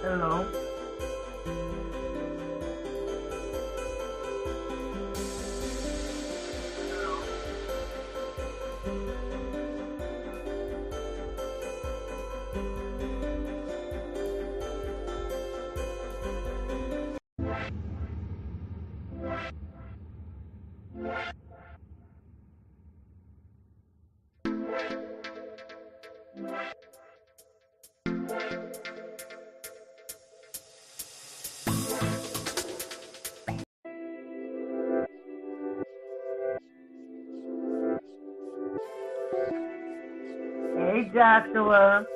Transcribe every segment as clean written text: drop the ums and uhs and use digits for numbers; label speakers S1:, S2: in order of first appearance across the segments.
S1: Hello. Hey, Joshua.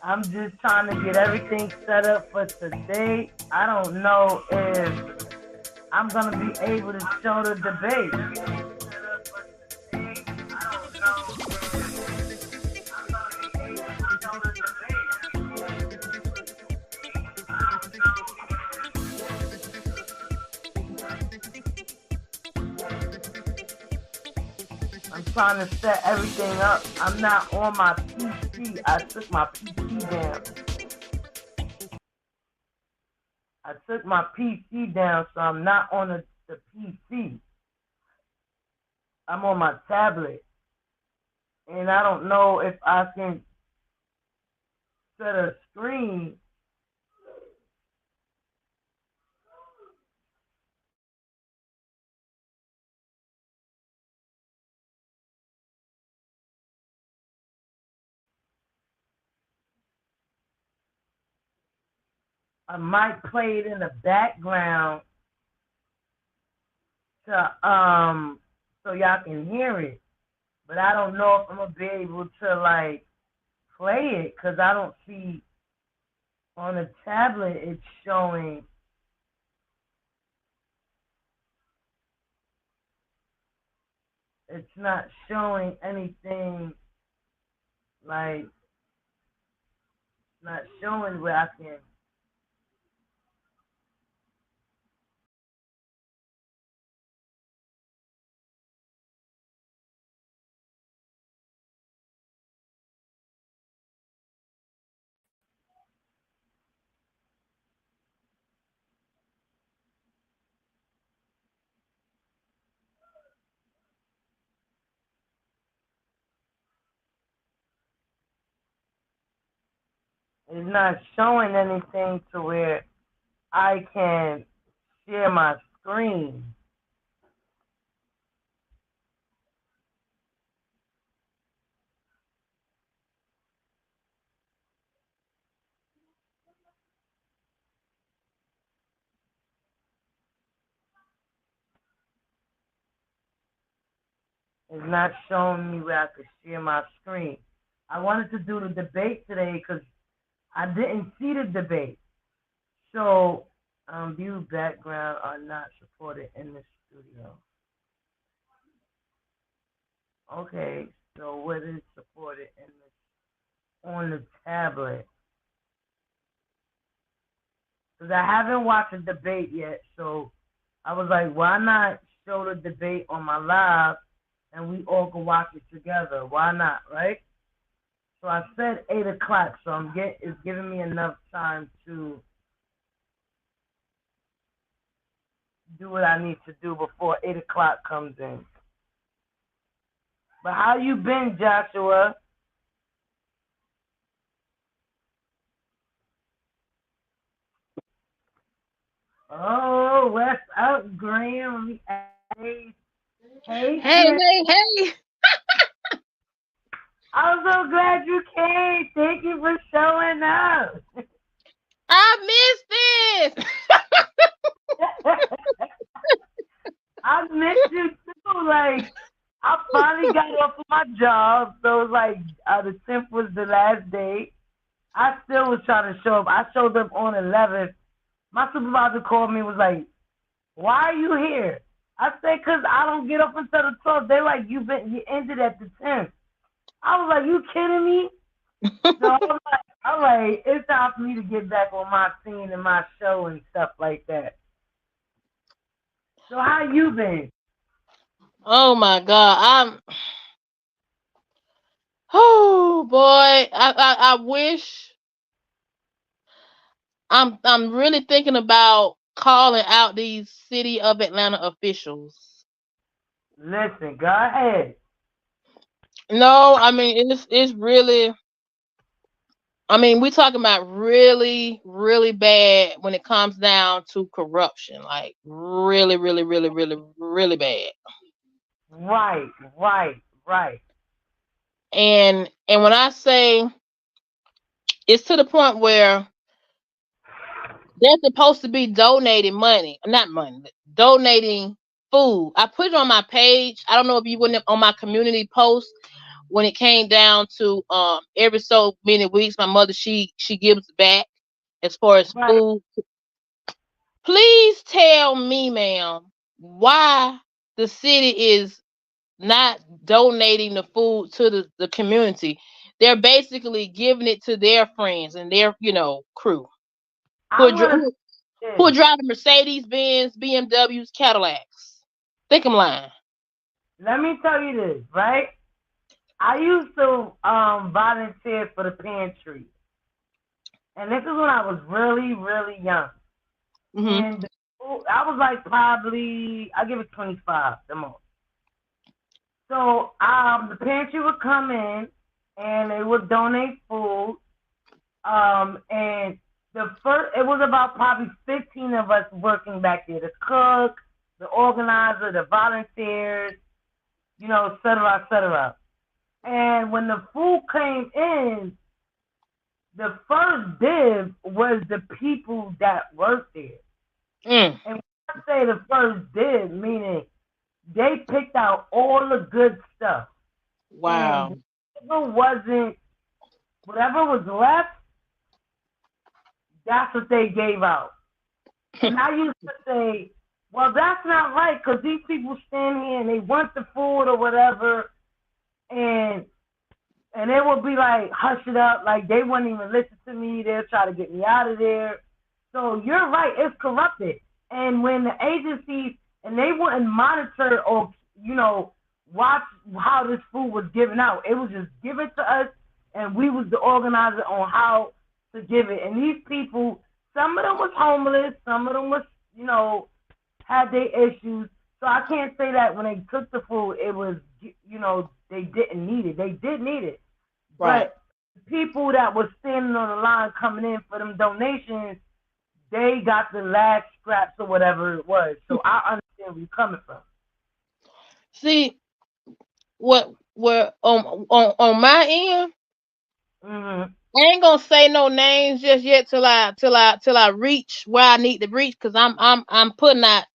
S1: I'm just trying to get everything set up for today. I don't know if I'm going to be able to show the debate. I'm trying to set everything up. I'm not on my PC. I took my PC down. So I'm not on the PC. I'm on my tablet. And I don't know if I can set a screen. I might play it in the background to so y'all can hear it. But I don't know if I'm gonna be able to like play it because I don't see on the tablet it's showing. It's not showing anything like not showing where I can. It's not showing anything to where I can share my screen. It's not showing me where I could share my screen. I wanted to do the debate today because I didn't see the debate. So, view background are not supported in the studio. Okay, so what is supported in on the tablet? Because I haven't watched the debate yet, so I was like, why not show the debate on my live and we all can watch it together? Why not, right? So I said 8 o'clock, so it's giving me enough time to do what I need to do before 8 o'clock comes in. But how you been, Joshua? Oh, what's up, Graham? Hey, hey,
S2: Hey,
S1: Smith.
S2: hey, hey.
S1: I'm so glad you came. Thank you for showing up.
S2: I missed this.
S1: I missed you too. Like, I finally got off of my job, so it was like the 10th was the last day. I still was trying to show up. I showed up on 11th. My supervisor called me and was like, "Why are you here?" I said, "Cause I don't get up until the 12th." They like, you ended at the 10th." I was like, "You kidding me?" So I'm like, it's time for me to get back on my scene and my show and stuff like that. So how you been?
S2: Oh my God. Oh boy. I wish I'm really thinking about calling out these city of Atlanta officials.
S1: Listen, go ahead.
S2: No, I mean it's really I mean we talking about really, really bad when it comes down to corruption. Like really, really, really, really, really bad.
S1: Right, right, right.
S2: And when I say it's to the point where they're supposed to be donating money, not money, but donating food. I put it on my page. I don't know if you went on my community post when it came down to every so many weeks my mother she gives back as far as
S1: Right.
S2: food. Please tell me, ma'am, why the city is not donating the food to the community. They're basically giving it to their friends and their, crew who are,
S1: I'm
S2: dri-
S1: gonna
S2: who,
S1: say
S2: who are
S1: this.
S2: driving Mercedes Benz, BMWs, Cadillacs. Think I'm lying.
S1: Let me tell you this, right? I used to volunteer for the pantry, and this is when I was really, really young.
S2: Hmm.
S1: And I was like probably I give it 25 the most. So the pantry would come in and they would donate food. And the first it was about probably 15 of us working back there: the cook, the organizer, the volunteers, et cetera, et cetera. And when the food came in, the first dib was the people that worked there.
S2: Mm.
S1: And when I say the first dib, meaning they picked out all the good stuff. And
S2: Wow.
S1: whatever wasn't, whatever was left, that's what they gave out. And I used to say, well, that's not right because these people stand here and they want the food or whatever, and and it would be like hush it up, like they wouldn't even listen to me. They'll try to get me out of there. So you're right, it's corrupted. And when the agencies and they wouldn't monitor or watch how this food was given out, it was just given to us, and we was the organizer on how to give it. And these people, some of them was homeless, some of them was you know had their issues. So I can't say that when they took the food, it was they didn't need it. They did need it,
S2: Right.
S1: but people that was standing on the line coming in for them donations, they got the last scraps or whatever it was. So I understand where you're coming from.
S2: See what where on my end,
S1: Hmm.
S2: I ain't gonna say no names just yet till I reach where I need to reach because I'm putting out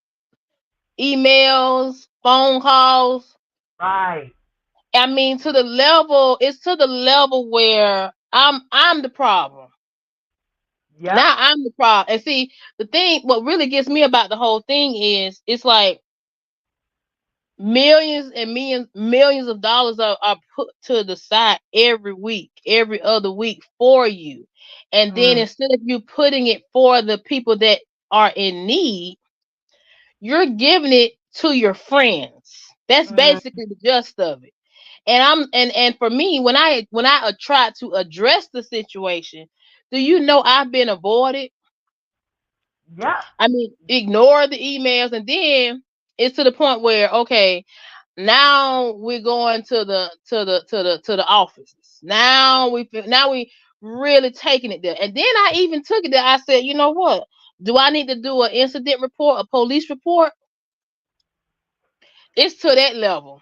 S2: emails, phone calls.
S1: Right.
S2: I mean it's to the level where I'm the problem.
S1: Yep.
S2: Now I'm the problem. And see, the thing, what really gets me about the whole thing is, it's like millions and millions of dollars are put to the side every week, every other week for you. And then
S1: Mm-hmm.
S2: instead of you putting it for the people that are in need, you're giving it to your friends. That's
S1: Mm-hmm.
S2: basically the gist of it. And for me, when I try to address the situation, do you know I've been avoided?
S1: Yep.
S2: I mean, ignore the emails, and then it's to the point where, okay, now we're going to the offices. Now we really taking it there, and then I even took it there. I said, you know what? Do I need to do an incident report, a police report? It's to that level.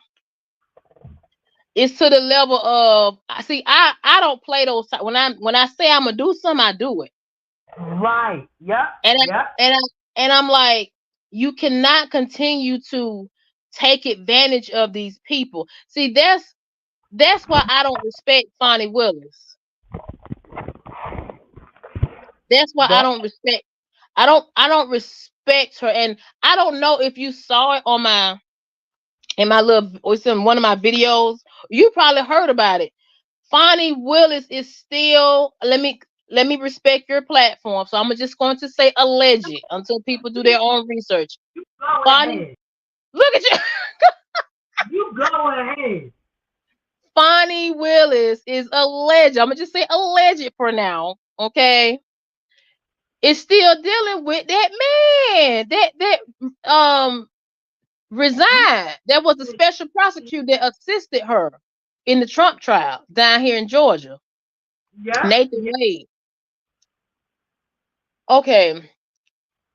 S2: It's to the level of I don't play those when I say I'm gonna do something, I do it.
S1: Right. Yep.
S2: And
S1: Yep.
S2: I'm like, you cannot continue to take advantage of these people. See, that's why I don't respect Fonnie Willis. That's why I don't respect I don't respect her. And I don't know if you saw it on my in my little or in one of my videos. You probably heard about it. Fonnie Willis is still let me respect your platform. So I'm just going to say alleged until people do their own research.
S1: You go
S2: Fonnie,
S1: ahead.
S2: look at you.
S1: You go ahead.
S2: Fonnie Willis is alleged. I'm gonna just say alleged for now. Okay. Is still dealing with that man that resigned. There was a special prosecutor that assisted her in the Trump trial down here in Georgia.
S1: Yeah.
S2: Nathan Wade. Okay.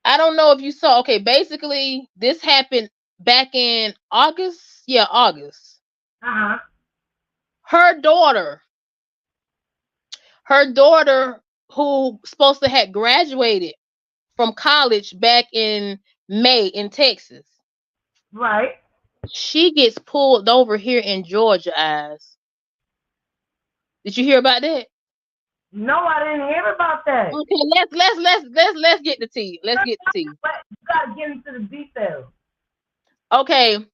S2: I don't know if you saw. Okay, basically this happened back in August. Yeah, August.
S1: Uh-huh.
S2: Her daughter who supposed to have graduated from college back in May in Texas.
S1: Right.
S2: She gets pulled over here in Georgia, eyes. Did you hear about that?
S1: No, I didn't hear about that.
S2: Okay, let's get the tea. Let's get the tea.
S1: You gotta get into the details.
S2: Okay.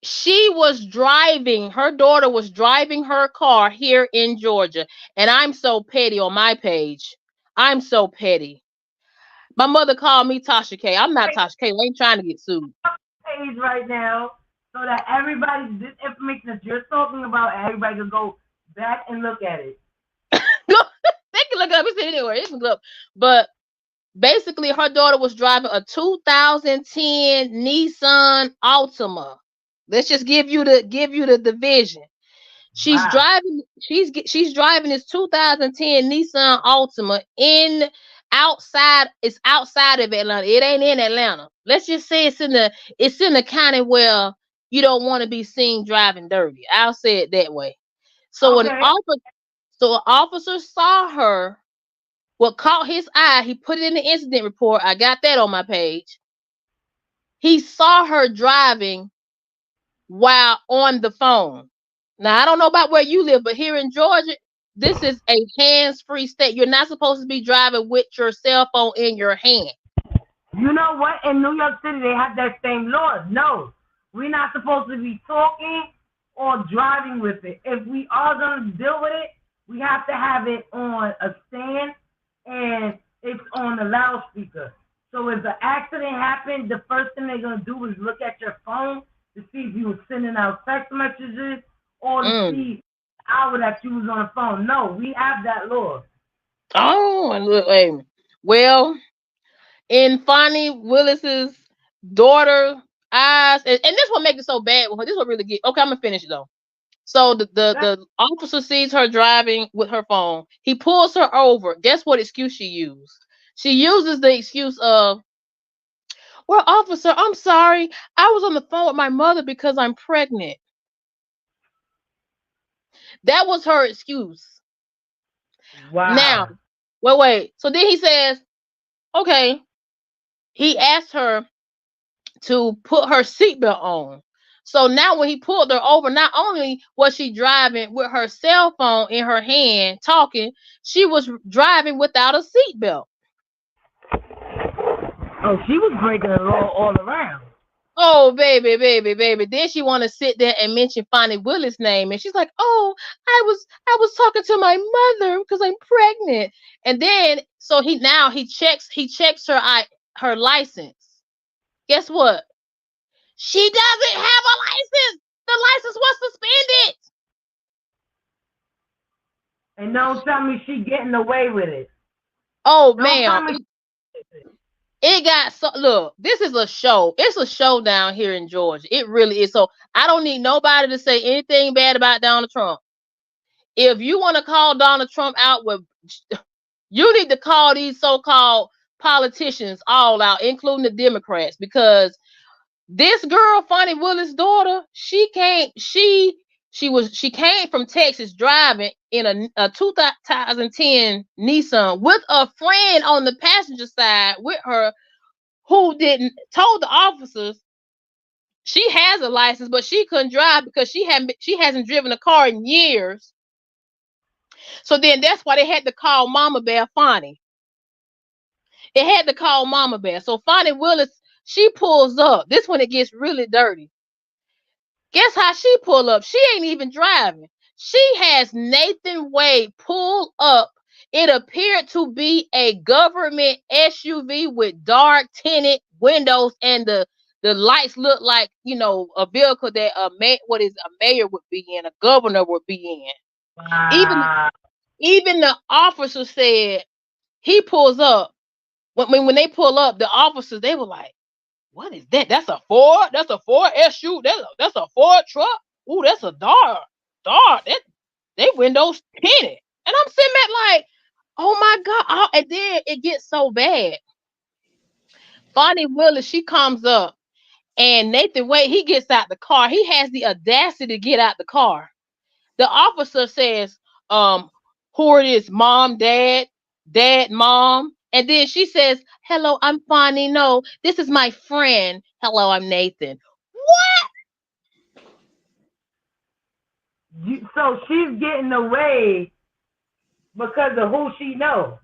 S2: She was driving, her daughter was driving her car here in Georgia. And I'm so petty on my page. I'm so petty. My mother called me Tasha K. I'm not Tasha K. I ain't trying to get sued.
S1: Page right now, so that everybody, this information that you're talking about, everybody can go back and look at it.
S2: They can look it up. It's anywhere. It can look up. But basically, her daughter was driving a 2010 Nissan Altima. Let's just give you the division. She's driving this 2010 Nissan Altima outside of Atlanta. It ain't in Atlanta. Let's just say it's in the county where you don't want to be seen driving dirty. I'll say it that way. So
S1: Okay.
S2: an officer saw her. What caught his eye, he put it in the incident report. I got that on my page. He saw her driving while on the phone. Now, I don't know about where you live, but here in Georgia, this is a hands-free state. You're not supposed to be driving with your cell phone in your hand.
S1: You know what? In New York City, they have that same law. No, we're not supposed to be talking or driving with it. If we are going to deal with it, we have to have it on a stand and it's on the loudspeaker. So if the accident happened, the first thing they're going to do is look at your phone to see if you were sending out text messages or to see the hour that you was on the phone. No, we have that law.
S2: Oh, and look, well, in Fonnie Willis's daughter eyes, and this what makes it so bad with her. This what really get okay. I'm gonna finish it though. So the officer sees her driving with her phone. He pulls her over. Guess what excuse she used? She uses the excuse of, well, officer, I'm sorry. I was on the phone with my mother because I'm pregnant. That was her excuse.
S1: Wow.
S2: Now, wait. So then he says, okay. He asked her to put her seatbelt on. So now when he pulled her over, not only was she driving with her cell phone in her hand talking, she was driving without a seatbelt.
S1: Oh, she was breaking the law all around.
S2: Oh, baby. Then she want to sit there and mention Fonnie Willis' name. And she's like, oh, I was talking to my mother because I'm pregnant. And then, so he checks her license. Guess what? She doesn't have a license. The license was suspended.
S1: And don't tell me she getting away with it.
S2: Oh, man. It got so look, this is a show. It's a show down here in Georgia. It really is. So I don't need nobody to say anything bad about Donald Trump. If you want to call Donald Trump out with You need to call these so-called politicians all out, including the Democrats, because this girl, Fonnie Willis' daughter, she came from Texas driving in a 2010 Nissan with a friend on the passenger side with her who told the officers she has a license, but she couldn't drive because she hasn't driven a car in years. So then that's why they had to call Mama Bear Fonnie. It had to call Mama Bear. So Fonnie Willis, she pulls up. This when it gets really dirty. Guess how she pull up? She ain't even driving. She has Nathan Wade pull up. It appeared to be a government SUV with dark tinted windows, and the lights look like, you know, a vehicle that a mayor would be in, a governor would be in.
S1: Wow.
S2: Even the officer said he pulls up. When they pull up, the officers, they were like, "What is that? That's a Ford. That's a Ford SUV. That's a Ford truck. Ooh, that's a dark. They windows tinted." And I'm sitting back like, "Oh my God!" And then it gets so bad. Fonnie Willis, she comes up, and Nathan Wade, he gets out the car. He has the audacity to get out the car. The officer says, "Who it is? Mom, dad, mom." And then she says, "Hello, I'm Fonnie. No, this is my friend. Hello, I'm Nathan." What?
S1: So she's getting away because of who she knows.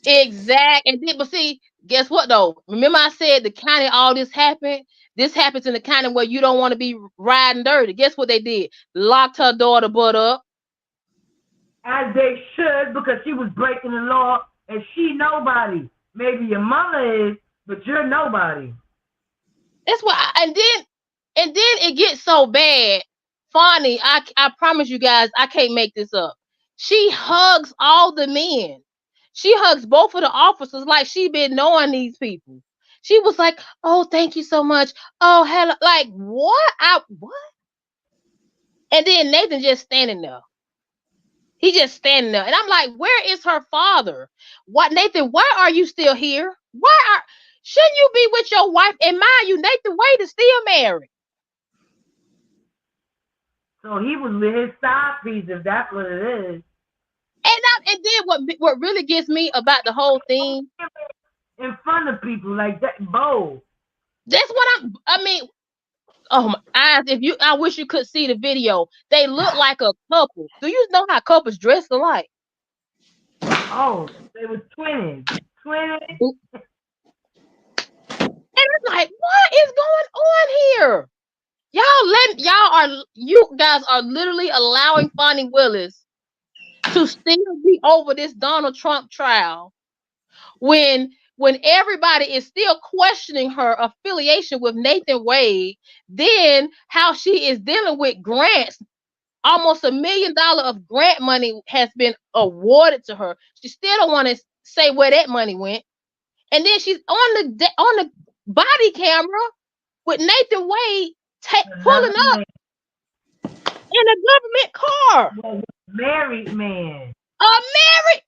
S2: Exact. And then, but see, guess what though? Remember I said the county all this happened? This happens in the county where you don't want to be riding dirty. Guess what they did? Locked her daughter butt up.
S1: As they should, because she was breaking the law, and she nobody. Maybe your mother is, but you're nobody.
S2: That's why. And then it gets so bad. Fonnie, I promise you guys, I can't make this up. She hugs all the men. She hugs both of the officers like she been knowing these people. She was like, "Oh, thank you so much. Oh, hello." Like, what? What? And then Nathan just standing there. He just standing there. And I'm like, where is her father? What, Nathan, why are you still here? Shouldn't you be with your wife? And mind you, Nathan Wade is still married.
S1: So he was with his side piece, if that's what it is.
S2: And then what really gets me about the whole thing,
S1: in front of people like that, bold.
S2: That's what I mean. Oh my eyes! I wish you could see the video. They look like a couple. Do you know how couples dress alike?
S1: Oh, they were twins.
S2: And it's like, what is going on here? You guys are literally allowing Fonnie Willis to still be over this Donald Trump trial when everybody is still questioning her affiliation with Nathan Wade. Then how she is dealing with grants. Almost $1 million of grant money has been awarded to her. She still don't want to say where that money went. And then she's on the body camera with Nathan Wade pulling up in a government car.
S1: Well, married man.
S2: Married.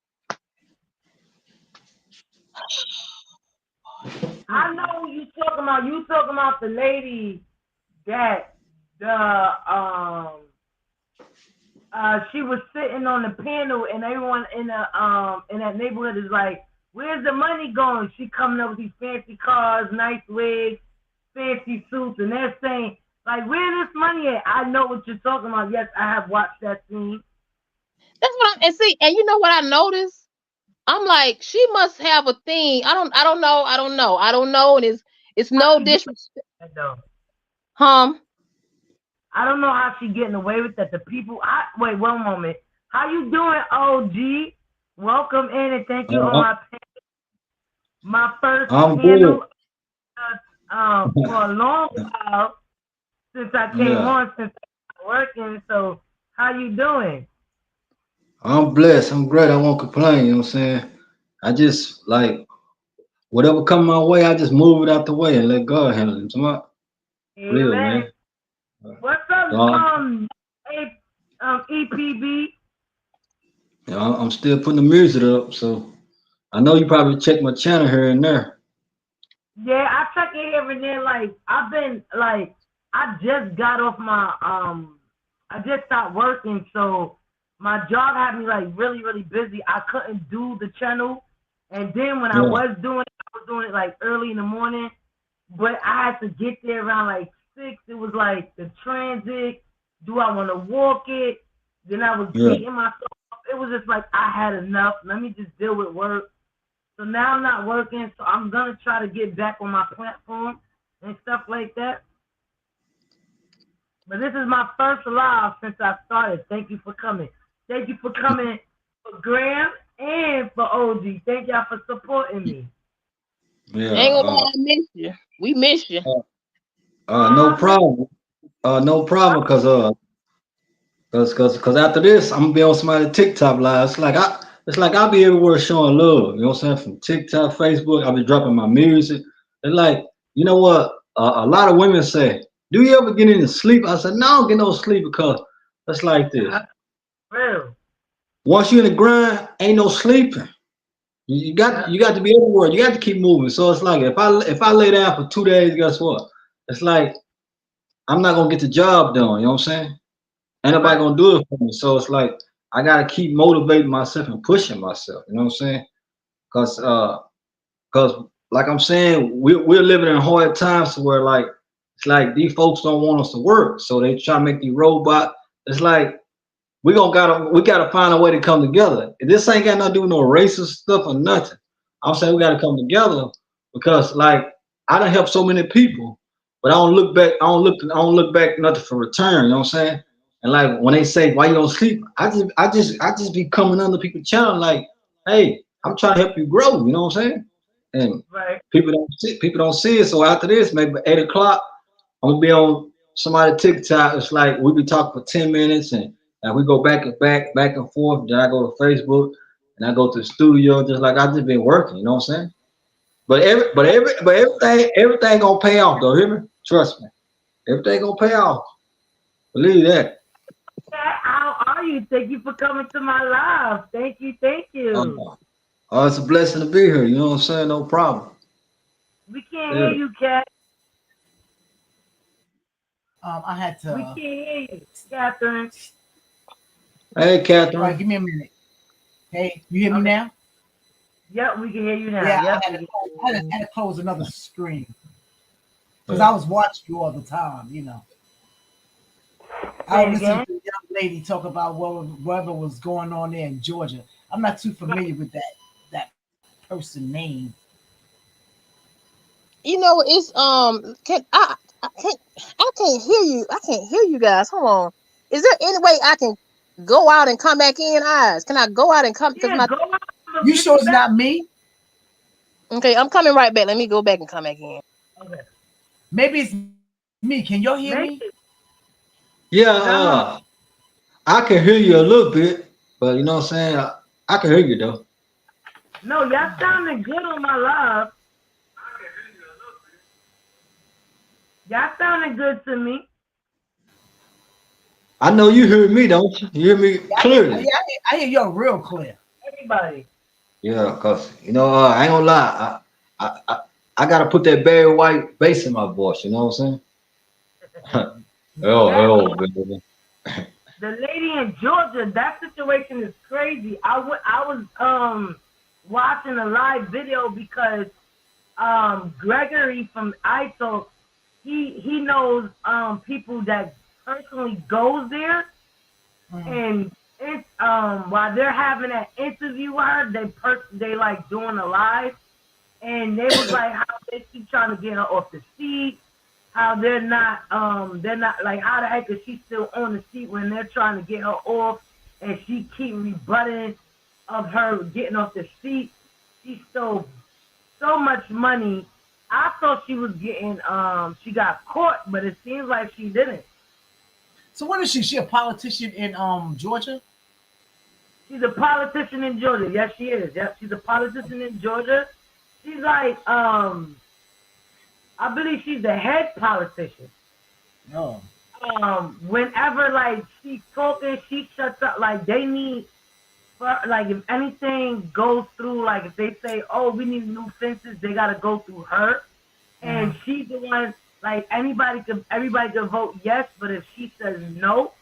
S1: I know you talking about. You talking about the lady that she was sitting on the panel, and everyone in that neighborhood is like, "Where's the money going?" She coming up with these fancy cars, nice wigs, fancy suits, and they're saying, like, "Where's this money at?" I know what you're talking about. Yes, I have watched that scene.
S2: That's what and you know what I noticed? I'm like, she must have a thing. I don't know. And it's no disrespect.
S1: I don't know how she getting away with that. The people. Wait one moment. How you doing, OG? Welcome in and thank you on my first panel for a long while since I came on, since I'm working. So how you doing?
S3: I'm blessed. I'm great. I won't complain. You know what I'm saying? I just like whatever come my way, I just move it out the way and let God handle it. Real, man.
S1: What's up, EPB?
S3: I'm still putting the music up, so I know you probably check my channel here and there.
S1: Yeah, I check it here and there. Like I've been like I just got off my I just stopped working, so my job had me like really really busy. I couldn't do the channel, and then when I
S3: Yeah,
S1: was doing it, I was doing it like early in the morning. But I had to get there around like 6. It was like the transit. Do I want to walk it? Then I was
S3: yeah,
S1: beating myself up. It was just like I had enough. Let me just deal with work. So now I'm not working, so I'm gonna try to get back on my platform and stuff like that. But this is my first live since I started. Thank you for coming. Thank you for coming for Graham and for OG. Thank y'all for supporting me.
S3: yeah.
S2: Ain't gonna lie, I miss you. We miss you.
S3: No
S1: Thank
S3: problem. No problem. Cause after this, I'm gonna be on somebody TikTok live. It's like I'll be everywhere showing love. You know what I'm saying? From TikTok, Facebook, I'll be dropping my music. And like, you know what? A lot of women say, "Do you ever get any sleep?" I said, "No, I don't get no sleep because it's like this.
S1: real.
S3: Once you're in the grind, ain't no sleeping.
S1: Yeah,
S3: You got to be everywhere. You got to keep moving. So it's like if I lay down for 2 days, guess what? It's like I'm not gonna get the job done. You know what I'm saying? Ain't nobody
S1: right.
S3: gonna do it for me. So it's like I gotta keep motivating myself and pushing myself. You know what I'm saying? Cause cause like I'm saying, we're living in hard times where like it's like these folks don't want us to work, so they try to make these robots. It's like we gotta find a way to come together. This ain't got nothing to do with no racist stuff or nothing. I'm saying we gotta come together because like I done helped so many people, but I don't look back. I don't look back nothing for return. You know what I'm saying? And like when they say why you don't sleep, I just be coming under people's channel like, hey, I'm trying to help you grow. You know what I'm saying? And
S1: Right.
S3: people don't see it. So after this, maybe 8 o'clock. I'm gonna be on somebody TikTok. It's like we be talking for 10 minutes, and we go back and forth. Then I go to Facebook, and I go to the studio, just like I just been working. You know what I'm saying? But everything gonna pay off though. Hear me? Trust me. Everything gonna pay off. Believe that.
S1: Yeah, how are you? Thank you for coming to my live. Thank you, thank you.
S3: Uh, it's a blessing to be here. You know what I'm saying? No problem.
S1: We can't hear
S3: Yeah.
S1: you, Cat.
S4: I had
S1: We
S4: to.
S1: can't hear you, Catherine.
S3: Hey,
S4: All right,
S3: Catherine.
S4: give me a minute. Hey, you hear me
S1: Okay.
S4: now?
S1: Yep, we can hear you now.
S4: Yeah,
S1: Yep, we can
S4: had to close another screen because
S3: Yeah.
S4: I was watching you all the time. You know, I
S1: say it
S4: would listen
S1: again.
S4: to the young lady talk about whatever was going on there in Georgia. I'm not too familiar with that person name.
S2: You know, it's can I can't hear you. I can't hear you guys. Hold on. Is there any way I can go out and come back in, eyes? Can I go out and come because
S1: Yeah,
S2: my
S1: go out and
S4: You
S1: get
S4: sure
S1: you
S4: it's
S1: back.
S4: not me?
S2: okay, I'm coming right back. Let me go back and come back in.
S1: Okay.
S4: Maybe it's me. Can y'all hear me?
S1: Maybe.
S3: Yeah.
S1: 'Cause I'm on.
S3: I can hear you a little bit, but you know what I'm saying. I can hear you though.
S1: No, y'all sounding good on my live. Y'all sounding good to me.
S3: I know you hear me, don't you? You hear me clearly.
S4: I hear y'all real clear.
S1: Everybody.
S3: Yeah, cause you know I ain't gonna lie. I gotta put that Barry White bass in my voice. You know what I'm saying?
S1: That
S3: Baby.
S1: the lady in Georgia, that situation is crazy. I was watching a live video because Gregory from iTalk, he knows people that personally goes there,
S4: Mhm.
S1: and it's while they're having that interview with her, they like doing a live, and they was like how they keep trying to get her off the seat, how they're not like how the heck is she still on the seat when they're trying to get her off, and she keep rebutting of her getting off the seat. She stole so much money. I thought she was getting she got caught, but it seems like she didn't.
S4: So what is she? She a politician in Georgia?
S1: She's a politician in Georgia. Yes, she is. Yep, she's a politician in Georgia. She's like I believe she's the head politician.
S4: No.
S1: Whenever like she's talking, she shuts up. Like they need like if anything goes through, like if they say, oh, we need new fences, they gotta go through her, and she's the one. Like everybody can vote yes, but if she says no,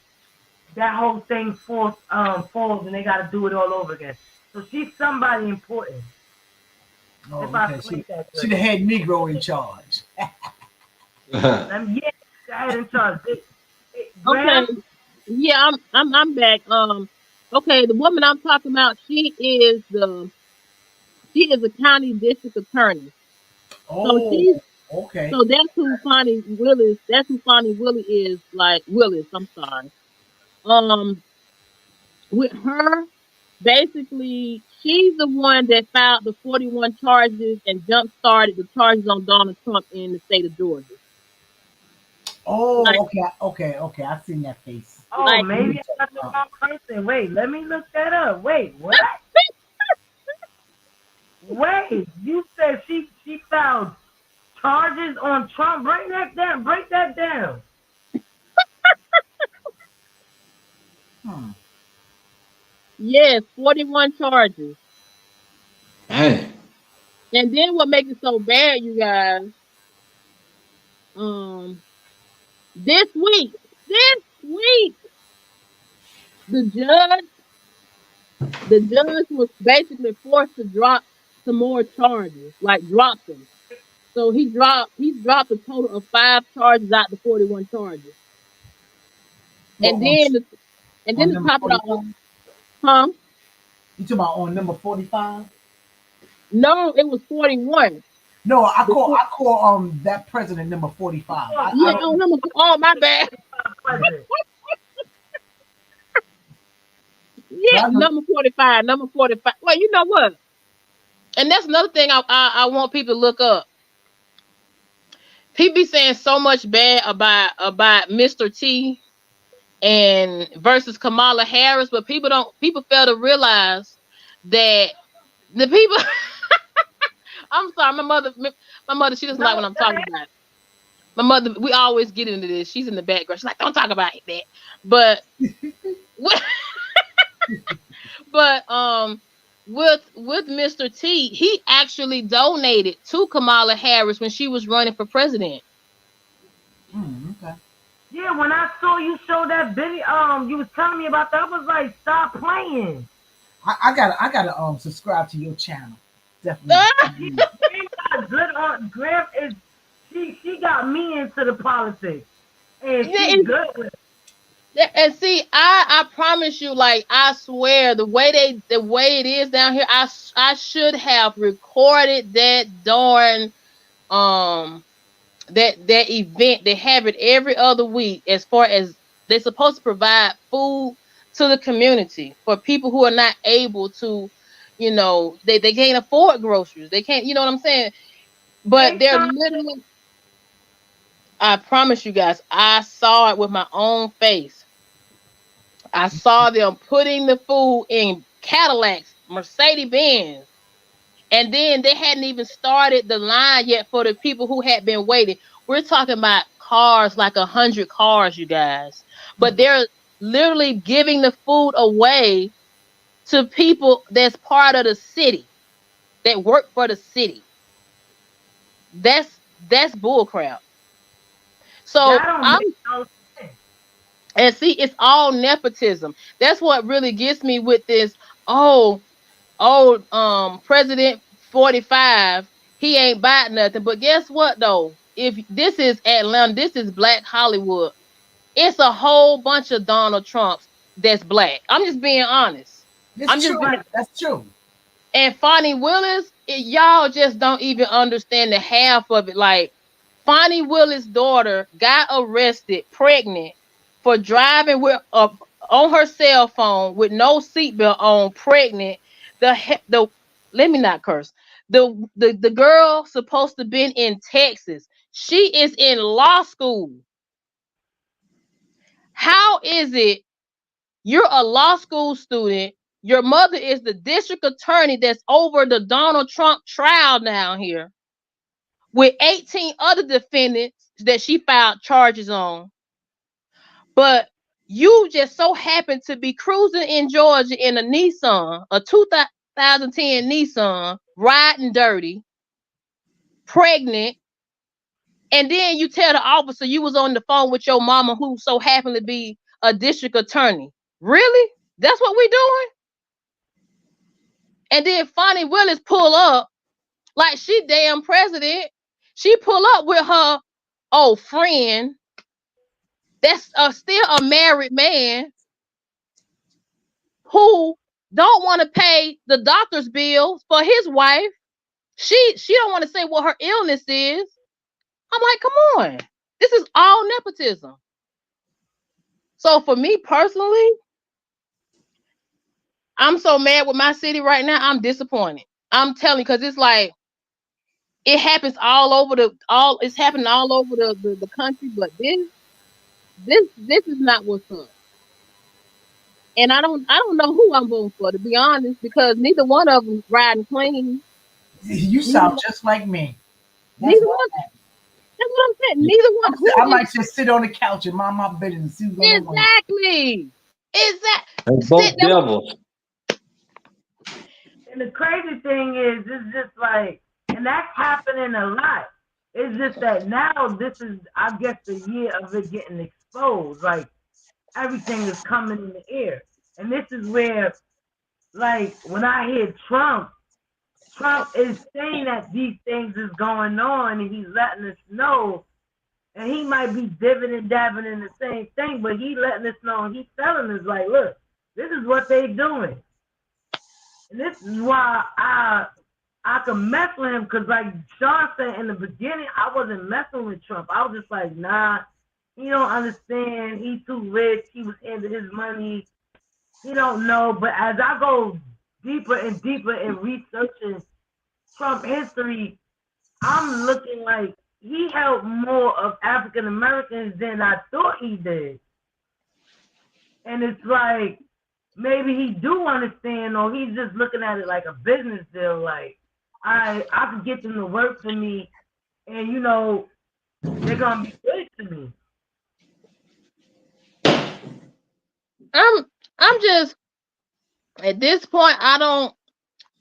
S1: that whole thing falls, and they gotta do it all over again. So she's somebody important.
S4: Oh,
S1: If I
S4: okay.
S1: explain that
S4: She
S1: good.
S4: the head Negro in charge.
S1: Yeah, the head in charge.
S2: Okay.
S1: Graham,
S2: Yeah, I'm back. Okay, the woman I'm talking about, she is a county district attorney. So
S4: Oh,
S2: she's
S4: okay.
S2: so that's who Fonnie Willis. That's who Fonnie Willis is. Like Willis. I'm sorry. Um, with her, basically, she's the one that filed the 41 charges and jump started the charges on Donald Trump in the state of Georgia. Like,
S4: Oh, okay. I've seen that face.
S1: oh,
S2: like
S1: maybe I got the wrong person. Wait, let me look that up. Wait, what? Wait, you said she filed charges on Trump. Break that down. Break that down.
S4: Hmm.
S2: yes, 41 charges.
S3: Hey,
S2: And then what makes it so bad, you guys? Um, this week, this week, the judge, the judge was basically forced to drop some more charges, like drop them. So he's dropped a total of 5 charges out the 41 charges.
S4: Well,
S2: And then the, and then
S4: on
S2: to
S4: number
S2: top it off,
S4: 45.
S2: huh?
S4: You talking about on number 45?
S2: No, it was 41.
S4: No, I
S2: The
S4: call
S2: four-
S4: I call that president number 45. I
S2: yeah,
S4: don't.
S2: oh, oh my bad.
S1: President.
S2: Yeah,
S4: I know.
S2: number 45, number 45. Well, you know what? And that's another thing I want people to look up. People be saying so much bad about Mr. T and versus Kamala Harris, but people fail to realize that the people I'm sorry, my mother, she doesn't like
S1: No,
S2: when I'm talking about it. My mother, we always get into this. She's in the background. She's like, don't talk about that. But but with Mr. T, he actually donated to Kamala Harris when she was running for president.
S4: Okay.
S1: yeah, when I saw you show that video, you was telling me about that. I was like, stop playing.
S4: I gotta subscribe to your channel. Definitely.
S1: Graham got good on. Graham is she got me into the politics, and she's good with it.
S2: And see, I promise you, like I swear, the way it is down here, I should have recorded that darn um that event. They have it every other week. As far as they're supposed to provide food to the community for people who are not able to, they can't afford groceries. They can't, you know what I'm saying? But
S1: They
S2: they're
S1: trying
S2: literally. I promise you guys, I saw it with my own face. I saw them putting the food in Cadillacs, Mercedes Benz, and then they hadn't even started the line yet for the people who had been waiting. We're talking about cars, like 100 cars, you guys. But they're literally giving the food away to people that's part of the city, that work for the city. That's bullcrap.
S1: that
S2: So
S1: don't
S2: I'm
S1: make no sense.
S2: And see, it's all nepotism. That's what really gets me with this. Oh, President 45, he ain't bought nothing. But guess what though? If this is Atlanta, this is Black Hollywood. It's a whole bunch of Donald Trumps that's black. I'm just being honest. I'm
S4: It's
S2: just
S4: true.
S2: being,
S4: That's true.
S2: and Fonnie Willis, y'all just don't even understand the half of it. Like Fonnie Willis' daughter got arrested, pregnant, for driving with on her cell phone with no seatbelt on, pregnant. The let me not curse. The girl supposed to been in Texas. She is in law school. How is it you're a law school student? Your mother is the district attorney that's over the Donald Trump trial down here with 18 other defendants that she filed charges on. But you just so happen to be cruising in Georgia in a Nissan, a 2010 Nissan, riding dirty, pregnant, and then you tell the officer you was on the phone with your mama who so happened to be a district attorney. Really? That's what we doing? And then Fonnie Willis pull up like she damn president. She pull up with her old friend that's still a married man who don't want to pay the doctor's bills for his wife. She don't want to say what her illness is. I'm like, come on. This is all nepotism. So for me personally, I'm so mad with my city right now. I'm disappointed. I'm telling you, because it's like it happens all over it's happening all over the country, but this is not what's up. And I don't know who I'm voting for, to be honest, because neither one of them riding clean.
S4: You sound just like me.
S2: Neither one. That's what I'm saying. Neither one.
S4: I might just sit on the couch and mind my business and see what's going on.
S2: Exactly.
S3: They both devils.
S1: And the crazy thing is, it's just like, and that's happening a lot. It's just that now this is, I guess, the year of it getting exposed. Like, everything is coming in the air. And this is where, like, when I hear Trump is saying that these things is going on and he's letting us know. And he might be dipping and dabbing in the same thing, but he letting us know and he's telling us, like, look, this is what they doing. And this is why I can mess with him, because like Sean said in the beginning, I wasn't messing with Trump. I was just like, nah, he don't understand. He's too rich. He was into his money. He don't know. But as I go deeper and deeper in researching Trump history, I'm looking like he helped more of African Americans than I thought he did. And it's like, maybe he do understand, or he's just looking at it like a business deal. Like, I can get them to work for me, and you know, they're gonna be good to me.
S2: I'm just at this point, I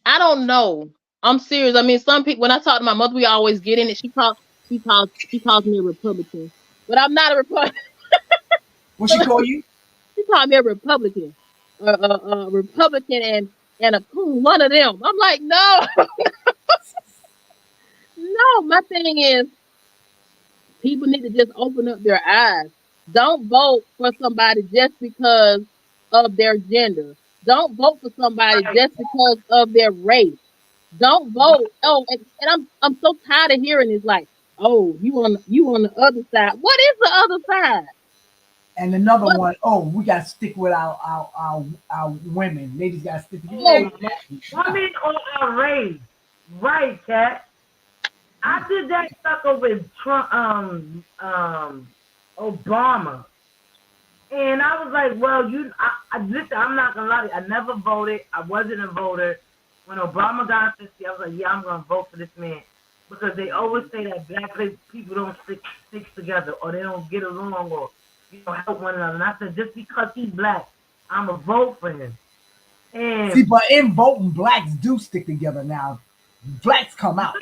S2: don't know. I'm serious. I mean, some people, when I talk to my mother, we always get in it. She calls me a Republican, but I'm not a Republican.
S4: What she call you?
S2: She called me a Republican, a Republican and a coon, one of them. I'm like, no, no. My thing is, people need to just open up their eyes. Don't vote for somebody just because of their gender. Don't vote for somebody just because of their race. Don't vote. Oh, and I'm so tired of hearing this. Like, oh, you on the other side. What is the other side?
S4: And another one, oh, we got to stick with our women. Ladies got to stick together.
S1: Women or our race. Right, Kat. I did that sucker with Trump, Obama. And I was like, well, listen, I'm not going to lie to you. I never voted. I wasn't a voter. When Obama got 50, I was like, yeah, I'm going to vote for this man. Because they always say that black people don't stick together, or they don't get along, or help one another. And I said, just because he's black, I'm going to vote for him. And
S4: see, but in voting, blacks do stick together now. Blacks come out.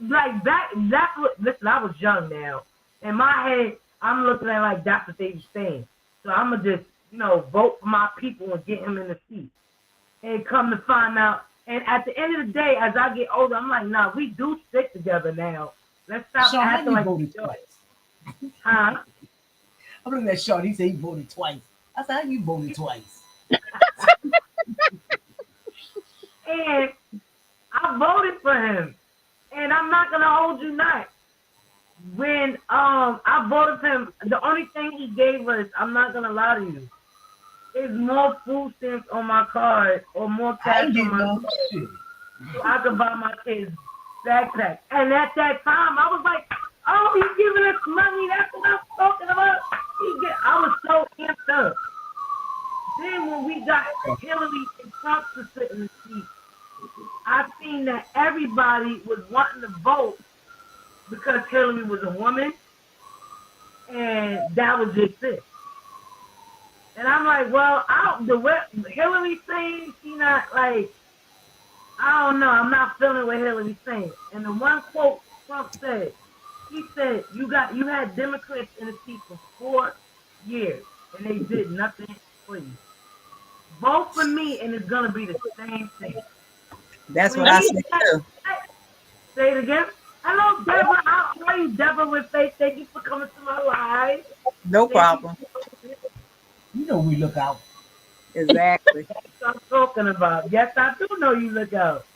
S1: That's what, listen, I was young now. In my head, I'm looking at like that's what they were saying. So I'm going to just, vote for my people and get him in the seat. And come to find out, and at the end of the day, as I get older, I'm like, nah, we do stick together now. Let's stop acting like
S4: voted twice.
S1: Huh?
S4: I'm looking at Sean. He said he voted twice. I said, how you voted twice?
S1: And I voted for him. And I'm not going to hold you not. When I voted for him, the only thing he gave us, I'm not going to lie to you, is more food stamps on my card or more cash on my card. So I could buy my kids backpack. And at that time, I was like, oh, he's giving us money. That's what I'm talking about. I was so amped up. Then when we got Hillary and Trump to sit in the seat, I seen that everybody was wanting to vote because Hillary was a woman, and that was just it. And I'm like, well, what Hillary's saying, she not like, I don't know. I'm not feeling what Hillary's saying. And the one quote Trump said, he said, you had Democrats in the seat for 4 years, and they did nothing for you. Vote for me, and it's gonna be the same thing.
S5: That's what I said too.
S1: Say it again. Hello, Deborah. How are you, Deborah with Faith? Thank you for coming to my live.
S5: No problem.
S4: You know we look out.
S5: Exactly.
S1: That's what I'm talking about. Yes, I do know you look out.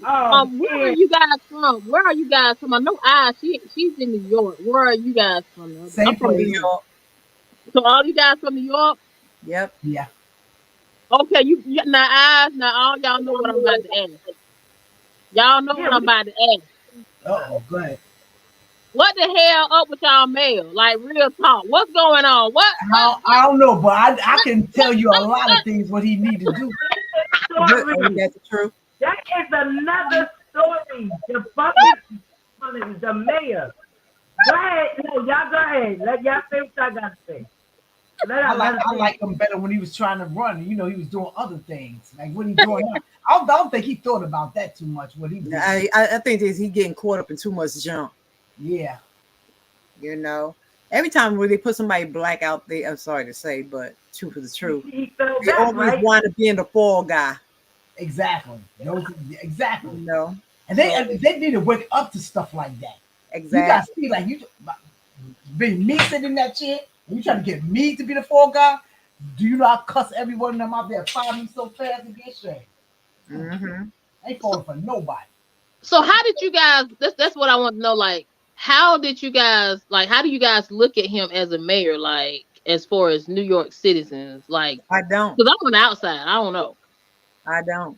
S1: Oh,
S2: Where are you guys from? Where are you guys from? I know she's in New York. Where are you guys from?
S4: Same
S2: I'm from
S4: place.
S2: New York. So all you guys from New York?
S5: Yep.
S4: Yeah.
S2: Okay, now all y'all know what I'm about to ask. Y'all know what I'm about to ask.
S4: Oh, go ahead.
S2: What the hell up with y'all mail? Like real talk. What's going on? What?
S4: I don't know, but I can tell you a lot of things what he need to do.
S5: That's true.
S1: That is another story. The fucking the mayor. Go ahead. No, y'all go ahead. Let y'all say what y'all got to say.
S4: I like him better when he was trying to run. You know, he was doing other things. Like what he doing now. I don't think he thought about that too much. What he did.
S5: I think he getting caught up in too much junk.
S4: Yeah.
S5: You know, every time when they put somebody black out there, I'm sorry to say, but truth is the truth. They always want to be in the fall guy.
S4: Exactly. Exactly.
S5: You know,
S4: and they need to wake up to stuff like that.
S5: Exactly.
S4: You guys see, like you being me sitting in that chair, and you trying to get me to be the fall guy. Do you not cuss every one of them out there? Fire me so fast and get straight. Ain't falling for nobody.
S2: So how did you guys? That's what I want to know. Like, how do you guys look at him as a mayor? Like, as far as New York citizens, like
S5: I don't.
S2: Because I'm on the outside. I don't know.
S5: I don't.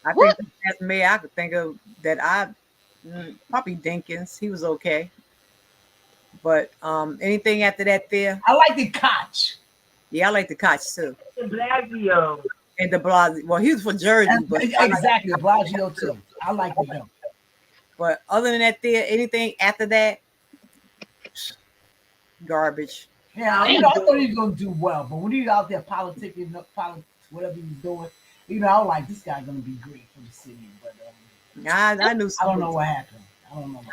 S5: I think as mayor, I could think of that. Probably Dinkins. He was okay. But anything after that there?
S4: I like the Koch.
S5: Yeah, I like the Koch too.
S1: De Blasio.
S5: And de Blasio. Well, he was for Jersey. But
S4: exactly, de Blasio too. I like him.
S5: But other than that there, anything after that, garbage.
S4: Yeah, I thought he was going to do well. But when he was out there politicking, whatever he was doing, I was like, this guy's going to be great for the city. But
S5: I knew.
S4: I don't know what happened.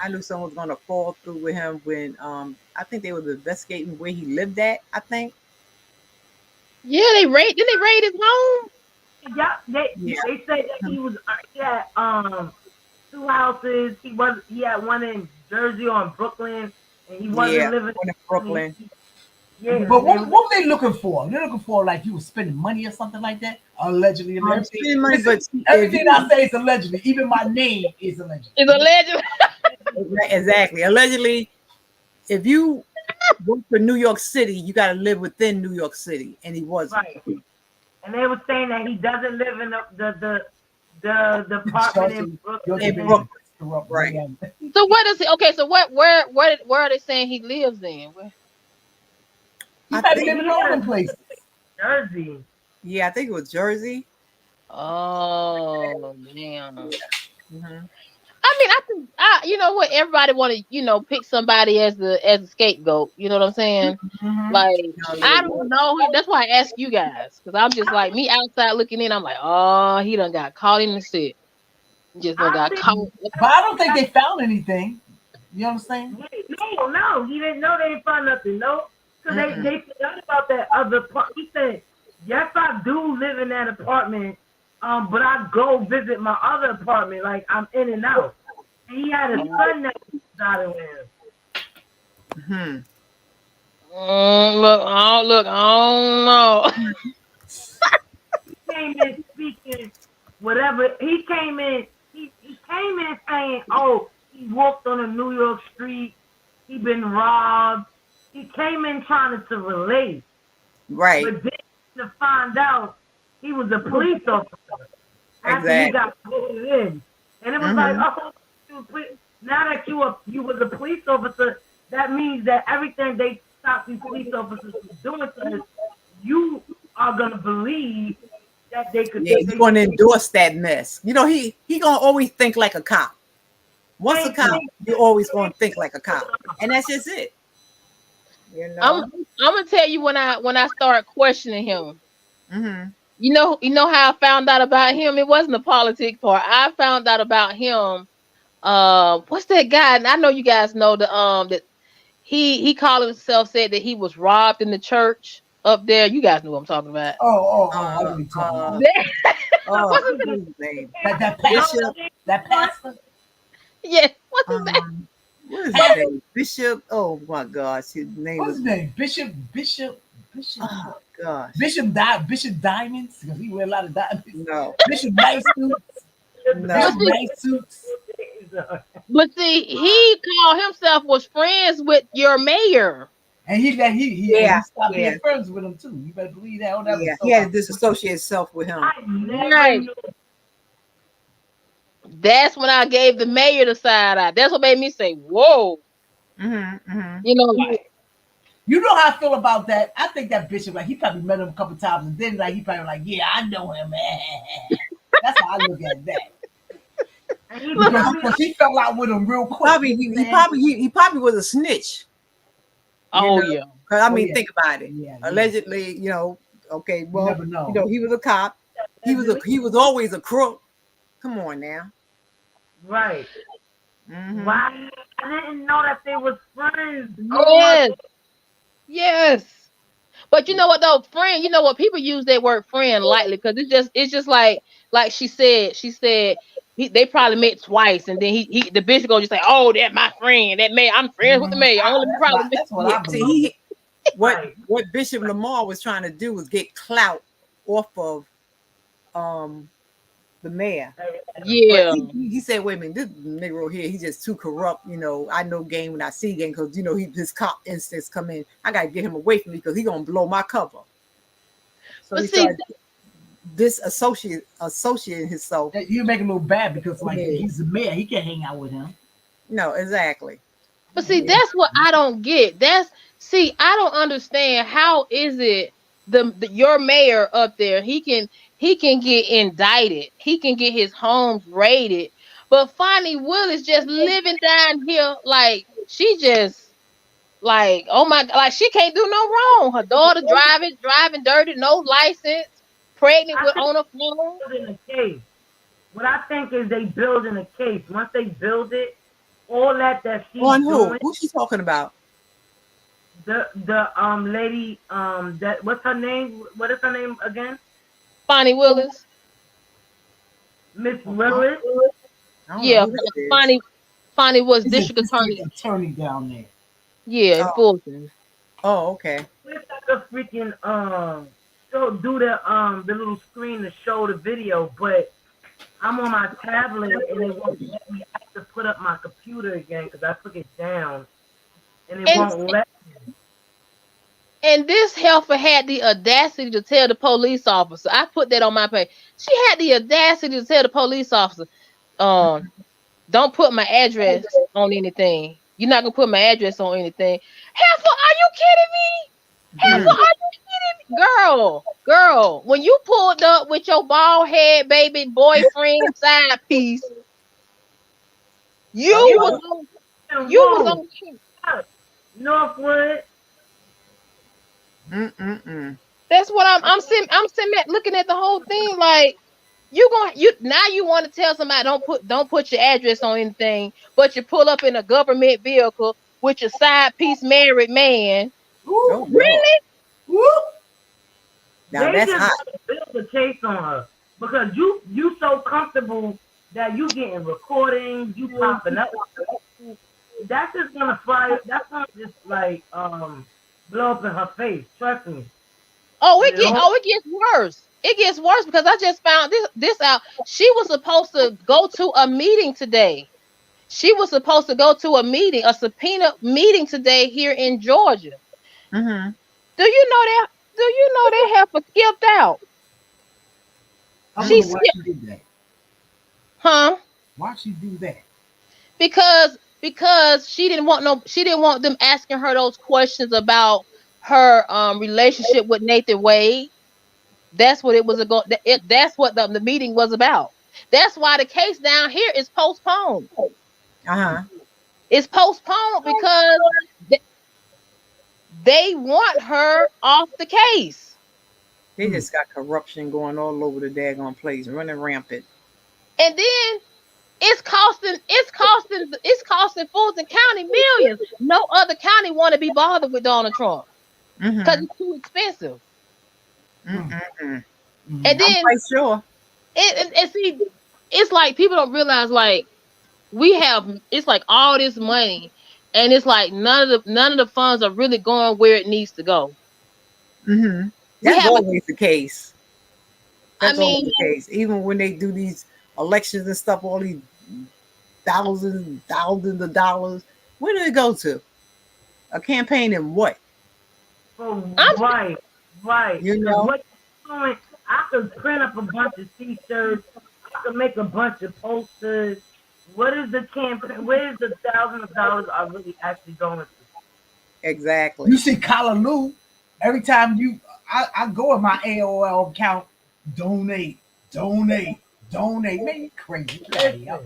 S5: I knew someone was gonna fall through with him when I think they were investigating where he lived at. I think.
S2: Yeah, didn't they raid his home?
S1: Yeah, they said that he had 2 houses. He had one in Jersey or in Brooklyn, and he wasn't living
S5: in Brooklyn.
S4: Yeah, but what were they looking for? They're looking for like you were spending money or something like that. Allegedly,
S5: spending money, but
S4: everything I say is allegedly. Even my name is allegedly.
S2: It's allegedly.
S5: Exactly. Allegedly, if you work for New York City, you got to live within New York City, and he wasn't.
S1: Right. And they were saying that he doesn't live in the apartment in Brooklyn.
S5: Right.
S2: So what is he? Okay, so where are they saying he lives in?
S4: He might be living all in places.
S1: Jersey.
S5: Yeah, I think it was Jersey.
S2: Oh damn. I mean, I think you know what, everybody want to pick somebody as the scapegoat. You know what I'm saying? Like I don't know. That's why I ask you guys, because I'm just like me outside looking in. I'm like, oh, he done got caught in the shit. Just done got caught.
S4: But I don't think they found anything. You understand?
S1: No, he didn't know they didn't find nothing. No, because they forgot about that other part. He said, yes, I do live in that apartment. But I go visit my other apartment, like I'm in and out. And he had a son that resided with him.
S2: Look, I don't know.
S1: He came in speaking whatever. He came in saying, oh, he walked on a New York street. He been robbed. He came in trying to relate.
S5: Right.
S1: But then to find out, he was a police officer. After he got voted in. And it was like, oh, now that you was a police officer, that means that everything they stopped these police officers from doing to us, you are going to believe that they could.
S5: Yeah, he's going to endorse that mess. He going to always think like a cop. Once a cop, you're always going to think like a cop. And that's just it. You
S2: I'm
S5: know.
S2: gonna tell you when I start questioning him.
S5: Mm-hmm.
S2: You know how I found out about him? It wasn't the politic part. I found out about him. What's that guy? And I know you guys know that he called himself, said that he was robbed in the church up there. You guys know what I'm talking about.
S4: I know what you're talking about.
S2: What's his
S5: What's
S2: name?
S5: his name?
S4: That pastor, that pastor.
S2: Yeah, what's his name?
S5: What is his name? Bishop. Oh my gosh, his name
S4: What's
S5: was.
S4: his name? Bishop.
S5: Oh gosh.
S4: Bishop Diamonds, because he wear a lot of diamonds.
S5: No.
S4: Bishop Nice Suits.
S5: No.
S4: Bishop Nice Suits.
S2: But see, he called himself was friends with your mayor.
S4: And he
S5: Yeah,
S4: stopped
S5: yeah.
S4: being friends with him too. You better believe that. Oh, that was
S5: Yeah,
S4: so
S5: he had to disassociate himself with him.
S1: I never
S2: Right.
S1: knew.
S2: That's when I gave the mayor the side eye. That's what made me say, "Whoa!" You know, like
S4: You know how I feel about that? I think that Bishop, like, he probably met him a couple times, and then like he probably like, yeah, I know him, man. That's how I look at that.
S1: And he
S4: Because he fell out with him real quick.
S5: Probably he probably was a snitch.
S2: oh
S5: know?
S2: yeah.
S5: Cause I
S4: Oh,
S5: mean,
S4: yeah.
S5: think about it.
S4: Yeah,
S5: Allegedly, you know. Okay, well,
S4: never know.
S5: you know, he was a cop. He was always a crook. Come on now.
S1: right.
S5: Mhm.
S1: Why? I didn't know that they was friends.
S2: Yes. Yes. But you know what though, friend, you know what, people use that word friend lightly because it's just like she said they probably met twice and then the bishop gonna just say, oh, that my friend, that man, I'm friends with the mayor. Only problem.
S4: That's what
S5: Yeah,
S4: I
S5: see,
S4: believe.
S5: what Bishop Lamar was trying to do was get clout off of the mayor.
S2: Yeah.
S5: But he said, wait a minute, this Negro here, he's just too corrupt. You know, I know game when I see game because, you know, his cop instincts come in. I got to get him away from me because he's going to blow my cover. So
S2: But
S5: he
S2: see,
S5: started associating himself.
S4: You make him look bad because, like,
S5: Yeah.
S4: he's the mayor. He can't hang out with him.
S5: No, exactly.
S2: But see, that's what I don't get. I don't understand. How is it your mayor up there? He can get indicted. He can get his homes raided. But Fonnie Willis just living down here like she just like, oh my, like she can't do no wrong. Her daughter driving dirty, no license, pregnant with on her phone.
S1: Building a case. What I think is they building a case. Once they build it, all that she's
S5: On who?
S1: doing.
S5: Who's she talking about?
S1: The lady that what's her name? What is her name again?
S2: Fonnie Willis.
S1: Miss Willis.
S5: I don't
S2: Yeah,
S5: know who that is.
S2: Fonnie was
S4: He's
S2: district
S4: a
S2: attorney.
S4: attorney down there.
S2: Yeah, in Fulton.
S5: Oh, okay.
S1: It's like a freaking do the little screen to show the video, but I'm on my tablet and it won't let me. I have to put up my computer again because I took it down, and it won't let.
S2: And this heifer had the audacity to tell the police officer. I put that on my page. She had the audacity to tell the police officer, don't put my address on anything. You're not gonna put my address on anything. Heifer, are you kidding me? Heifer, are you kidding me? Girl, when you pulled up with your bald head baby boyfriend side piece, you was on
S1: Northwood.
S2: That's what I'm sitting back looking at the whole thing like you want to tell somebody don't put your address on anything, but you pull up in a government vehicle with your side piece married man.
S5: Oh,
S2: really?
S5: Now
S1: they
S5: that's
S1: just
S5: hot.
S1: build a case on her because you so comfortable that you getting recordings, you popping up. That's just gonna fire. That's gonna just like blow up in her face. Trust me.
S2: It gets worse. It gets worse because I just found this out. She was supposed to go to a meeting today. She was supposed to go to a subpoena meeting today here in Georgia.
S5: Mm-hmm.
S2: Do you know that heifer skipped out?
S4: Why she did that?
S2: Huh?
S4: Why she do that?
S2: Because she didn't want them asking her those questions about her relationship with Nathan Wade. That's what it was that's what the meeting was about. That's why the case down here is postponed. It's postponed because they want her off the case.
S5: They just got corruption going all over the daggone place, running rampant.
S2: And then it's costing Fulton County millions. No other county want to be bothered with Donald Trump because it's too expensive. And
S5: I'm
S2: then
S5: quite sure.
S2: and see, it's like people don't realize like it's like all this money, and it's like none of the funds are really going where it needs to go.
S5: That's always the case. That's
S2: I mean,
S5: always the case. Even when they do these elections and stuff, all these thousands of dollars, where do it go to? A campaign in what?
S1: Oh, right.
S5: You know,
S1: what you're doing, I could print up a bunch of T-shirts. I could make a bunch of posters. What is the campaign? Where is the thousands of dollars are really actually going to?
S5: exactly.
S4: You see Kalaloo, every time I go in my AOL account, donate. Man, you crazy.
S5: Yeah.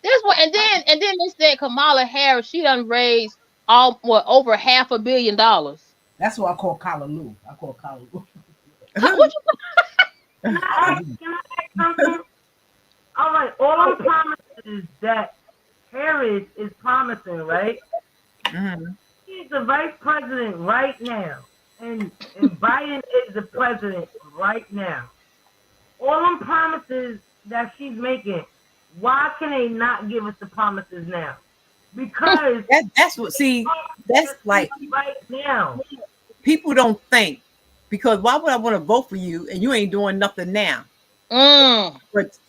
S2: that's what. And then they said Kamala Harris, she done raised over $500 million.
S4: That's what I call Kalaloo.
S2: What
S1: Can I ask something? All right, all I'm promising is that Harris is promising, right? He's the vice president right now, and Biden is the president right now. All I'm promises that she's making, why can they not give us the promises now? Because
S5: that's what. See, that's like
S1: right now.
S5: People don't think, because why would I want to vote for you and you ain't doing nothing now? But what's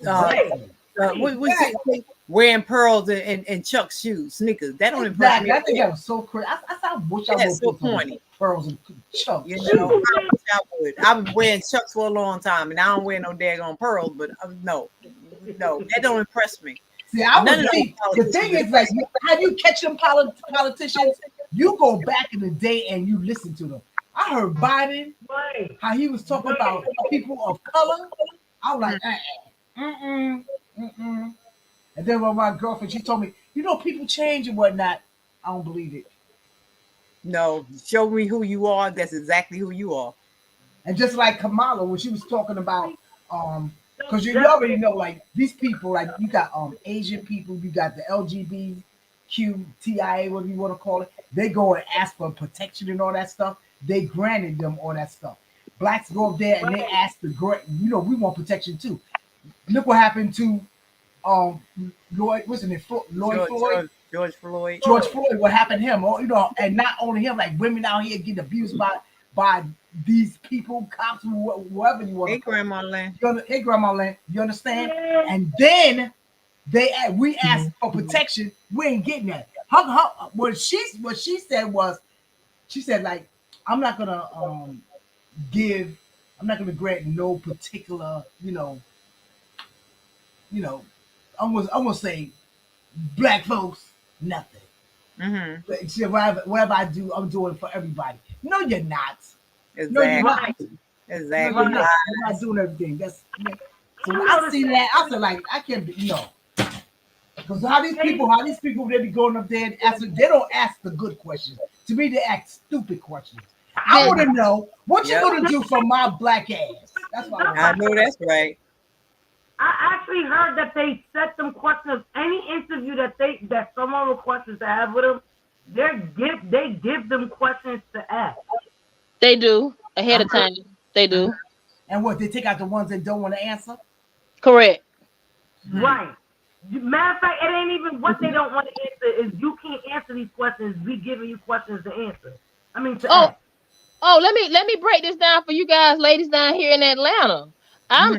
S5: it? Wearing pearls and Chuck shoes, sneakers. That don't impress me.
S4: I think that was so crazy. I wish I
S5: That's so
S4: would
S5: corny.
S4: Pearls and Chuck.
S5: You know, I wish I would. I've been wearing Chucks for a long time, and I don't wear no daggone pearls. But no, that don't impress me.
S4: See, the thing is, like, how you catch them politicians? You go back in the day and you listen to them. I heard Biden, how he was talking about people of color. I was like, And then when my girlfriend, she told me, people change and whatnot. I don't believe it.
S5: No, show me who you are. That's exactly who you are.
S4: And just like Kamala, when she was talking about, because you already know, like, these people, like, you got Asian people, you got the LGBTQIA, whatever you want to call it. They go and ask for protection and all that stuff. They granted them all that stuff. Blacks go up there and they ask we want protection too. Look what happened to Lloyd, what's his name?
S5: George Floyd.
S4: George Floyd, what happened to him? Or, and not only him, like women out here getting abused by these people, cops, whoever you want.
S5: Hey, Grandma Land.
S4: Hey, Grandma Land. You understand? And then we asked for protection. We ain't getting that. What she said was, she said, like, I'm not gonna grant no particular, I'm gonna say black folks nothing. She said, whatever I do, I'm doing it for everybody. No, you're not.
S5: Exactly.
S4: No, you're not.
S5: Exactly.
S4: No, you're not. You're not doing everything. So when I see that, I said, like, I can't be because how these people they be going up there and asking, they don't ask the good questions. To me, they ask stupid questions. I want to know what you gonna do for my black ass. That's what
S5: I know. That's right.
S1: I actually heard that they set them questions. Any interview that someone requests to have with them, they give them questions to ask.
S2: They do ahead of time. They do.
S4: And what, they take out the ones that don't want to answer?
S2: Correct.
S1: Right. Matter of fact, it ain't even what they don't want to answer. Is you can't answer these questions. We giving you questions to answer. I mean to ask.
S2: Oh, let me break this down for you guys, ladies down here in Atlanta. I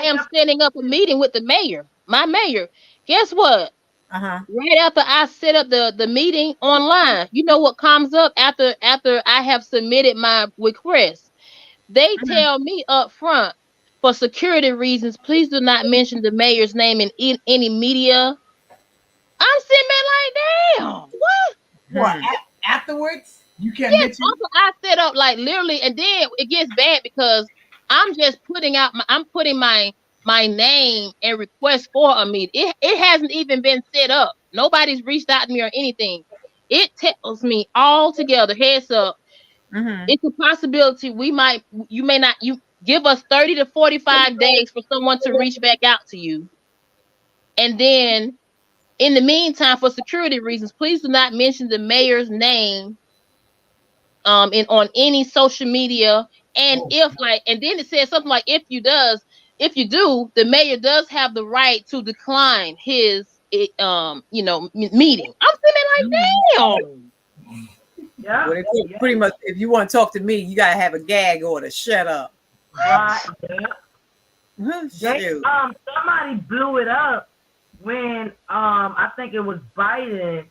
S2: am setting up a meeting with the mayor, my mayor. Guess what? Right after I set up the meeting online, you know what comes up after I have submitted my request? They tell me up front, for security reasons, please do not mention the mayor's name in any media. I'm sitting there like, damn, what?
S4: What? Afterwards? You can't mention?
S2: Also, I set up like literally, and then it gets bad because I'm just putting my name and request for a meeting. It hasn't even been set up. Nobody's reached out to me or anything. it tells me all together, heads up, it's a possibility you may not, you give us 30 to 45 days for someone to reach back out to you. And then in the meantime, for security reasons, please do not mention the mayor's name on any social media. And and then it says something like, if you do, the mayor does have the right to decline his meeting. I'm feeling like, damn.
S1: Yeah,
S5: well, pretty much, if you want to talk to me, you gotta have a gag order. Shut up.
S1: Right.
S5: Shoot.
S1: Somebody blew it up when I think it was Biden,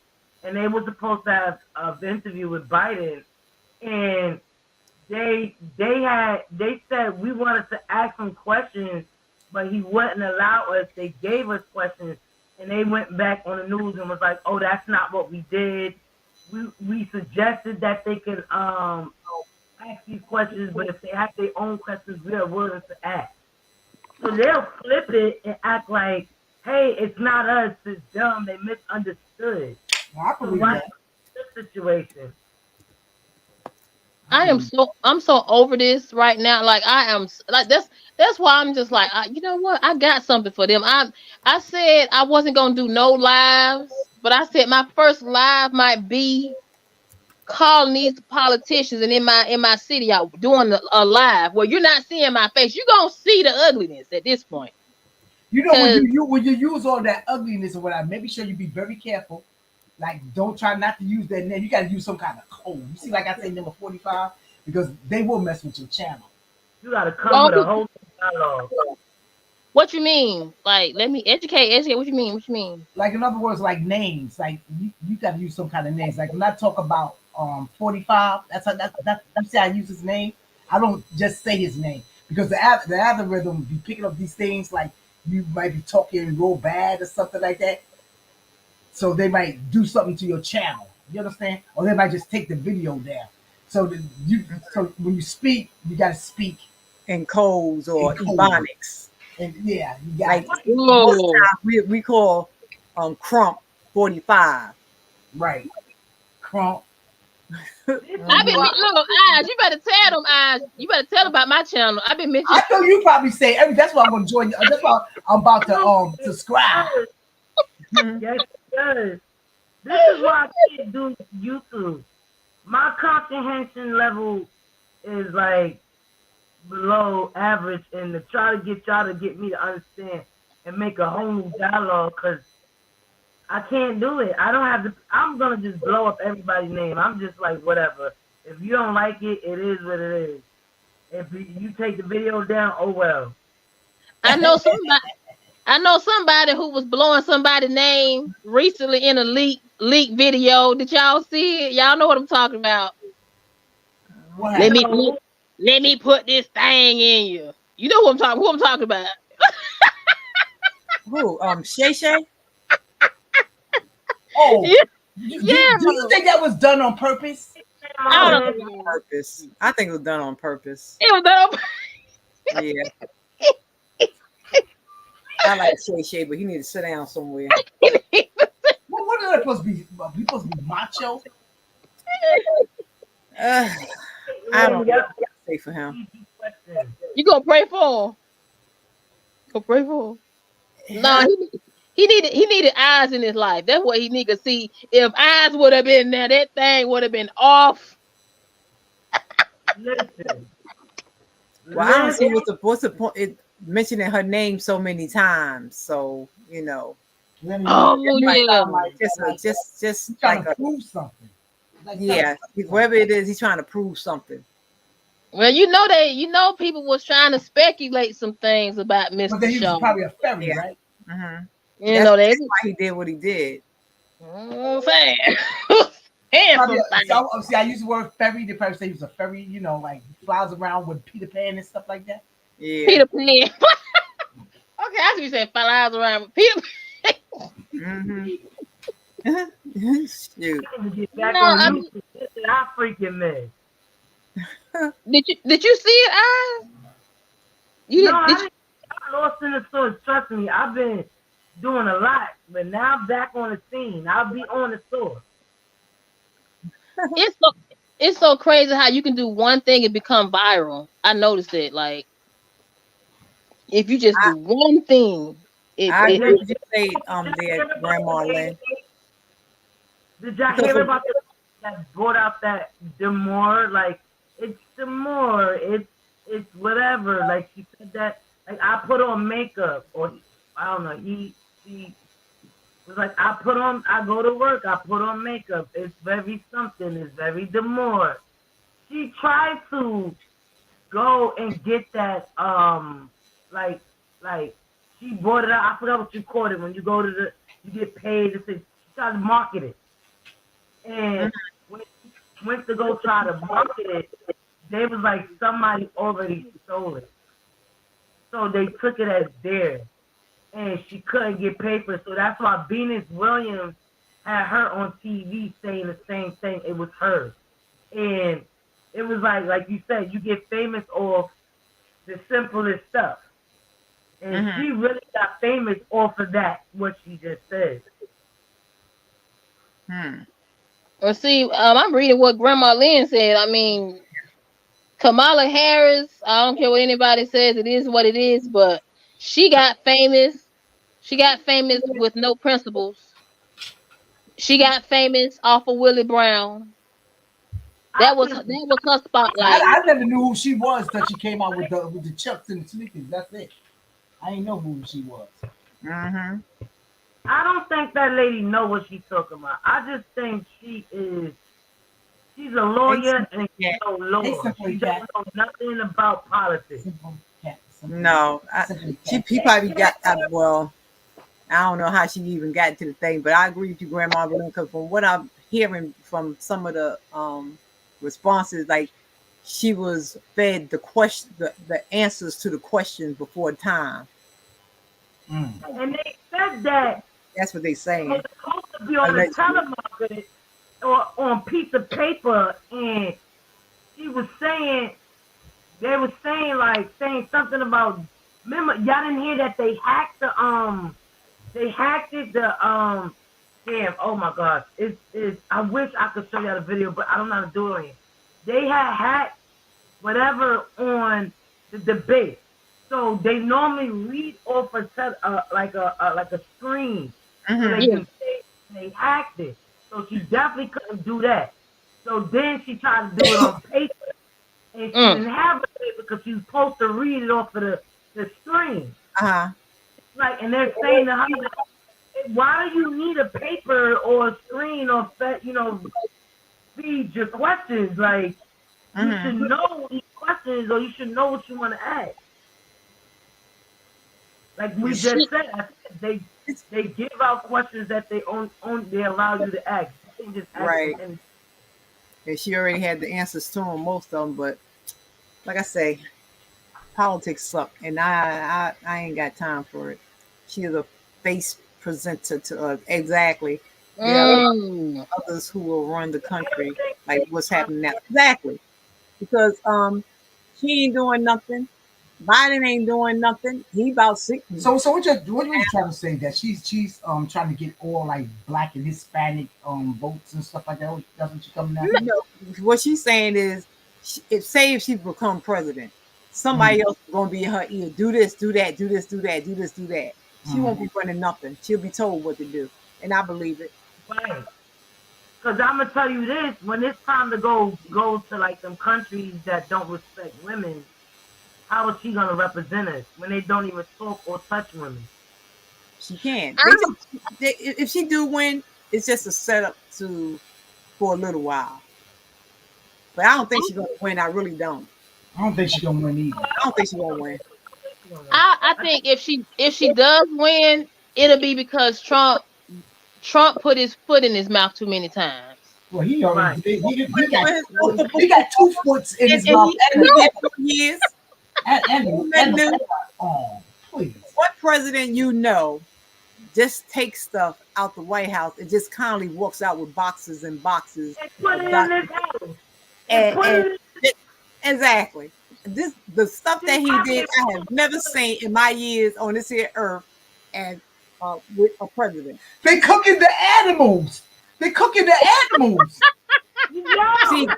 S1: and they were supposed to have an interview with Biden, and they said we wanted to ask him questions, but he wouldn't allow us. They gave us questions, and they went back on the news and was like, "Oh, that's not what we did. We suggested that they can ask these questions, but if they have their own questions, we are willing to ask." So they'll flip it and act like, "Hey, it's not us. It's them. They misunderstood."
S4: I believe that.
S1: This situation.
S2: I'm so over this right now. Like, I am like, that's why I'm just like, you know what? I got something for them. I said I wasn't gonna do no lives, but I said my first live might be calling these politicians, and in my city, I doing a live where you're not seeing my face. You're gonna see the ugliness at this point.
S4: You know, when you use all that ugliness or whatever, maybe sure you be very careful. Like, don't try not to use that name. You got to use some kind of code. You see, like I say, number 45, because they will mess with your channel.
S1: You got to come with a whole dialogue.
S2: What you mean? Like, let me educate. What you mean?
S4: Like, in other words, like names. Like, you got to use some kind of names. Like, when I talk about 45, that's how I use his name. I don't just say his name, because the algorithm be picking up these things, like you might be talking real bad or something like that. So they might do something to your channel. You understand? Or they might just take the video down. So when you speak, you got to speak
S5: in codes or ebonics.
S4: And yeah, you got
S5: like, we call Crump 45.
S4: Right. Crump.
S2: I've been look, Eyes. You better tell them, Eyes. You better tell about my channel. I've been mentioning.
S4: I know you probably say every. That's why I'm gonna join you. That's why I'm about to subscribe.
S1: Yes, it does. This is why I can't do YouTube. My comprehension level is like below average, and to try to get y'all to get me to understand and make a whole new dialogue, because I can't do it. I don't have to. I'm gonna just blow up everybody's name. I'm just like, whatever. If you don't like it, it is what it is. If you take the video down, oh well.
S2: I know somebody who was blowing somebody's name recently in a leak video. Did y'all see it? Y'all know what I'm talking about. Let me put this thing in you. You know who I'm talking about.
S5: Who? Shay Shay?
S4: Oh, yeah. Do you think that was done on purpose?
S5: On purpose. I think it was done on purpose.
S2: It was done on purpose.
S5: Yeah. I like Shay Shay, but he need to sit down somewhere.
S4: What are they supposed to be? Are supposed to be macho?
S5: I don't know what to say for him.
S2: You gonna pray for him? Go pray for him. No, he needed eyes in his life. That's what he need to see. If eyes would have been there, that thing would have been off.
S1: Listen.
S5: Well, I don't see what's the point. Mentioning her name so many times, so you know.
S2: Oh yeah,
S5: just
S4: trying
S5: like
S4: to prove something.
S5: Like whoever it is, he's trying to prove something.
S2: Well, you know people was trying to speculate some things about Mr.
S4: But then he was probably a fairy, right?
S5: Mm-hmm.
S2: That's
S5: why he did what he did.
S2: Saying.
S4: See, I use the word fairy. They probably say he was a fairy, you know, like flies around with Peter Pan and stuff like that.
S5: Yeah.
S2: Peter Pan. Okay, I see you saying flies around with Peter Pan.
S5: Mm-hmm. Shoot.
S1: I freaking miss.
S2: Did you see it, Eyes?
S1: I lost in the store. Trust me, I've been doing a lot, but now I'm back on the scene. I'll be on the store.
S2: It's so crazy how you can do one thing and become viral. I noticed it. Like if you just do one thing,
S5: I agree with you say, there, Grandma Lynn.
S1: Did y'all hear about that brought out that Demore? Like it's Demore. It's whatever. Like she said that. Like I put on makeup, or I don't know. He was like I go to work. I put on makeup. It's very something. It's very Demore. She tried to go and get that like she brought it out. I forgot what you called it when you go to you get paid to say she tried to market it. And when she went to go try to market it, they was like somebody already stole it. So they took it as theirs. And she couldn't get paper. So that's why Venus Williams had her on TV saying the same thing. It was hers. And it was like you said, you get famous off the simplest stuff. And she really got famous off of that, what she just said.
S2: Well, see, I'm reading what Grandma Lynn said. I mean, Kamala Harris, I don't care what anybody says, it is what it is, but she got famous. She got famous with no principles. She got famous off of Willie Brown. That was her spotlight.
S4: I never knew who she was until she came out with the chucks and the sneakers. That's it. I didn't know who she was.
S1: I don't think that lady know what she's talking about. I just think she's a lawyer and she's no lawyer. She doesn't know nothing about politics.
S5: No, she probably got well. I don't know how she even got to the thing, but I agree with you, Grandma, because from what I'm hearing from some of the responses, like she was fed the answers to the questions before time.
S1: And they said that.
S5: That's what they saying.
S1: It's supposed to be on the telemarketer or on piece of paper, and she was saying, they were saying something about. Remember, y'all didn't hear that they hacked it. Damn, oh my gosh, it's. I wish I could show y'all the video, but I don't know how to do it. They had hacked whatever on the debate. So they normally read off like a screen. So they hacked it. So she definitely couldn't do that. So then she tried to do it on paper. And she didn't have the paper because she was supposed to read it off of the screen. Like, and they're saying to her, why do you need a paper or a screen or feed your questions? Like, you should know these questions, or you should know what you want to ask. Like we just said, they give out questions that they allow you to ask. You can just ask
S5: right. And she already had the answers to them, most of them. But like I say, politics suck, and I ain't got time for it. She is a face presenter to us. Exactly. There are others who will run the country, like what's happening now. Exactly. Because she ain't doing nothing. Biden ain't doing nothing. He about 60.
S4: So what are you trying to say? That she's trying to get all like black and Hispanic votes and stuff like that? Doesn't she come now?
S5: No. What she's saying is, if she become president, somebody else is gonna be in her ear. Do this, do that, do this, do that, do this, do that. She won't be running nothing. She'll be told what to do, and I believe it.
S1: Right. Because I'm gonna tell you this: when it's time to go to like some countries that don't respect women, how is she gonna represent us when they don't even talk or touch women?
S5: She can. If she do win, it's just a setup for a little while. But I don't think she's gonna win. I really don't.
S4: I don't think she's gonna win either.
S5: I don't think she's gonna win.
S2: I think if she does win, it'll be because Trump put his foot in his mouth too many times.
S4: Well, he already did. He got 2 foot in his mouth.
S5: Years.
S4: Please.
S5: What president just takes stuff out the White House and just kindly walks out with boxes and boxes?
S1: Put it in his house.
S5: And exactly. The stuff that he did, I have never seen in my years on this here earth, and with a president.
S4: They cooking the animals.
S5: See,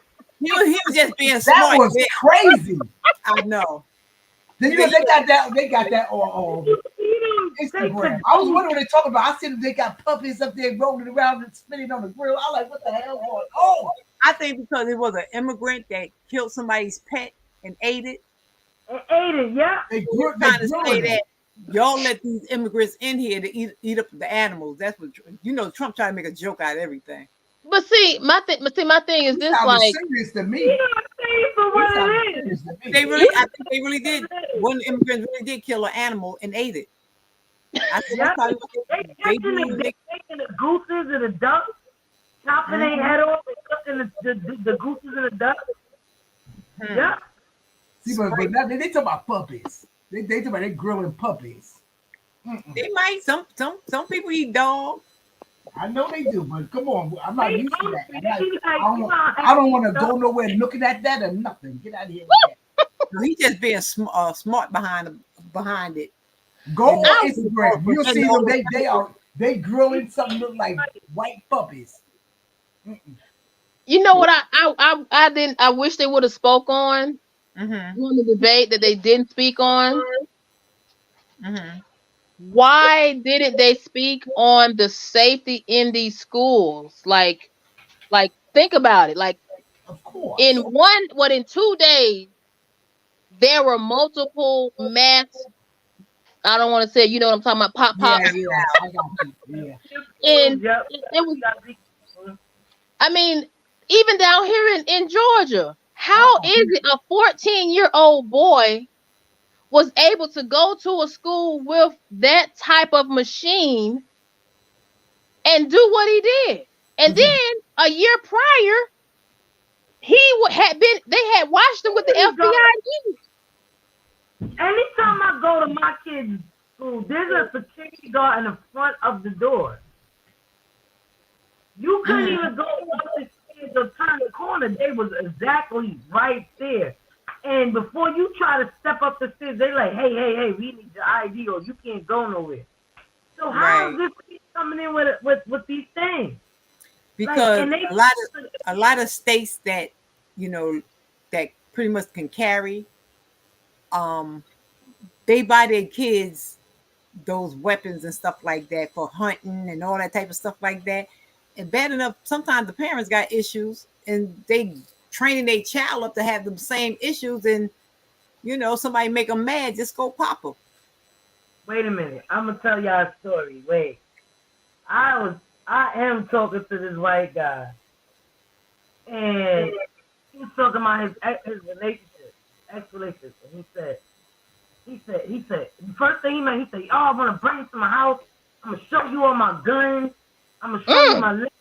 S5: he was just being
S4: That
S5: smart.
S4: was crazy.
S5: I know.
S4: They got that on Instagram. I was wondering what they talking about. I seen them, they got puppies up there rolling around and spinning on the grill. I like, what the hell going on?
S5: I think because it was an immigrant that killed somebody's pet and ate it.
S1: Yeah.
S4: They
S5: trying to say that y'all let these immigrants in here to eat up the animals. That's what Trump trying to make a joke out of everything.
S2: But see, my thing is this, like,
S4: serious to me.
S5: I think they really did. One immigrant really did kill an animal and ate it. I think that's probably what
S1: they taking the gooses and the ducks, chopping their head off and cooking the gooses and the ducks. Yeah.
S4: See, but now they talk about puppies. They talk about they grilling puppies.
S5: They might. Some people eat dogs.
S4: I know they do, but come on, I'm not used to that. I don't want to go nowhere looking at that or nothing. Get out of here with
S5: that. He just being smart behind it.
S4: Go on Instagram. You'll see them. They grilling something look like white puppies.
S2: You know what? I wish they would have spoke on the debate that they didn't speak on. Why didn't they speak on the safety in these schools? Like think about it. Like,
S4: of course,
S2: in 2 days, there were multiple mass. I don't want to say, you know what I'm talking about, pop.
S4: Yeah, I got you. Yeah.
S2: And it was. I mean, even down here in Georgia, how is it a 14-year-old boy was able to go to a school with that type of machine and do what he did? And then a year prior, they had watched him with the FBI.
S1: Anytime I go to my kids' school, there's a security guard in the front of the door. You couldn't even go up the stairs or turn the corner. They was exactly right there. And before you try to step up the stairs, they like, hey, we need your ID or you can't go nowhere. So how is this coming in with these things?
S5: Because a lot of states that that pretty much can carry, they buy their kids those weapons and stuff like that for hunting and all that type of stuff like that. And bad enough, sometimes the parents got issues and they training their child up to have the same issues, and somebody make them mad, just go pop them.
S1: Wait a minute, I'm gonna tell y'all a story. Wait, I am talking to this white guy, and he was talking about his relationship, ex-relationship, and he said, the first thing he said, I want to bring you to my house. I'm gonna show you all my guns. I'm gonna show you my list.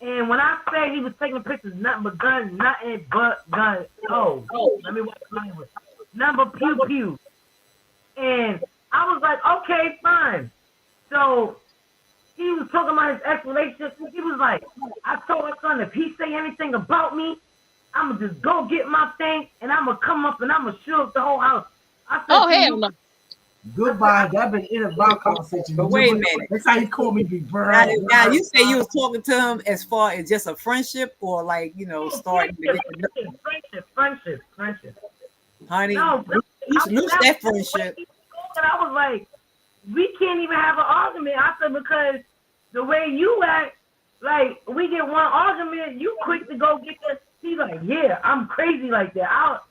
S1: And when I say he was taking pictures, nothing but guns, nothing but guns. Oh, let me watch language. Number pew. And I was like, okay, fine. So he was talking about his ex-relationship. He was like, I told my son, if he say anything about me, I'm going to just go get my thing, and I'm going to come up and I'm going to shoot up the whole house. I said,
S2: hell no.
S4: Goodbye. That been in a conversation.
S5: But wait a minute.
S4: That's how he called me big bro.
S5: Now you say you was talking to him as far as just a friendship, or like starting to get to know.
S1: Friendship.
S5: Honey, lose that friendship.
S1: And I was like, we can't even have an argument. I said, because the way you act, like, we get one argument, you quick to go get this. He's like, yeah, I'm crazy like that.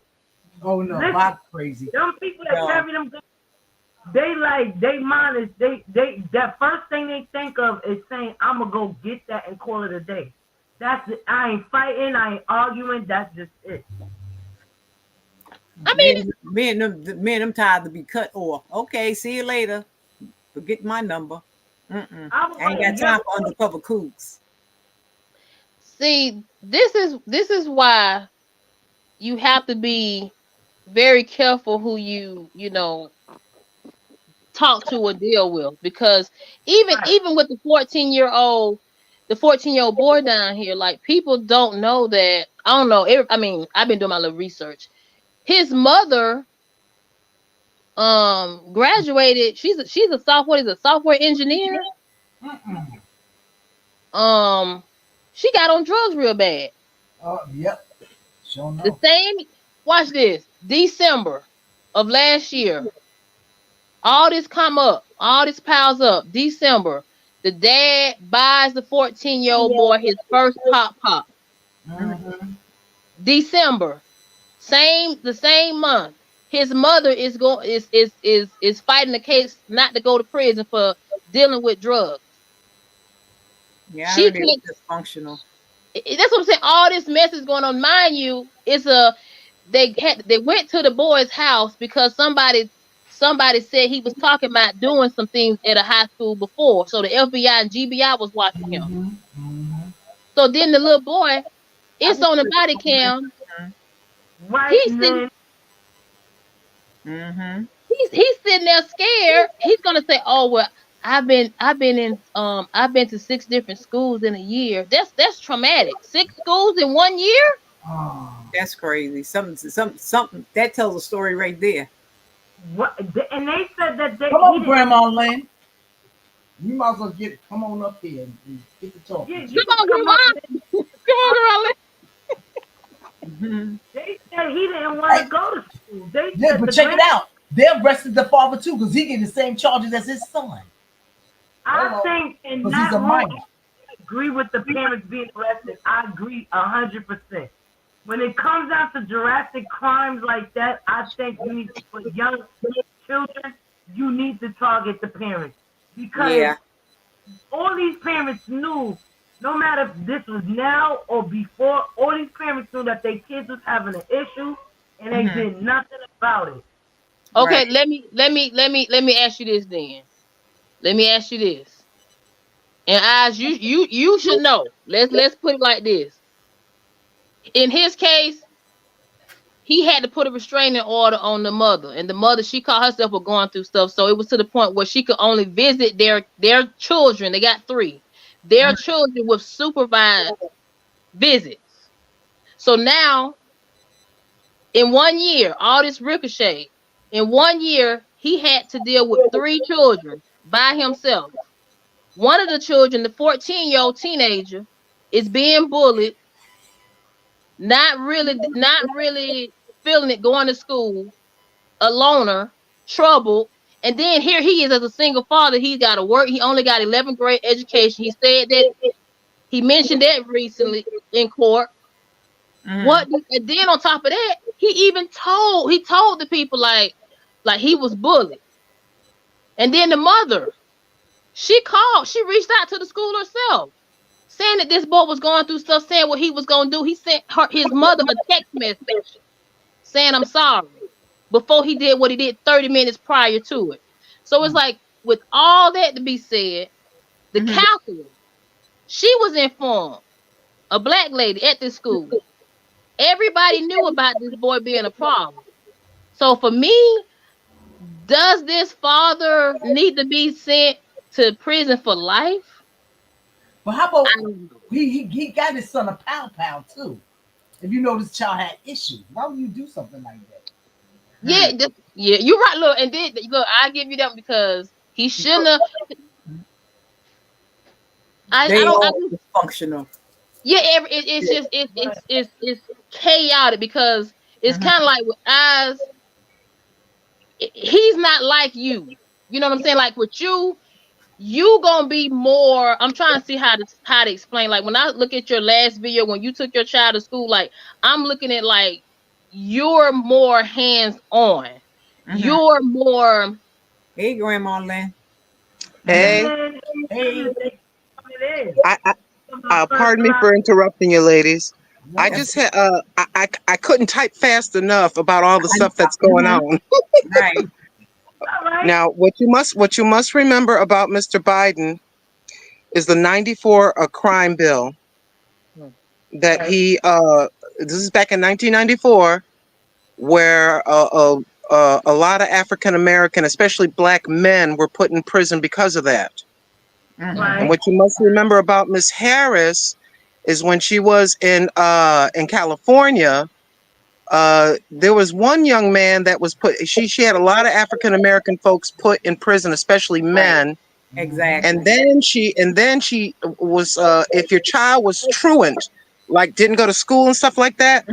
S4: Oh no, I'm crazy.
S1: Them people that carry them, they mind is they that first thing they think of is saying, I'm gonna go get that and call it a day. That's it. I ain't fighting, I ain't arguing, that's just it.
S2: I mean,
S5: me and them tired to be cut off. Okay, see you later. Forget my number. I ain't got time for undercover kooks.
S2: See, this is why you have to be very careful who you talk to or deal with, because even with the 14-year-old boy down here, like, people don't know that. I don't know. I've been doing my little research. His mother graduated. She's a software. He's a software engineer. She got on drugs real bad.
S4: Yep. Sure
S2: The
S4: no.
S2: same, watch this, December of last year, all this come up, all this piles up. December, the dad buys the 14-year-old boy his first pop.
S4: Mm-hmm.
S2: December, the same month, his mother is fighting the case not to go to prison for dealing with drugs.
S5: Yeah, I
S2: She
S5: heard it was
S2: can't.
S5: dysfunctional.
S2: That's what I'm saying. All this mess is going on. Mind you, they went to the boy's house because somebody said he was talking about doing some things at a high school before. So the FBI and GBI was watching him.
S4: Mm-hmm. Mm-hmm.
S2: So then the little boy, it's on the body cam.
S1: Right,
S2: He's sitting,
S1: Lynn.
S5: Mm-hmm.
S2: he's sitting there scared. He's gonna say, "Oh well, I've been to 6 different schools in a year." That's traumatic. 6 schools in 1 year.
S4: Oh.
S5: That's crazy. Something that tells a story right there.
S1: What? And they said that
S4: Come on, Grandma Lynn. You might as well come on up here and get to talk.
S1: Yeah,
S2: Come on, Grandma. Come on, girl.
S5: Mm-hmm.
S1: They said he didn't want to go to school.
S4: Yeah, but check it out. They arrested the father too because he getting the same charges as his son.
S1: I think in
S4: Because
S1: that
S4: he's a
S1: room,
S4: minor.
S1: I agree with the parents being arrested. I agree 100%. When it comes down to drastic crimes like that, I think you need to, for young children, you need to target the parents. Because all these parents knew, no matter if this was now or before, all these parents knew that their kids was having an issue and they did nothing about it.
S2: Okay, let me ask you this then. Let me ask you this. And as you should know. Let's put it like this. In his case, he had to put a restraining order on the mother, and the mother, she caught herself with going through stuff, so it was to the point where she could only visit their children. They got 3, their children with supervised visits. So now, in 1 year, all this ricochet. In 1 year, he had to deal with 3 children by himself. One of the children, the 14-year-old teenager, is being bullied. Not really feeling it, going to school, a loner, troubled. And then here he is as a single father. He's got to work. He only got 11th grade education. He said that he mentioned that recently in court. What? And then on top of that, he told the people like he was bullied. And then the mother, she reached out to the school herself, saying that this boy was going through stuff, saying what he was going to do. He sent his mother a text message saying, "I'm sorry," before he did what he did 30 minutes prior to it. So it's like, with all that to be said, the counselor, she was informed, a black lady at this school. Everybody knew about this boy being a problem. So for me, does this father need to be sent to prison for life?
S4: But how about he got his son a pound too? If you know this child had issues, why would you do something like that?
S2: Yeah, you're right. Look, and then look, I give you that because he shouldn't have. I don't
S5: functional.
S2: Yeah, it's chaotic because it's kind of like with Oz. He's not like you. You know what I'm saying? Like with you gonna be more. I'm trying to see how to explain. Like when I look at your last video when you took your child to school, like I'm looking at like you're more hands on. You're more.
S5: Hey, Grandma Lynn.
S6: Hey. Pardon me for interrupting you, ladies. I just had I couldn't type fast enough about all the stuff that's going on.
S5: Right.
S6: Now, what you must remember about Mr. Biden is the 94 crime bill that he this is back in 1994, where a lot of African American, especially black men, were put in prison because of that. And what you must remember about Miss Harris is when she was in California, there was one young man that was put. She had a lot of African American folks put in prison, especially men.
S5: Exactly.
S6: And then she was, if your child was truant, like didn't go to school and stuff like that.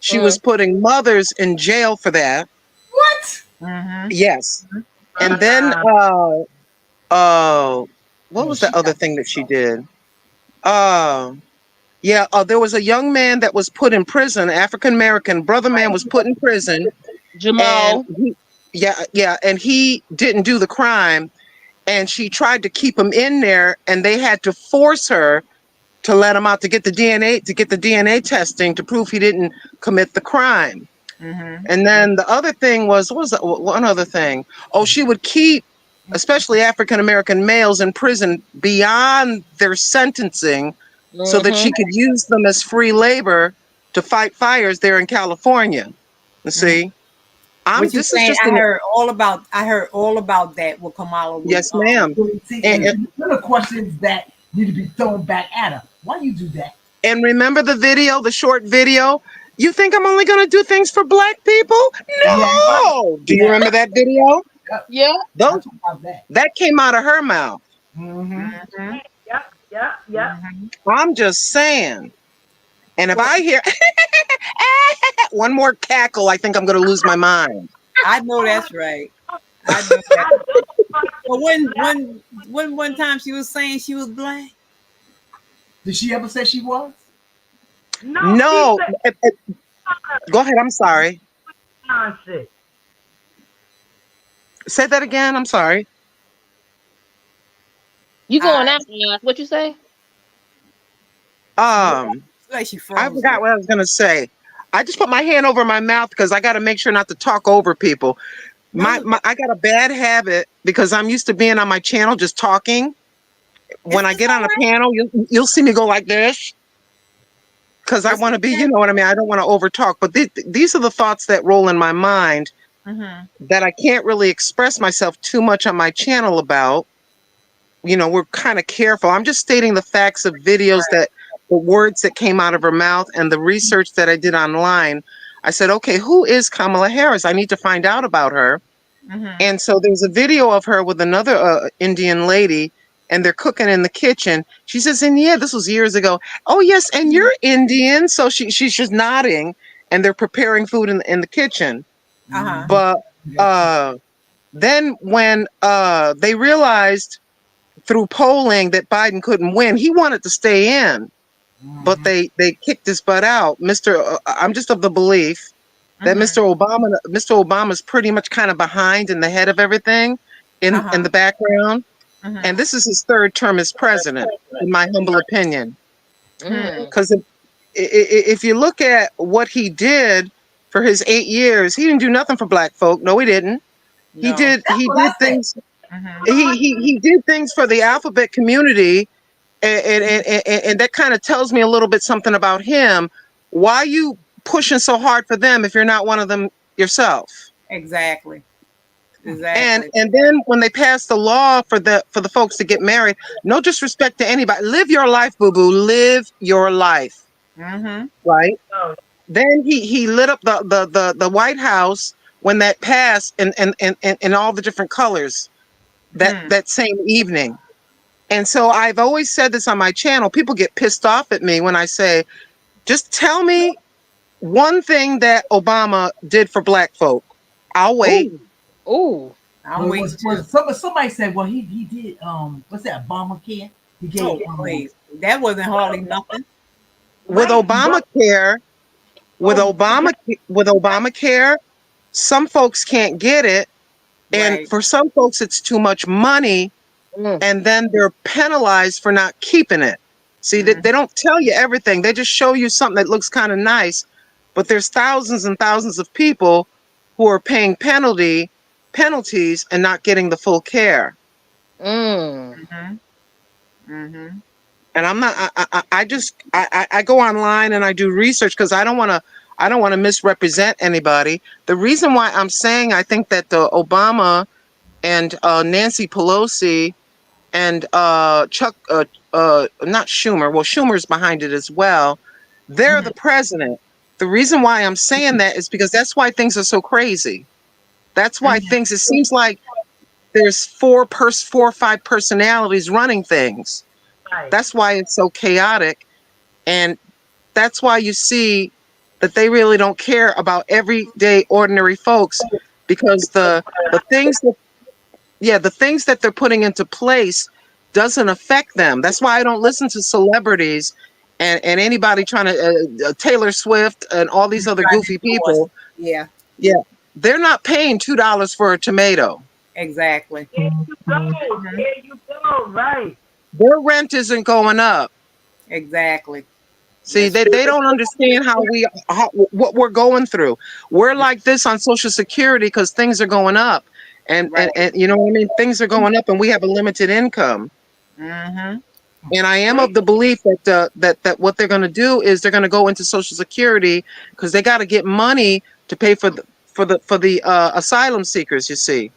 S6: She was putting mothers in jail for that.
S4: What?
S6: Yes. And then what was the other thing that she did? Yeah, there was a young man that was put in prison, African American brother man was put in prison.
S2: Jamal.
S6: And and he didn't do the crime, and she tried to keep him in there, and they had to force her to let him out to get the DNA testing to prove he didn't commit the crime. And then the other thing was, what was that? One other thing? Oh, she would keep, especially African American males in prison beyond their sentencing, so that she could use them as free labor to fight fires there in California. You see,
S5: What you saying? I heard all about that with Kamala.
S6: Yes, ma'am.
S4: And the questions that need to be thrown back at her. Why you do that?
S6: And remember the video, the short video? You think I'm only going to do things for black people? No. Do you remember that video?
S2: Yeah.
S6: That came out of her mouth.
S1: Yeah.
S6: I'm just saying. And if I hear one more cackle, I think I'm going to lose my mind.
S5: I know that's right. I know that. But one time she was saying she was black.
S4: Did she ever say she was?
S6: No. Go ahead. I'm sorry. Say that again. I'm sorry.
S2: You going out? What you say?
S5: Like she
S6: I forgot what I was gonna say. I just put my hand over my mouth because I got to make sure not to talk over people. I got a bad habit because I'm used to being on my channel just talking. When I get on a panel, you'll see me go like this because I want to be, you know what I mean. I don't want to over talk, but these are the thoughts that roll in my mind that I can't really express myself too much on my channel about. You know, we're kind of careful. I'm just stating the facts of videos the words that came out of her mouth and the research that I did online. I said, okay, who is Kamala Harris? I need to find out about her. And so there's a video of her with another Indian lady, and they're cooking in the kitchen. She says, and yeah, this was years ago. Oh, yes, and you're Indian. So she's just nodding, and they're preparing food in the kitchen. But then when they realized through polling that Biden couldn't win, he wanted to stay in, but they kicked his butt out. I'm just of the belief that Mr. Obama's pretty much kind of behind in the head of everything in the background. And this is his third term as president, in my humble opinion. Because if you look at what he did for his 8 years, he didn't do nothing for black folk. No, he didn't. He did things. He did things for the alphabet community, and that kind of tells me a little bit something about him. Why are you pushing so hard for them if you're not one of them yourself?
S5: Exactly.
S6: And then when they passed the law for the folks to get married, no disrespect to anybody, live your life, boo boo, live your life. Right. Then he lit up the White House when that passed, and all the different colors. That same evening. And so I've always said this on my channel. People get pissed off at me when I say, just tell me one thing that Obama did for black folk. I'll wait.
S2: I'll
S4: wait. Somebody said, well, he did what's that, Obamacare? He gave
S5: that wasn't hardly nothing.
S6: With Obamacare, some folks can't get it. And for some folks, it's too much money, and then they're penalized for not keeping it. See, they don't tell you everything. They just show you something that looks kind of nice, but there's thousands and thousands of people who are paying penalties and not getting the full care. And I'm not. I go online and I do research because I don't want to misrepresent anybody. The reason why I'm saying I think that the Obama and Nancy Pelosi and Chuck, not Schumer, well, Schumer's behind it as well. They're the president. The reason why I'm saying that is because that's why things are so crazy. That's why it seems like there's four or five personalities running things. That's why it's so chaotic. And that's why you see that they really don't care about everyday ordinary folks, because the things that the things that they're putting into place doesn't affect them. That's why I don't listen to celebrities and anybody trying to Taylor Swift and all these other goofy people.
S5: Yeah.
S6: Yeah, they're not paying $2 for a tomato.
S5: Exactly.
S1: There you go. There you go. Right.
S6: Their rent isn't going up.
S5: Exactly.
S6: See, they don't understand what we're going through. We're like this on Social Security because things are going up, and you know what I mean. Things are going up, and we have a limited income.
S5: Mm-hmm.
S6: And I am of the belief that that what they're going to do is they're going to go into Social Security because they got to get money to pay for the asylum seekers. You see,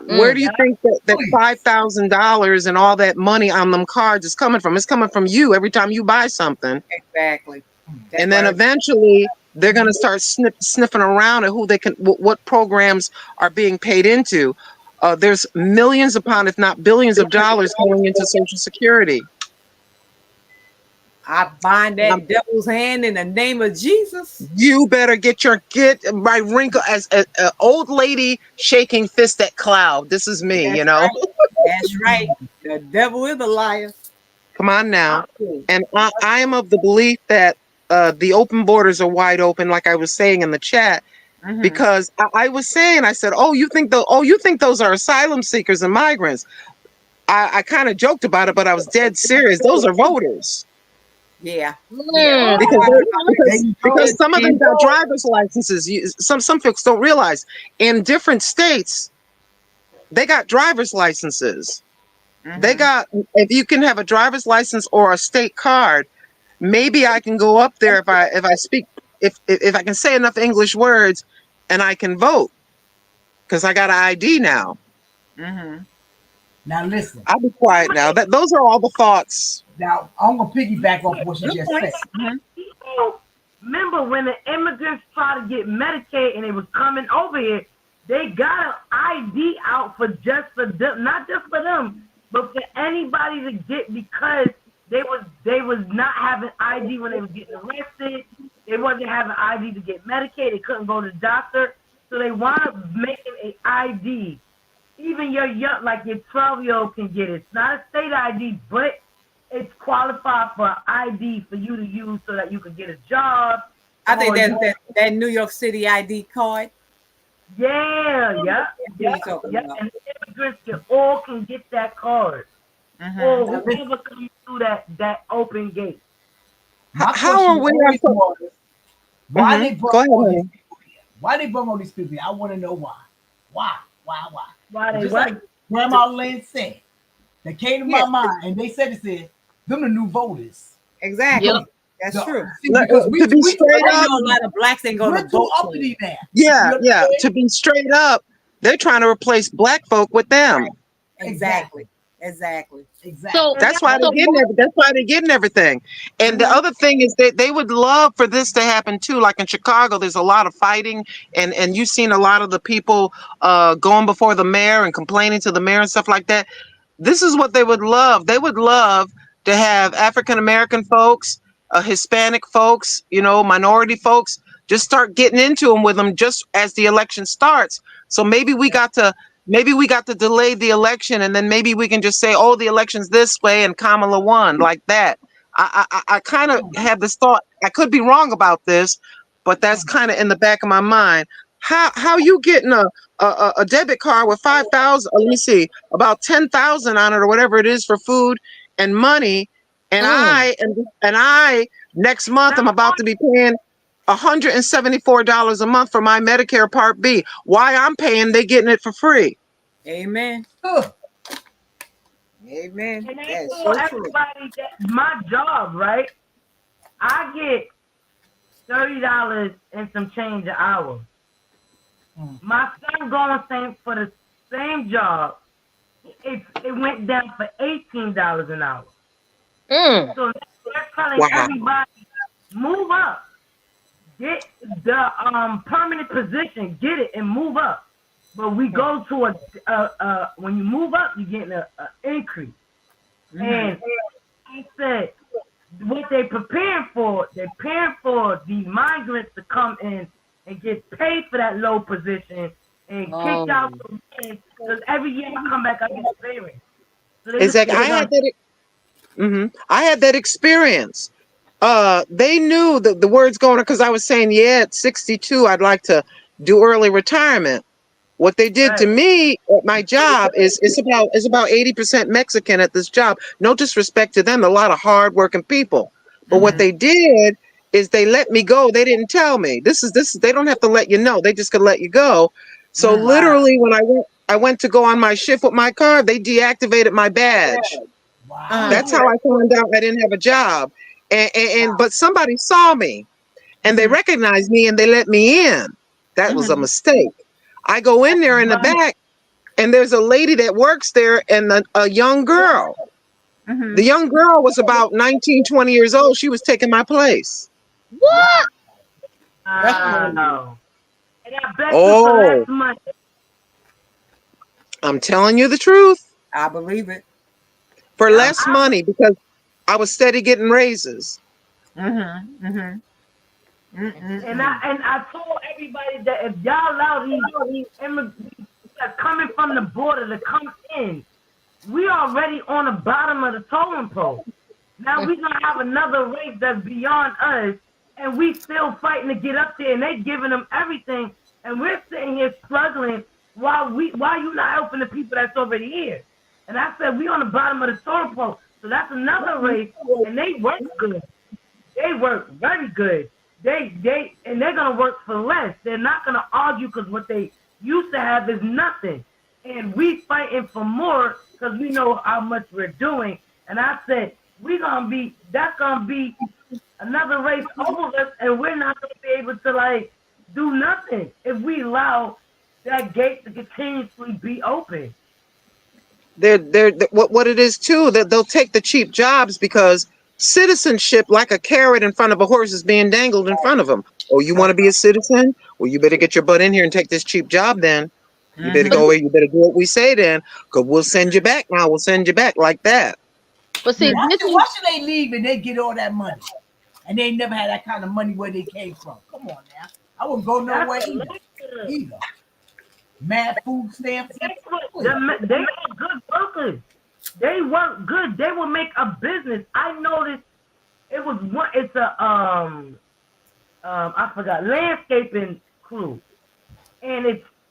S6: where do you think that $5,000 and all that money on them cards is coming from? It's coming from you every time you buy something.
S5: Exactly.
S6: And then eventually they're going to start sniffing around at who they can, what programs are being paid into. There's millions upon, if not billions of dollars going into Social Security.
S5: I bind that devil's hand in the name of Jesus.
S6: You better get my wrinkle as an old lady shaking fist at cloud. This is me,
S5: That's
S6: you know.
S5: Right. That's right. The devil is a liar.
S6: Come on now. And I am of the belief that the open borders are wide open, like I was saying in the chat. Because I was saying, I said, you think those are asylum seekers and migrants. I kind of joked about it, but I was dead serious. Those are voters.
S5: Yeah.
S6: Because some of them got driver's licenses. Some folks don't realize in different states, they got driver's licenses. They got, if you can have a driver's license or a state card, maybe I can go up there if I speak, if I can say enough English words and I can vote because I got an ID now.
S4: Now listen.
S6: I'll be quiet now. Those are all the thoughts.
S4: Now I'm gonna piggyback off what you just said.
S1: Remember when the immigrants tried to get Medicaid and they was coming over here, they got an ID out for them, not just for them, but for anybody to get, because they was not having ID when they was getting arrested. They wasn't having ID to get Medicaid. They couldn't go to the doctor, so they wound up making an ID. Even your 12-year-old can get it. It's not a state ID, but it's qualified for ID for you to use so that you can get a job.
S5: I think that New York City ID card.
S1: Yeah. And immigrants can get that card. Or whoever comes through that open gate.
S6: How are we?
S4: Why they brought all these people here? Why they brought all these people here? I want to know why. Why? Just like Grandma Lynn said, they came to my mind and they said them the new voters.
S5: Exactly. Yep. That's true.
S6: See, to be straight up,
S5: a lot of blacks ain't going to vote.
S6: Yeah. To be straight up, they're trying to replace black folk with them.
S5: Exactly.
S6: So that's why they're getting everything. And the other thing is that they would love for this to happen too. Like in Chicago, there's a lot of fighting, and you've seen a lot of the people going before the mayor and complaining to the mayor and stuff like that. This is what they would love. They would love to have African American folks, Hispanic folks, minority folks, just start getting into them with them just as the election starts. So maybe we got to delay the election, and then maybe we can just say, the election's this way and Kamala won, like that. I kind of had this thought. I could be wrong about this, but that's kind of in the back of my mind. How you getting a debit card with 5,000? Let me see, about 10,000 on it or whatever it is for food and money, and I next month I'm about to be paying $174 a month for my Medicare Part B. Why I'm paying, they getting it for free.
S5: Amen. Amen.
S1: And I told everybody that my job, right? I get $30 and some change an hour. My son going for the same job. It went down for $18 an hour. So they're telling everybody, move up. Get the permanent position, get it and move up. But we go to when you move up, you're getting an increase. And I said, what they preparing for, they're preparing for the migrants to come in and get paid for that low position and kicked out from in, because every year I come back, I get clearance. So
S6: exactly. I had that experience. They knew that the word's going, because I was saying, yeah, at 62, I'd like to do early retirement. What they did to me at my job is it's about 80% Mexican at this job. No disrespect to them, a lot of hardworking people. But what they did is they let me go. They didn't tell me. This is they don't have to let you know. They just could let you go. So literally when I went to go on my shift with my car, they deactivated my badge. Wow. That's how I found out I didn't have a job. And but somebody saw me and they recognized me and they let me in. That was a mistake. I go in there in the back and there's a lady that works there and a young girl. The young girl was about 19, 20 years old. She was taking my place.
S2: What?
S1: No. And I bet you for less money.
S6: I'm telling you the truth.
S5: I believe it.
S6: For less money, because I was steady getting raises.
S1: And I told everybody that if y'all allow these immigrants that coming from the border to come in, we already on the bottom of the totem pole. Now we're gonna have another race that's beyond us, and we still fighting to get up there, and they giving them everything, and we're sitting here struggling while you not helping the people that's already here. And I said we on the bottom of the totem pole, so that's another race, and they work good. They work very good. And they're gonna work for less. They're not gonna argue because what they used to have is nothing. And we fighting for more because we know how much we're doing. And I said, that's gonna be another race over us, and we're not gonna be able to like do nothing if we allow that gate to continuously be open.
S6: They're what it is too, that they'll take the cheap jobs because citizenship, like a carrot in front of a horse, is being dangled in front of them. Oh, you want to be a citizen? Well, you better get your butt in here and take this cheap job then. You better go away. You better do what we say then, because we'll send you back now. We'll send you back like that.
S2: But see,
S4: why should they leave and they get all that money? And they never had that kind of money where they came from. Come on now. I wouldn't go nowhere either. Mad food stamps.
S1: They are good workers. They work good. They will make a business. I noticed it was one. It's a I forgot, landscaping crew, and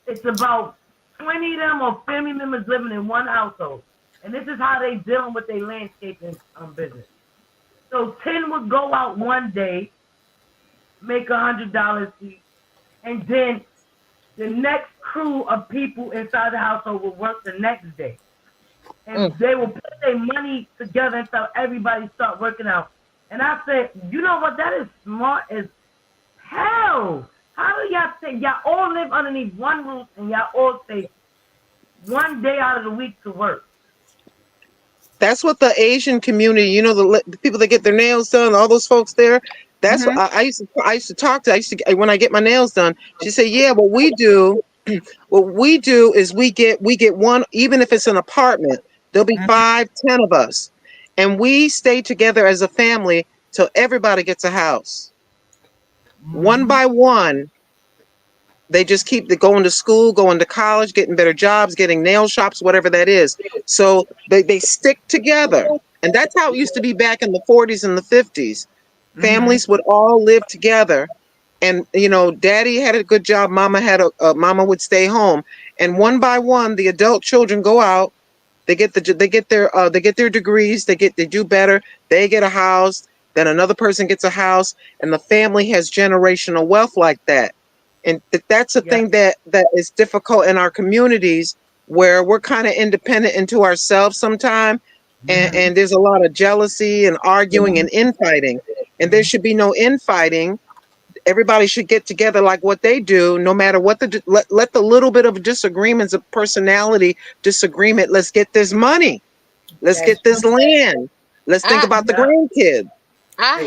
S1: it's about 20 of them or family members living in one household, and this is how they dealing with their landscaping business. So 10 would go out one day, make $100 each, and then the next crew of people inside the household will work the next day. And they will put their money together until everybody start working out. And I said, you know what? That is smart as hell. How do y'all say y'all all live underneath one roof and y'all all take one day out of the week to work?
S6: That's what the Asian community, you know, the people that get their nails done, all those folks there. That's what I used to talk to. When I get my nails done, she said, yeah, what we do is we get one, even if it's an apartment, there'll be 5, 10 of us. And we stay together as a family till everybody gets a house. One by one, they just keep going to school, going to college, getting better jobs, getting nail shops, whatever that is. So they stick together. And that's how it used to be back in the 40s and the 50s. Families would all live together. And, you know, daddy had a good job. Mama would stay home. And one by one, the adult children go out. They get their degrees. They do better. They get a house. Then another person gets a house, and the family has generational wealth like that. And that's a thing that is difficult in our communities, where we're kind of independent into ourselves sometimes. And there's a lot of jealousy and arguing and infighting. And there should be no infighting. Everybody should get together like what they do, no matter what let the little bit of disagreements of personality disagreement. Let's get this money. Let's get this land. Let's think about the grandkids.
S2: I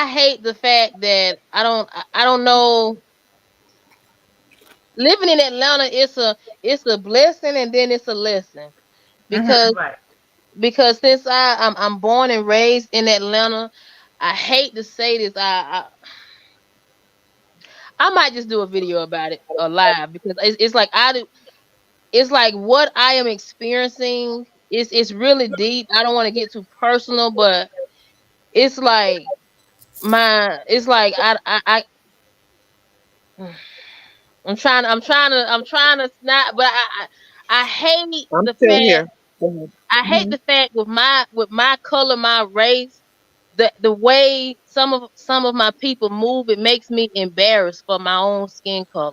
S2: hate the fact that I don't know. Living in Atlanta, it's a blessing and then it's a lesson, because because since I'm born and raised in Atlanta, I hate to say this, I might just do a video about it live because it's like it's like what I am experiencing it's really deep. I don't want to get too personal, but it's like it's like I'm trying to not, but I hate
S6: I'm
S2: the
S6: still
S2: fact
S6: here. Go ahead.
S2: I hate the fact with my color, my race, the way some of my people move, it makes me embarrassed for my own skin color.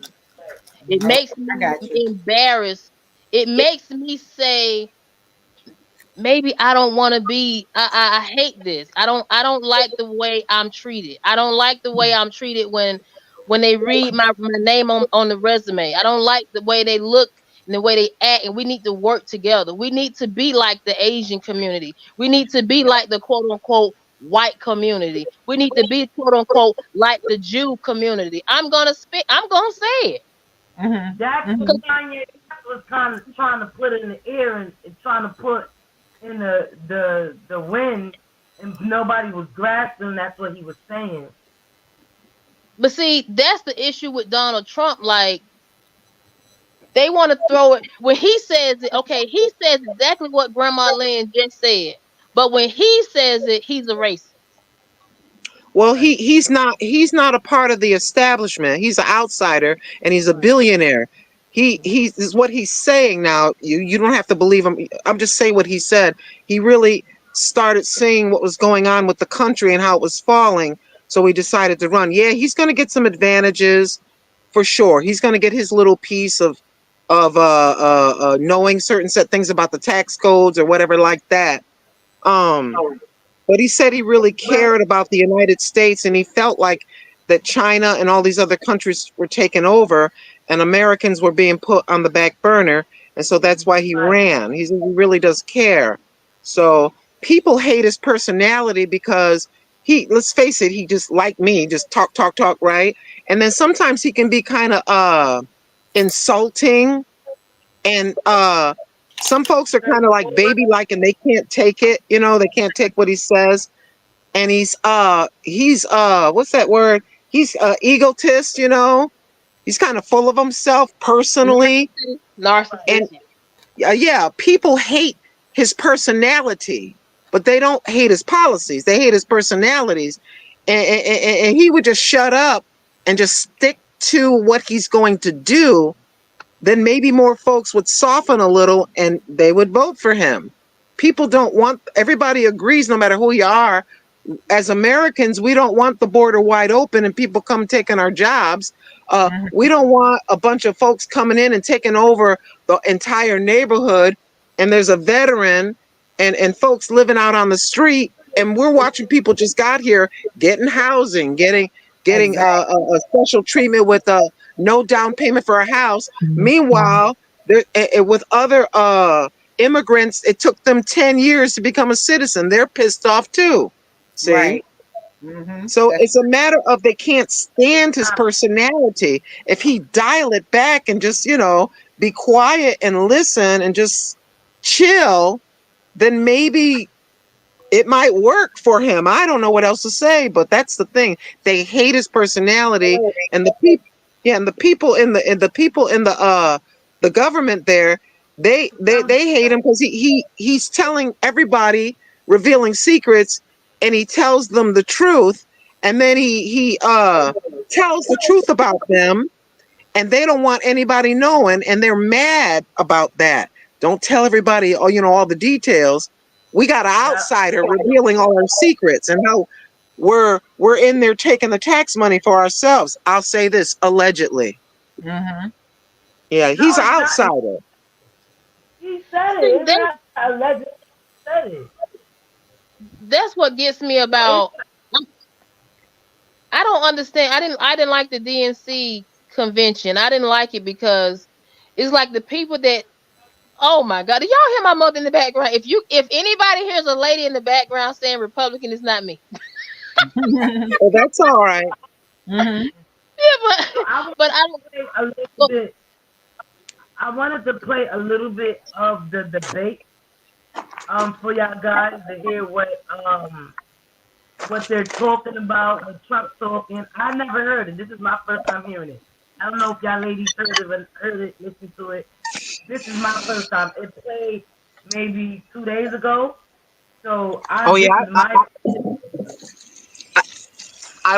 S2: It makes
S5: I
S2: me
S5: got you.
S2: embarrassed. It makes me say maybe I don't want to be. I hate this. I don't like the way I'm treated. I don't like the way I'm treated when they read my name on the resume. I don't like the way they look and the way they act. And we need to work together. We need to be like the Asian community. We need to be like the quote unquote white community. We need to be quote unquote like the Jew community. I'm gonna speak. I'm gonna say it.
S1: That's what Kanye was kind of trying to put in the air and trying to put in the wind, and nobody was grasping. That's what he was saying.
S2: But see, that's the issue with Donald Trump. Like, they want to throw it when he says it. Okay, he says exactly what Grandma Lynn just said. But when he says it, he's a racist.
S6: Well, he's not a part of the establishment. He's an outsider and he's a billionaire. He's is what he's saying now. You don't have to believe him. I'm just saying what he said. He really started seeing what was going on with the country and how it was falling. So he decided to run. Yeah, he's going to get some advantages for sure. He's going to get his little piece of knowing certain set things about the tax codes or whatever like that. But he said he really cared about the United States and he felt like that China and all these other countries were taken over and Americans were being put on the back burner. And so that's why he ran. He really does care. So people hate his personality because let's face it, he just like me, just talk, right? And then sometimes he can be kind of insulting and some folks are kind of like baby like and they can't take it, they can't take what he says. And he's what's that word? He's egotist, he's kind of full of himself personally.
S2: Narcissistic.
S6: And yeah, people hate his personality, but they don't hate his policies. They hate his personalities. And he would just shut up and just stick to what he's going to do, then maybe more folks would soften a little and they would vote for him. People don't want, everybody agrees, no matter who you are, as Americans, we don't want the border wide open and people come taking our jobs. We don't want a bunch of folks coming in and taking over the entire neighborhood. And there's a veteran and folks living out on the street. And we're watching people just got here getting housing, getting a special treatment with no down payment for a house. Meanwhile, with other immigrants, it took them 10 years to become a citizen. They're pissed off too. See?
S5: Right.
S6: So it's a matter of they can't stand his personality. If he dial it back and just, be quiet and listen and just chill, then maybe it might work for him. I don't know what else to say, but that's the thing. They hate his personality, and the people, and the people in the government there, they hate him because he's telling everybody, revealing secrets, and he tells them the truth, and then he tells the truth about them, and they don't want anybody knowing, and they're mad about that. Don't tell everybody, all the details. We got an outsider revealing all our secrets and how we're in there taking the tax money for ourselves. I'll say this, allegedly. Yeah, he's an outsider.
S1: He said it. It's not allegedly. He said it.
S2: That's what gets me about. I don't understand. I didn't like the DNC convention. I didn't like it because it's like the people that. Oh my God! Do y'all hear my mother in the background? If anybody hears a lady in the background saying Republican, it's not me.
S6: Well, that's all right.
S2: Yeah,
S1: I wanted to play a little bit of the debate for y'all guys to hear what they're talking about, what Trump's talking. I never heard it. This is my first time hearing it. I don't know if y'all ladies heard it, listened to it. This is my first time. It played maybe 2 days ago. So I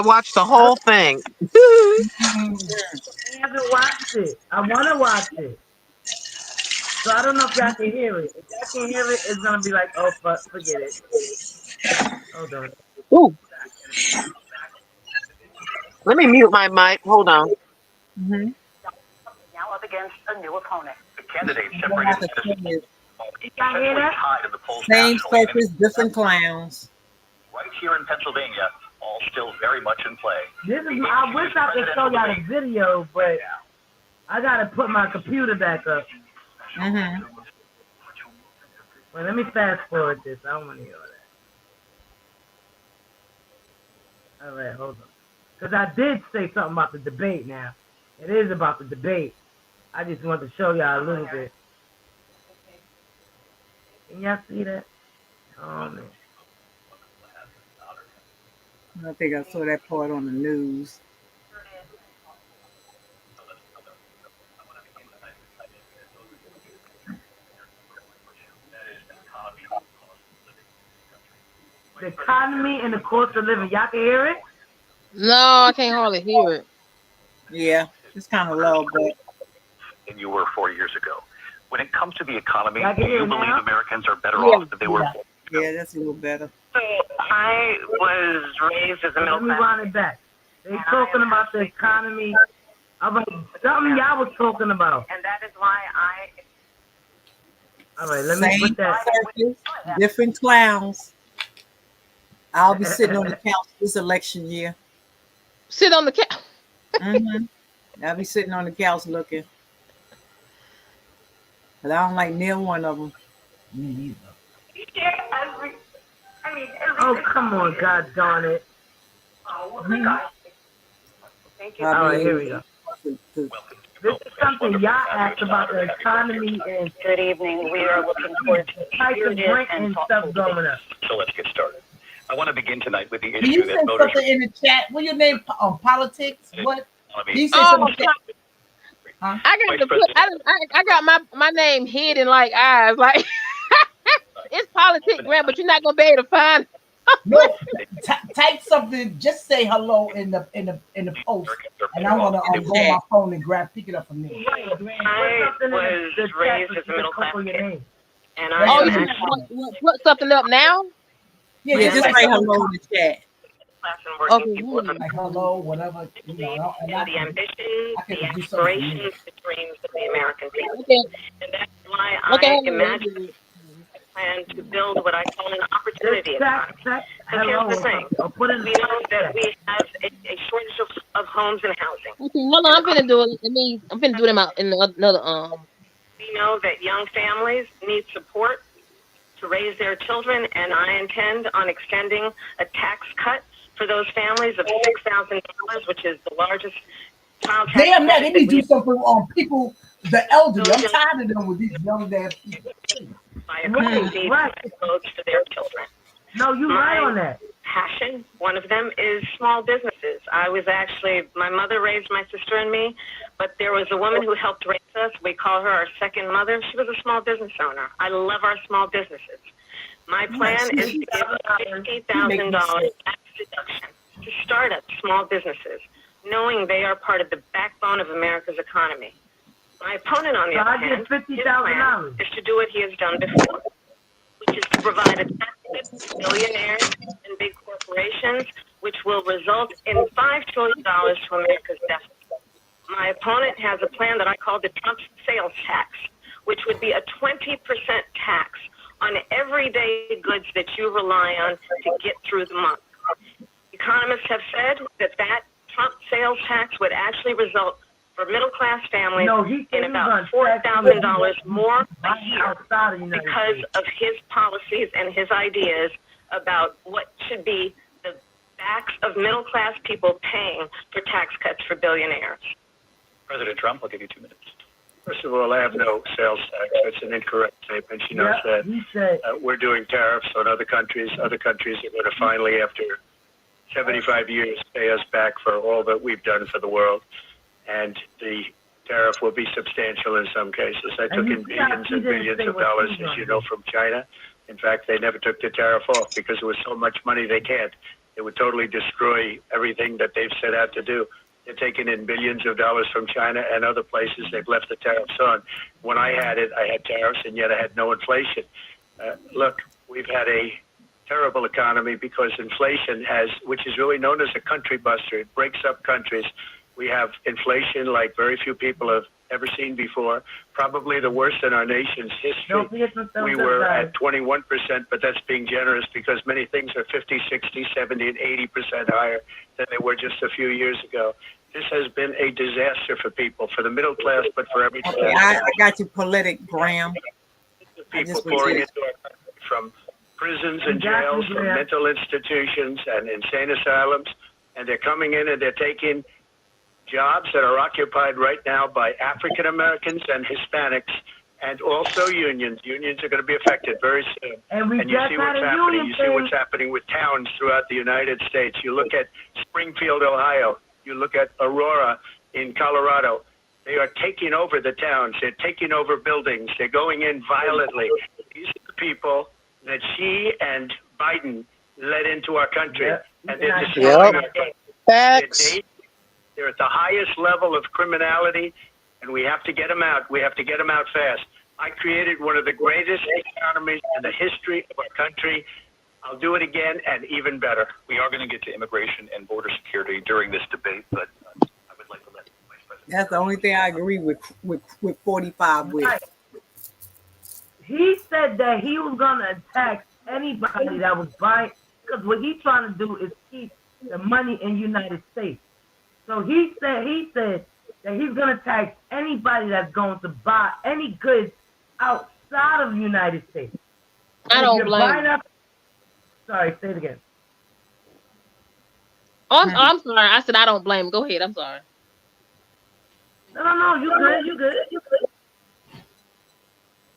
S6: watched the whole thing.
S1: I haven't watched it. I want to watch it. So I don't know if y'all can hear it. If y'all can hear it, it's gonna be like, oh fuck, forget it. Hold on.
S6: Ooh. Let me mute my mic. Hold on.
S7: Now up against a new opponent. The candidate separated.
S5: Same focus, different clowns.
S7: Right here in Pennsylvania, all still very much in play.
S1: I wish I could show y'all the video, but I gotta put my computer back up. Well, let me fast forward this. I don't want to hear all that. All right, hold on. Because I did say something about the debate now. It is about the debate. I just wanted to show y'all a little bit. Can y'all see that? Oh, man.
S5: I think I saw that part on the news.
S1: The economy and the cost of living. Y'all can hear it?
S2: No, I can't hardly hear it.
S5: Yeah, it's kind of low, but.
S7: Than you were 4 years ago. When it comes to the economy, do you believe Americans are better off than they were?
S5: Yeah, that's a little better.
S8: So I was raised as a middle class.
S1: Let me run it back. They talking about the economy. All right, something y'all was talking about.
S8: And that is why
S1: All right, let me put that.
S5: Circus, different clowns. I'll be sitting on the couch this election year.
S2: Sit on the couch.
S5: I'll be sitting on the couch looking. But I don't like neither one of them.
S1: Me neither. Oh, come on, God darn it.
S8: Thank you.
S1: All right, here we go. This is something y'all asked about the economy and
S8: good evening. We are looking forward to
S1: price of rent and stuff going up.
S7: So let's get started. I want to begin tonight with the
S4: Can
S7: issue
S4: you
S7: that
S4: say
S7: voters
S4: something in the chat? What your name on politics? What? Can you say
S2: Oh,
S4: something? Huh?
S2: I got my name hidden like eyes. Like it's politics, Grant, but you're not gonna be able to find.
S4: No, type something. Just say hello in the post, and I want to go on my phone and pick it up from there.
S8: I was raised as a middle class kid, and I
S2: put something up now.
S4: Yeah,
S5: just say hello in the chat.
S8: Okay,
S4: like hello, whatever. You know, and
S8: the ambitions, the aspirations, the dreams of the American people, and that's why I imagine a plan to build what I call an opportunity economy. Because here's the thing: we know that we have a shortage of homes and housing.
S2: Okay, hold on, I'm finna do it. I'm finna do them out in another
S8: We know that young families need support to raise their children, and I intend on extending a tax cut for those families of $6,000, which is the largest child tax.
S4: Damn that! They need to do something on people, the elderly. I'm tired of them with these young damn people.
S8: By a votes for their children.
S1: No, you're right on that.
S8: Passion. One of them is small businesses. My mother raised my sister and me, but there was a woman who helped raise us. We call her our second mother. She was a small business owner. I love our small businesses. My plan is to give a $50,000 tax deduction to start up small businesses, knowing they are part of the backbone of America's economy. My opponent, on the other hand, his plan is to do what he has done before, which is to provide a tax cut to billionaires and big corporations, which will result in $5 trillion to America's deficit. My opponent has a plan that I call the Trump sales tax, which would be a 20% tax on everyday goods that you rely on to get through the month. Economists have said that Trump sales tax would actually result for middle-class families in about $4,000 more a year because of his policies and his ideas about what should be the backs of middle-class people paying for tax cuts for billionaires.
S7: President Trump, I'll give you 2 minutes.
S9: First of all, I have no sales tax. That's an incorrect statement. She knows that.
S1: He said,
S9: we're doing tariffs on other countries. Other countries are going to finally, after 75 years, pay us back for all that we've done for the world. And the tariff will be substantial in some cases. I took in billions and billions of dollars, as you know, from China. In fact, they never took the tariff off because it was so much money they can't. It would totally destroy everything that they've set out to do. They're taking in billions of dollars from China and other places. They've left the tariffs on. When I had it, I had tariffs, and yet I had no inflation. Look, we've had a terrible economy because inflation has, which is really known as a country buster. It breaks up countries. We have inflation like very few people have ever seen before, probably the worst in our nation's history. We were at 21%, but that's being generous because many things are 50, 60, 70, and 80% higher than they were just a few years ago. This has been a disaster for people, for the middle class, but for every class.
S5: Okay, I got you, politic, Graham.
S9: People pouring into our country from prisons and jails, from mental institutions and insane asylums, and they're coming in and they're taking jobs that are occupied right now by African Americans and Hispanics, and also unions. Unions are going to be affected very soon. And you see what's happening. You see what's happening with towns throughout the United States. You look at Springfield, Ohio. You look at Aurora in Colorado. They are taking over the towns. They're taking over buildings. They're going in violently. These are the people that she and Biden led into our country, and they're destroying our country.
S6: Facts.
S9: They're at the highest level of criminality, and we have to get them out. We have to get them out fast. I created one of the greatest economies in the history of our country. I'll do it again and even better.
S7: We are going to get to immigration and border security during this debate, but I would like to let the Vice President.
S5: That's the only thing I agree with 45 with.
S1: He said that he was going to attack anybody that was buying, because what he's trying to do is keep the money in the United States. So he said that he's going to tax anybody that's going to buy any goods outside of the United States.
S2: I don't blame him.
S1: Sorry, say it again.
S2: Oh, I'm sorry. I said I don't blame him. Go ahead. I'm sorry.
S1: No, you good.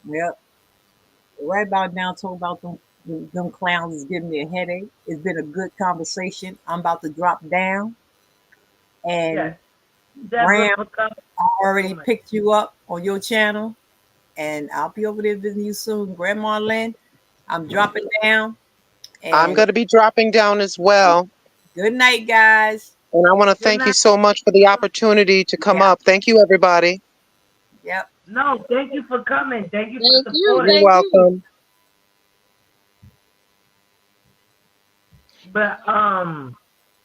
S5: Yep. Right about now, talking about them clowns is giving me a headache. It's been a good conversation. I'm about to drop down. And Graham, I already picked you up on your channel, and I'll be over there visiting you soon. Grandma Lynn, I'm dropping down.
S6: I'm going to be dropping down as well.
S5: Good night, guys.
S6: And I want to thank you so much for the opportunity to come up. Thank you, everybody.
S5: Yep.
S1: No, thank you for coming. Thank you for supporting.
S6: You're welcome.
S1: But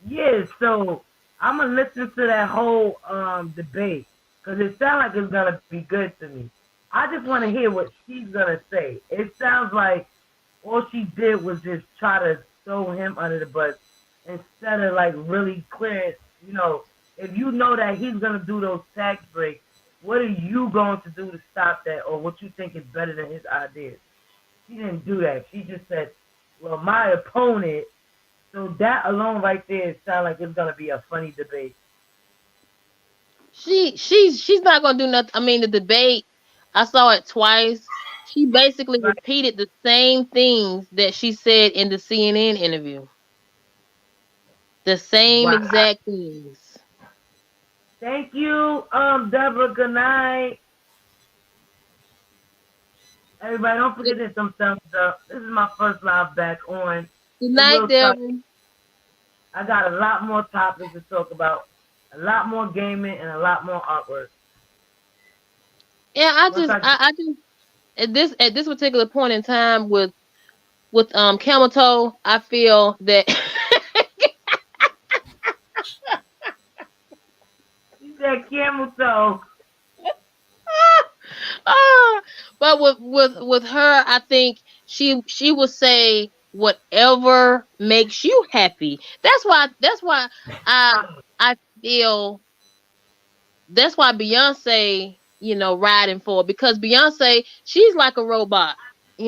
S1: yeah, so I'm gonna listen to that whole debate because it sounds like it's gonna be good to me. I just want to hear what she's gonna say. It sounds like all she did was just try to throw him under the bus instead of like really clear. You know, if you know that he's gonna do those tax breaks, what are you going to do to stop that, or what you think is better than his ideas? She didn't do that. She just said, "Well, my opponent." So that alone right there sounds like it's gonna be a funny debate.
S2: She's not gonna do nothing. I mean, the debate, I saw it twice. She basically repeated the same things that she said in the CNN interview. The same exact things.
S1: Thank you, Deborah. Good night. Everybody, don't forget to hit some thumbs up. This is my first live back on.
S2: Good night, Deborah.
S1: I got a lot more topics to talk about, a lot more gaming, and a lot more artwork.
S2: Yeah, I just at this particular point in time with Camel Toe, I feel that
S1: you said Camel Toe.
S2: But with her, I think she will say whatever makes you happy. That's why I feel that's why Beyonce, riding for it, because Beyonce, she's like a robot, I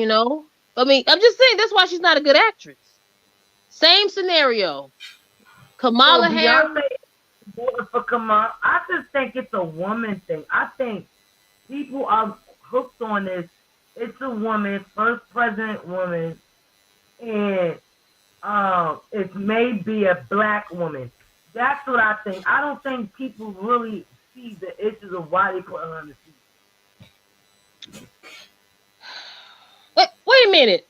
S2: mean, I'm just saying that's why she's not a good actress. Same scenario. Kamala Harris.
S1: For Kamala, I just think it's a woman thing. I think People are hooked on this. It's a woman, first president woman, and it may be a black woman. That's what I think. I don't think people really see the issues of why they put her on the seat.
S2: Wait a minute.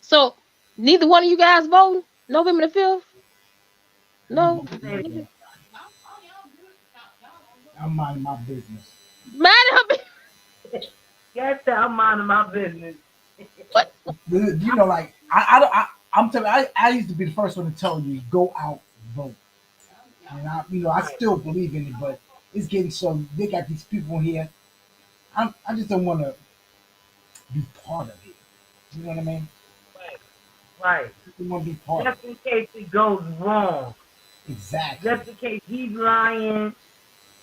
S2: So neither one of you guys voting November the 5th? No.
S4: I'm minding my business.
S2: Minding her business.
S1: Yes, I'm minding my business.
S2: What?
S4: You know, like I'm telling you, I used to be the first one to tell you go out and vote. And I still believe in it, but it's getting so they got these people here. I just don't want to be part of it. You know what I mean?
S1: Right.
S4: You want to be part
S1: just in case it goes wrong.
S4: Exactly.
S1: Just in case he's lying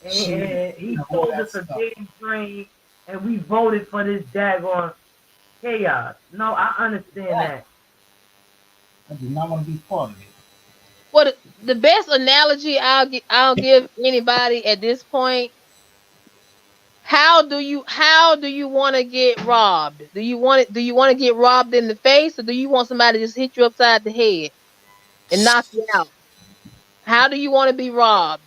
S1: and he told us a damn dream and we voted for this daggone chaos. No, I understand that.
S4: I do not want to be part of it.
S2: Well, the best analogy I'll give anybody at this point. How do you want to get robbed? Do you want to get robbed in the face, or do you want somebody to just hit you upside the head and knock you out? How do you want to be robbed?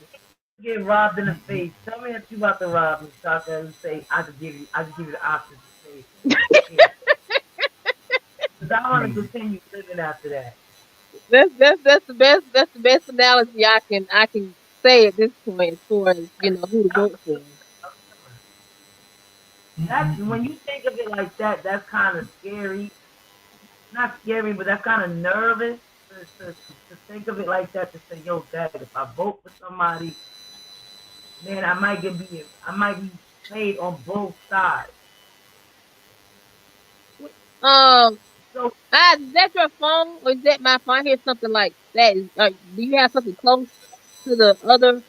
S1: Get robbed in the face. Tell me that you about to rob me, so I can say I could give you the option to say. Because I want to continue living after that.
S2: That's the best analogy I can say at this point as far as who to vote for.
S1: That's when you think of it like that. That's kind of scary. Not scary, but that's kind of nervous to think of it like that. To say, yo, Dad, if I vote for somebody, man, I might be played on both sides.
S2: So, is that your phone or is that my phone? I hear something like that. Do you have something close to the other?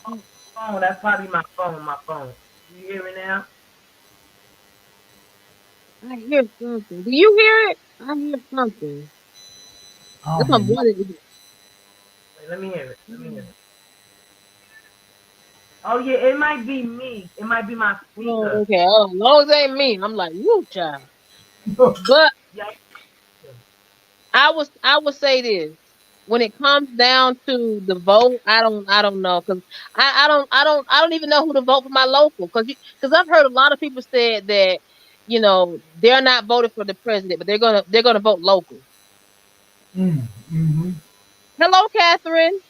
S1: Oh, that's probably my phone. Do you hear it now?
S2: I hear something. Do you hear it? I hear something. That's what I'm wondering.
S1: Wait, let me hear it. Oh yeah, it might be me. It might be my speaker.
S2: Oh, okay. Oh, as long as it ain't me, I'm like, you child. But I would say this. When it comes down to the vote, I don't know, because I don't even know who to vote for my local, because I've heard a lot of people said that they're not voting for the president, but they're gonna vote local.
S4: Mm-hmm.
S2: Hello, Catherine.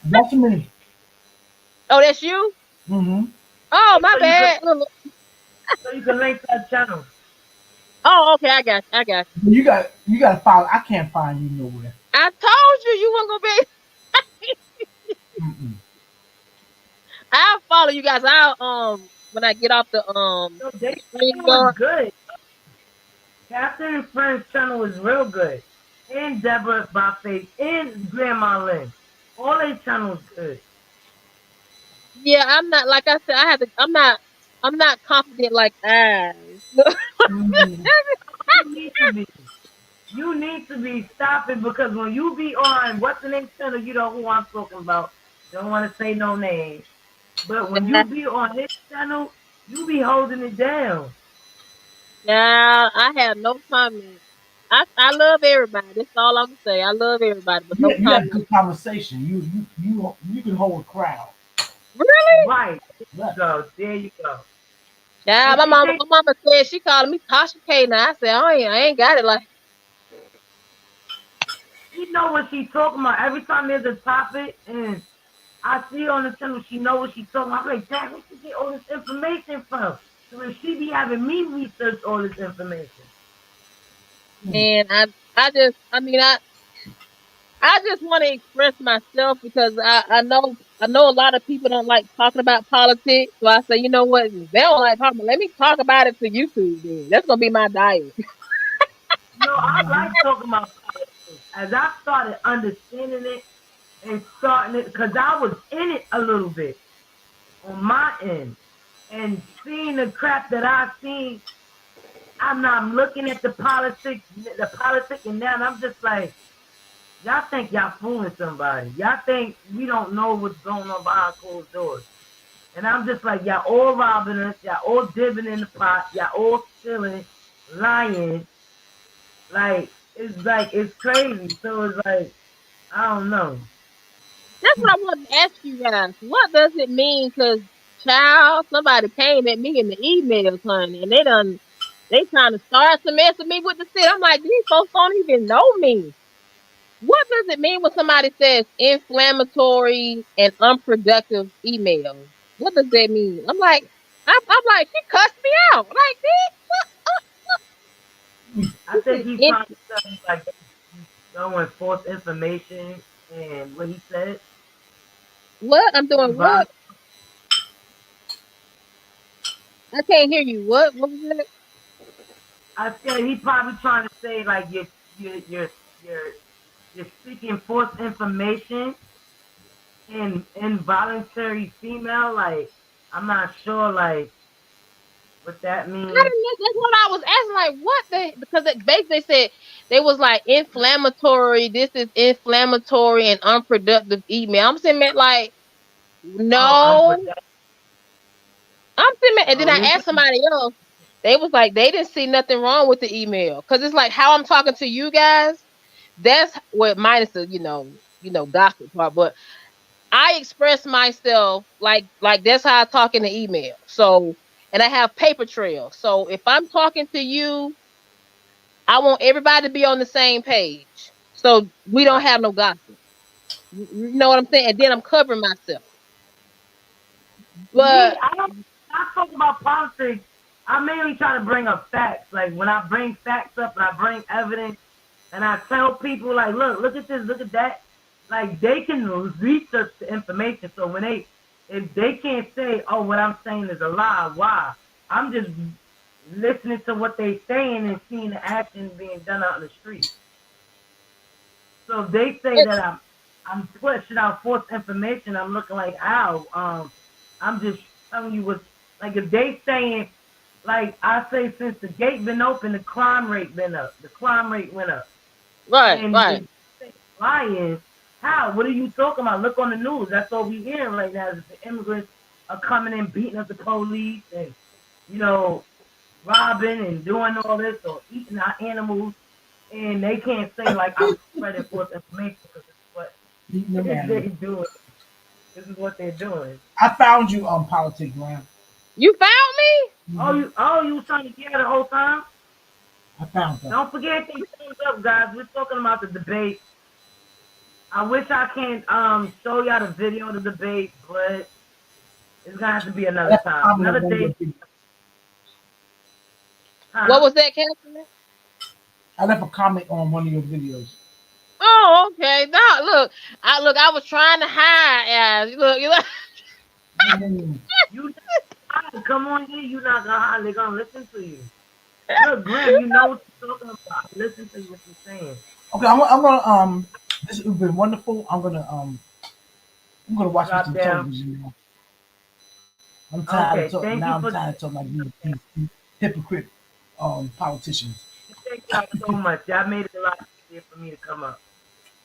S4: That's me.
S2: Oh, that's you.
S4: Mm-hmm.
S2: Oh, my bad.
S1: So you can link that channel.
S2: Oh, okay, I got you.
S4: You got to follow. I can't find you nowhere.
S2: I told you weren't gonna be. I'll follow you guys. I'll when I get off the
S1: So their channel is good. Catherine Friend's channel is real good. And Deborah Buffett and Grandma Lynn. All their channels good.
S2: Yeah, I'm not, like I said, I'm not confident like eyes.
S1: You need to be stopping, because when you be on what's the name channel, you know who I'm talking about. Don't want to say no name. But when you be on his channel, you be holding it down.
S2: Yeah, I have no comment. I love everybody. That's all I'm gonna say. I love everybody, but no comment.
S4: You have a good conversation. You can hold a crowd.
S2: Really?
S1: Right. There you go.
S2: Yeah, my mama said she calling me Tasha K now. I said, I ain't got it like.
S1: She know what she talking about. Every time there's a topic and I see her on the channel, she know what she talking about. I'm like, Dad, where she get all this information from? So if she be having me research all this information.
S2: And I just want to express myself, because I know a lot of people don't like talking about politics. So I say, you know what? If they don't like talking, let me talk about it to YouTube then. That's gonna be my diet.
S1: No, I like talking about politics. As I started understanding it and starting it, because I was in it a little bit on my end, and seeing the crap that I've seen, I'm looking at the politics, and now I'm just like, y'all think y'all fooling somebody. Y'all think we don't know what's going on behind closed doors. And I'm just like, y'all all robbing us, y'all all dipping in the pot, y'all all stealing, lying. Like, it's crazy. So it's like, I don't know.
S2: That's what I wanted to ask you guys. What does it mean? Because, child, somebody came at me in the emails, honey, and they trying to start some mess with me with the shit. I'm like, these folks don't even know me. What does it mean when somebody says inflammatory and unproductive emails? What does that mean? I'm like, she cussed me out. Like,
S1: I think he's trying to tell you, like, showing false information and what he said.
S2: What? I'm doing what? I can't hear you. What? What was that?
S1: I said he probably trying to say like you're speaking false information and involuntary female. Like, I'm not sure like what that means.
S2: I don't know. That's what I was asking. Like, what because it basically said they was like inflammatory. This is inflammatory and unproductive email. I'm saying, like, no. I'm saying, and then I asked somebody else. They was like, they didn't see nothing wrong with the email because it's like how I'm talking to you guys. That's what minus the gossip part, but I express myself like that's how I talk in the email. So, and I have paper trail. So if I'm talking to you, I want everybody to be on the same page. So we don't have no gossip. You know what I'm saying? And then I'm covering myself. But
S1: I talk about politics. I mainly try to bring up facts. Like when I bring facts up and I bring evidence and I tell people like, look at this, look at that. Like they can research the information. So if they can't say, oh, what I'm saying is a lie, why? I'm just listening to what they saying and seeing the action being done out in the street. So if they say that I'm pushing out false information, I'm looking like, ow, I'm just telling you what, like if they saying, like I say, since the gate been open, the crime rate been up. The crime rate went up.
S2: Right,
S1: and
S2: right.
S1: Lying. How? What are you talking about? Look on the news. That's all we hearing right now. Is the immigrants are coming in, beating up the police, and robbing and doing all this or eating our animals, and they can't say like I'm spreading false information because it's what they're doing. This is what they're doing.
S4: I found you on Politics, man.
S2: You found
S1: me? Mm-hmm. You was trying to get her the whole time?
S4: I found her.
S1: Don't forget to thumbs up, guys. We're talking about the debate. I wish I can show y'all the video of the debate, but it's gonna have to be another time. Another day.
S2: What was that, Catherine?
S4: I left a comment on one of your videos.
S2: Oh, okay. No, look, I was trying to hide.
S1: You come on here. You're not gonna hide. They're gonna listen to you. Look, Glenn, you know what you're talking about. Listen to what you're saying.
S4: Okay, I'm gonna this has been wonderful. I'm gonna watch some television now. I'm tired of talking. Now I'm tired of talking like these hypocrite politicians.
S1: Thank you so much. Y'all made it a lot easier for me to come up.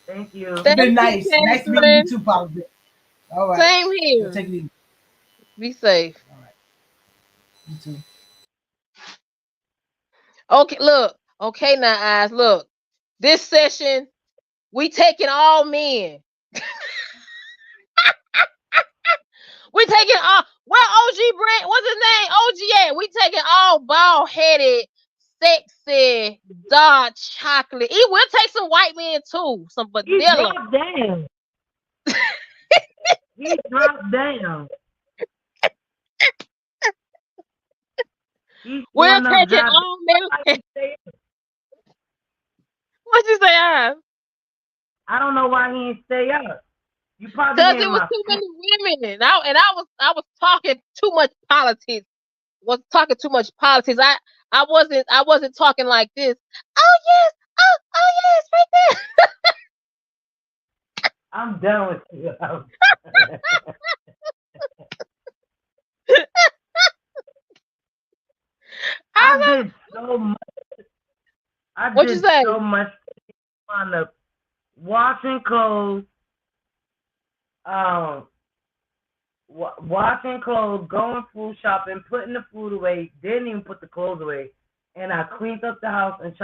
S1: Thank you.
S4: It's been nice. Nice to meet you too, politics. All right.
S2: Same here.
S4: Take it easy.
S2: Be safe.
S4: All right. You too.
S2: Okay, look. Okay, now, eyes. Look. This session, we taking all men. We taking all. Where OG Brent? What's his name? OG at? We taking all bald-headed, sexy, dark chocolate. We'll take some white men too. Some vanilla.
S1: He dropped down. He dropped down.
S2: We're taking all men. What'd you say, Eyes?
S1: I don't know why he didn't stay up. You probably
S2: because it was too many women, and I was talking too much politics. I wasn't talking like this. Oh yes, oh yes, right
S1: there. I'm done with you. I did so much.
S2: What you say?
S1: So much on the washing clothes, washing clothes, going food shopping, putting the food away, didn't even put the clothes away, and I cleaned up the house and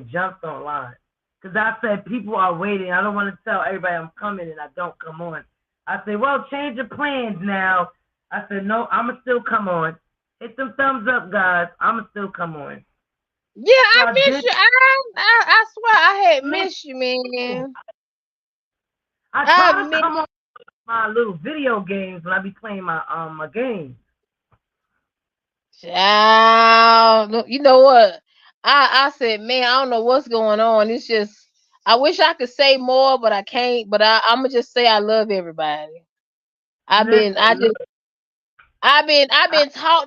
S1: jumped online. Because I said people are waiting. I don't want to tell everybody I'm coming and I don't come on. I said, well, change your plans now. I said, no, I'ma still come on. Hit them thumbs up, guys. I'ma still come on.
S2: Yeah, so I miss you. I swear I had missed you, man.
S1: I try to come on my little video games when I be playing my games.
S2: Child, you know what? I said, man, I don't know what's going on. It's just I wish I could say more, but I can't. But I'ma just say I love everybody. I've been talked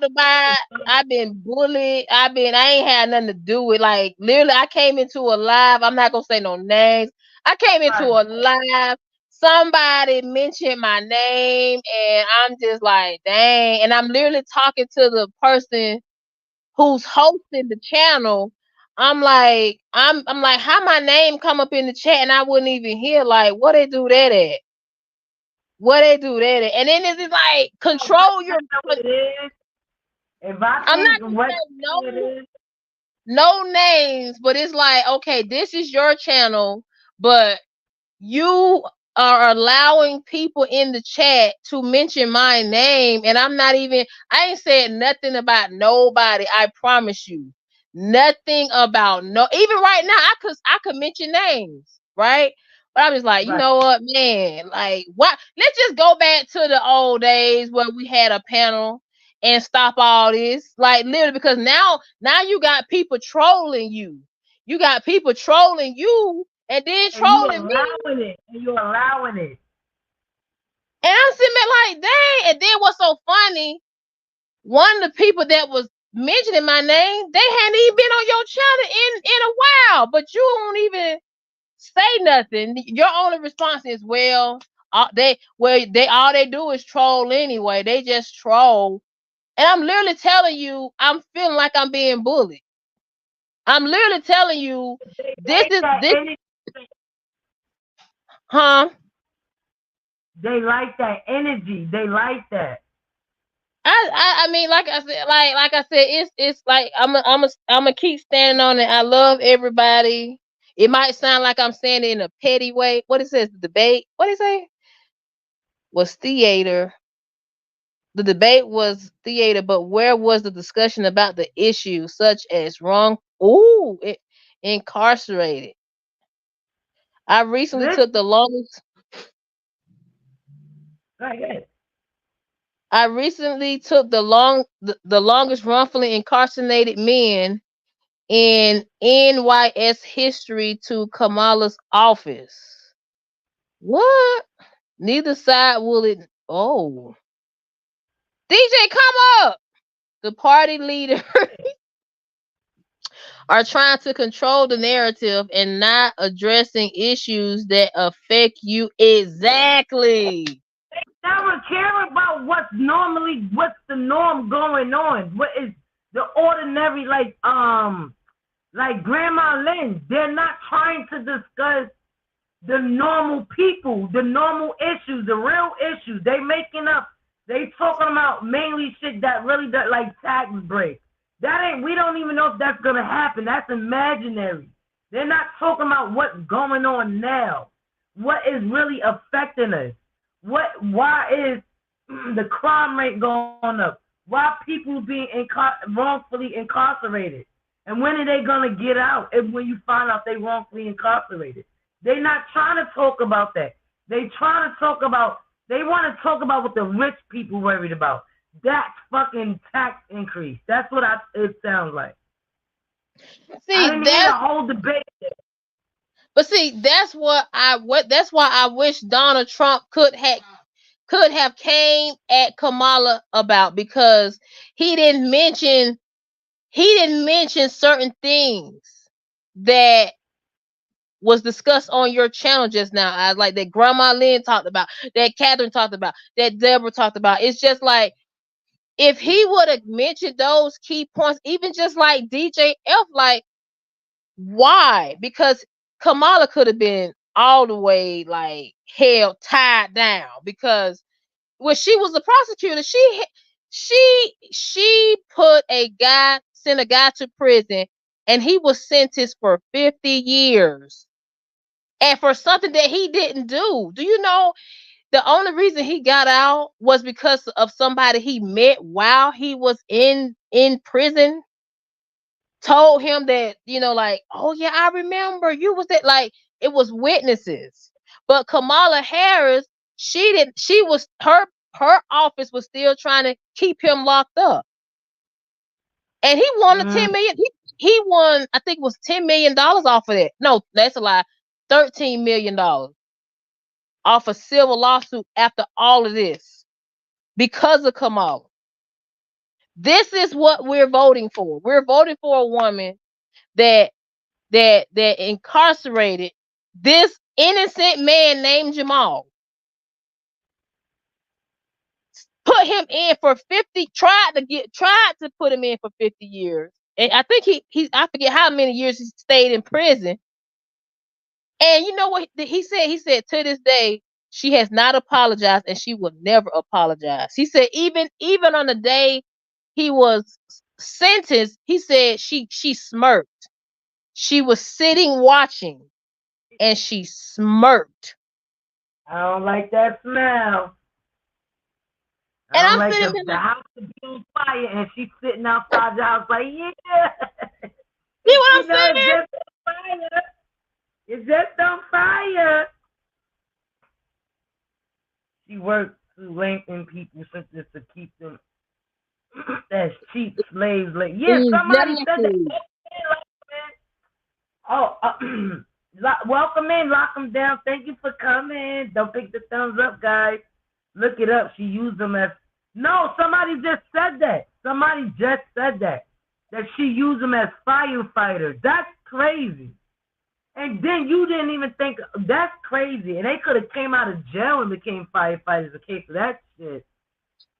S2: about. I've been bullied. I ain't had nothing to do with, like, literally I came into a live. I'm not gonna say no names. I came into a live. Somebody mentioned my name and I'm just like, dang. And I'm literally talking to the person who's hosting the channel. I'm like, how my name come up in the chat and I wouldn't even hear, like, what they do that at? What they do that at? And then it's like, control your. I'm not gonna say no names, but it's like, okay, this is your channel, but you are allowing people in the chat to mention my name, and I ain't said nothing about nobody. I promise you, nothing about even right now. I could mention names, right? But I was like, you know what, man? Like, what? Let's just go back to the old days where we had a panel and stop all this. Like, literally, because now you got people trolling you. You got people trolling you. And then trolling me.
S1: And you're allowing it.
S2: And I'm sitting there like, dang. And then what's so funny, one of the people that was mentioning my name, they hadn't even been on your channel in a while, but you won't even say nothing. Your only response is, well, all they do is troll anyway. They just troll. And I'm literally telling you, I'm feeling like I'm being bullied. I'm literally telling you, this. Huh?
S1: They like that energy. They like that.
S2: I mean, like I said, it's like I'm a keep standing on it. I love everybody. It might sound like I'm saying it in a petty way. What it says, the debate. What it say? Was theater. The debate was theater, but where was the discussion about the issue, such as incarcerated? I recently took the longest. I recently took the longest wrongfully incarcerated men in NYS history to Kamala's office. What? Neither side will it. Oh, DJ, come up. The party leader are trying to control the narrative and not addressing issues that affect you. Exactly.
S1: They never care about what's the norm going on. What is the ordinary, like Grandma Lynn? They're not trying to discuss the normal people, the normal issues, the real issues. They talking about mainly shit that really like tax breaks. We don't even know if that's gonna happen. That's imaginary. They're not talking about what's going on now. What is really affecting us? Why is the crime rate going up? Why people being wrongfully incarcerated? And when are they gonna get out? And when you find out they wrongfully incarcerated, they're not trying to talk about that. They want to talk about what the rich people worried about. That fucking tax increase. That's what it sounds like.
S2: See, that's
S1: a whole debate.
S2: But see, that's why I wish Donald Trump could have came at Kamala about, because he didn't mention certain things that was discussed on your channel just now. I like that Grandma Lynn talked about, that Catherine talked about, that Deborah talked about. It's just like, if he would have mentioned those key points, even just like DJ F, like, why? Because Kamala could have been all the way like held tied down, because when she was a prosecutor, she put sent a guy to prison, and he was sentenced for 50 years. And for something that he didn't do. Do you know the only reason he got out was because of somebody he met while he was in prison? Told him that, like, oh yeah, I remember you was that, like, it was witnesses. But Kamala Harris, her office was still trying to keep him locked up. And he won the $10 million. He won, I think it was $10 million off of that. No, that's a lie. $13 million off a civil lawsuit after all of this because of Kamala. This is what we're voting for. We're voting for a woman that incarcerated this innocent man named Jamal. Put him in for 50, tried to put him in for 50 years. And I think I forget how many years he stayed in prison. And you know what he said? He said to this day, she has not apologized and she will never apologize. He said even on the day he was sentenced, he said she smirked. She was sitting watching and she smirked.
S1: I don't like that smell.
S2: And I'm
S1: like
S2: sitting
S1: the house to be on fire and she's sitting outside the house like, yeah.
S2: See what I'm saying?
S1: It's just on fire. She works to lengthen people just to keep them as cheap slaves. Like, yeah, somebody said that. Oh, welcome in, lock them down. Thank you for coming. Don't pick the thumbs up, guys. Look it up. She used them as. No, somebody just said that. Somebody just said that she used them as firefighters. That's crazy. And then you didn't even think that's crazy. And they could have came out of jail and became firefighters. In case of that shit.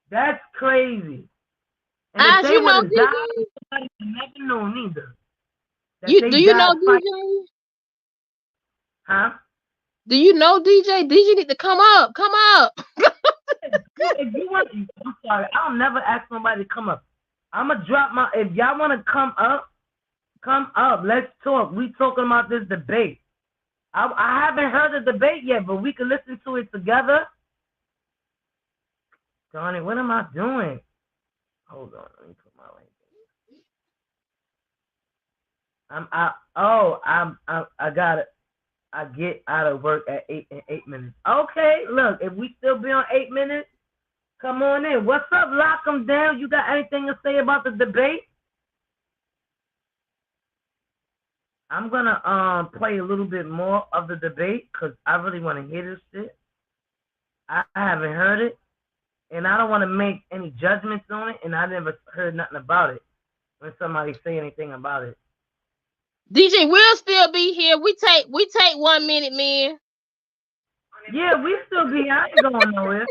S1: That's crazy. And
S2: as you know,
S1: DJ, somebody never know neither.
S2: Do you know DJ?
S1: Huh?
S2: Do you know DJ? DJ need to come up. Come up.
S1: If you want, I'm sorry. I'll never ask somebody to come up. I'm gonna drop my. If y'all want to come up. Let's talk. We talking about this debate. I haven't heard the debate yet, but we can listen to it together. Johnny, what am I doing? Hold on. Let me put my link in. I got it. I get out of work at 8 minutes. Okay, look, if we still be on 8 minutes, come on in. What's up? Lock them down. You got anything to say about the debate? I'm gonna play a little bit more of the debate because I really want to hear this shit. I haven't heard it, and I don't want to make any judgments on it, and I never heard nothing about it when somebody say anything about it.
S2: DJ, we'll still be here. We take 1 minute, man.
S1: Yeah, we still be. I ain't going nowhere.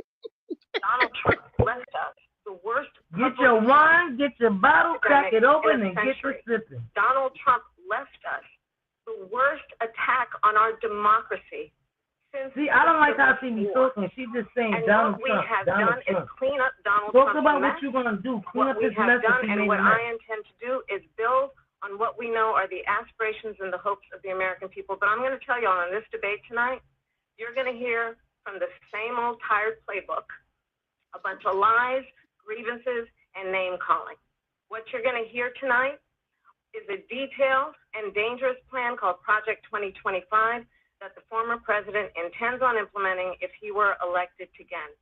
S8: Donald Trump left us the worst.
S1: Get your wine, get your bottle, crack it open, and get to sipping.
S8: Donald Trump left us the worst attack on our democracy since.
S1: See, I don't like how she be talking. She's just saying Donald Trump.
S8: What we have done is clean up Donald
S1: Trump.
S8: Trump's
S1: Talk about
S8: mess.
S1: what you're gonna do. Clean up this mess.
S8: What we have done and what I intend to do is build on what we know are the aspirations and the hopes of the American people. But I'm going to tell you on this debate tonight, you're going to hear from the same old tired playbook, a bunch of lies, grievances, and name calling. What you're going to hear tonight is a detailed and dangerous plan called Project 2025 that the former president intends on implementing if he were elected again.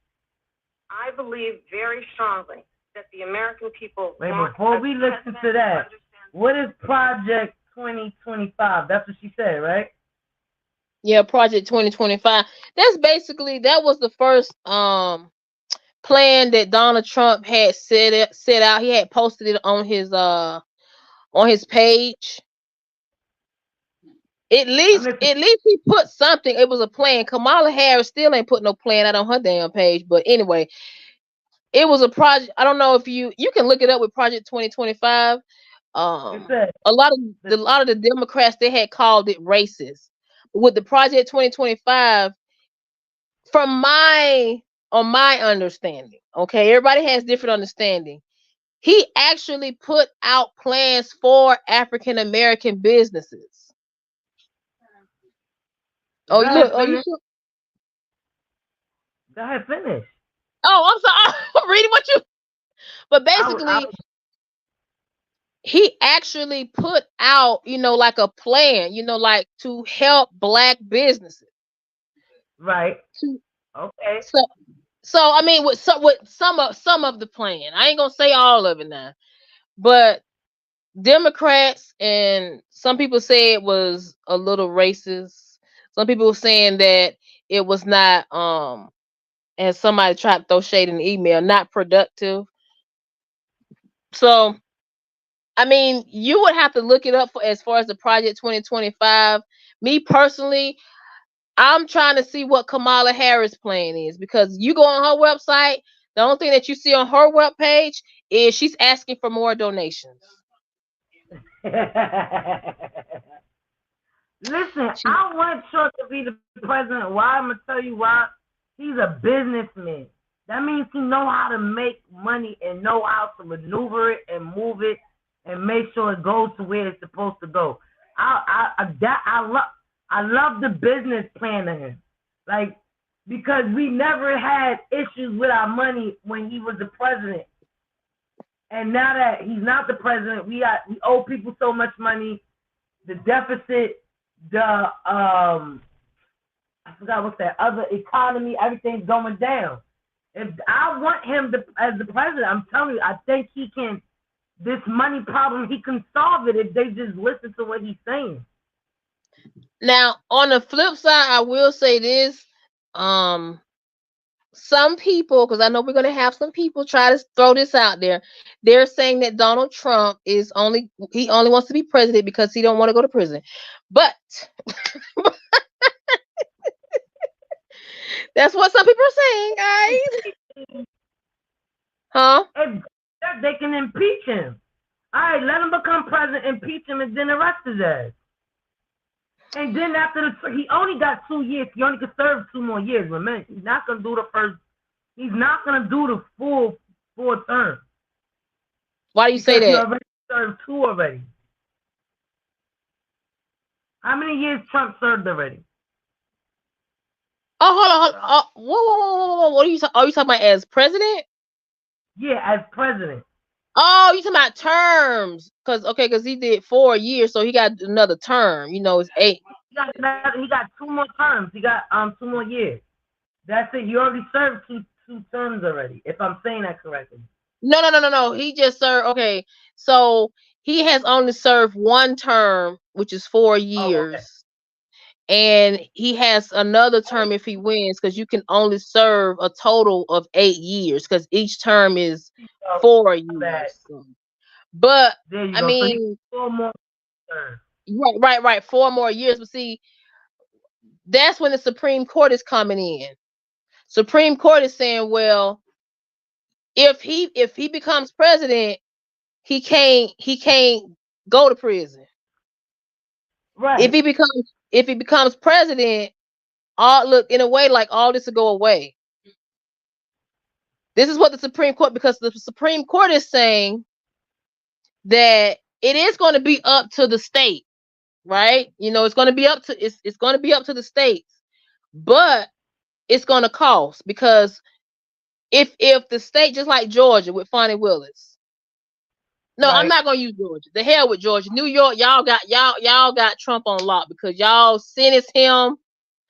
S8: I believe very strongly that the American people want.
S1: Before we listen to that, what is Project 2025? That's what she said, right?
S2: Yeah, Project 2025. That was the first plan that Donald Trump had set out. He had posted it on his page. At least he put something. It was a plan. Kamala Harris still ain't put no plan out on her damn page. But anyway, it was a project. I don't know if you can look it up with Project 2025. A lot of the Democrats, they had called it racist. With the Project 2025, from my on my understanding, okay, everybody has different understanding. He actually put out plans for African American businesses. Oh, look, oh, you sure?
S1: Go ahead, finish.
S2: Oh, I'm sorry. I'm reading what you. But basically, he actually put out, like a plan, like to help Black businesses.
S1: Right. Okay.
S2: So I mean, with some of the plan, I ain't gonna say all of it now, but Democrats and some people say it was a little racist. Some people were saying that it was not, and somebody tried to throw shade in the email, not productive. So, I mean, you would have to look it up as far as the Project 2025. Me personally, I'm trying to see what Kamala Harris' plan is, because you go on her website, the only thing that you see on her webpage is she's asking for more donations.
S1: Listen, I want Trump to be the president. Why? I'm gonna tell you why. He's a businessman. That means he know how to make money and know how to maneuver it and move it and make sure it goes to where it's supposed to go. I love the business plan of him, like, because we never had issues with our money when he was the president, and now that he's not the president, we owe people so much money. The deficit, I forgot what's that other economy. Everything's going down. If I want him as the president, I'm telling you, I think he can. This money problem, he can solve it if they just listen to what he's saying.
S2: Now, on the flip side, I will say this: some people, because I know we're going to have some people try to throw this out there. They're saying that Donald Trump only wants to be president because he don't want to go to prison. But that's what some people are saying, guys. Huh?
S1: They can impeach him. All right, let him become president, impeach him, and then arrest his ass. And then after he only got 2 years. He only could serve 2 more years. Remember, he's not gonna do He's not gonna do the full term.
S2: Why do you say that?
S1: He already served 2 already. How many years Trump served already?
S2: Oh, hold on. Whoa. What are you talking about as president?
S1: Yeah, as president.
S2: Oh, you talking about terms? Because he did 4 years, so he got another term. It's 8.
S1: He got 2 more terms. He got 2 more years. That's it. He already served two terms already, if I'm saying that correctly.
S2: No. He just served. Okay, so he has only served 1 term, which is 4 years.
S1: Okay.
S2: And he has another term if he wins, because you can only serve a total of 8 years, because each term is 4 years. But I mean,
S1: 4 more terms.
S2: Right, 4 more years. But see, that's when the Supreme Court is coming in. Supreme Court is saying, well, if he becomes president, he can't go to prison.
S1: Right.
S2: If he becomes president, in a way, like, all this will go away. This is what the Supreme Court, because the Supreme Court is saying that it is going to be up to the state, right? It's going to be up to it's going to be up to the states, but it's going to cost, because if the state, just like Georgia with Fonnie Willis. No, right. I'm not going to use Georgia. The hell with Georgia. New York, y'all got Trump on lock, because y'all sentenced him.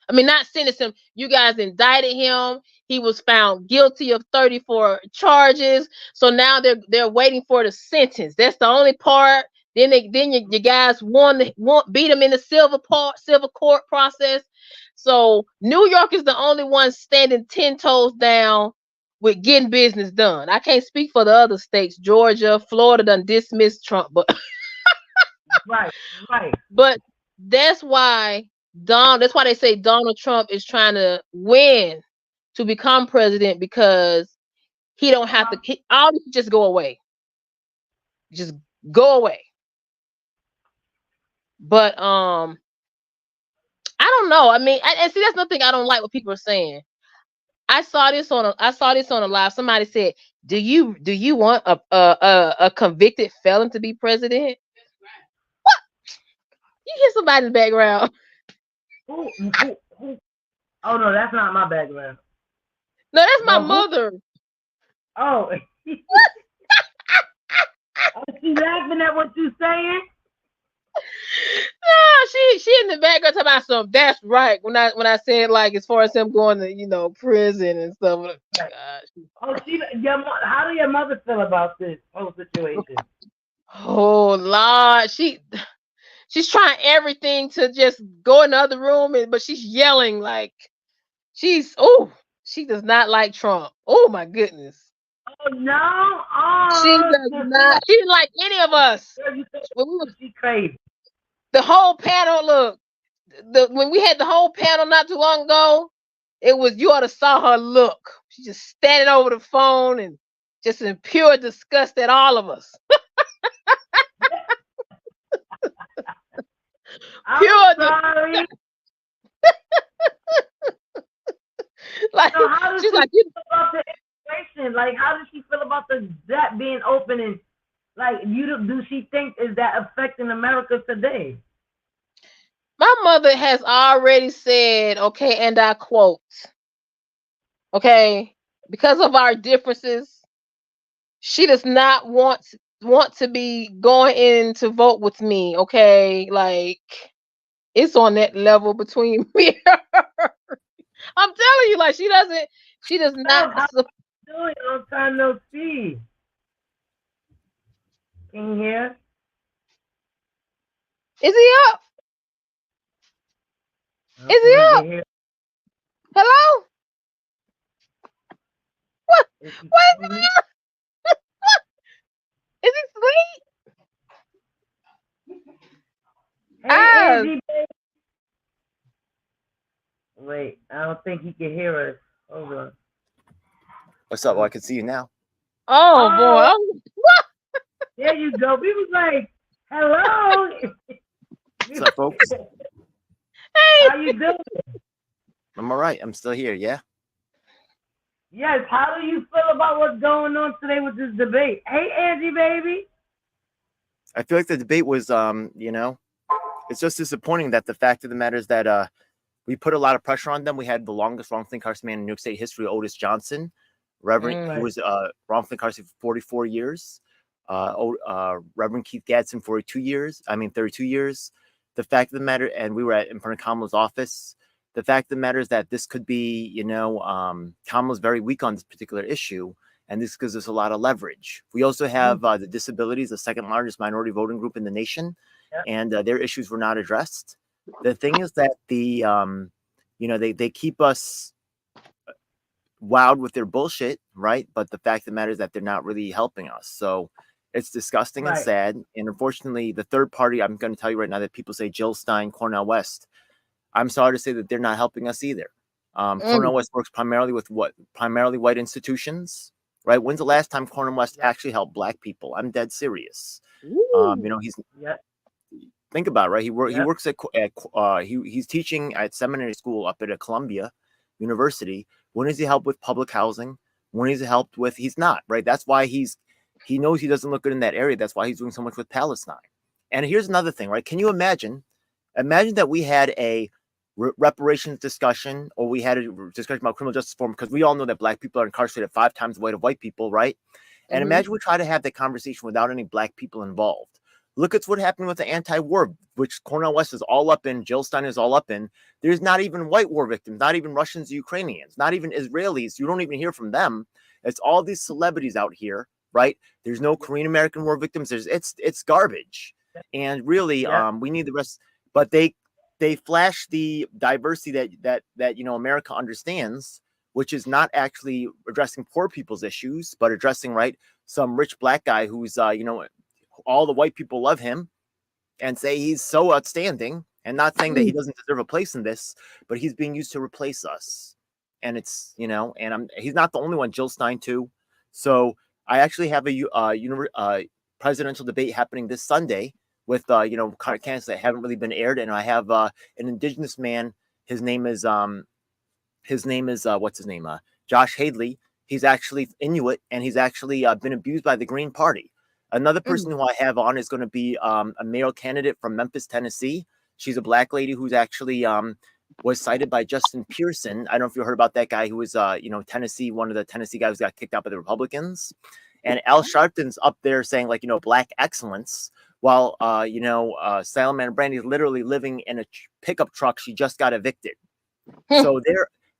S2: I mean, not sentenced him. You guys indicted him. He was found guilty of 34 charges. So now they're waiting for the sentence. That's the only part. Then you guys beat him in the civil court process. So New York is the only one standing 10 toes down with getting business done. I can't speak for the other states. Georgia, Florida done dismissed Trump, but
S1: right.
S2: But that's why they say Donald Trump is trying to win to become president, because he don't have to. All this just go away. Just go away. But I don't know. I mean, and see, that's nothing I don't like what people are saying. I saw this on a live. Somebody said, "Do you want a convicted felon to be president?" What? You hear somebody in the background?
S1: Who? Oh no, that's not my background.
S2: No, that's my mother.
S1: Oh. Oh, she laughing at what you saying?
S2: No, she in the background talking about something. That's right. When I said like as far as him going to prison and stuff.
S1: Right. Oh, how do your mother feel about this whole situation?
S2: Oh Lord, she's trying everything to just go in the other room, but she's yelling like she does not like Trump. Oh my goodness.
S1: Oh no! Oh,
S2: she does not. She didn't like any of us.
S1: She crazy.
S2: The whole panel, look. When we had the whole panel not too long ago, it was, you ought to saw her look. She just standing over the phone and just in pure disgust at all of us.
S1: I'm sorry.
S2: Like,
S1: so how does
S2: she's
S1: she
S2: like,
S1: feel about the information? Like, how does she feel about that being open and like do she think is that affecting America today?
S2: My mother has already said, okay, and I quote, okay, because of our differences, she does not want to be going in to vote with me, okay? Like, it's on that level between me and her. I'm telling you, like, she does not.
S1: Doing long time no see. Can you hear?
S2: Is he up? Is he up? Hello? What? What is going on? Is he asleep?
S1: Hey, Angie, wait, I don't think he can hear us. Hold on.
S10: What's up? Well, I can see you now.
S2: Oh boy.
S1: There you go. We was like, hello.
S10: What's up, folks?
S1: Hey. How you doing?
S10: I'm all right. I'm still here. Yeah.
S1: Yes. How do you feel about what's going on today with this debate? Hey, Angie, baby.
S10: I feel like the debate was, it's just disappointing that the fact of the matter is that we put a lot of pressure on them. We had the longest wrongfully incarcerated man in New York State history, Otis Johnson, Reverend. He was wrongfully incarcerated for 44 years. Reverend Keith Gadsden, 32 years. The fact of the matter, and we were in front of Kamala's office. The fact of the matter is that this could be, Kamala's very weak on this particular issue, and this gives us a lot of leverage. We also have the disabilities, the second largest minority voting group in the nation, and their issues were not addressed. The thing is that they keep us wowed with their bullshit, right? But the fact of the matter is that they're not really helping us. So it's disgusting and sad. And unfortunately, the third party, I'm going to tell you right now that people say Jill Stein, Cornel West. I'm sorry to say that they're not helping us either. Cornel West works primarily with primarily white institutions, right? When's the last time Cornel West actually helped Black people? I'm dead serious. Think about it, right? He works he's teaching at seminary school up at Columbia University. When does he help with public housing? When is he helped with? He's not, right? That's why he knows he doesn't look good in that area. That's why he's doing so much with Palestine. And here's another thing, right? Can you imagine that we had a reparations discussion, or we had a discussion about criminal justice reform, because we all know that Black people are incarcerated 5 times the weight of white people, right? And imagine we try to have that conversation without any Black people involved. Look at what happened with the anti-war, which Cornel West is all up in, Jill Stein is all up in. There's not even white war victims, not even Russians, Ukrainians, not even Israelis. You don't even hear from them. It's all these celebrities out here, right? There's no Korean American war victims. It's garbage. And really, we need the rest. But they flash the diversity that America understands, which is not actually addressing poor people's issues, but addressing, right, some rich Black guy who's all the white people love him and say he's so outstanding, and not saying that he doesn't deserve a place in this, but he's being used to replace us. And it's, and he's not the only one, Jill Stein too. So I actually have a presidential debate happening this Sunday with, candidates that haven't really been aired. And I have an indigenous man. His name is what's his name? Josh Hadley. He's actually Inuit, and he's actually been abused by the Green Party. Another person who I have on is going to be a mayoral candidate from Memphis, Tennessee. She's a black lady who's actually was cited by Justin Pearson. I don't know if you heard about that guy who was, Tennessee, one of the Tennessee guys who got kicked out by the Republicans. And Al Sharpton's up there saying, like, black excellence, while, Salamander Brandy's literally living in a pickup truck. She just got evicted. So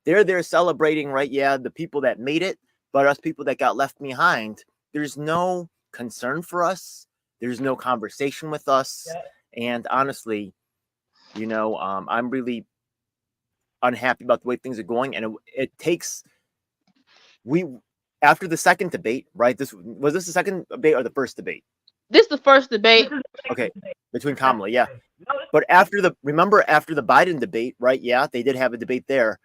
S10: they're there celebrating, right? Yeah, the people that made it, but us people that got left behind, there's no concern for us. There's no conversation with us. And honestly, I'm really unhappy about the way things are going. And it takes, after the second debate, right? Was this the second debate or the first debate?
S2: This is the first debate.
S10: Okay, between Kamala, yeah. But after the Biden debate, right? Yeah, they did have a debate there.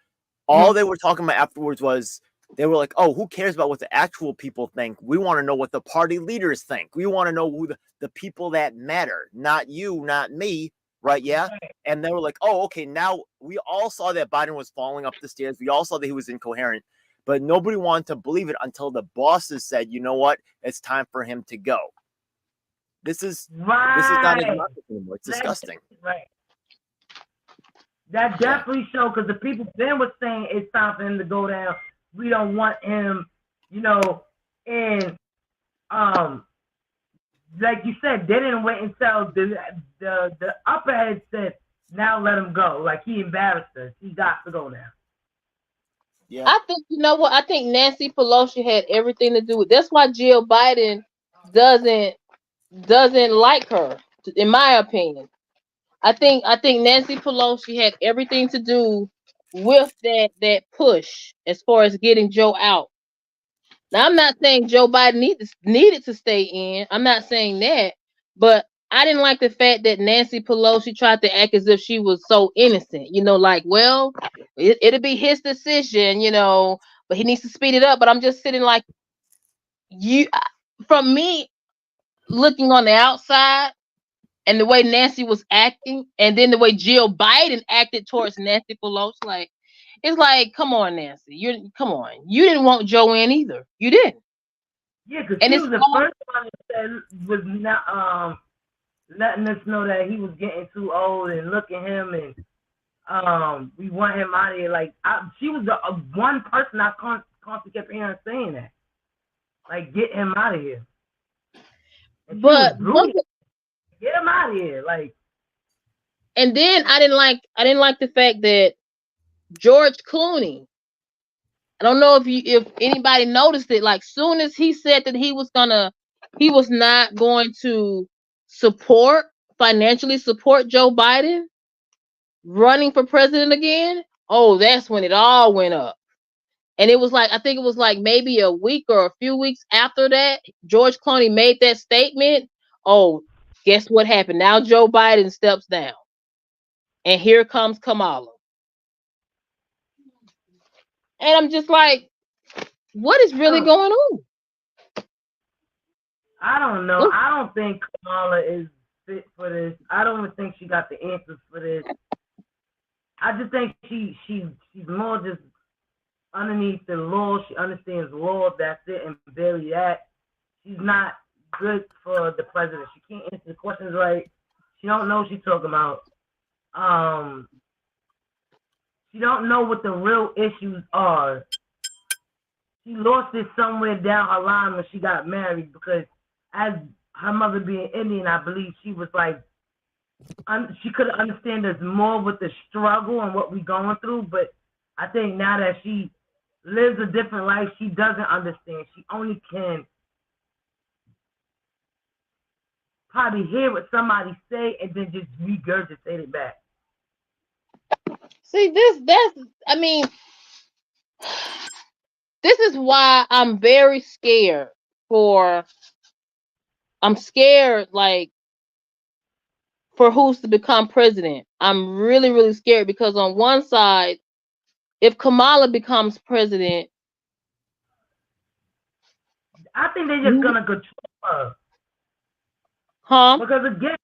S10: All they were talking about afterwards was, they were like, oh, who cares about what the actual people think? We want to know what the party leaders think. We want to know who the people that matter, not you, not me, right? Yeah. And they were like, oh, okay, now we all saw that Biden was falling up the stairs. We all saw that he was incoherent, but nobody wanted to believe it until the bosses said, you know what? It's time for him to go. This is not a democracy anymore. It's disgusting.
S1: Right. That definitely showed, because the people then were saying it's time for him to go down. We don't want him, and like you said, they didn't wait until the upper head said, now let him go. Like, he embarrassed us. He got to go now.
S2: Yeah. I think, I think Nancy Pelosi had everything to do with. That's why Jill Biden doesn't like her, in my opinion. I think Nancy Pelosi had everything to do with that push as far as getting Joe out. Now, I'm not saying Joe Biden needed to stay in. I'm not saying that, but I didn't like the fact that Nancy Pelosi tried to act as if she was so innocent. Well, it'll be his decision, but he needs to speed it up. But I'm just sitting like, from me looking on the outside, and the way Nancy was acting, and then the way Jill Biden acted towards Nancy Pelosi, it's like, come on, Nancy, you didn't want Joe in either. You didn't.
S1: Yeah, because he was the first one that was not letting us know that he was getting too old, and look at him, and we want him out of here. Like, she was the one person I constantly kept hearing saying that, like, get him out of here.
S2: But
S1: get him out of here, like.
S2: And then I didn't like the fact that George Clooney, I don't know if anybody noticed it, like, soon as he said that he was not going to financially support Joe Biden running for president again, that's when it all went up. And it was like, I think it was like maybe a week or a few weeks after that, George Clooney made that statement. Guess what happened? Now Joe Biden steps down. And here comes Kamala. And I'm just like, what is really going on?
S1: I don't know. I don't think Kamala is fit for this. I don't even think she got the answers for this. I just think she's more just underneath the law. She understands law. That's it, and barely that. She's not good for the president. She can't answer the questions right. She don't know what she's talking about. She don't know what the real issues are. She lost it somewhere down her line when she got married, because as her mother being Indian, I believe she was like, she could understand us more with the struggle and what we're going through. But I think now that she lives a different life, she doesn't understand. She only can probably hear what somebody say and then just regurgitate it back.
S2: See, this is why I'm very scared I'm scared, like, for who's to become president. I'm really, really scared, because on one side, if Kamala becomes president,
S1: I think they're just gonna control her.
S2: Huh?
S1: Because again,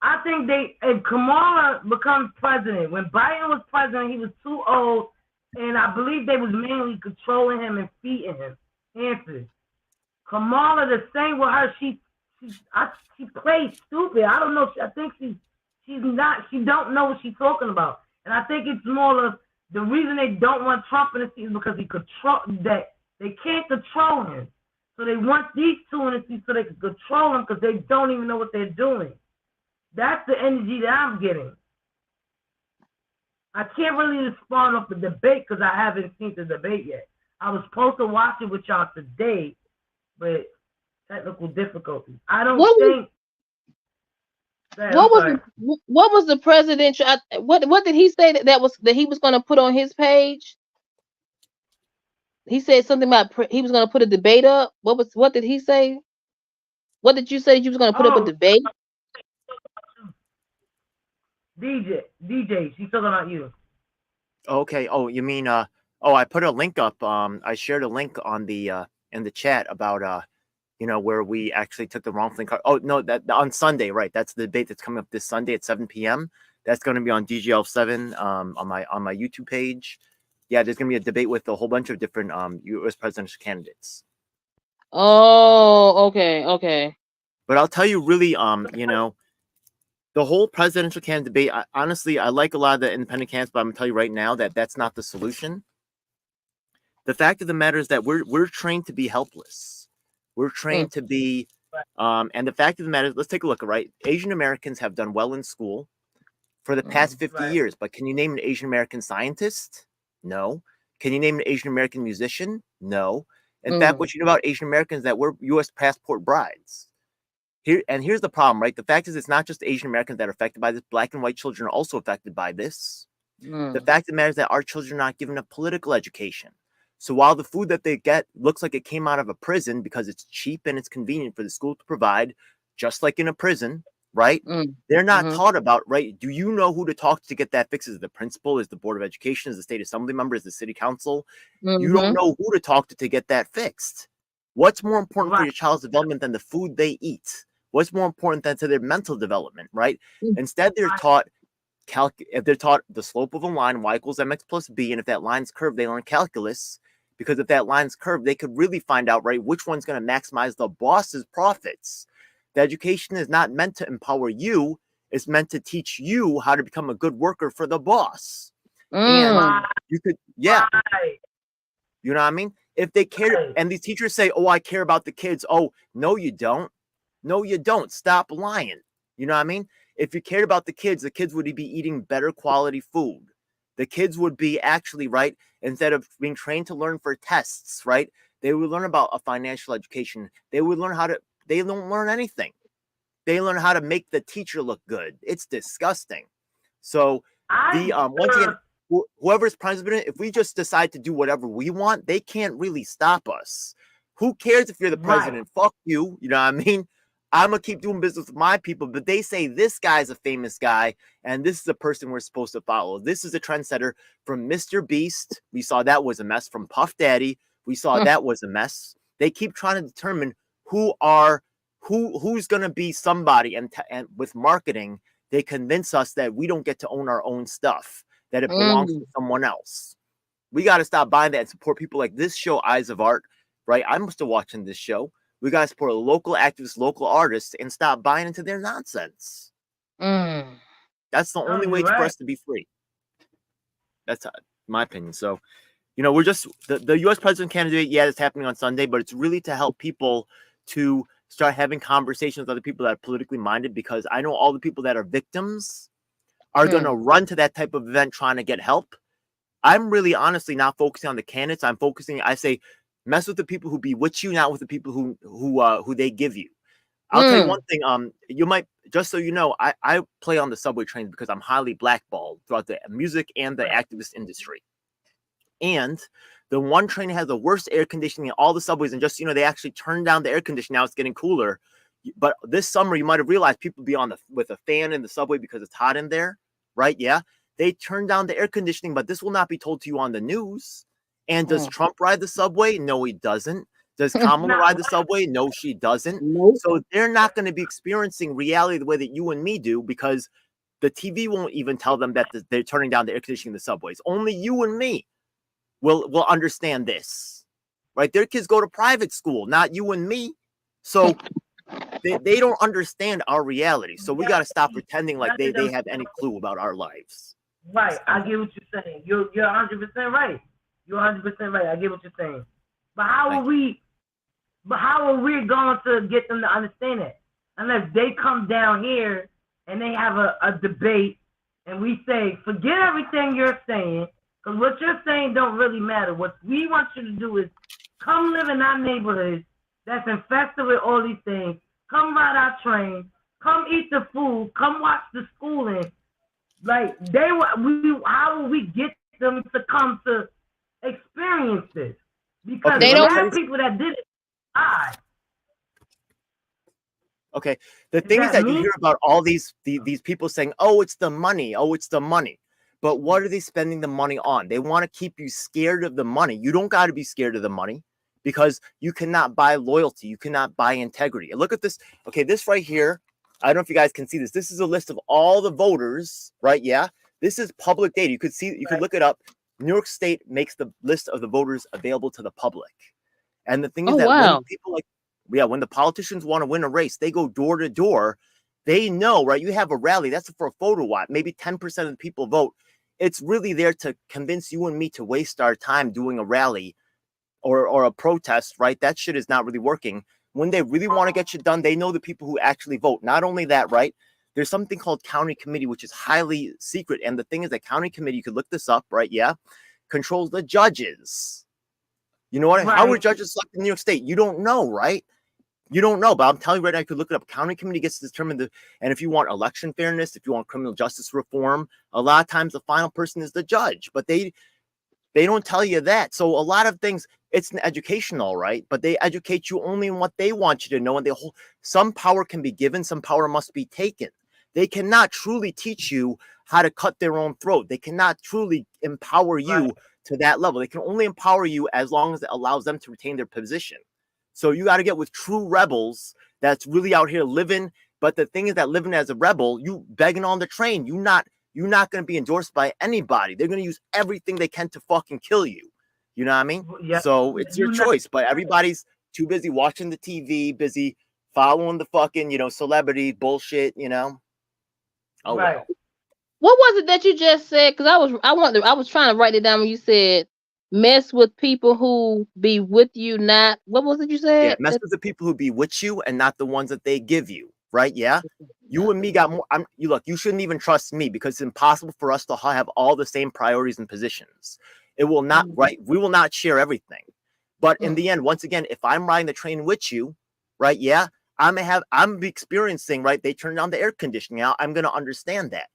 S1: I think if Kamala becomes president, when Biden was president, he was too old and I believe they was mainly controlling him and feeding him answers. Kamala, the same with her. She plays stupid. I don't know. I think she's not. She don't know what she's talking about. And I think it's more of the reason they don't want Trump in the seat is because they can't control him. So they want these two in the seat so they can control him because they don't even know what they're doing. That's the energy that I'm getting. I can't really respond off the debate because I haven't seen the debate yet. I was supposed to watch it with y'all today, but technical difficulties. I don't think.
S2: What was the presidential? What did he say that he was going to put on his page? He said something about he was going to put a debate up. What did he say? What did you say you was going to put up a debate?
S1: DJ, she's talking about you.
S10: Okay. Oh, you mean I put a link up. I shared a link on the in the chat about where we actually took the wrongful card. Oh no, that on Sunday, right? That's the debate that's coming up this Sunday at 7 p.m. That's going to be on DGL7 on my YouTube page. Yeah, there's going to be a debate with a whole bunch of different U.S. presidential candidates.
S2: Oh, okay.
S10: But I'll tell you, really, the whole presidential candidate debate. Honestly, I like a lot of the independent candidates, but I'm going to tell you right now that that's not the solution. The fact of the matter is that we're trained to be helpless. We're trained to be, and the fact of the matter is, let's take a look. Right, Asian Americans have done well in school for the past 50 years, but can you name an Asian American scientist? No. Can you name an Asian American musician? No. In fact, what you know about Asian Americans is that we're U.S. passport brides. Here's the problem, right? The fact is, it's not just Asian Americans that are affected by this. Black and white children are also affected by this. The fact of the matter is that our children are not given a political education. So while the food that they get looks like it came out of a prison because it's cheap and it's convenient for the school to provide, just like in a prison, right? They're not taught about, right? Do you know who to talk to get that fixed? Is it the principal? Is the Board of Education? Is the state assembly member? Is the city council? You don't know who to talk to get that fixed. What's more important for your child's development than the food they eat? What's more important than to their mental development, right? Instead, they're taught if they're taught the slope of a line, y equals mx plus b, and if that line's curved, they learn calculus, because if that line's curved, they could really find out, right, which one's going to maximize the boss's profits. The education is not meant to empower you. It's meant to teach you how to become a good worker for the boss. And you could, you know what I mean? If they care, and these teachers say, oh, I care about the kids. Oh, no, you don't. No, you don't. Stop lying. You know what I mean? If you cared about the kids would be eating better quality food. The kids would be actually, right, instead of being trained to learn for tests, right, they would learn about a financial education. They would learn they don't learn anything. They learn how to make the teacher look good. It's disgusting. So once again, whoever's president, if we just decide to do whatever we want, they can't really stop us. Who cares if you're the president? Fuck you. You know what I mean? I'm going to keep doing business with my people, but they say this guy's a famous guy, and this is a person we're supposed to follow. This is a trendsetter from Mr. Beast. We saw that was a mess. From Puff Daddy, we saw that was a mess. They keep trying to determine who's going to be somebody, and with marketing, they convince us that we don't get to own our own stuff, that it belongs to someone else. We got to stop buying that and support people like this show, Eyes of Art, right? I'm still watching this show. We got to support local activists, local artists, and stop buying into their nonsense. That's the only way for us to be free. That's my opinion. So, we're just the U.S. president candidate. Yeah, it's happening on Sunday, but it's really to help people to start having conversations with other people that are politically minded, because I know all the people that are victims are going to run to that type of event trying to get help. I'm really honestly not focusing on the candidates. I say, mess with the people who bewitch you, not with the people who they give you. I'll tell you one thing. You might, just so you know, I play on the subway trains because I'm highly blackballed throughout the music and the activist industry. And the one train has the worst air conditioning in all the subways. And just, they actually turned down the air conditioning. Now it's getting cooler. But this summer, you might have realized people be with a fan in the subway because it's hot in there, right? Yeah. They turned down the air conditioning, but this will not be told to you on the news. And does Trump ride the subway? No, he doesn't. Does Kamala ride the subway? No, she doesn't. Nope. So they're not going to be experiencing reality the way that you and me do, because the TV won't even tell them that they're turning down the air conditioning in the subways. Only you and me. will understand this, right? Their kids go to private school, not you and me. So they don't understand our reality. So we got to stop pretending like they have any clue about our lives.
S1: Right. I get what you're saying. You're 100% right. You're 100% right. I get what you're saying. But how are we going to get them to understand it? Unless they come down here and they have a debate and we say, forget everything you're saying, because what you're saying don't really matter. What we want you to do is come live in our neighborhood that's infested with all these things. Come ride our train. Come eat the food. Come watch the schooling. Like, how will we get them to come to experience this? Because
S10: they
S1: don't have people that did it.
S10: Okay. The thing is that you hear about all these people saying, oh, it's the money. Oh, it's the money. But what are they spending the money on? They want to keep you scared of the money. You don't got to be scared of the money because you cannot buy loyalty. You cannot buy integrity. And look at this. Okay, this right here. I don't know if you guys can see this. This is a list of all the voters, right? Yeah. This is public data. You could see, you could look it up. New York State makes the list of the voters available to the public. And the thing is when people when the politicians want to win a race, they go door to door. They know, right? You have a rally. That's for a photo op. Maybe 10% of the people vote. It's really there to convince you and me to waste our time doing a rally or a protest, right? That shit is not really working. When they really want to get shit done, they know the people who actually vote. Not only that, right? There's something called county committee, which is highly secret. And the thing is that county committee, you could look this up, right? Yeah. Controls the judges. You know what? Right. How were judges selected in New York State? You don't know, right? You don't know, but I'm telling you right now, you could look it up. County committee gets to determine and if you want election fairness, if you want criminal justice reform, a lot of times the final person is the judge, but they don't tell you that. So a lot of things, it's an educational, right? But they educate you only in what they want you to know. And some power can be given, some power must be taken. They cannot truly teach you how to cut their own throat. They cannot truly empower you to that level. They can only empower you as long as it allows them to retain their position. So you got to get with true rebels that's really out here living. But the thing is that living as a rebel, you begging on the train, you're not going to be endorsed by anybody. They're going to use everything they can to fucking kill you. You know what I mean? Yeah. So it's your choice. But everybody's too busy watching the TV, busy following the fucking, celebrity bullshit, Oh,
S2: right. Well. What was it that you just said? Because I was trying to write it down when you said mess with people who be with you, not what was it you said?
S10: Yeah, mess with the people who be with you and not the ones that they give you, right? Yeah. You and me got more. You shouldn't even trust me because it's impossible for us to have all the same priorities and positions. It will not, right? We will not share everything. But in the end, once again, if I'm riding the train with you, right? Yeah, I'm experiencing, right? They turn down the air conditioning out. I'm going to understand that.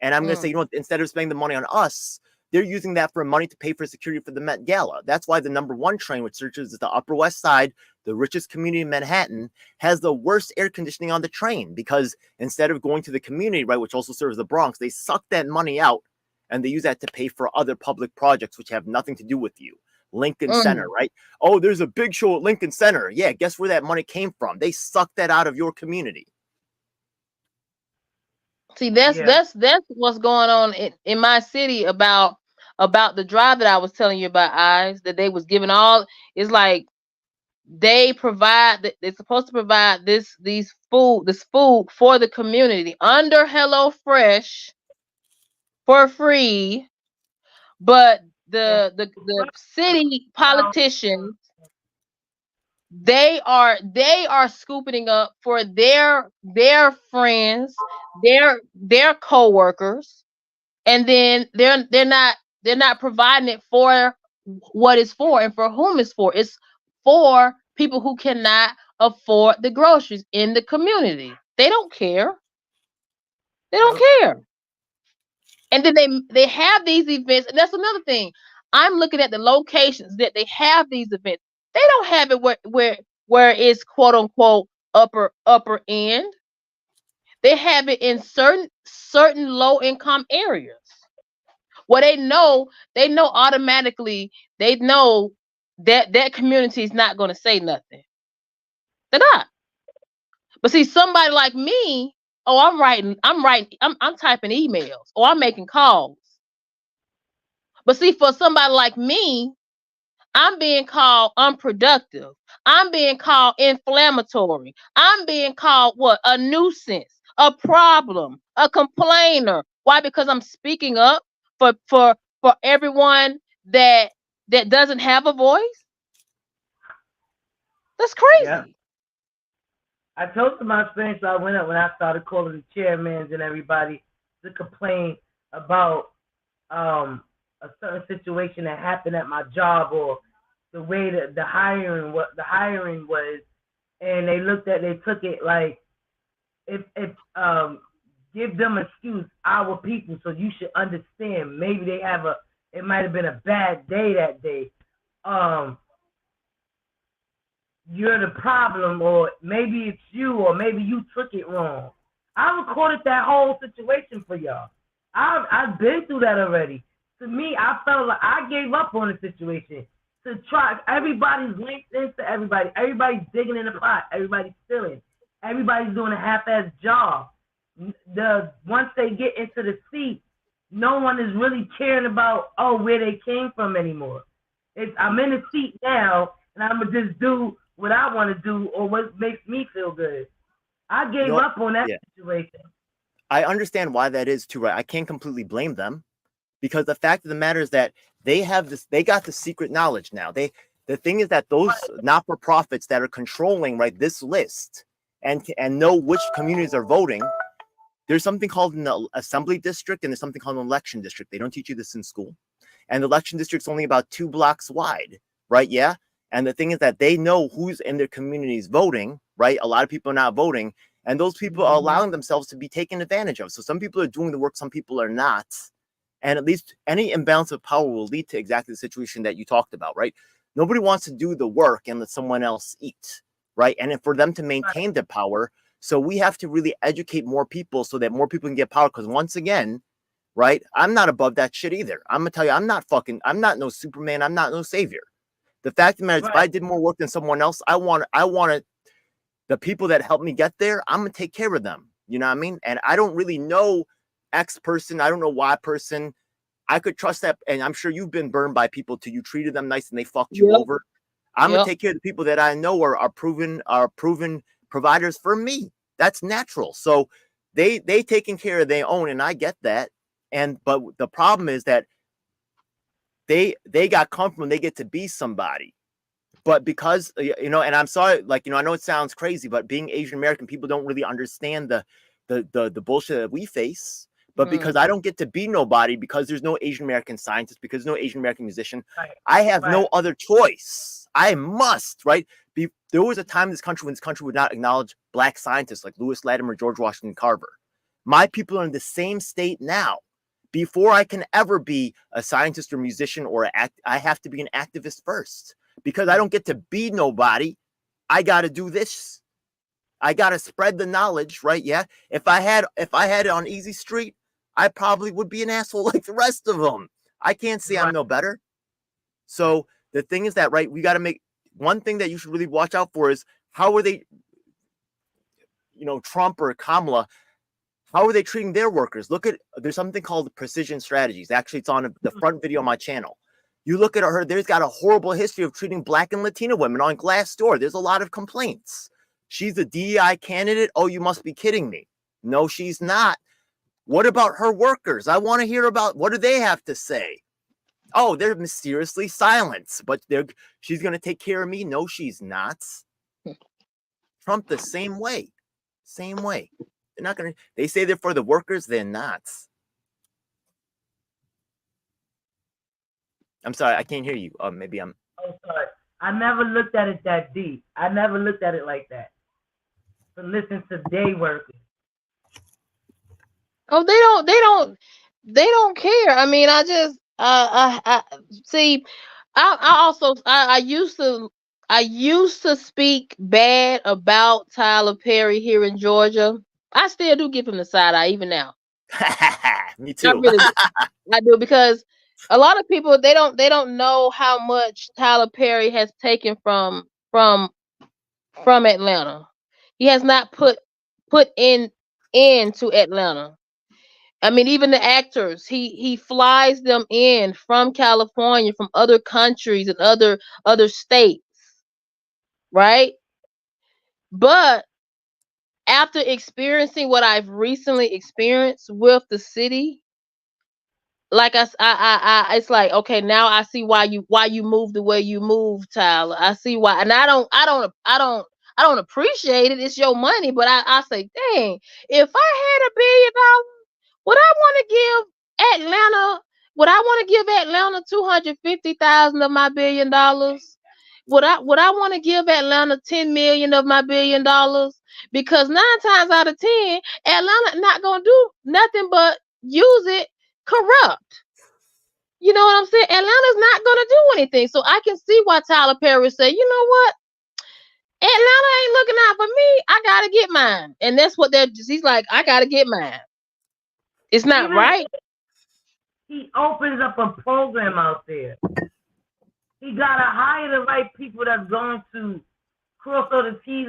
S10: And I'm going to say, instead of spending the money on us, they're using that for money to pay for security for the Met Gala. That's why the #1 train, which searches the Upper West Side, the richest community in Manhattan, has the worst air conditioning on the train because instead of going to the community, right, which also serves the Bronx, they suck that money out and they use that to pay for other public projects which have nothing to do with you. Lincoln Center, right? Oh, there's a big show at Lincoln Center. Yeah, guess where that money came from? They sucked that out of your community.
S2: See, that's what's going on in my city about the drive that I was telling you about, Eyes, that they was giving all. It's like they're supposed to provide this food for the community under HelloFresh for free, but the city politicians, they are scooping up for their friends, their co-workers, and then they're not providing it for what it's for and for whom it's for. It's for people who cannot afford the groceries in the community. They don't care. They don't care. And then they have these events, and that's another thing. I'm looking at the locations that they have these events. They don't have it where it's quote unquote upper end. They have it in certain low income areas where they know automatically, they know that community is not going to say nothing. They're not. But see, somebody like me, I'm typing emails or I'm making calls. But see, for somebody like me, I'm being called unproductive. I'm being called inflammatory. I'm being called what? A nuisance, a problem, a complainer. Why? Because I'm speaking up for everyone that doesn't have a voice. That's crazy.
S1: Yeah. I told them my experience. I went up when I started calling the chairmans and everybody to complain about a certain situation that happened at my job, or the way that the hiring was, and they took it like if give them excuse, our people, so you should understand. Maybe it might have been a bad day that day. You're the problem, or maybe it's you, or maybe you took it wrong. I recorded that whole situation for y'all. I've been through that already. To me, I felt like I gave up on the situation. To try, everybody's linked into everybody. Everybody's digging in the pot. Everybody's stealing. Everybody's doing a half-ass job. Once they get into the seat, no one is really caring about where they came from anymore. I'm in the seat now, and I'm gonna just do what I want to do or what makes me feel good. I gave up on that situation.
S10: I understand why that is too, right? I can't completely blame them, because the fact of the matter is that they got the secret knowledge now. The thing is that those not-for-profits that are controlling, right, this list and know which communities are voting, there's something called an assembly district and there's something called an election district. They don't teach you this in school. And the election district's only about 2 blocks wide, right? Yeah. And the thing is that they know who's in their communities voting, right? A lot of people are not voting, and those people are allowing themselves to be taken advantage of. So some people are doing the work, some people are not. And at least any imbalance of power will lead to exactly the situation that you talked about, right? Nobody wants to do the work and let someone else eat, right? And for them to maintain the power, so we have to really educate more people so that more people can get power. Because once again, right, I'm not above that shit either. I'm gonna tell you, I'm not no Superman. I'm not no savior. The fact of the matter is, if I did more work than someone else, I want the people that helped me get there, I'm gonna take care of them. You know what I mean? And I don't really know X person. I don't know Y person. I could trust that. And I'm sure you've been burned by people till you treated them nice and they fucked you over. I'm gonna take care of the people that I know are proven providers for me. That's natural. So they taking care of their own, and I get that. But the problem is that they got comfortable and they get to be somebody. But because, and I'm sorry, I know it sounds crazy, but being Asian American, people don't really understand the bullshit that we face. But because I don't get to be nobody, because there's no Asian American scientist, because there's no Asian American musician, I have no other choice. I must, right? There was a time in this country when this country would not acknowledge Black scientists like Lewis Latimer, George Washington Carver. My people are in the same state now. Before I can ever be a scientist or musician I have to be an activist first, because I don't get to be nobody. I got to do this. I got to spread the knowledge, right? Yeah. If I had it on easy street, I probably would be an asshole like the rest of them. I can't say I'm no better. So the thing is that, right, we got to make one thing that you should really watch out for is how are they, Trump or Kamala, how are they treating their workers? There's something called Precision Strategies. Actually, it's on the front video on my channel. You look at her, there's got a horrible history of treating Black and Latino women on Glassdoor. There's a lot of complaints. She's a DEI candidate. Oh, you must be kidding me. No, she's not. What about her workers? I want to hear about what do they have to say? Oh, they're mysteriously silent, but she's going to take care of me. No, she's not. Trump the same way. Same way. They're not going to, they say they're for the workers. They're not. I'm sorry. I can't hear you. Maybe I'm.
S1: Oh, sorry. I never looked at it that deep. I never looked at it like that. To listen to day workers.
S2: Oh, they don't care. I mean, I see. I used to speak bad about Tyler Perry here in Georgia. I still do give him the side eye even now.
S10: Me too.
S2: I really do. I do, because a lot of people they don't know how much Tyler Perry has taken from Atlanta. He has not put into Atlanta. I mean, even the actors, he flies them in from California, from other countries and other states, right? But after experiencing what I've recently experienced with the city, like it's like, okay, now I see why you move the way you move, Tyler. I see why, and I don't appreciate it. It's your money, but I say, dang, if I had $1 billion, would I want to give Atlanta? Would I want to give Atlanta 250,000 of my $1 billion? Would I want to give Atlanta 10 million of my $1 billion? Because 9 times out of 10, Atlanta not gonna do nothing but use it corrupt. You know what I'm saying? Atlanta's not gonna do anything. So I can see why Tyler Perry said, you know what? Atlanta ain't looking out for me. I gotta get mine. And that's what he's like, I gotta get mine. It's not right.
S1: He opens up a program out there. He gotta hire the right people that's going to cross all the T's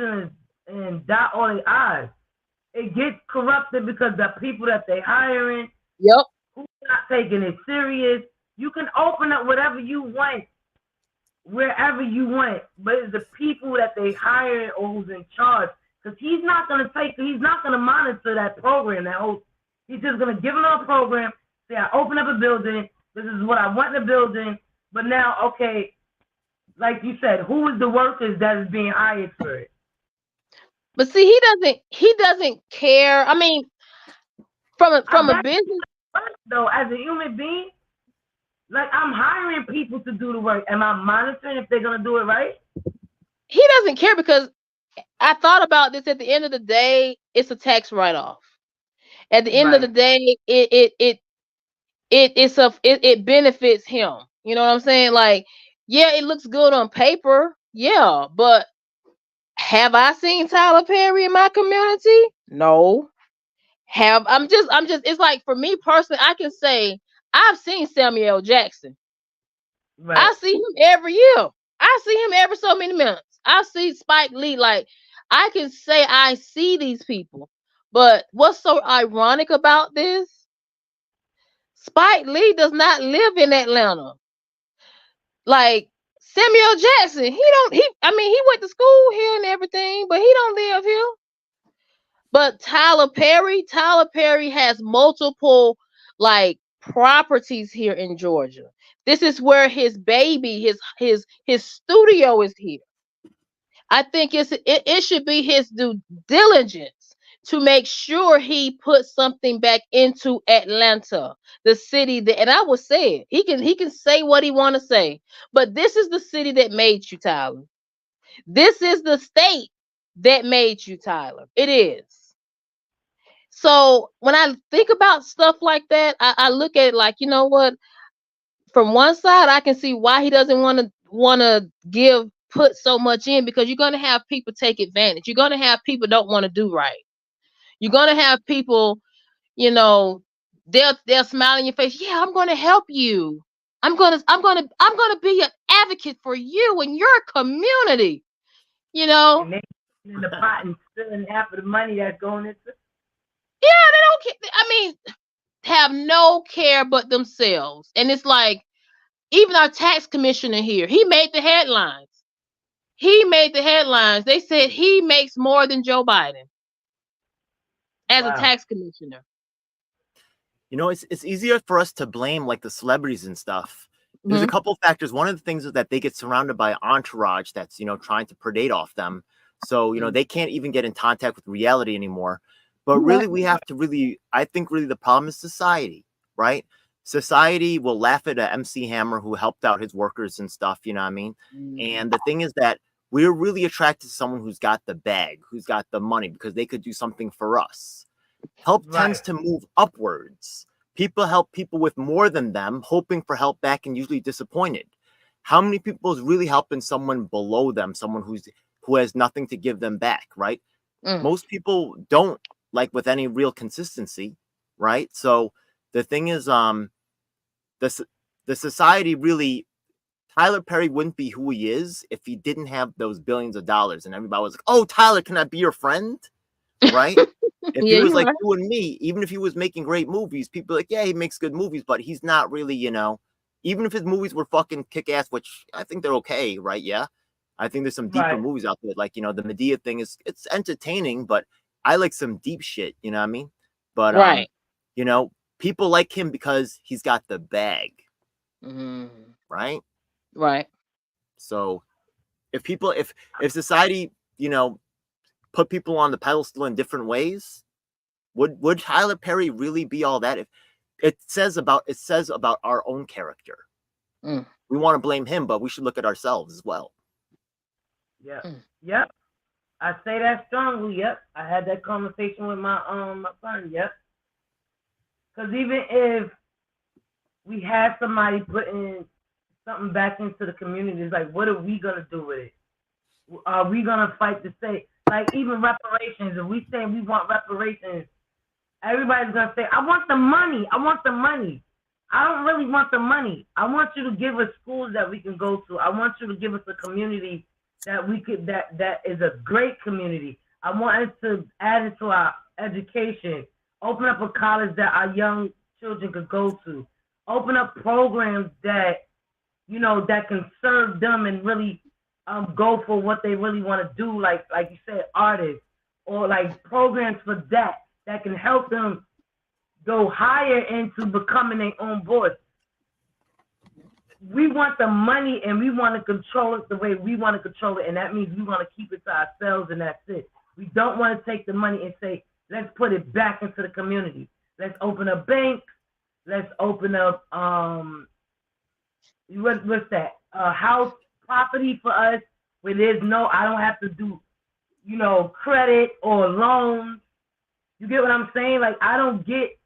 S1: and dot all the I's. It gets corrupted because the people that they hiring,
S2: yep,
S1: who's not taking it serious. You can open up whatever you want, wherever you want, but it's the people that they hire or who's in charge. Because he's not gonna monitor that program. He's just gonna give them a program. Say, I open up a building. This is what I want in the building. But now, okay, like you said, who is the workers that is being hired for it?
S2: But see, he doesn't care. I mean, from a business,
S1: though, as a human being, like, I'm hiring people to do the work. Am I monitoring if they're gonna do it right?
S2: He doesn't care, because I thought about this. At the end of the day, it's a tax write-off. At the end of the day, it benefits him. You know what I'm saying? Like, yeah, it looks good on paper, yeah, but have I seen Tyler Perry in my community? No. I'm just it's like, for me personally, I can say I've seen Samuel Jackson. Right. I see him every year. I see him every so many minutes. I see Spike Lee. Like, I can say I see these people. But what's so ironic about this? Spike Lee does not live in Atlanta. Like, Samuel Jackson, he went to school here and everything, but he don't live here. But Tyler Perry has multiple, like, properties here in Georgia. This is where his baby, his studio is here. I think it should be his due diligence to make sure he puts something back into Atlanta, the city that, and I would say it. He can say what he want to say, but this is the city that made you, Tyler. This is the state that made you, Tyler. It is. So when I think about stuff like that, I look at it like, you know what? From one side, I can see why he doesn't want to put so much in, because you're going to have people take advantage. You're going to have people don't want to do right. You're going to have people, you know, they'll smile in your face. Yeah, I'm going to help you. I'm going to be an advocate for you and your community. You know,
S1: and they in the pot and stealing half of the money that's going into.
S2: Yeah, they don't care. I mean, have no care but themselves. And it's like, even our tax commissioner here, he made the headlines. They said he makes more than Joe Biden as a tax commissioner.
S10: You know, it's easier for us to blame, like, the celebrities and stuff. There's a couple of factors. One of the things is that they get surrounded by an entourage that's, you know, trying to predate off them. So, you know, they can't even get in contact with reality anymore. But really, we have to I think the problem is society, right? Society will laugh at a MC Hammer who helped out his workers and stuff, you know what I mean? And the thing is that we're really attracted to someone who's got the bag, who's got the money, because they could do something for us. Help tends to move upwards. People help people with more than them, hoping for help back and usually disappointed. How many people is really helping someone below them, someone who has nothing to give them back, right? Most people don't, like, with any real consistency, right? So the thing is, the society really, Tyler Perry wouldn't be who he is if he didn't have those billions of dollars, and everybody was like, "Oh, Tyler, can I be your friend?" right? If
S2: Yeah,
S10: he was
S2: you're
S10: like
S2: right.
S10: you and me, even if he was making great movies, people are like, yeah, he makes good movies, but he's not really, you know, even if his movies were fucking kick ass, which I think they're okay, right? Yeah. I think there's some deeper
S1: Right.
S10: movies out there. Like, you know, the Medea thing it's entertaining, but I like some deep shit, you know what I mean? But
S2: Right.
S10: you know, people like him because he's got the bag.
S2: Mm.
S10: Right?
S2: Right.
S10: So if society, you know, put people on the pedestal in different ways, would Tyler Perry really be all that? If it says about our own character.
S2: Mm.
S10: We want to blame him, but we should look at ourselves as well.
S1: Yeah. Yep. I say that strongly. Yep. I had that conversation with my my son. Yep. Because even if we had somebody putting something back into the community, it's like, what are we gonna do with it? Are we gonna fight to say, like, even reparations? If we say we want reparations, everybody's gonna say, I want the money. I want the money. I don't really want the money. I want you to give us schools that we can go to. I want you to give us a community that we could that is a great community. I want us to add it to our education. Open up a college that our young children could go to. Open up programs that, you know, that can serve them and really go for what they really want to do, like you said, artists, or like programs for that can help them go higher into becoming their own voice. We want the money and we want to control it the way we want to control it, and that means we want to keep it to ourselves, and that's it. We don't want to take the money and say, let's put it back into the community. Let's open up banks. Let's open up what's that? House property for us where there's no, I don't have to do, you know, credit or loans. You get what I'm saying? Like, I don't get,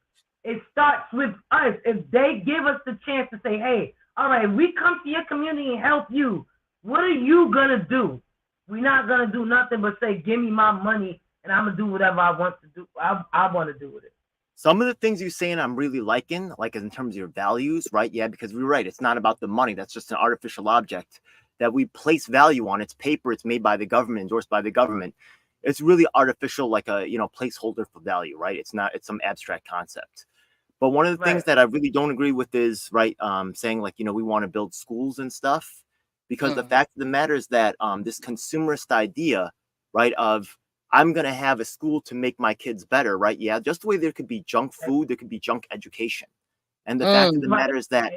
S1: it starts with us. If they give us the chance to say, hey, all right, we come to your community and help you, what are you going to do? We're not going to do nothing but say, give me my money and I'm going to do whatever I want to do. I want to do with it.
S10: Some of the things you're saying I'm really liking, like in terms of your values, right? Yeah, because we're right. It's not about the money. That's just an artificial object that we place value on. It's paper. It's made by the government, endorsed by the government. It's really artificial, like a, you know, placeholder for value, right? It's not, it's some abstract concept. But one of the things that I really don't agree with is, right, saying like, you know, we want to build schools and stuff, because the fact of the matter is that this consumerist idea, right, of I'm going to have a school to make my kids better, right? Yeah, just the way there could be junk food, there could be junk education. And the fact of the matter is that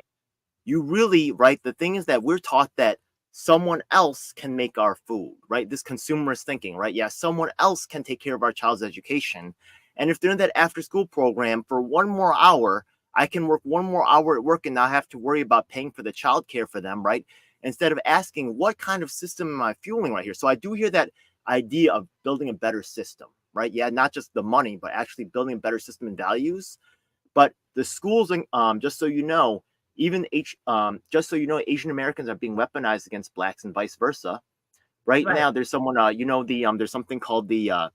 S10: you really, right, the thing is that we're taught that someone else can make our food, right? This consumerist thinking, right? Yeah, someone else can take care of our child's education. And if they're in that after school program for 1 more hour, I can work 1 more hour at work and not have to worry about paying for the childcare for them, right? Instead of asking, what kind of system am I fueling right here? So I do hear that idea of building a better system, right? Yeah, not just the money, but actually building a better system and values. But the schools, just so you know, even just so you know, Asian Americans are being weaponized against blacks and vice versa. Right now, there's someone, you know, there's something called the,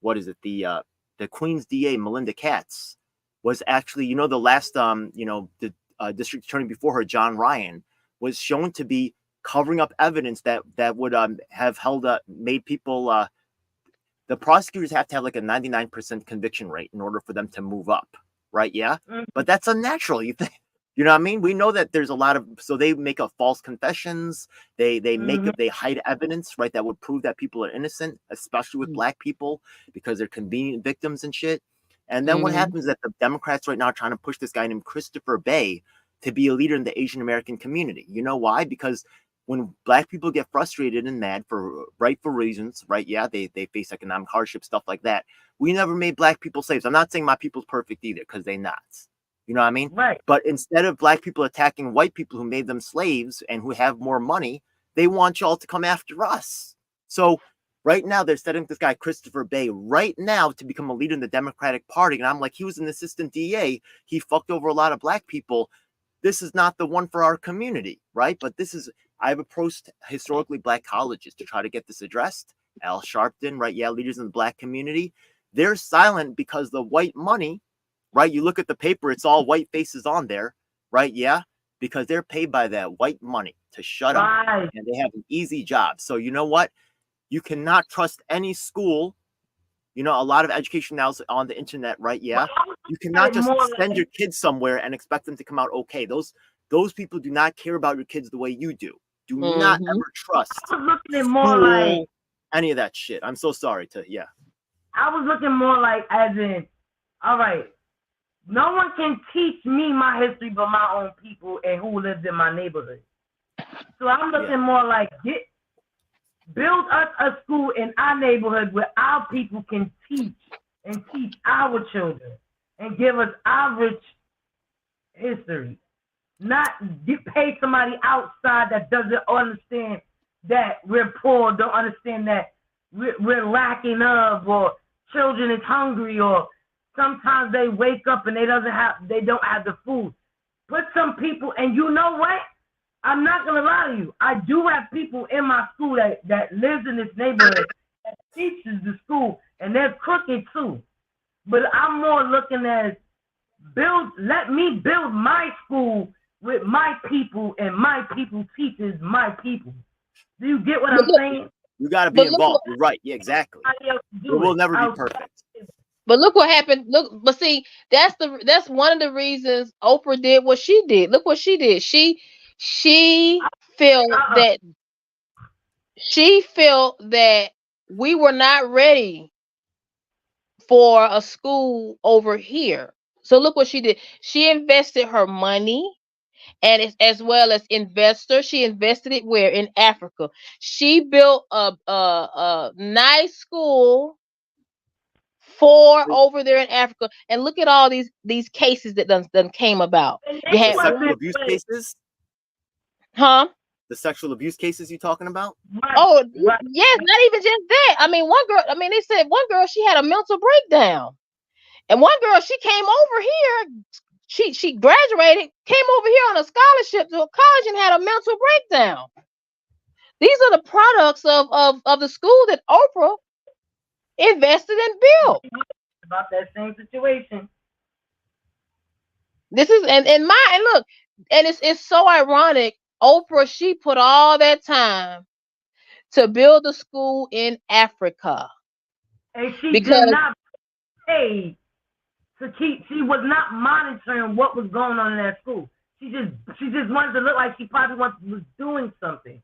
S10: what is it? The Queen's DA, Melinda Katz, was actually, you know, the last, you know, the district attorney before her, John Ryan, was shown to be covering up evidence that would have made people, the prosecutors have to have like a 99% conviction rate in order for them to move up, right? Yeah, but that's unnatural. You think, you know what I mean? We know that there's a lot of, so they make up false confessions. They they hide evidence, right, that would prove that people are innocent, especially with black people, because they're convenient victims and shit. And then what happens is that the Democrats right now are trying to push this guy named Christopher Bay to be a leader in the Asian American community. You know why? Because when black people get frustrated and mad for rightful reasons, right? Yeah, they face economic hardship, stuff like that. We never made black people slaves. I'm not saying my people's perfect either, because they're not. You know what I mean?
S1: Right.
S10: But instead of black people attacking white people who made them slaves and who have more money, they want y'all to come after us. So right now they're setting this guy Christopher Bay right now to become a leader in the Democratic Party. And I'm like, he was an assistant DA. He fucked over a lot of black people. This is not the one for our community, right? But this is, I've approached historically black colleges to try to get this addressed. Al Sharpton, right? Yeah, leaders in the black community. They're silent because the white money, right? You look at the paper, it's all white faces on there, right? Yeah, because they're paid by that white money to shut up, and they have an easy job. So you know what? You cannot trust any school You know, a lot of education now is on the internet, right? Yeah. You cannot just send your kids somewhere and expect them to come out okay. Those people do not care about your kids the way you do. Do not ever trust school, any of that shit. I'm so sorry to, yeah.
S1: I was looking more like as in, all right, no one can teach me my history but my own people and who lives in my neighborhood. So I'm looking more like build us a school in our neighborhood where our people can teach and teach our children and give us our rich history. Not pay somebody outside that doesn't understand that we're poor, don't understand that we're lacking of, or children is hungry, or sometimes they wake up and they don't have the food. Put some people, and you know what? I'm not gonna lie to you. I do have people in my school that lives in this neighborhood that teaches the school, and they're crooked too. But I'm more looking at let me build my school with my people, and my people teaches my people. Do you get what I'm saying?
S10: You got to be involved. You're right. Yeah, exactly. It will never be perfect.
S2: But look what happened. But see, that's one of the reasons Oprah did what she did. Look what she did. She felt that we were not ready for a school over here. So look what she did. She invested her money, and as well as investors, she invested it where? In Africa. She built a nice school for over there in Africa, and look at all these cases that done came about.
S10: You had sexual abuse cases,
S2: huh?
S10: The sexual abuse cases you talking about?
S2: Oh, yes, not even just that. I mean, one girl. I mean, they said one girl, she had a mental breakdown, and one girl, she came over here. She graduated, came over here on a scholarship to a college, and had a mental breakdown. These are the products of the school that Oprah invested and built.
S1: About that same situation.
S2: This is and look, and it's so ironic. Oprah, she put all that time to build a school in Africa,
S1: and she did not pay to keep. She was not monitoring what was going on in that school. She just wanted to look like she probably was doing something.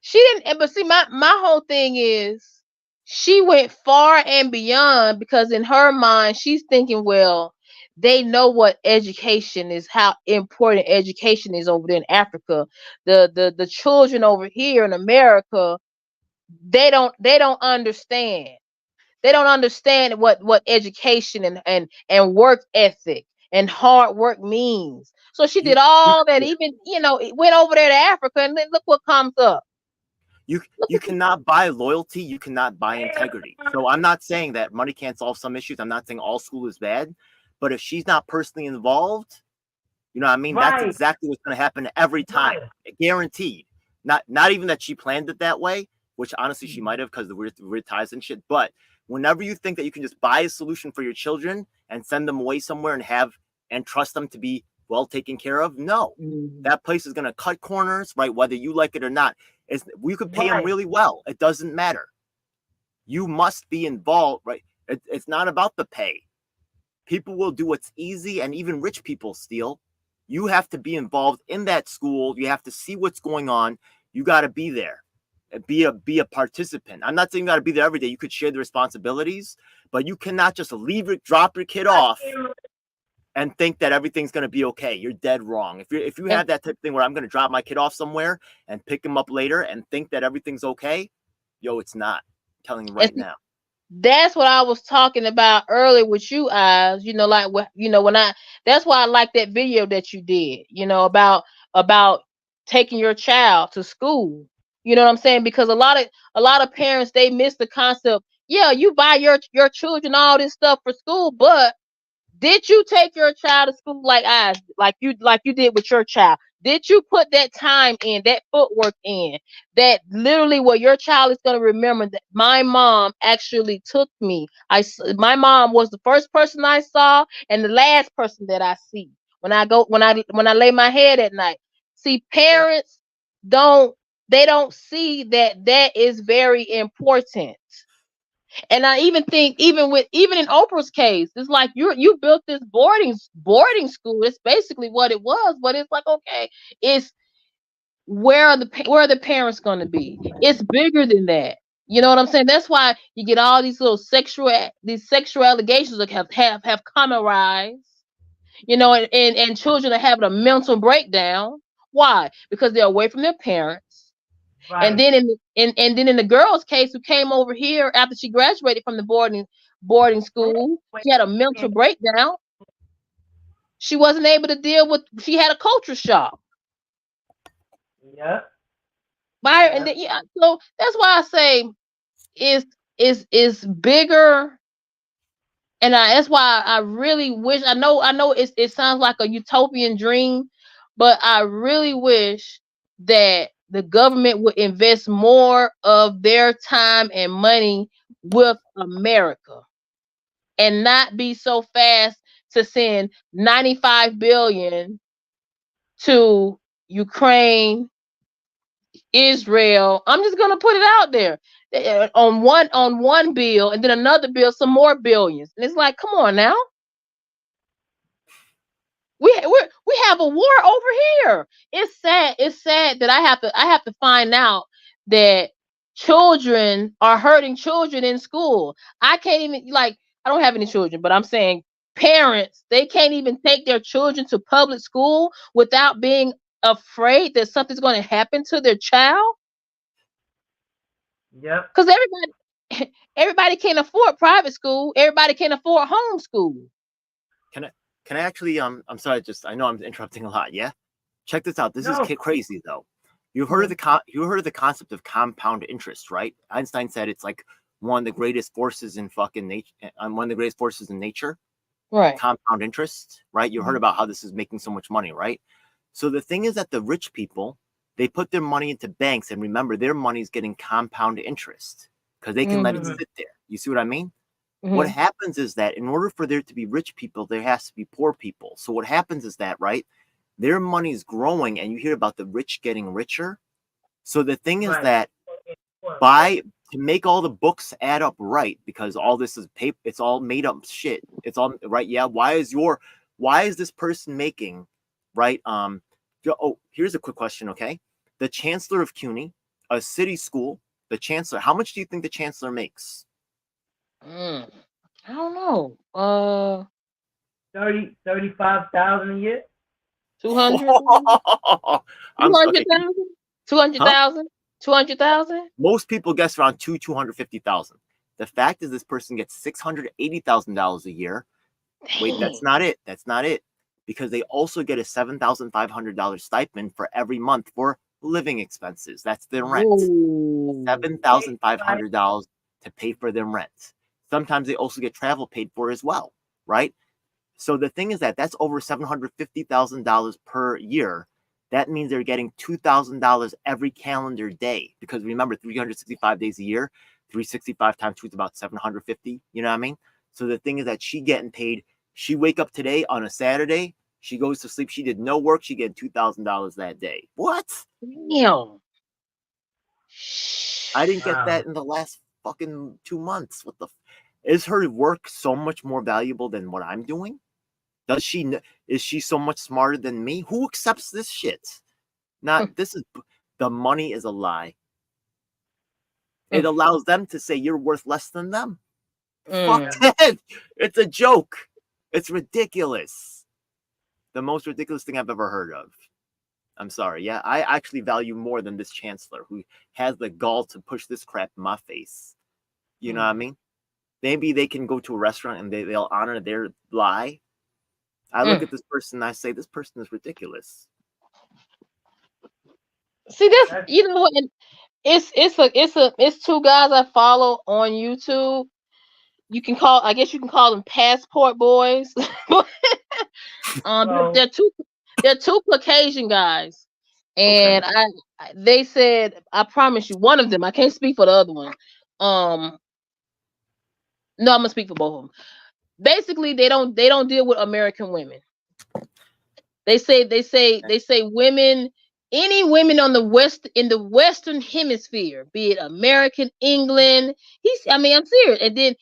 S2: She didn't. But see, my whole thing is, she went far and beyond, because in her mind, she's thinking, well, they know what education is, how important education is over there in Africa. The children over here in America, they don't understand. They don't understand what education and work ethic and hard work means. So she did all that, even, it went over there to Africa, and then look what comes up.
S10: You cannot buy loyalty. You cannot buy integrity. So I'm not saying that money can't solve some issues. I'm not saying all school is bad, but if she's not personally involved, you know what I mean? Right. That's exactly what's going to happen every time. Right. Guaranteed. Not even that she planned it that way, which honestly she might have, because the weird ties and shit. But whenever you think that you can just buy a solution for your children and send them away somewhere and trust them to be well taken care of, no. That place is going to cut corners, right? Whether you like it or not. We could pay them really well. It doesn't matter. You must be involved, right? It's not about the pay. People will do what's easy, and even rich people steal. You have to be involved in that school. You have to see what's going on. You got to be there. Be a participant. I'm not saying you got to be there every day. You could share the responsibilities, but you cannot just drop your kid off and think that everything's going to be okay. You're dead wrong. If you have that type of thing where I'm going to drop my kid off somewhere and pick him up later and think that everything's okay, it's not. I'm telling you right now.
S2: That's what I was talking about earlier with you, Eyes. That's why I like that video that you did, about taking your child to school. You know what I'm saying? Because a lot of parents, they miss the concept. Yeah, you buy your children all this stuff for school, but did you take your child to school like you did with your child? Did you put that time in, that footwork in, that literally where your child is going to remember that my mom actually took me? My mom was the first person I saw and the last person that I see when I lay my head at night. See, parents don't see that is very important. And I even think, even in Oprah's case, it's like you built this boarding school. It's basically what it was, but it's like, okay, it's where are the parents going to be? It's bigger than that. You know what I'm saying? That's why you get all these little sexual allegations that have come arise. You know, and children are having a mental breakdown. Why? Because they're away from their parents. Right. And then in the girl's case, who came over here after she graduated from the boarding school, she had a mental breakdown. She wasn't able to deal with. She had a culture shock.
S1: Yeah.
S2: So that's why I say it's bigger, and that's why I really wish. I know it sounds like a utopian dream, but I really wish that the government would invest more of their time and money with America, and not be so fast to send $95 billion to Ukraine, Israel. I'm just gonna put it out there on one bill, and then another bill, some more billions, and it's like, come on now. We have a war over here. It's sad that I have to find out that children are hurting children in school. I can't even, I don't have any children, but I'm saying parents, they can't even take their children to public school without being afraid that something's going to happen to their child.
S1: Yep.
S2: Because everybody can't afford private school. Everybody can't afford homeschool.
S10: Can I actually, I'm sorry, I know I'm interrupting a lot. Yeah. Check this out. This is crazy though. You've heard of the concept of compound interest, right? Einstein said it's like one of the greatest forces in fucking nature, one of the greatest forces in nature.
S2: Right.
S10: Compound interest, right? You heard about how this is making so much money, right? So the thing is that the rich people, they put their money into banks, and remember, their money is getting compound interest because they can let it sit there. You see what I mean? What happens is that in order for there to be rich people, there has to be poor people. So what happens is that, right, their money is growing, and you hear about the rich getting richer. So the thing is that to make all the books add up right, because all this is paper, it's all made up shit. It's all right. Yeah. Why is this person making, right? Here's a quick question. Okay. The chancellor of CUNY, a city school, the chancellor, how much do you think the chancellor makes?
S2: I don't know.
S1: 35,000 a year.
S2: 200. 200,000. 200,000. 200,000.
S10: Most people guess around 250,000. The fact is, this person gets $680,000 a year. Wait, that's not it. That's not it. Because they also get a $7,500 stipend for every month for living expenses. That's their rent. $7,500 to pay for their rent. Sometimes they also get travel paid for as well, right? So the thing is that that's over $750,000 per year. That means they're getting $2,000 every calendar day, because remember, 365 days a year, 365 times 2 is about 750. You know what I mean? So the thing is that she getting paid. She wake up today on a Saturday. She goes to sleep. She did no work. She getting $2,000 that day. What?
S2: Damn.
S10: I didn't get that in the last fucking 2 months. What the? Is her work so much more valuable than what I'm doing? Is she so much smarter than me? Who accepts this shit? The money is a lie. It allows them to say you're worth less than them. Fuck that. It's a joke. It's ridiculous. The most ridiculous thing I've ever heard of. I'm sorry. Yeah, I actually value more than this chancellor who has the gall to push this crap in my face. You know what I mean? Maybe they can go to a restaurant and they'll honor their lie. I look at this person and I say, this person is ridiculous.
S2: See, that's, you know what? It's two guys I follow on YouTube. I guess you can call them passport boys. They're two Caucasian guys, and they said, I promise you, one of them, I can't speak for the other one. No, I'm gonna speak for both of them. Basically, they don't deal with American women. They say women any women on the in the Western Hemisphere, be it American, England. I'm serious. And then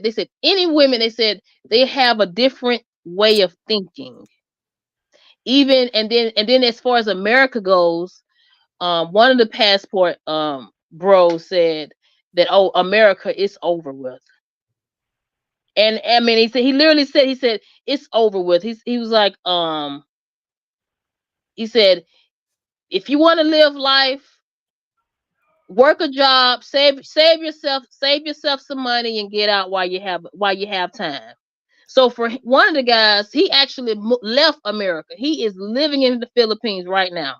S2: they said any women, they said they have a different way of thinking. Even and then as far as America goes, one of the passport bros said that, oh, America is over with. And I mean, he literally said it's over with. He was like, he said, if you want to live life, work a job, save yourself some money, and get out while you have time. So for one of the guys, he actually left America. He is living in the Philippines right now.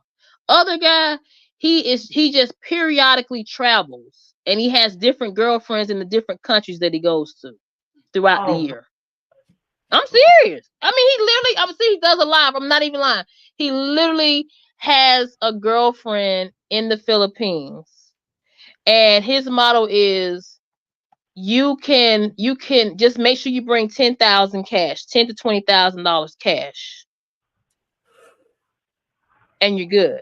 S2: Other guy, he just periodically travels, and he has different girlfriends in the different countries that he goes to throughout the year. I'm serious. I mean, he literally, he does a live. I'm not even lying. He literally has a girlfriend in the Philippines, and his motto is, you can just make sure you bring 10,000 cash, $10,000 to $20,000 cash, and you're good.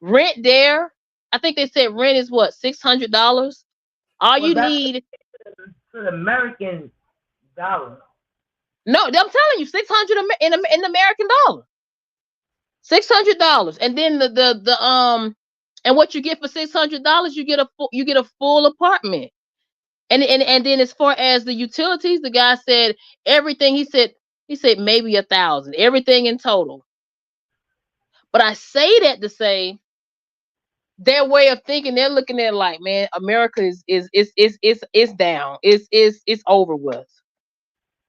S2: Rent there, I think they said rent is what, $600. All you need
S1: to the American dollar.
S2: No, I'm telling you, $600 in American dollar. $600, and then the and what you get for $600, you get a full apartment. And then as far as the utilities, the guy said everything. He said maybe 1,000, everything in total. But I say that to say their way of thinking, they're looking at it like, man, America is down. It's over with.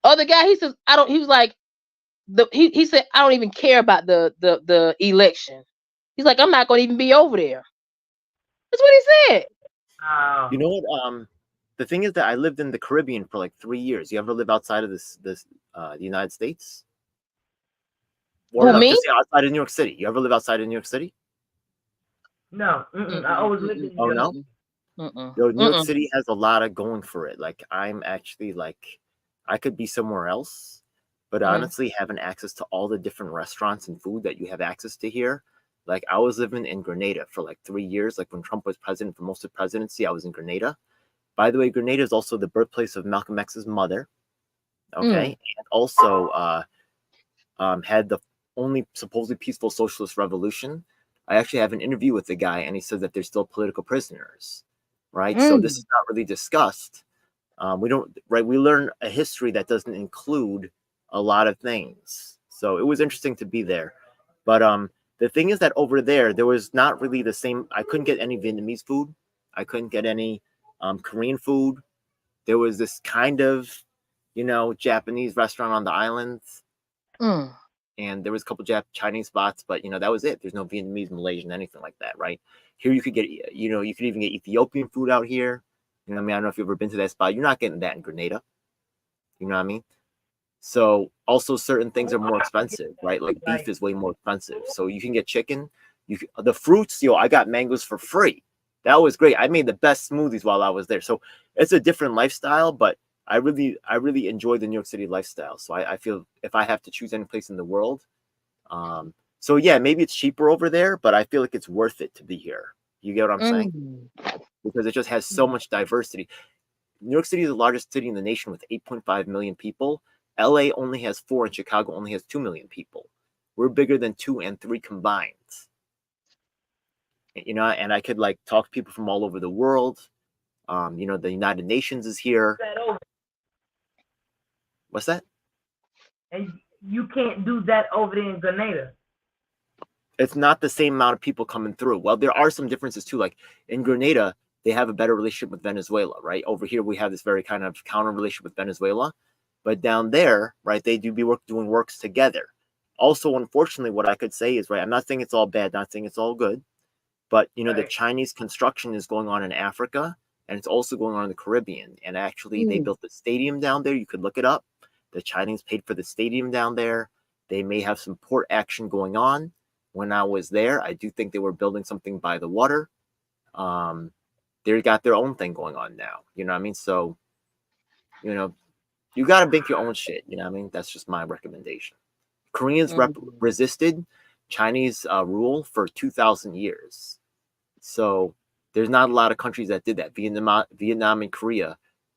S2: Other guy, he says, he was like, he said, I don't even care about the election. He's like, I'm not going to even be over there. That's what he said.
S10: You know what? The thing is that I lived in the Caribbean for like 3 years. You ever live outside of the United States? Or
S2: me?
S10: Just outside of New York City. You ever live outside of New York City?
S1: No. I always lived in New York.
S10: No? Yo, New York City has a lot of going for it. Like, I'm actually like, I could be somewhere else, but honestly, having access to all the different restaurants and food that you have access to here. Like, I was living in Grenada for like 3 years. Like, when Trump was president for most of the presidency, I was in Grenada. By the way, Grenada is also the birthplace of Malcolm X's mother. Okay. And also had the only supposedly peaceful socialist revolution. I actually have an interview with the guy, and he said that they're still political prisoners. Right. So this is not really discussed. We learn a history that doesn't include a lot of things. So it was interesting to be there. But the thing is that over there was not really the same. I couldn't get any Vietnamese food. I couldn't get any Korean food. There was this kind of, Japanese restaurant on the islands. And there was a couple Chinese spots, but that was it. There's no Vietnamese, Malaysian, anything like that, right? Here you could get, you could even get Ethiopian food out here. You know what I mean? I don't know if you've ever been to that spot. You're not getting that in Grenada. You know what I mean? So also certain things are more expensive, right? Like beef is way more expensive. So you can get chicken. The fruits, I got mangoes for free. That was great. I made the best smoothies while I was there. So it's a different lifestyle, but I really enjoy the New York City lifestyle. So I feel if I have to choose any place in the world, so yeah, maybe it's cheaper over there, but I feel like it's worth it to be here. You get what I'm saying? Because it just has so much diversity. New York City is the largest city in the nation with 8.5 million people. LA only has 4 and Chicago only has 2 million people. We're bigger than 2 and 3 combined. And I could like talk to people from all over the world. The United Nations is here. What's that?
S1: And you can't do that over there in Grenada.
S10: It's not the same amount of people coming through. Well, there are some differences too. Like in Grenada, they have a better relationship with Venezuela, right? Over here, we have this very kind of counter relationship with Venezuela. But down there, right, they do be doing works together. Also, unfortunately, what I could say is, right, I'm not saying it's all bad, not saying it's all good. But, the Chinese construction is going on in Africa, and it's also going on in the Caribbean. And actually, they built the stadium down there. You could look it up. The Chinese paid for the stadium down there. They may have some port action going on. When I was there, I do think they were building something by the water. They got their own thing going on now. You know what I mean? So, you got to make your own shit. You know what I mean? That's just my recommendation. Koreans resisted. Chinese rule for 2,000 years. So there's not a lot of countries that did that. Vietnam and Korea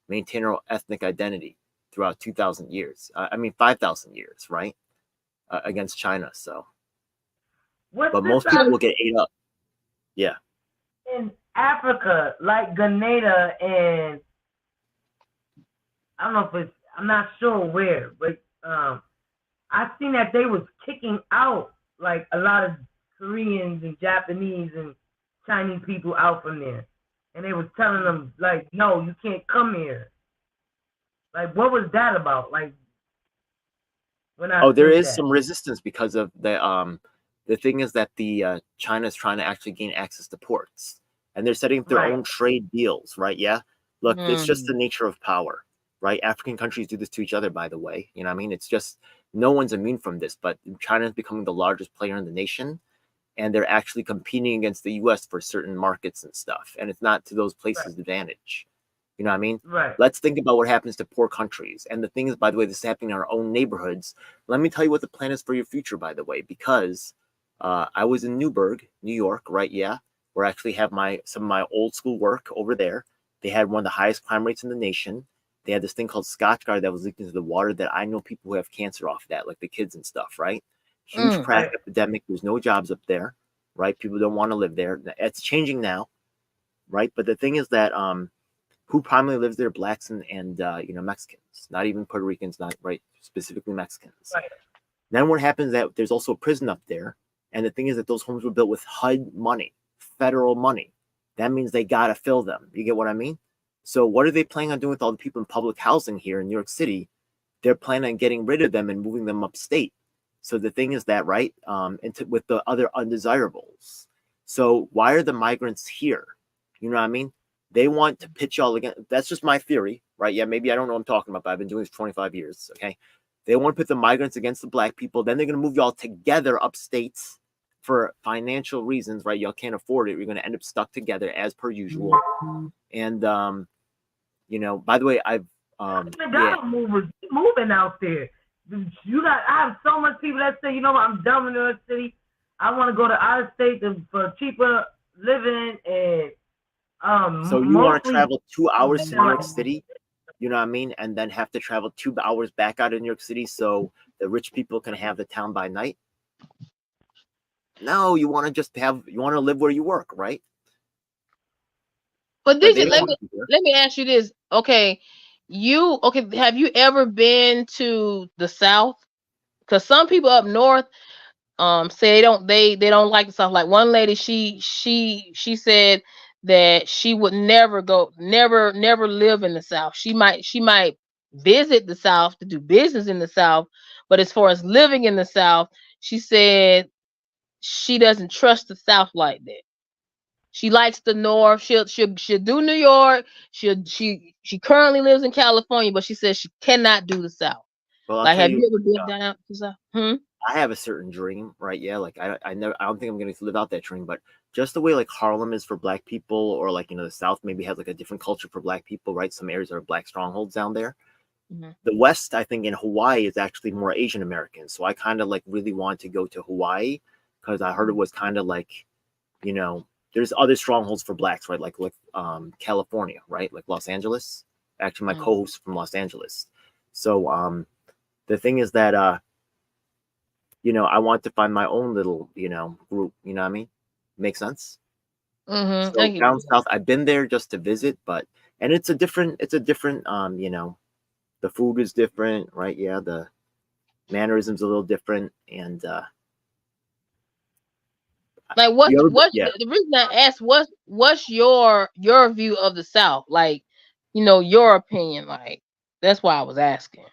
S10: maintain their ethnic identity throughout 2,000 years. 5,000 years, right? Against China. So, but most people will get ate up. Yeah.
S1: In Africa, like Grenada and I don't know if it's, I'm not sure where, but I seen that they was kicking out like a lot of Koreans and Japanese and Chinese people out from there, and they was telling them like, no, you can't come here. Like, what was that about? Like, when I
S10: there is some resistance because of the thing is that the China's trying to actually gain access to ports, and they're setting up their own trade deals, right? Yeah, look, it's just the nature of power, right? African countries do this to each other, by the way. You know what I mean? It's just no one's immune from this, but China is becoming the largest player in the nation, and they're actually competing against the U.S. for certain markets and stuff, and it's not to those places' advantage. You know what I mean?
S1: Right.
S10: Let's think about what happens to poor countries. And the thing is, by the way, this is happening in our own neighborhoods. Let me tell you what the plan is for your future, by the way, because I was in Newburgh, New York, right? Yeah. Where I actually have some of my old school work over there. They had one of the highest crime rates in the nation. They had this thing called Scotchgard that was leaked into the water that I know people who have cancer off of that, like the kids and stuff, right? Huge crack epidemic. There's no jobs up there, right? People don't want to live there. It's changing now, right? But the thing is that who primarily lives there? Blacks and Mexicans, not even Puerto Ricans, not right, specifically Mexicans.
S1: Right.
S10: Then what happens is that there's also a prison up there. And the thing is that those homes were built with HUD money, federal money. That means they got to fill them. You get what I mean? So what are they planning on doing with all the people in public housing here in New York City? They're planning on getting rid of them and moving them upstate. So the thing is that, right, with the other undesirables. So why are the migrants here? You know what I mean? They want to pitch y'all again. That's just my theory, right? Yeah, maybe I don't know what I'm talking about, but I've been doing this for 25 years, okay? They want to put the migrants against the black people. Then they're going to move y'all together upstate for financial reasons, right? Y'all can't afford it. You're going to end up stuck together as per usual. And, by the way, I've...
S1: moving out there. I have so much people that say, you know what, I'm done with New York City. I want to go to out of state for cheaper living and...
S10: So you want to travel 2 hours to New York City, you know what I mean, and then have to travel 2 hours back out of New York City so the rich people can have the town by night? No, you want to live where you work, right?
S2: But let me ask you this. Okay, have you ever been to the South? Because some people up north say they don't like the South. Like one lady, she said that she would never live in the South. She might visit the South to do business in the South, but as far as living in the South, she said she doesn't trust the South like that. She likes the North. She'll do New York. She currently lives in California, but she says she cannot do the South.
S10: Well,
S2: like, have you ever been down to the South?
S10: I have a certain dream, right? Yeah, like I don't think I'm going to live out that dream, but just the way like Harlem is for black people, or like, the South maybe has like a different culture for black people, right? Some areas are black strongholds down there. Mm-hmm. The West, I think in Hawaii is actually more Asian American. So I kind of like really want to go to Hawaii because I heard it was kind of like, there's other strongholds for blacks, right? Like California, right? Like Los Angeles. Actually, my co-host from Los Angeles. So the thing is that I want to find my own little, group. You know what I mean? Makes sense.
S2: Mm-hmm.
S10: So down south, I've been there just to visit, and it's a different, the food is different, right? Yeah, the mannerisms a little different, and
S2: like the reason I asked, what's your view of the South? Like, your opinion. Like, that's why I was asking.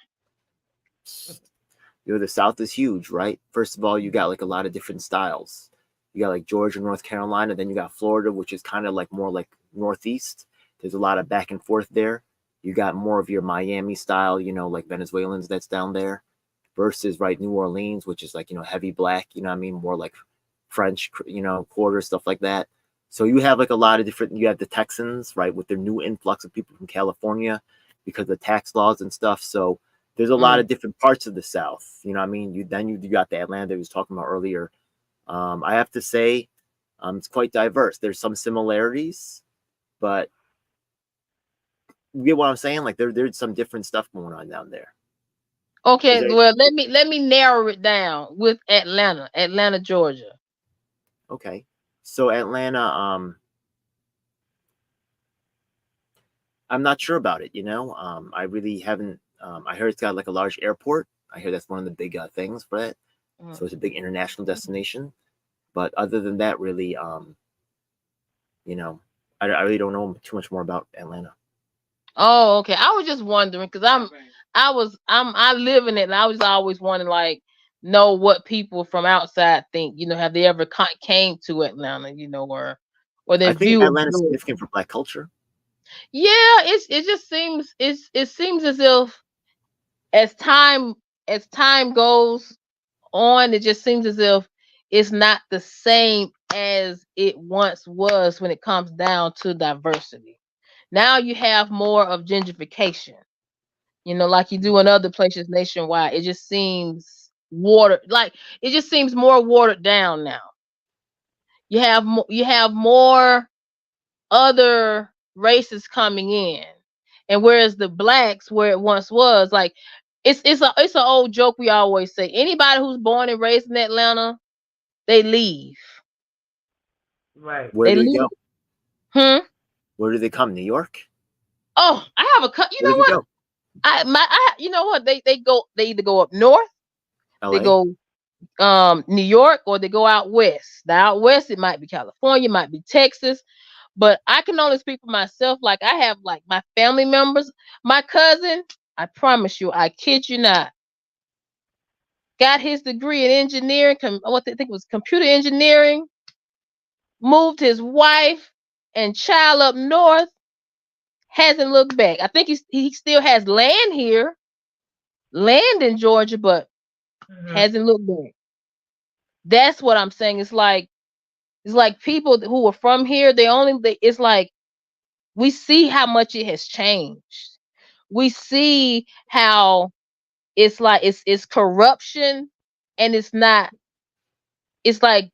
S10: The South is huge, right? First of all, you got like a lot of different styles. You got like Georgia, North Carolina, then you got Florida, which is kind of like more like Northeast. There's a lot of back and forth there. You got more of your Miami style, like Venezuelans that's down there, versus right New Orleans, which is like, heavy black, more like French, Quarter, stuff like that. So you have like a lot of different, you have the Texans, right, with their new influx of people from California because of the tax laws and stuff. So there's a lot of different parts of the South. You know what I mean? You got the Atlanta that we was talking about earlier. I have to say, it's quite diverse. There's some similarities, but you get what I'm saying? Like there's some different stuff going on down there.
S2: Okay, well, let me narrow it down with Atlanta, Georgia.
S10: Okay, so Atlanta, I'm not sure about it. I really haven't. I heard it's got like a large airport. I hear that's one of the big things for that. So it's a big international destination. But other than that, really, I really don't know too much more about Atlanta.
S2: Oh, okay. I was just wondering because I live in it, and I was always wondering, like, know what people from outside think. Have they ever came to Atlanta? Or their
S10: I think
S2: view.
S10: Atlanta's significant for Black culture.
S2: Yeah, it just seems it seems as if as time goes on, it just seems as if it's not the same as it once was when it comes down to diversity. Now you have more of gentrification, like you do in other places nationwide. It just seems it just seems more watered down now. You have more other races coming in, and whereas the blacks, where it once was, like it's an old joke we always say. Anybody who's born and raised in Atlanta, they leave.
S1: Right.
S10: Where do they go?
S2: Hmm.
S10: Where do they come? New York?
S2: Oh, I have a you know what?
S10: Go?
S2: You know what? They either go up north,
S10: LA?
S2: They go New York, or they go out west. Now out west it might be California, might be Texas. But I can only speak for myself. Like I have like my family members, my cousin, I promise you, I kid you not, got his degree in engineering, I think it was computer engineering, moved his wife and child up north, hasn't looked back. I think he still has land here, land in Georgia, but hasn't looked back. That's what I'm saying. It's like people who are from here, it's like we see how much it has changed. We see how it's like it's corruption, and it's like,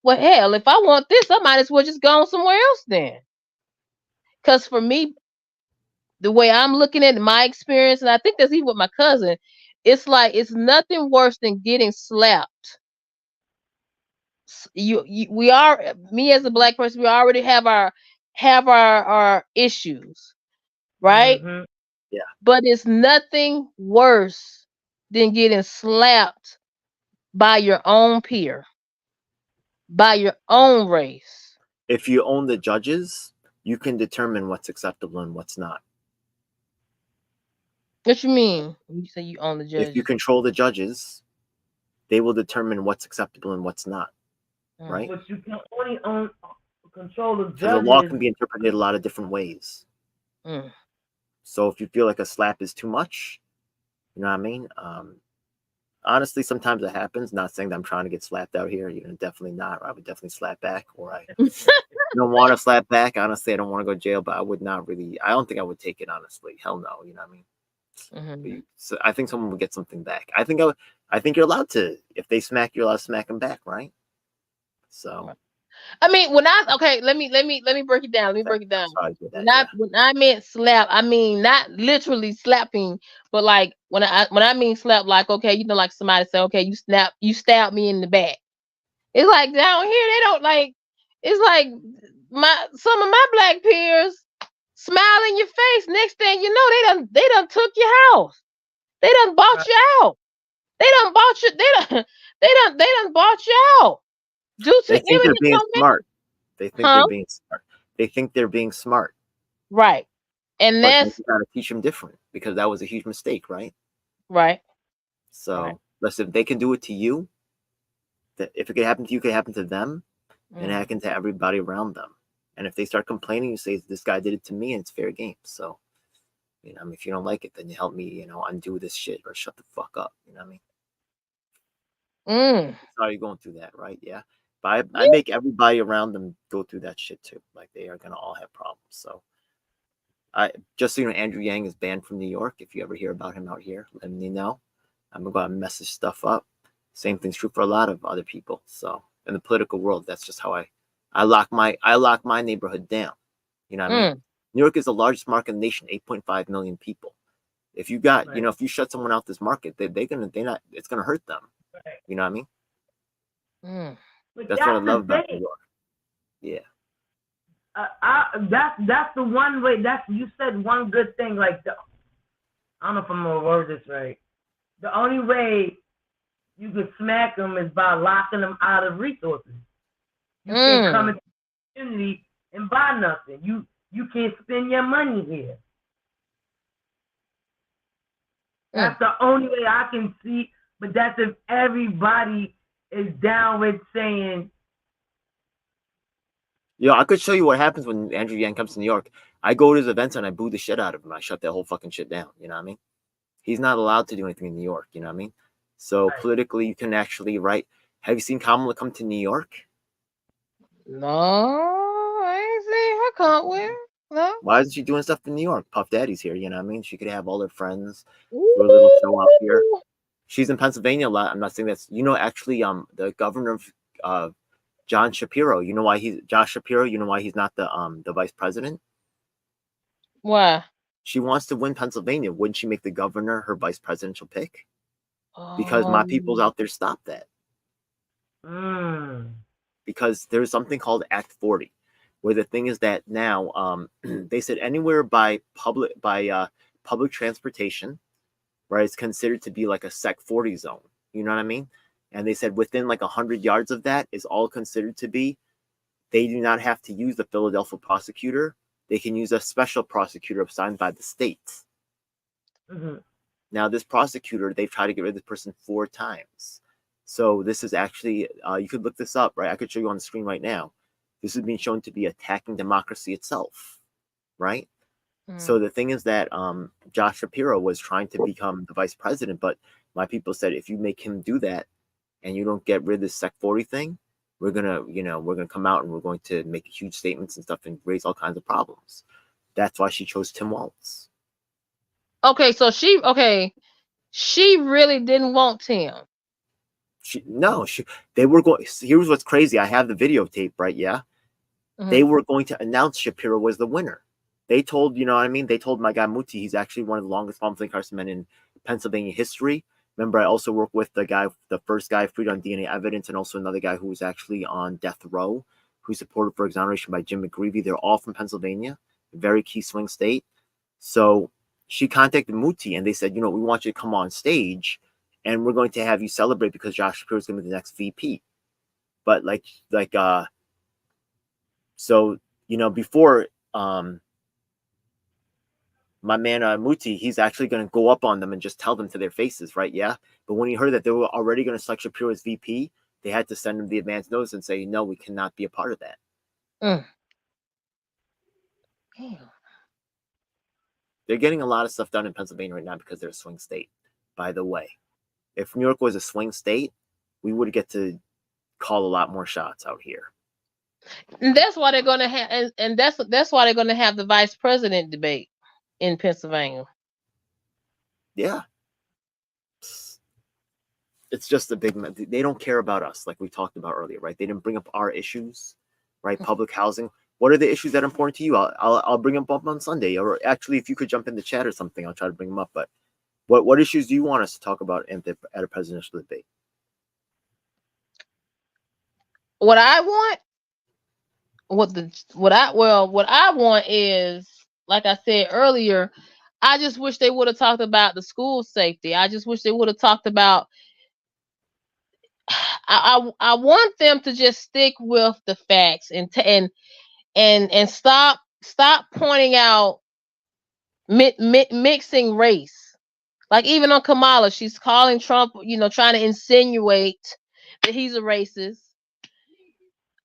S2: well, hell, if I want this, I might as well just go somewhere else then. Because for me, the way I'm looking at my experience, and I think that's even with my cousin, it's like it's nothing worse than getting slapped. We are, me as a black person, we already have our issues, right?
S1: Mm-hmm.
S10: Yeah.
S2: But it's nothing worse than getting slapped by your own peer, by your own race.
S10: If you own the judges, you can determine what's acceptable and what's not.
S2: What you mean when you say you own the judges?
S10: If you control the judges, they will determine what's acceptable and what's not. Right?
S1: But you can only control the judges.
S10: So the law can be interpreted a lot of different ways. So if you feel like a slap is too much, you know what I mean? Honestly, sometimes it happens. Not saying that I'm trying to get slapped out here. Definitely not. I would definitely slap back, or I don't want to slap back. Honestly, I don't want to go to jail, but I would not really. I don't think I would take it. Honestly, hell no. You know what I mean? So I think someone would get something back. I think you're allowed to. If they smack, you're allowed to smack them back, right? So.
S2: I mean, let me break it down. When I meant slap, I mean not literally slapping, but like when I mean slap, like, okay, like somebody say, okay, you stabbed me in the back. It's like down here they don't like. It's like some of my black peers smile in your face. Next thing you know, they done took your house. They done bought you out. They done bought you. They done bought you out.
S10: They think they're being smart. They think they're being smart. They think they're being smart.
S2: Right. And that's
S10: you gotta teach them different, because that was a huge mistake, right?
S2: Right.
S10: So listen, if they can do it to you, if it could happen to you, it could happen to them, and it happen to everybody around them. And if they start complaining, you say, this guy did it to me, and it's fair game. So, if you don't like it, then you help me, undo this shit, or shut the fuck up. You know what I mean? So you're going through that, right? Yeah. But I make everybody around them go through that shit too. Like, they are gonna all have problems. So just so you know, Andrew Yang is banned from New York. If you ever hear about him out here, let me know. I'm gonna go out and mess this stuff up. Same thing's true for a lot of other people. So in the political world. That's just how I lock my neighborhood down. You know what I mean? New York is the largest market in the nation, 8.5 million people. If you got, right. If you shut someone out this market, it's gonna hurt them. Right. You know what I mean? That's what I love about New York. Yeah.
S1: That's the one way. You said one good thing. Like I don't know if I'm gonna word this right. The only way you can smack them is by locking them out of resources. You can't come into the community and buy nothing. You can't spend your money here. That's the only way I can see. But that's if everybody is down with saying.
S10: I could show you what happens when Andrew Yang comes to New York. I go to his events and I boo the shit out of him. I shut that whole fucking shit down. You know what I mean? He's not allowed to do anything in New York. You know what I mean? So politically, you can actually write. Have you seen Kamala come to New York?
S2: No, I ain't seen her come where. No.
S10: Why isn't she doing stuff in New York? Puff Daddy's here. You know what I mean? She could have all her friends do a little show out here. She's in Pennsylvania a lot. I'm not saying that's. Actually, the governor of Josh Shapiro. You know why he's not the vice president?
S2: Why?
S10: She wants to win Pennsylvania. Wouldn't she make the governor her vice presidential pick? Because my people's out there stop that. Because there's something called Act 40, where the thing is that now they said anywhere by public transportation, right, it's considered to be like a Sec 40 zone. You know what I mean? And they said within like 100 yards of that is all considered to be. They do not have to use the Philadelphia prosecutor. They can use a special prosecutor assigned by the state. Now, this prosecutor, they've tried to get rid of this person 4 times. So this is actually, you could look this up, right? I could show you on the screen right now. This is being shown to be attacking democracy itself, right? So the thing is that Josh Shapiro was trying to become the vice president, but my people said, if you make him do that and you don't get rid of this Sec 40 thing, we're gonna come out and we're going to make huge statements and stuff and raise all kinds of problems. That's why she chose Tim Walz.
S2: Okay, so she really didn't want Tim.
S10: They were going. Here's what's crazy. I have the videotape, right? Yeah. They were going to announce Shapiro was the winner. They told, you know what I mean? They told my guy Muti, he's actually one of the longest public incarcerated men in Pennsylvania history. Remember, I also worked with the first guy freed on DNA evidence, and also another guy who was actually on death row, who's supported for exoneration by Jim McGreevey. They're all from Pennsylvania, a very key swing state. So she contacted Muti, and they said, we want you to come on stage, and we're going to have you celebrate because Josh Shapiro is going to be the next VP. But so before my man Muti, he's actually going to go up on them and just tell them to their faces, right? Yeah. But when he heard that they were already going to select Shapiro as VP, they had to send him the advance notice and say, no, we cannot be a part of that. They're getting a lot of stuff done in Pennsylvania right now because they're a swing state, by the way. If New York was a swing state, we would get to call a lot more shots out here.
S2: And that's why they're going to have, and that's why they're going to have the vice president debate in Pennsylvania.
S10: Yeah. It's just a big, they don't care about us, like we talked about earlier, right? They didn't bring up our issues, right? Public housing. What are the issues that are important to you? I'll bring them up on Sunday, or actually, if you could jump in the chat or something, I'll try to bring them up. But what issues do you want us to talk about at a presidential debate?
S2: What I want, what I want is, like I said earlier, I just wish they would have talked about the school safety. I just wish they would have talked about. I want them to just stick with the facts and stop pointing out mixing race. Like even on Kamala, she's calling Trump, trying to insinuate that he's a racist.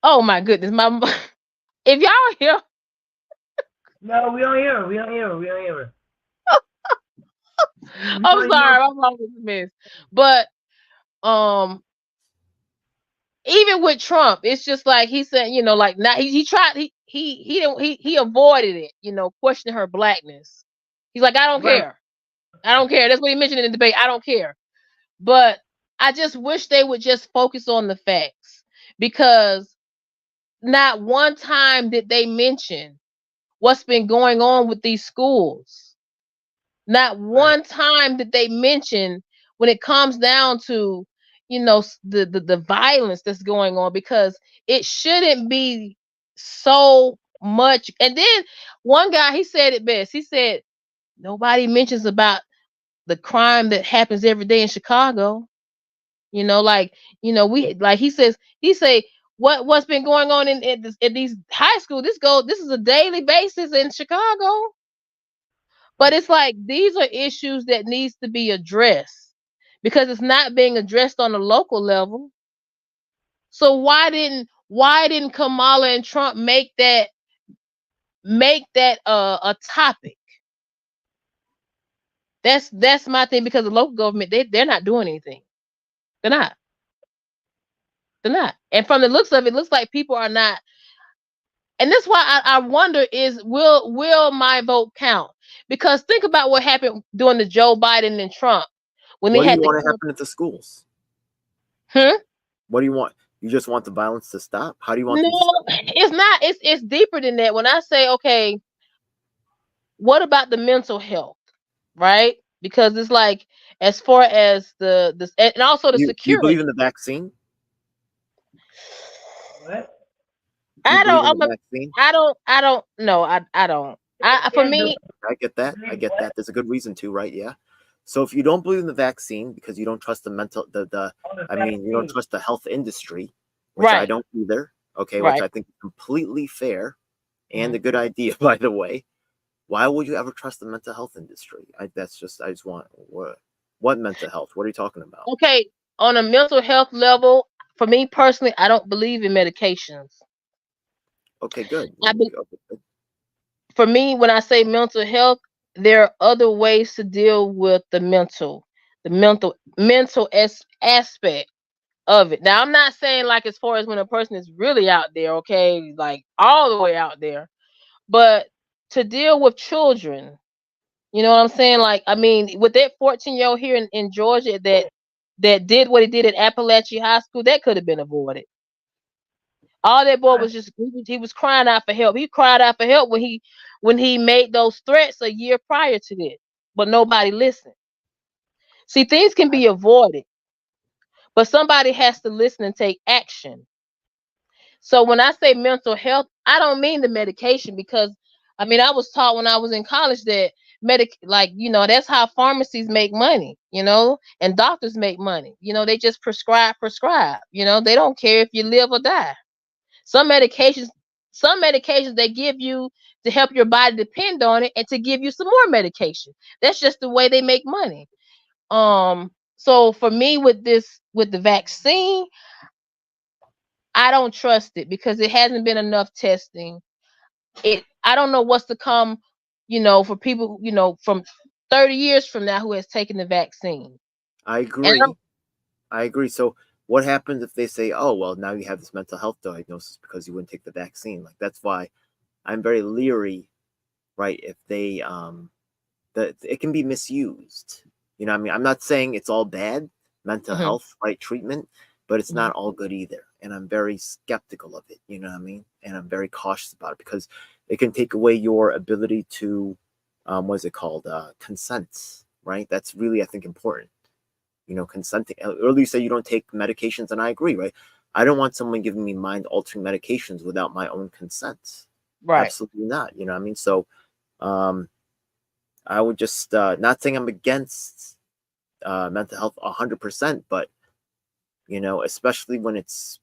S2: Oh my goodness, if y'all hear.
S1: No, we don't hear her.
S2: I'm sorry, I'm wrong with this. But even with Trump, it's just like he said, like now he tried, he avoided it, questioning her blackness. He's like, I don't care. That's what he mentioned in the debate. I don't care. But I just wish they would just focus on the facts, because not one time did they mention what's been going on with these schools. Not one time did they mention when it comes down to, you know, the violence that's going on, because it shouldn't be so much. And then one guy, he said it best. He said, nobody mentions about the crime that happens every day in Chicago. You know, like, you know, we, like he say what's been going on in these high school. This is a daily basis in Chicago. But it's like, these are issues that needs to be addressed because it's not being addressed on a local level. So why didn't Kamala and Trump make that a topic? That's my thing, because the local government, they're not doing anything. They're not. And from the looks of it, looks like people are not. And that's why I wonder is, will my vote count? Because think about what happened during the Joe Biden and Trump when
S10: What
S2: they had
S10: do you want to happen at the schools? What do you want? You just want the violence to stop? How do you want?
S2: No, it's not. It's deeper than that. When I say, okay, what about the mental health, right? Because it's like, as far as the and also the security.
S10: Do you believe in the vaccine?
S1: What?
S2: I don't know. For me,
S10: I get that. There's a good reason to, right? Yeah. So if you don't believe in the vaccine because you don't trust you don't trust the health industry, which I don't either. Okay, which I think is completely fair and a good idea, by the way. Why would you ever trust the mental health industry? I just want what mental health? What are you talking about?
S2: Okay, on a mental health level, for me personally, I don't believe in medications.
S10: Okay, good.
S2: For me, when I say mental health, there are other ways to deal with the mental aspect of it. Now, I'm not saying like as far as when a person is really out there, okay, like all the way out there, but to deal with children, you know what I'm saying? Like, I mean, with that 14-year-old here in Georgia that did what he did at Appalachian High School, that could have been avoided. All that boy was just, he was crying out for help. He cried out for help when he made those threats a year prior to this, but nobody listened. See, things can be avoided, but somebody has to listen and take action. So when I say mental health, I don't mean the medication, because I mean, I was taught when I was in college that that's how pharmacies make money, and doctors make money. They just prescribe, they don't care if you live or die. Some medications they give you to help your body depend on it and to give you some more medication. That's just the way they make money. So for me with the vaccine, I don't trust it because it hasn't been enough testing. I don't know what's to come, for people, from 30 years from now who has taken the vaccine.
S10: I agree. So what happens if they say, oh, well, now you have this mental health diagnosis because you wouldn't take the vaccine? Like, that's why I'm very leery, right? If they, it can be misused. I mean, I'm not saying it's all bad, mental health, right, treatment, but it's not all good either. And I'm very skeptical of it, you know what I mean? And I'm very cautious about it because it can take away your ability to, consent, right? That's really, I think, important. Consenting. Earlier you say you don't take medications, and I agree, right? I don't want someone giving me mind-altering medications without my own consent.
S2: Right.
S10: Absolutely not. You know what I mean? So I would just, not saying I'm against mental health 100%, but, especially when it's,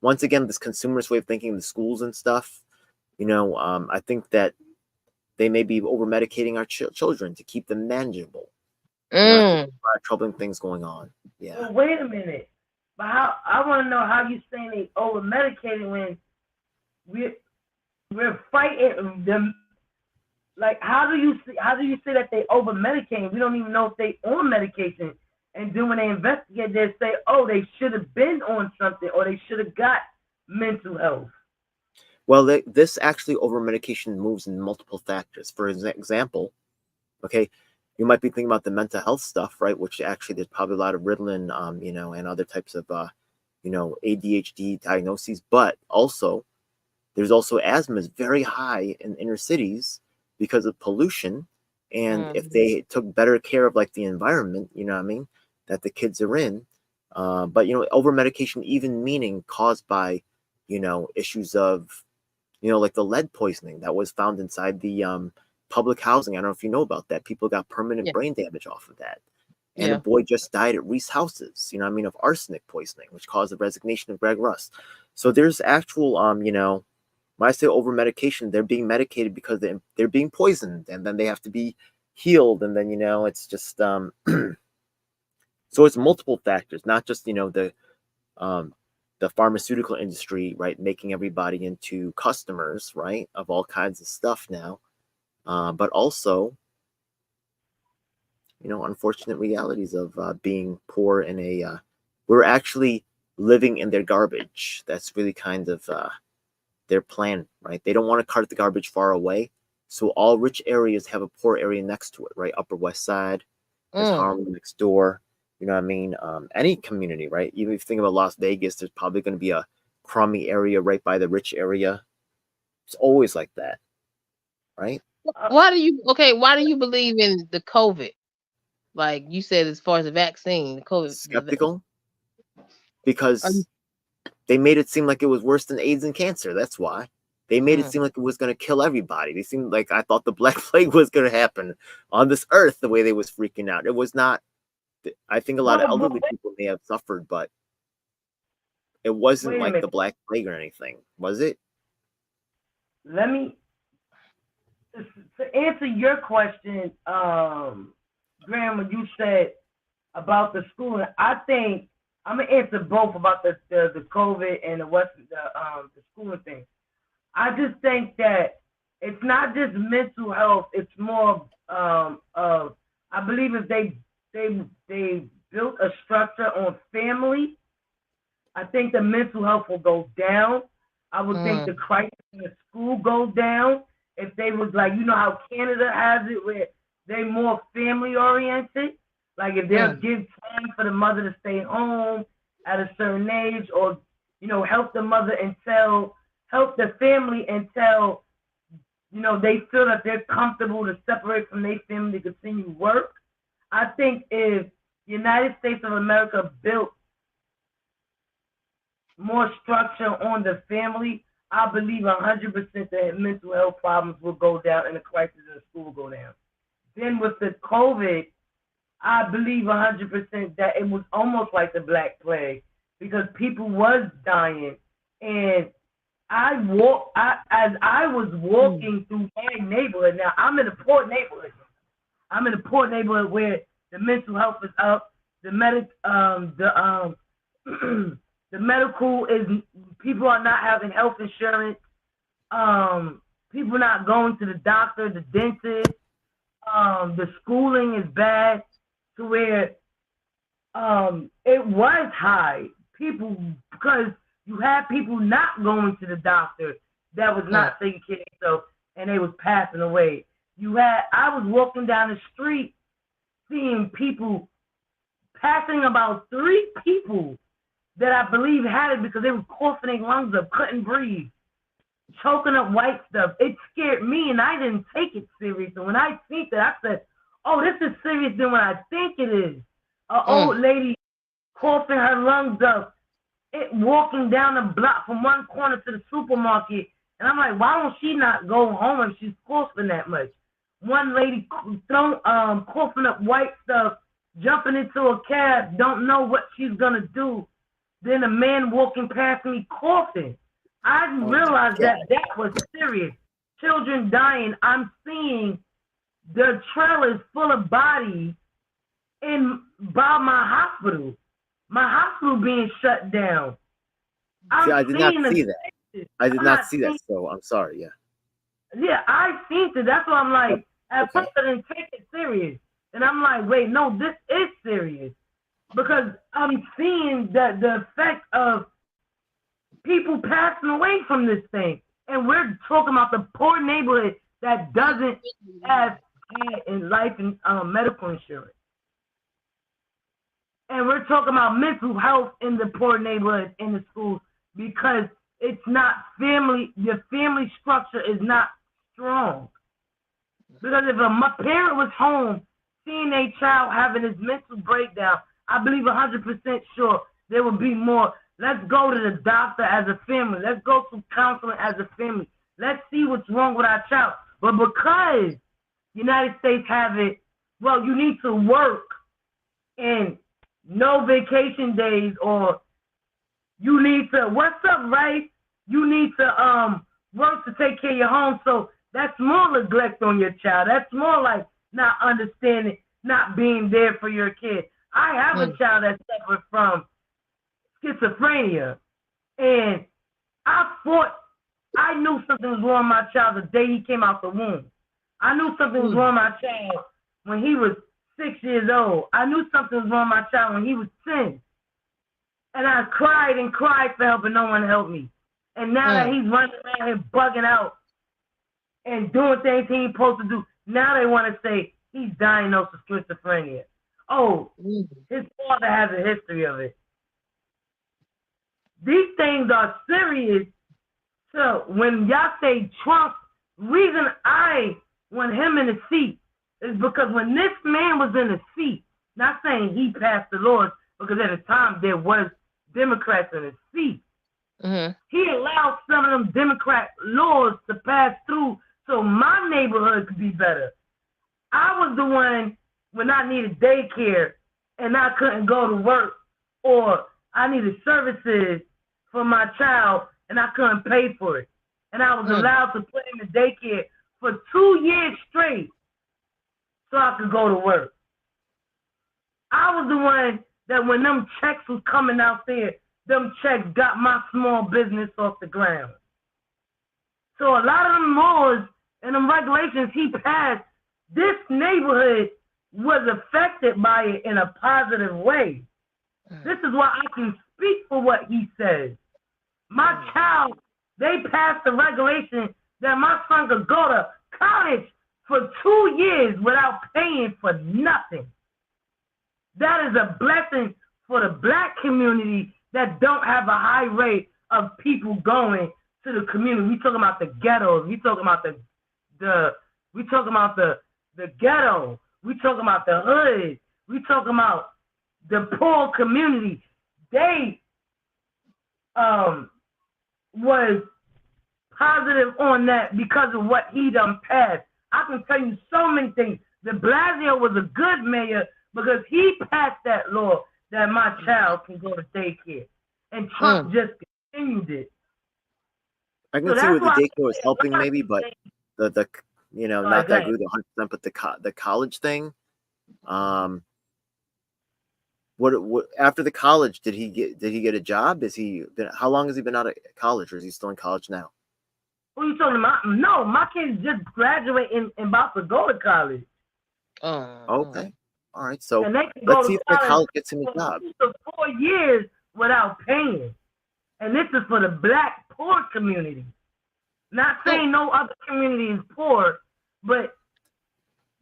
S10: once again, this consumerist way of thinking, the schools and stuff, I think that they may be over-medicating our children to keep them manageable. Troubling things going on. Yeah.
S1: Well, wait a minute. But I want to know how you saying they over medicating when we're fighting them. Like, how do you say that they over medicating? We don't even know if they on medication. And then when they investigate, they say, oh, they should have been on something, or they should have got mental health.
S10: Well, this actually over medication moves in multiple factors. For example, okay, you might be thinking about the mental health stuff, right? Which actually there's probably a lot of Ritalin, and other types of, ADHD diagnoses, but also there's also asthma is very high in inner cities because of pollution. And if they took better care of like the environment, that the kids are in, but over medication, even meaning caused by, issues of, like the lead poisoning that was found inside the public housing. I don't know if you know about that. People got permanent brain damage off of that. And a boy just died at Reese Houses, of arsenic poisoning, which caused the resignation of Greg Russ. So there's actual, when I say over medication, they're being medicated because they're being poisoned, and then they have to be healed, and then it's just so it's multiple factors, not just the pharmaceutical industry, right, making everybody into customers, right, of all kinds of stuff now, but also unfortunate realities of being poor in we're actually living in their garbage. That's really kind of their plan, right? They don't want to cart the garbage far away, so all rich areas have a poor area next to it, right? Upper West Side, there's Harlem next door. Any community, right? Even if you think about Las Vegas, there's probably going to be a crummy area right by the rich area. It's always like that, right?
S2: Why do you believe in the COVID? Like you said, as far as the vaccine, the COVID.
S10: Skeptical? Because they made it seem like it was worse than AIDS and cancer. That's why. They made it seem like it was going to kill everybody. They seemed like I thought the Black Plague was going to happen on this earth the way they was freaking out. It was not. I think a lot of elderly people may have suffered, but it wasn't like the Black Plague or anything, was it?
S1: Let me to answer your question, Graham, when you said about the schooling. I think I'm gonna answer both about the COVID and the schooling thing. I just think that it's not just mental health; it's more of I believe if they built a structure on family, I think the mental health will go down. I would think the crisis in the school go down if they was like, how Canada has it where they more family oriented. Like if they'll give time for the mother to stay home at a certain age, or help the mother help the family until they feel that they're comfortable to separate from their family to continue work. I think if the United States of America built more structure on the family, I believe 100% that mental health problems will go down and the crisis in the school will go down. Then with the COVID, I believe 100% that it was almost like the Black Plague because people was dying. And as I was walking through my neighborhood, now I'm in a poor neighborhood. I'm in a poor neighborhood where the mental health is up, the medical is, people are not having health insurance, people not going to the doctor, the dentist, the schooling is bad to where it was high. People, because you had people not going to the doctor that was not taking care of themselves and they was passing away. I was walking down the street seeing people passing about 3 people that I believe had it because they were coughing their lungs up, couldn't breathe, choking up white stuff. It scared me and I didn't take it serious. And when I think that, I said, oh, this is serious than what I think it is. An old lady coughing her lungs up, walking down the block from one corner to the supermarket. And I'm like, why don't she not go home if she's coughing that much? One lady coughing up white stuff, jumping into a cab, don't know what she's going to do. Then a man walking past me coughing. I realized that was serious. Children dying. I'm seeing the trailers full of bodies by my hospital. My hospital being shut down.
S10: I did not see that. I did not see that, so I'm sorry,
S1: Yeah, I seen it. That's why I'm like, at first I didn't take it serious. And I'm like, wait, no, this is serious. Because I'm seeing the effect of people passing away from this thing. And we're talking about the poor neighborhood that doesn't have life and medical insurance. And we're talking about mental health in the poor neighborhoods, in the schools, because it's not family, the family structure is not strong. Because if a parent was home seeing a child having this mental breakdown, I believe 100% sure there would be more. Let's go to the doctor as a family. Let's go to counseling as a family. Let's see what's wrong with our child. But because the United States have it, well, you need to work and no vacation days, or you need to, what's up, right? You need to work to take care of your home. So that's more neglect on your child. That's more like not understanding, not being there for your kid. I have a child that suffered from schizophrenia, and I knew something was wrong with my child the day he came out the womb. I knew something was wrong with my child when he was 6 years old. I knew something was wrong with my child when he was 10. And I cried and cried for help, and no one helped me. And now that he's running around here bugging out and doing things he ain't supposed to do, now they want to say he's diagnosed with schizophrenia. Oh, his father has a history of it. These things are serious. So when y'all say Trump, reason I want him in the seat is because when this man was in the seat, not saying he passed the laws, because at the time there was Democrats in the seat. He allowed some of them Democrat laws to pass through so my neighborhood could be better. I was the one when I needed daycare and I couldn't go to work, or I needed services for my child and I couldn't pay for it. And I was allowed to put him in daycare for 2 years straight so I could go to work. I was the one that when them checks was coming out there, them checks got my small business off the ground. So a lot of them laws and them regulations he passed, this neighborhood was affected by it in a positive way. This is why I can speak for what he says. My child, they passed the regulation that my son could go to college for 2 years without paying for nothing. That is a blessing for the black community that don't have a high rate of people going to the community. We talking about the ghettos. We talking about the ghetto. We talking about the hood. We talking about the poor community. They was positive on that because of what he done passed. I can tell you so many things. De Blasio was a good mayor because he passed that law that my child can go to daycare. And Trump just continued it.
S10: I can see where the daycare was helping maybe, but the you know, not that I agree with 100%, but the college thing, what after the college did he get a job? How long has he been out of college, or is he still in college now?
S1: What are you talking about? No, my kid's just graduating and about to go to college.
S10: Okay. All right. So let's see if the college gets him a job.
S1: For 4 years without paying. And this is for the black poor community. Not saying no other community is poor, but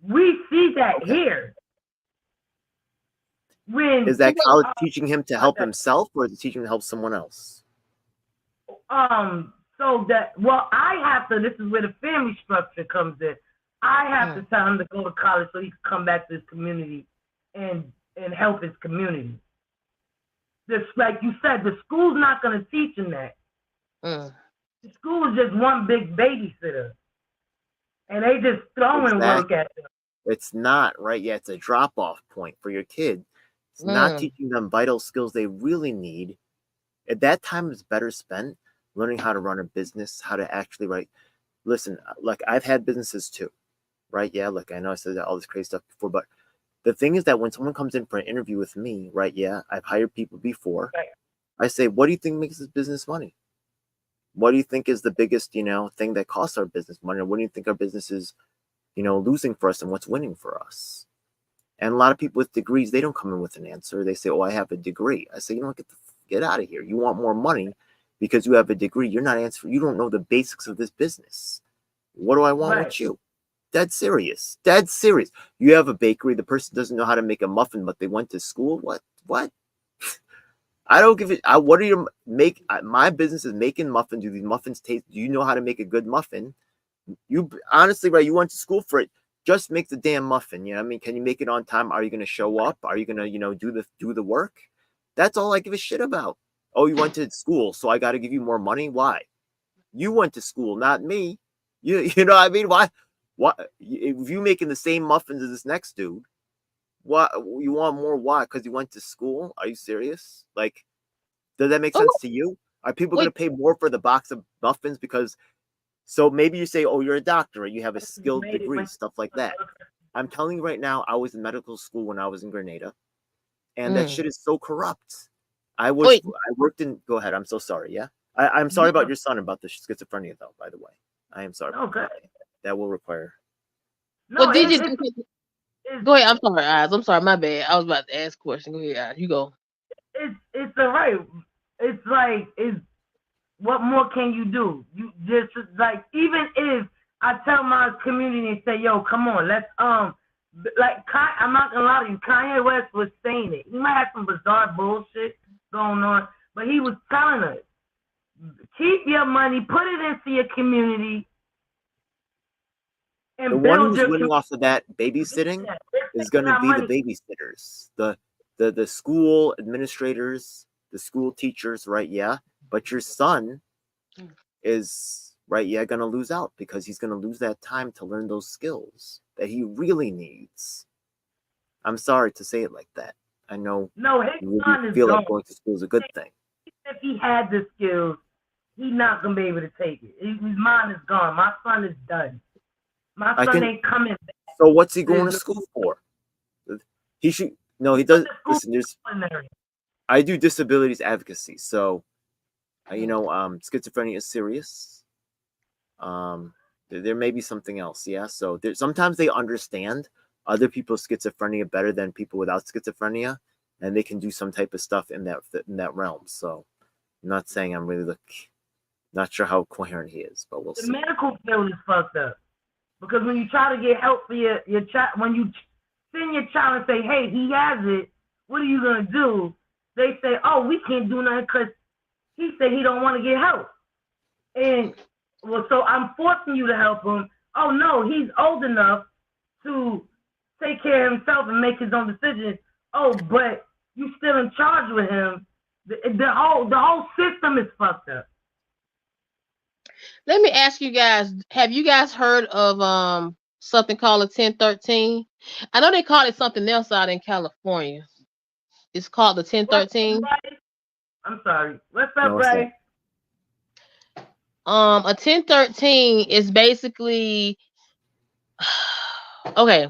S1: we see that here.
S10: Is that college teaching him to help himself, or is it teaching him to help someone else?
S1: So that, well, I have to, this is where the family structure comes in. I have to tell him to go to college so he can come back to his community and help his community. Just like you said, the school's not going to teach him that. The school is just one big babysitter. And they just throwing work at them.
S10: It's not, right? Yeah, it's a drop-off point for your kid. It's not teaching them vital skills they really need. At that time, it's better spent learning how to run a business, how to actually write. Listen, like I've had businesses too, right? Yeah, look, I know I said all this crazy stuff before, but the thing is that when someone comes in for an interview with me, right? Yeah, I've hired people before. Right. I say, what do you think makes this business money? What do you think is the biggest, thing that costs our business money? Or what do you think our business is, losing for us, and what's winning for us? And a lot of people with degrees, they don't come in with an answer. They say, oh, I have a degree. I say, get out of here. You want more money because you have a degree. You're not answering. You don't know the basics of this business. What do I want with you? dead serious. Dead serious. You have a bakery. The person doesn't know how to make a muffin, but they went to school. What? I don't give it. What do you make? My business is making muffins. Do these muffins taste? Do you know how to make a good muffin? You honestly, right? You went to school for it. Just make the damn muffin. You know what I mean? Can you make it on time? Are you going to show up? Are you going to, do the work? That's all I give a shit about. Oh, you went to school, so I got to give you more money. Why? You went to school, not me. You know what I mean? Why? If you making the same muffins as this next dude, what you want more? Why? Because you went to school? Are you serious? Like, does that make sense to you? Are people going to pay more for the box of muffins because? So maybe you say, oh, you're a doctor, or you have a skilled degree, stuff like that. I'm telling you right now, I was in medical school when I was in Grenada, and that shit is so corrupt. I worked in. Go ahead. I'm so sorry. Yeah, I'm sorry about your son about the schizophrenia, though. By the way, I am sorry.
S1: Okay.
S10: That will require.
S2: No, well, go ahead. I'm sorry, Oz. I'm sorry. My bad. I was about to ask a question. Go ahead, Oz. You go.
S1: It's all right. It's like what more can you do? You just like, even if I tell my community and say, yo, come on, let's like, I'm not gonna lie to you, Kanye West was saying it. He might have some bizarre bullshit going on, but he was telling us, keep your money, put it into your community.
S10: And the one who's winning off of that babysitting is going to be the babysitters, the school administrators, the school teachers, right? Yeah. But your son is, right, yeah, going to lose out because he's going to lose that time to learn those skills that he really needs. I'm sorry to say it like that. I know you really feel like going to school is a good thing.
S1: If he had the skills, he's not going to be able to take it. His mind is gone. My son is done. My son ain't coming back.
S10: So what's he going to school for? He should, no, he doesn't. Listen, I do disabilities advocacy. So, schizophrenia is serious. There may be something else. Yeah. So sometimes they understand other people's schizophrenia better than people without schizophrenia, and they can do some type of stuff in that realm. So I'm not saying I'm really not sure how coherent he is, but we'll see.
S1: The medical field is fucked up. Because when you try to get help for your child, when you send your child and say, hey, he has it, what are you going to do? They say, oh, we can't do nothing because he said he don't want to get help. And, well, so I'm forcing you to help him. Oh, no, he's old enough to take care of himself and make his own decisions. Oh, but you still in charge with him. The whole system is fucked up.
S2: Let me ask you guys, have you guys heard of something called a 1013? I know they call it something else out in California. It's called the 1013.
S1: I'm sorry. What's up, Ray?
S2: A 1013 is basically, okay.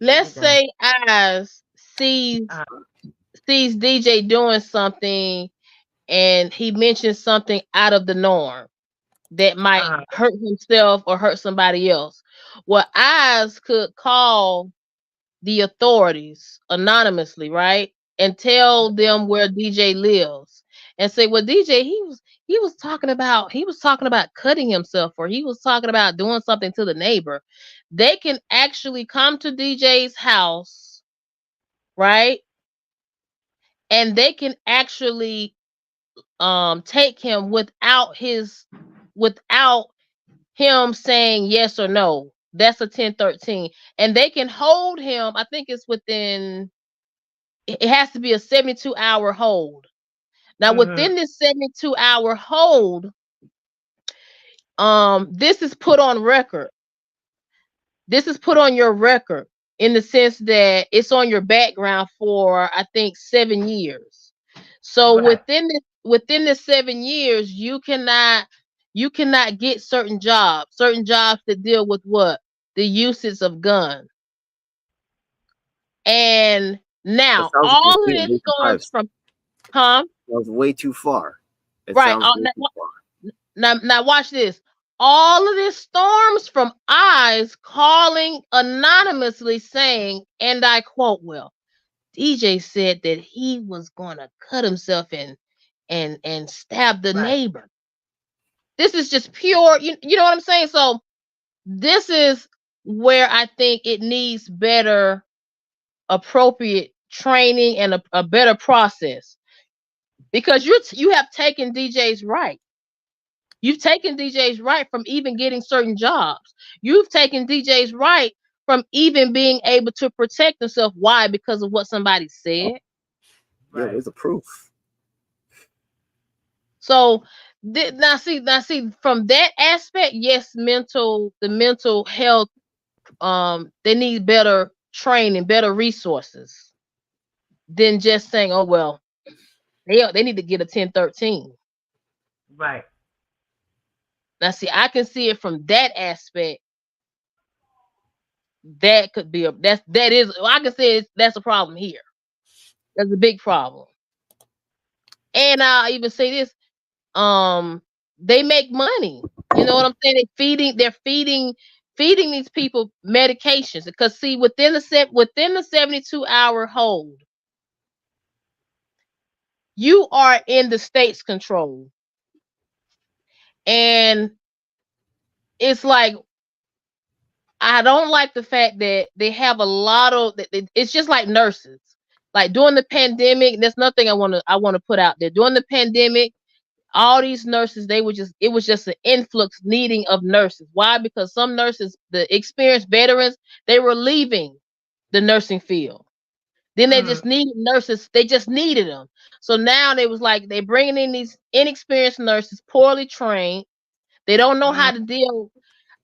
S2: Let's say Oz sees DJ doing something and he mentions something out of the norm that might hurt himself or hurt somebody else. Well, Oz could call the authorities anonymously, right? And tell them where DJ lives and say, well, DJ, he was talking about cutting himself, or he was talking about doing something to the neighbor. They can actually come to DJ's house, right? And they can actually take him without him saying yes or no. That's a 1013. And they can hold him, I think it's it has to be a 72-hour hold. Now, within this 72-hour hold, this is put on record. This is put on your record in the sense that it's on your background for, I think, 7 years. So within the 7 years, you cannot get certain jobs that deal with what? The usage of guns. And now all of this storms from that
S10: was way too far.
S2: Right. Now watch this. All of this storms from Oz calling anonymously saying, and I quote, well, DJ said that he was gonna cut himself and stab the neighbor. This is just pure, you know what I'm saying? So this is where I think it needs better, appropriate training and a better process, because you have taken DJ's right. You've taken DJ's right from even getting certain jobs. You've taken DJ's right from even being able to protect himself. Why? Because of what somebody said.
S10: Yeah, there's a proof.
S2: So now see from that aspect, yes, the mental health, they need better training, better resources than just saying, oh well, they need to get a 1013.
S1: Right.
S2: Now see, I can see it from that aspect. That could be I can say that's a problem here. That's a big problem. And I'll even say this, they make money. You know what I'm saying? They're feeding these people medications, because see, within the 72-hour hold, you are in the state's control. And it's like, I don't like the fact that they have a lot of, it's just like nurses. Like during the pandemic, there's nothing I want to put out there. During the pandemic, all these nurses, it was just an influx needing of nurses. Why? Because some nurses, the experienced veterans, they were leaving the nursing field. Then they just needed nurses. They just needed them. So now they was like, they're bringing in these inexperienced nurses, poorly trained. They don't know how to deal.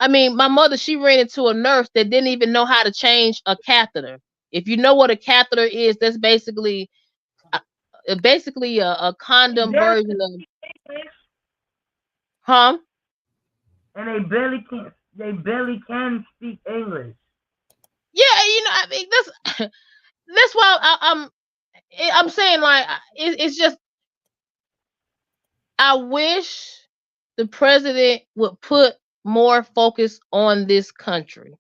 S2: I mean, my mother, she ran into a nurse that didn't even know how to change a catheter. If you know what a catheter is, that's basically a condom version of. Huh?
S1: And they barely can speak English.
S2: Yeah, I mean that's why I'm saying, like, it's just, I wish the president would put more focus on this country,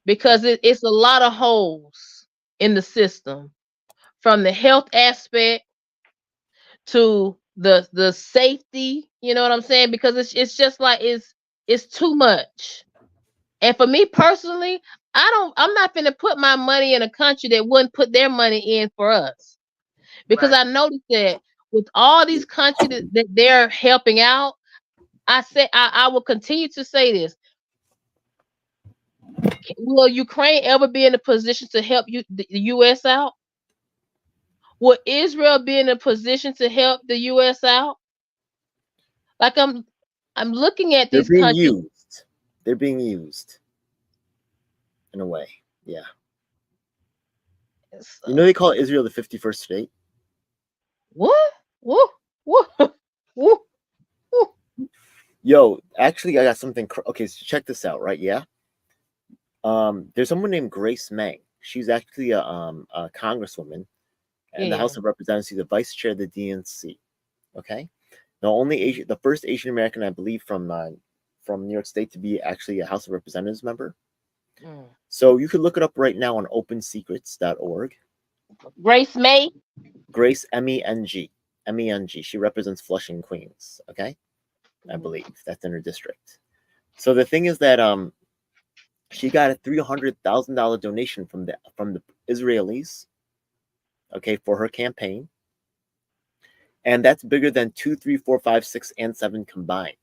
S2: because it's a lot of holes in the system, from the health aspect to the safety. You know what I'm saying? Because it's just like it's too much. And for me personally, I'm not gonna put my money in a country that wouldn't put their money in for us. Because I noticed that with all these countries that they're helping out, I will continue to say this. Will Ukraine ever be in a position to help the U.S. out? Will Israel be in a position to help the U.S. out? Like, I'm looking at these countries.
S10: They're being used in a way. Yeah. You know, they call Israel the 51st state.
S2: What?
S10: Yo, actually, I got something. Okay, so check this out, right? Yeah. There's someone named Grace Meng. She's actually a congresswoman in the House of Representatives, the vice chair of the DNC. Okay. Now, the first Asian American, I believe, from New York State to be actually a House of Representatives member. So you could look it up right now on opensecrets.org.
S2: Grace May?
S10: Grace, M-E-N-G. M-E-N-G. She represents Flushing, Queens. Okay? I believe that's in her district. So the thing is that she got a $300,000 donation from the Israelis, okay, for her campaign. And that's bigger than 2, 3, 4, 5, 6, and 7 combined.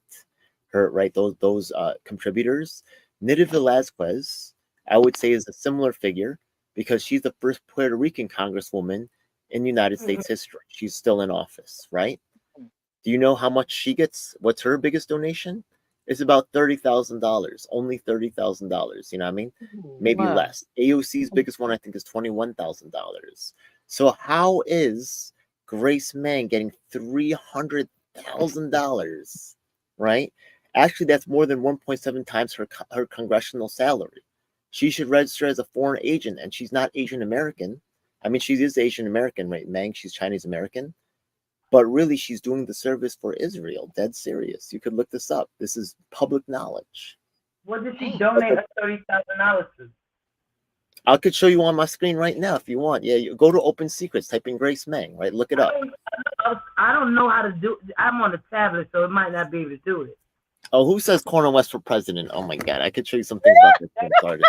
S10: Those contributors. Nida Velázquez, I would say, is a similar figure, because she's the first Puerto Rican congresswoman in United States history. She's still in office, right? Do you know how much she gets? What's her biggest donation? It's about $30,000, only $30,000. You know what I mean? Maybe less. AOC's biggest one, I think, is $21,000. So how is Grace Meng getting $300,000? Right? Actually, that's more than 1.7 times her congressional salary. She should register as a foreign agent, and she's not Asian American. I mean, she is Asian American, right? Meng, she's Chinese American. But really, she's doing the service for Israel. Dead serious. You could look this up. This is public knowledge.
S1: What did she donate $30,000 to?
S10: I could show you on my screen right now if you want. Yeah, you go to Open Secrets, type in Grace Meng, right? Look it up.
S1: I don't know how to do it. I'm on the tablet, so it might not be able to do it.
S10: Oh, who says Cornel West for president? Oh my God, I could show you some things about this. I'm sorry.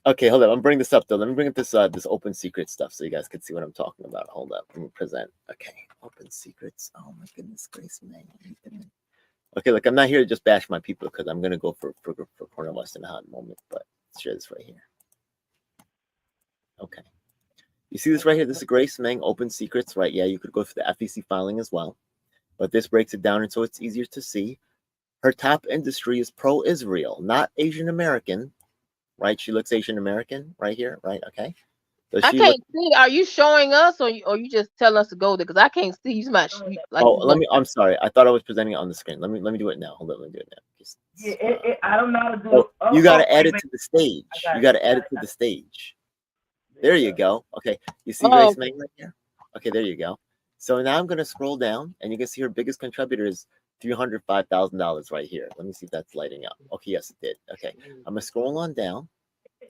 S10: Okay, hold up. I'm bringing this up though. Let me bring up this this open secret stuff so you guys can see what I'm talking about. Hold up. Let me present. Okay, open secrets. Oh my goodness grace, man. Okay, look, I'm not here to just bash my people because I'm gonna go for Cornel West in a hot moment, but let's share this right here. Okay. You see this right here? This is Grace Meng, open secrets, right? Yeah, you could go for the FEC filing as well, but this breaks it down and so it's easier to see. Her top industry is pro-Israel, not Asian American, right? She looks Asian American right here, right? Okay. So
S2: I can't see. Are you showing us, or you just tell us to go there? Because I can't see. You much. Like
S10: I'm sorry. I thought I was presenting it on the screen. Let me do it now. Hold on. Let me do it now. Just,
S1: I don't know how to do it.
S10: You got to add it to the stage. You got to add it to the stage. There you go. Okay. You see Grace Meng right here? Okay, there you go. So now I'm going to scroll down, and you can see her biggest contributor is $305,000 right here. Let me see if that's lighting up. Okay, yes, it did. Okay. I'm going to scroll on down,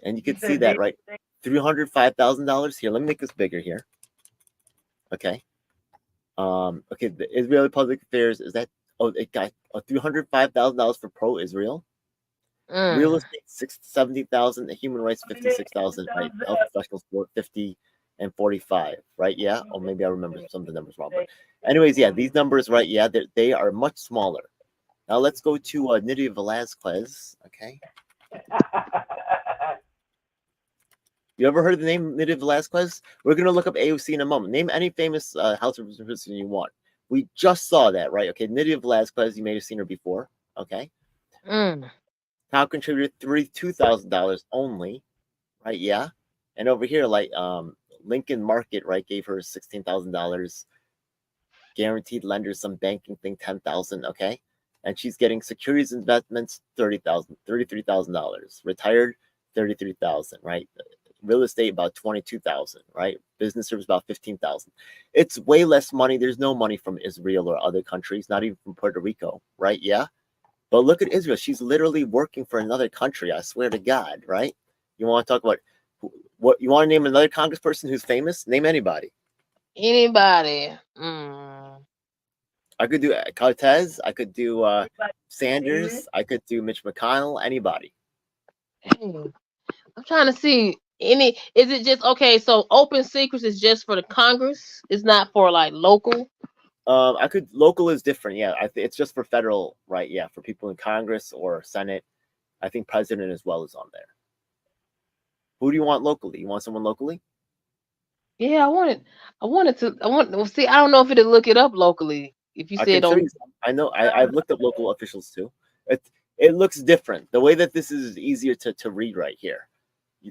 S10: and you can see that, right? $305,000 here. Let me make this bigger here. Okay. Okay, the Israeli Public Affairs is that it got $305,000 for pro-Israel. Real estate $70,000, human rights $56,000, right? Health professionals 50 and 45, right? Yeah. Or maybe I remember some of the numbers wrong. But anyways, yeah, these numbers, right? Yeah, they are much smaller. Now let's go to Nydia Velázquez. Okay. You ever heard of the name Nydia Velázquez? We're going to look up AOC in a moment. Name any famous House of Representatives you want. We just saw that, right? Okay, Nydia Velázquez, you may have seen her before. Okay. Top contributor $32,000 only, right? Yeah. And over here, like Lincoln Market, right, gave her $16,000. Guaranteed lenders, some banking thing, $10,000. Okay. And she's getting securities investments, $33,000. Retired, $33,000, right? Real estate about $22,000, right? Business service about $15,000. It's way less money. There's no money from Israel or other countries, not even from Puerto Rico, right? Yeah. But look at Israel. She's literally working for another country. I swear to God, right? You want to talk about what you want to name another congressperson who's famous? Name anybody.
S2: Anybody.
S10: I could do Cortez. I could do Sanders. I could do Mitch McConnell. Anybody.
S2: I'm trying to see. Is it just okay? So open secrets is just for the Congress. It's not for like local.
S10: Local is different. Yeah, it's just for federal, right? Yeah, for people in Congress or Senate. I think president as well is on there. Who do you want locally? You want someone locally?
S2: Yeah, I wanted to see. I don't know if it'll look it up locally. If you said,
S10: I know. I've looked up local officials too. It looks different. The way that this is easier to read right here.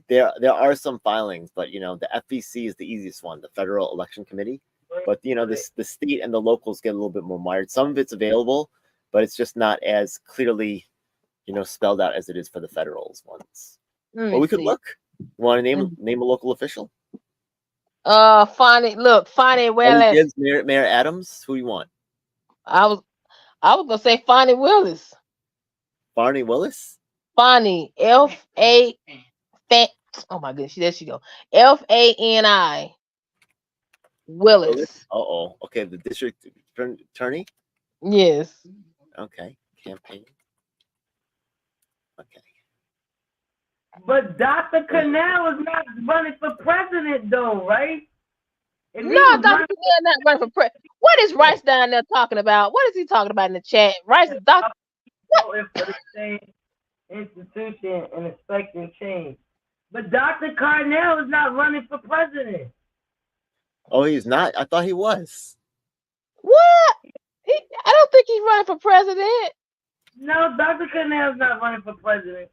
S10: There are some filings, but the FEC is the easiest one, the Federal Election Committee. But the state and the locals get a little bit more mired. Some of it's available, but it's just not as clearly, spelled out as it is for the federals ones. But we could look. You want to name a local official?
S2: Fonnie Willis.
S10: Mayor Adams. Who do you want?
S2: I was gonna say Fonnie Willis.
S10: Barney Willis.
S2: Fonnie F-A. Oh my goodness, there she go. F-A-N-I. Willis.
S10: Okay, the district attorney.
S2: Yes.
S10: Okay, campaign. Okay.
S1: But Dr. Cornell is not running for president, though, right?
S2: No, Dr. Cornell not running for president. What is Rice down there talking about? What is he talking about in the chat? Rice is Dr.
S1: For the same institution and expecting change. But Dr. Cornell is not running for president.
S10: Oh, he's not? I thought he was.
S2: What? I don't think he's running for president.
S1: No, Dr. Cornell's not running for president.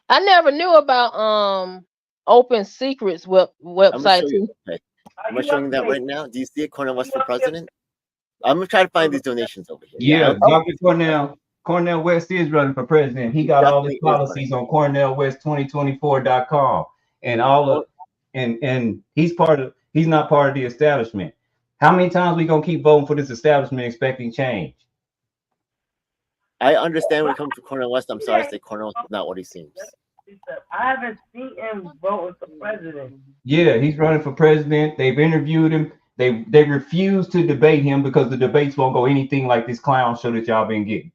S2: I never knew about Open Secrets website.
S10: I'm showing that right now. Do you see it? Cornel West for president? I'm gonna try to find these donations over here.
S11: Yeah, Dr. Cornel West is running for president. He got all his policies on CornelWest2024.com and all of, and he's not part of the establishment. How many times we gonna keep voting for this establishment expecting change?
S10: I understand when it comes to Cornel West. I'm sorry to say Cornel West is not what he seems.
S1: I haven't seen him voting for president.
S11: Yeah, he's running for president. They've interviewed him. They refuse to debate him because the debates won't go anything like this clown show that y'all been getting.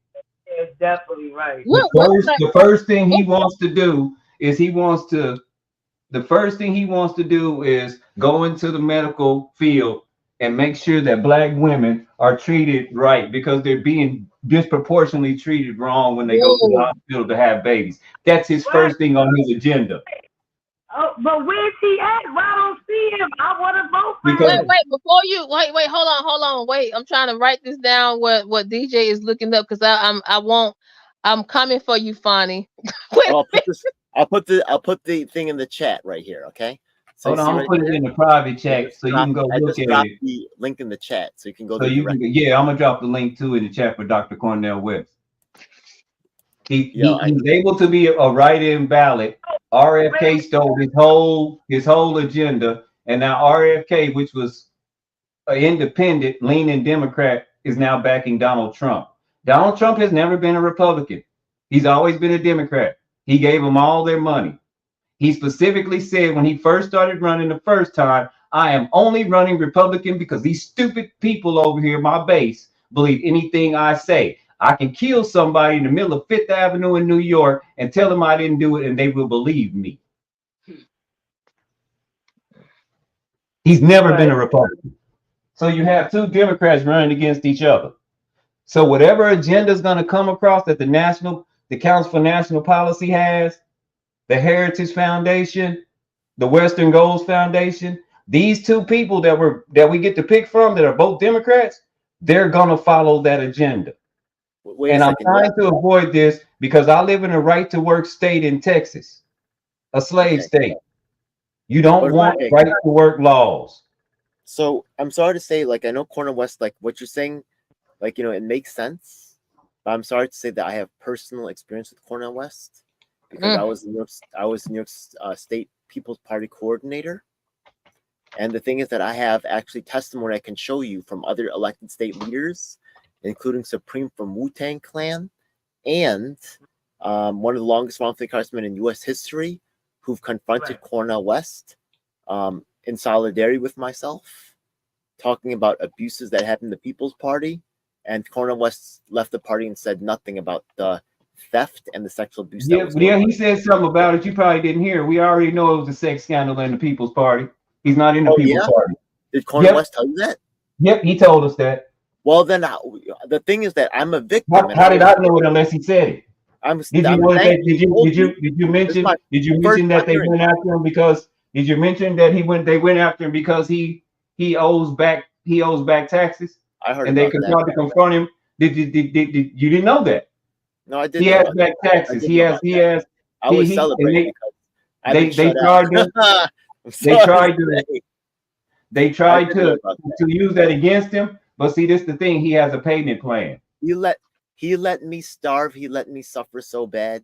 S1: Yeah, definitely right.
S11: The first thing he wants to do is go into the medical field and make sure that black women are treated right because they're being disproportionately treated wrong when they go to the hospital to have babies. That's his first thing on his agenda.
S1: Oh, but where's he at? Well, I don't see him. I want to vote for him.
S2: Wait, hold on. Wait, I'm trying to write this down. What DJ is looking up because I'm coming for you, Fonnie.
S10: I'll put the thing in the chat right here. Okay. So
S11: hold on, I'm gonna put it in the private chat so you can go look at it.
S10: The link in the chat so you can go.
S11: So you can, yeah, I'm gonna drop the link too in the chat for Dr. Cornel West. He's able to be a write-in ballot. RFK stole his whole agenda, and now RFK, which was an independent, leaning Democrat, is now backing Donald Trump. Donald Trump has never been a Republican. He's always been a Democrat. He gave them all their money. He specifically said when he first started running the first time, I am only running Republican because these stupid people over here, my base, believe anything I say. I can kill somebody in the middle of Fifth Avenue in New York and tell them I didn't do it and they will believe me. He's never been a Republican. So you have two Democrats running against each other. So whatever agenda is going to come across that the Council for National Policy has, the Heritage Foundation, the Western Goals Foundation, these two people that we get to pick from that are both Democrats, they're going to follow that agenda. And I'm trying to avoid this because I live in a right-to-work state in Texas, a slave state. You don't want right-to-work laws.
S10: So I'm sorry to say, like, I know Cornel West, like what you're saying, like, you know, it makes sense. But I'm sorry to say that I have personal experience with Cornel West because I was New York State People's Party coordinator. And the thing is that I have actually testimony I can show you from other elected state leaders, including Supreme from Wu-Tang Clan and one of the longest wrongfully incarcerated men in U.S. history who've confronted Cornel West in solidarity with myself, talking about abuses that happened in the People's Party. And Cornel West left the party and said nothing about the theft and the sexual abuse.
S11: Yeah, he said something about it. You probably didn't hear. We already know it was a sex scandal in the People's Party. He's not in the People's Party.
S10: Did Cornel West tell you that?
S11: Yep, he told us that.
S10: Well, then the thing is that I'm a victim.
S11: How did I know it unless he said it? Did you mention that they went after him because? Did you mention that they went after him because he owes back taxes?
S10: I heard.
S11: And they could try to confront him. Did you didn't know that?
S10: No, I didn't.
S11: He has back taxes. He has.
S10: I was celebrating.
S11: They tried to use that against him. But see, this is the thing. He has a payment plan.
S10: He let me starve. He let me suffer so bad.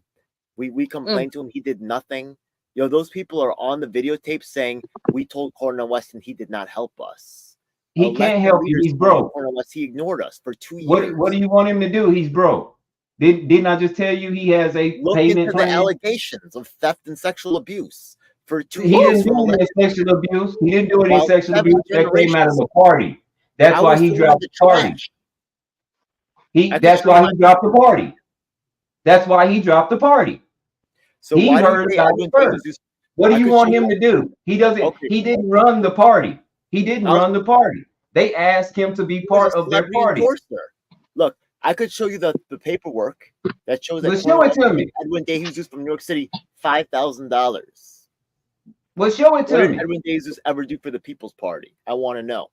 S10: We complained to him. He did nothing. You know, those people are on the videotape saying we told Cornel West and he did not help us.
S11: He can't help you. He's broke.
S10: Cornel West, he ignored us for 2 years.
S11: What do you want him to do? He's broke. Didn't I just tell you he has a payment plan?
S10: The allegations of theft and sexual abuse for 2
S11: He
S10: years.
S11: Didn't do any sexual abuse. He didn't do any sexual abuse that came out of the party. That's why he dropped the party. That's why he dropped the party. That's why he dropped the party.
S10: So
S11: he heard about it first. What do you want him to do? He doesn't. Okay. He didn't run the party. He didn't run the party. They asked him to be part of their party.
S10: Look, I could show you the paperwork that shows that.
S11: Show it to me.
S10: Edwin DeJesus from New York City, $5,000.
S11: Well, show it to me.
S10: What did Edwin DeJesus ever do for the People's Party? I want to know.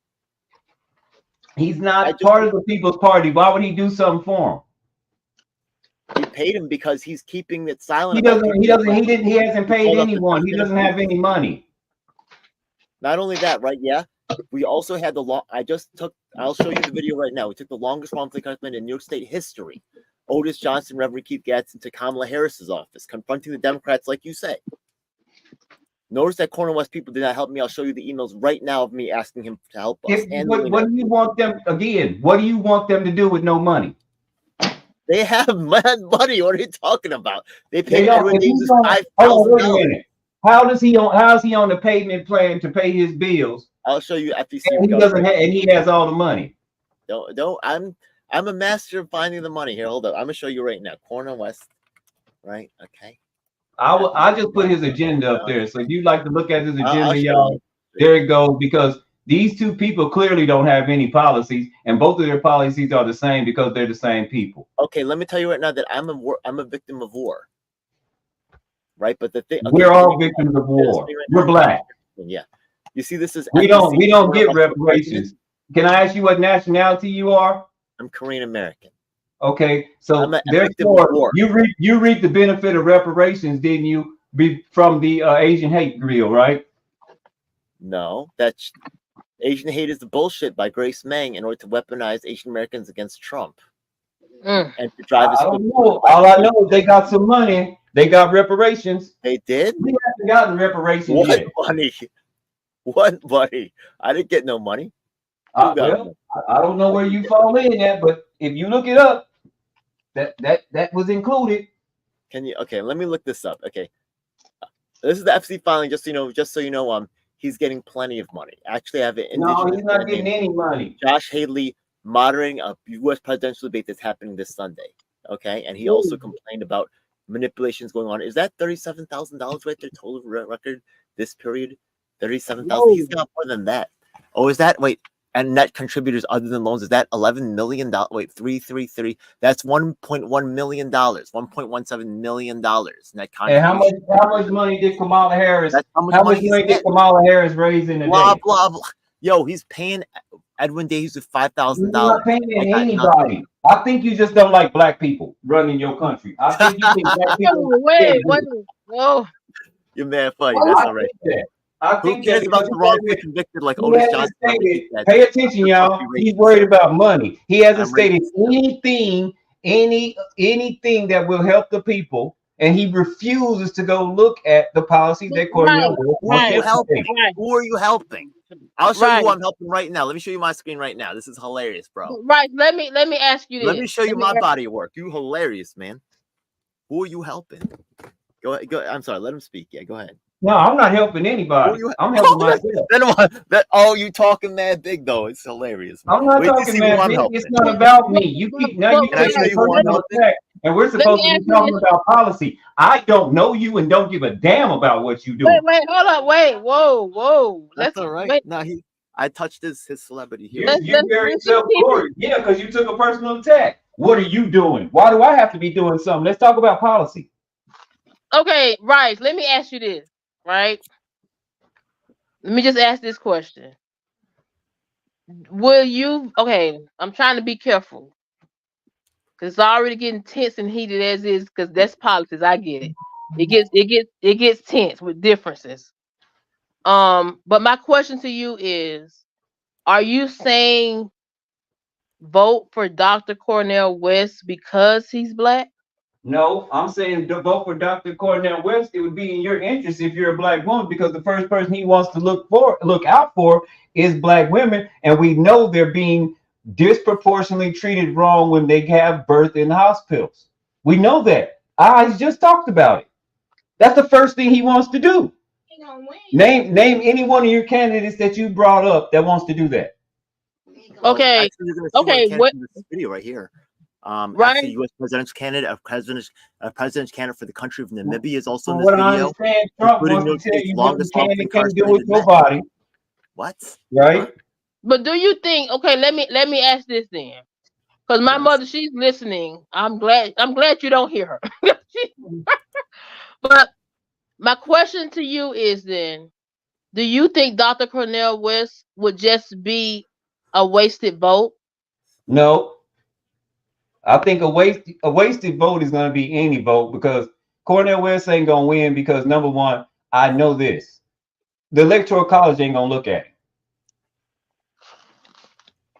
S11: He's not part of the People's Party. Why would he do something for him?
S10: He paid him because he's keeping it silent.
S11: He hasn't paid anyone. He doesn't have any money.
S10: Not only that, right? Yeah. We also had I'll show you the video right now. We took the longest wrongfully incarcerated in New York State history. Otis Johnson, Reverend Keith Gadsden to Kamala Harris's office, confronting the Democrats, like you say. Notice that Cornel West people did not help me. I'll show you the emails right now of me asking him to help us.
S11: What do you want them again? What do you want them to do with no money?
S10: They have mad money. What are you talking about? They
S11: They
S10: paid
S11: don't.
S10: Edwin
S11: If he's
S10: James
S11: on, hold on, wait a
S10: $5,000.
S11: minute. How is he on the payment plan to pay his bills?
S10: I'll show you after you see.
S11: And he doesn't have, and he has all the money.
S10: Don't. I'm a master of finding the money. Here, hold up. I'm gonna show you right now. Cornel West. Right. Okay.
S11: I just put his agenda up there. So if you'd like to look at his agenda, y'all,
S10: you.
S11: there it goes. Because these two people clearly don't have any policies, and both of their policies are the same because they're the same people.
S10: Okay, let me tell you right now that I'm a victim of war. Right, but the thing,
S11: We're all victims of war. We're black.
S10: Yeah. You see, this is
S11: we don't get reparations. Can I ask you what nationality you are?
S10: I'm Korean American.
S11: Okay, so therefore you reap the benefit of reparations, didn't you? From the Asian hate grill, right?
S10: No, that's Asian hate is the bullshit by Grace Meng in order to weaponize Asian Americans against Trump and to drive us.
S11: I don't know. All I know is they got some money. They got reparations.
S10: They did.
S11: We haven't gotten reparations
S10: what
S11: yet.
S10: Money? What money? I didn't get no money.
S11: I don't know where you fall in at, but if you look it up, that was included.
S10: Can you? Okay, let me look this up. Okay, this is the FC filing. Just so you know, he's getting plenty of money. Actually, I have an
S11: No, he's not getting any money.
S10: Josh Haley moderating a U.S. presidential debate that's happening this Sunday. Okay, and he also complained about manipulations going on. Is that $37,000 right there total record this period? 37,000. He's got more than that. Oh, is that and net contributors other than loans, is that $11 million? Wait, 333. That's $1.1 million, $1.17 million net contribution.
S11: And how much money did Kamala Harris? How much money did Kamala Harris raise in a
S10: blah,
S11: day?
S10: Blah blah. Yo, he's paying Edwin Davies with $5,000.
S11: He's not paying anybody. I think you just don't like black people running your country. I think you think black people.
S2: Wait. Whoa.
S10: You're mad funny. That's all right.
S11: I think
S10: who cares about the wrongfully convicted like Otis Johnson?
S11: Pay attention, y'all. He's worried about money. He hasn't stated anything that will help the people, and he refuses to go look at the policy that Cornel West wants to help.
S10: Who are you helping? I'll show you who I'm helping right now. Let me show you my screen right now. This is hilarious, bro.
S2: Right. Let me ask you this.
S10: Let me show you my body of work. You hilarious, man. Who are you helping? Go ahead. I'm sorry. Let him speak. Yeah, go ahead.
S11: No, I'm not helping anybody. I'm helping myself.
S10: You talking mad big though? It's hilarious.
S11: Man. I'm not talking mad big. It's not about me. You taking personal attack, and we're supposed to be talking about policy. I don't know you and don't give a damn about what you do.
S2: Wait, hold up, whoa.
S10: That's all right. No, I touched his celebrity here.
S11: You're very self-glorious. Yeah, because you took a personal attack. What are you doing? Why do I have to be doing something? Let's talk about policy.
S2: Okay, right. Let me ask you this. Right? Let me just ask this question. I'm trying to be careful. Because it's already getting tense and heated as is, because that's politics. I get it. It gets tense with differences. But my question to you is, are you saying vote for Dr. Cornel West because he's black?
S11: No, I'm saying to vote for Dr. Cornel West. It would be in your interest if you're a black woman, because the first person he wants to look out for is black women, and we know they're being disproportionately treated wrong when they have birth in hospitals. We know that. I just talked about it. That's the first thing he wants to do. Name any one of your candidates that you brought up that wants to do that.
S2: Okay.
S10: What video right here? Right. U.S. presidential candidate, a president's candidate for the country of Namibia is also in this video.
S11: I understand Trump wants to tell you what you can and can't do with your body.
S10: What?
S11: Right.
S2: But do you think? Okay, let me ask this then, because my mother, she's listening. I'm glad you don't hear her. But my question to you is then, do you think Dr. Cornel West would just be a wasted vote?
S11: No. I think a wasted vote is going to be any vote, because Cornel West ain't going to win because, number one, I know this. The Electoral College ain't going to look at it.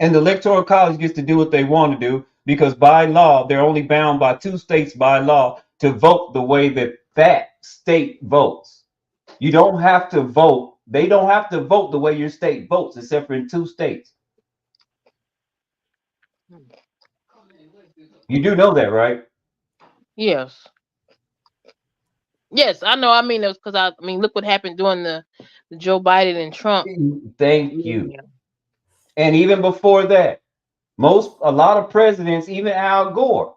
S11: And the Electoral College gets to do what they want to do, because by law, they're only bound by 2 states by law to vote the way that state votes. You don't have to vote. They don't have to vote the way your state votes, except for in 2 states. You do know that, right?
S2: Yes. Yes, I know. I mean, it was because I mean, look what happened during the Joe Biden and Trump.
S11: Thank you. And even before that, a lot of presidents, even Al Gore,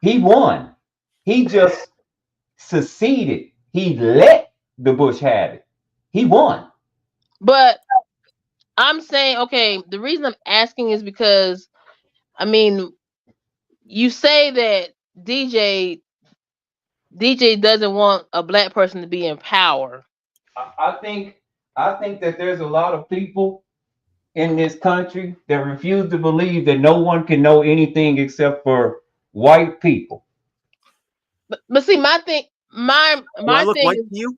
S11: he won. He just seceded. He let the Bush have it. He won.
S2: But I'm saying, okay, the reason I'm asking is because, I mean, you say that DJ doesn't want a black person to be in power.
S11: I think that there's a lot of people in this country that refuse to believe that no one can know anything except for white people.
S2: But see, my thing
S10: white to you?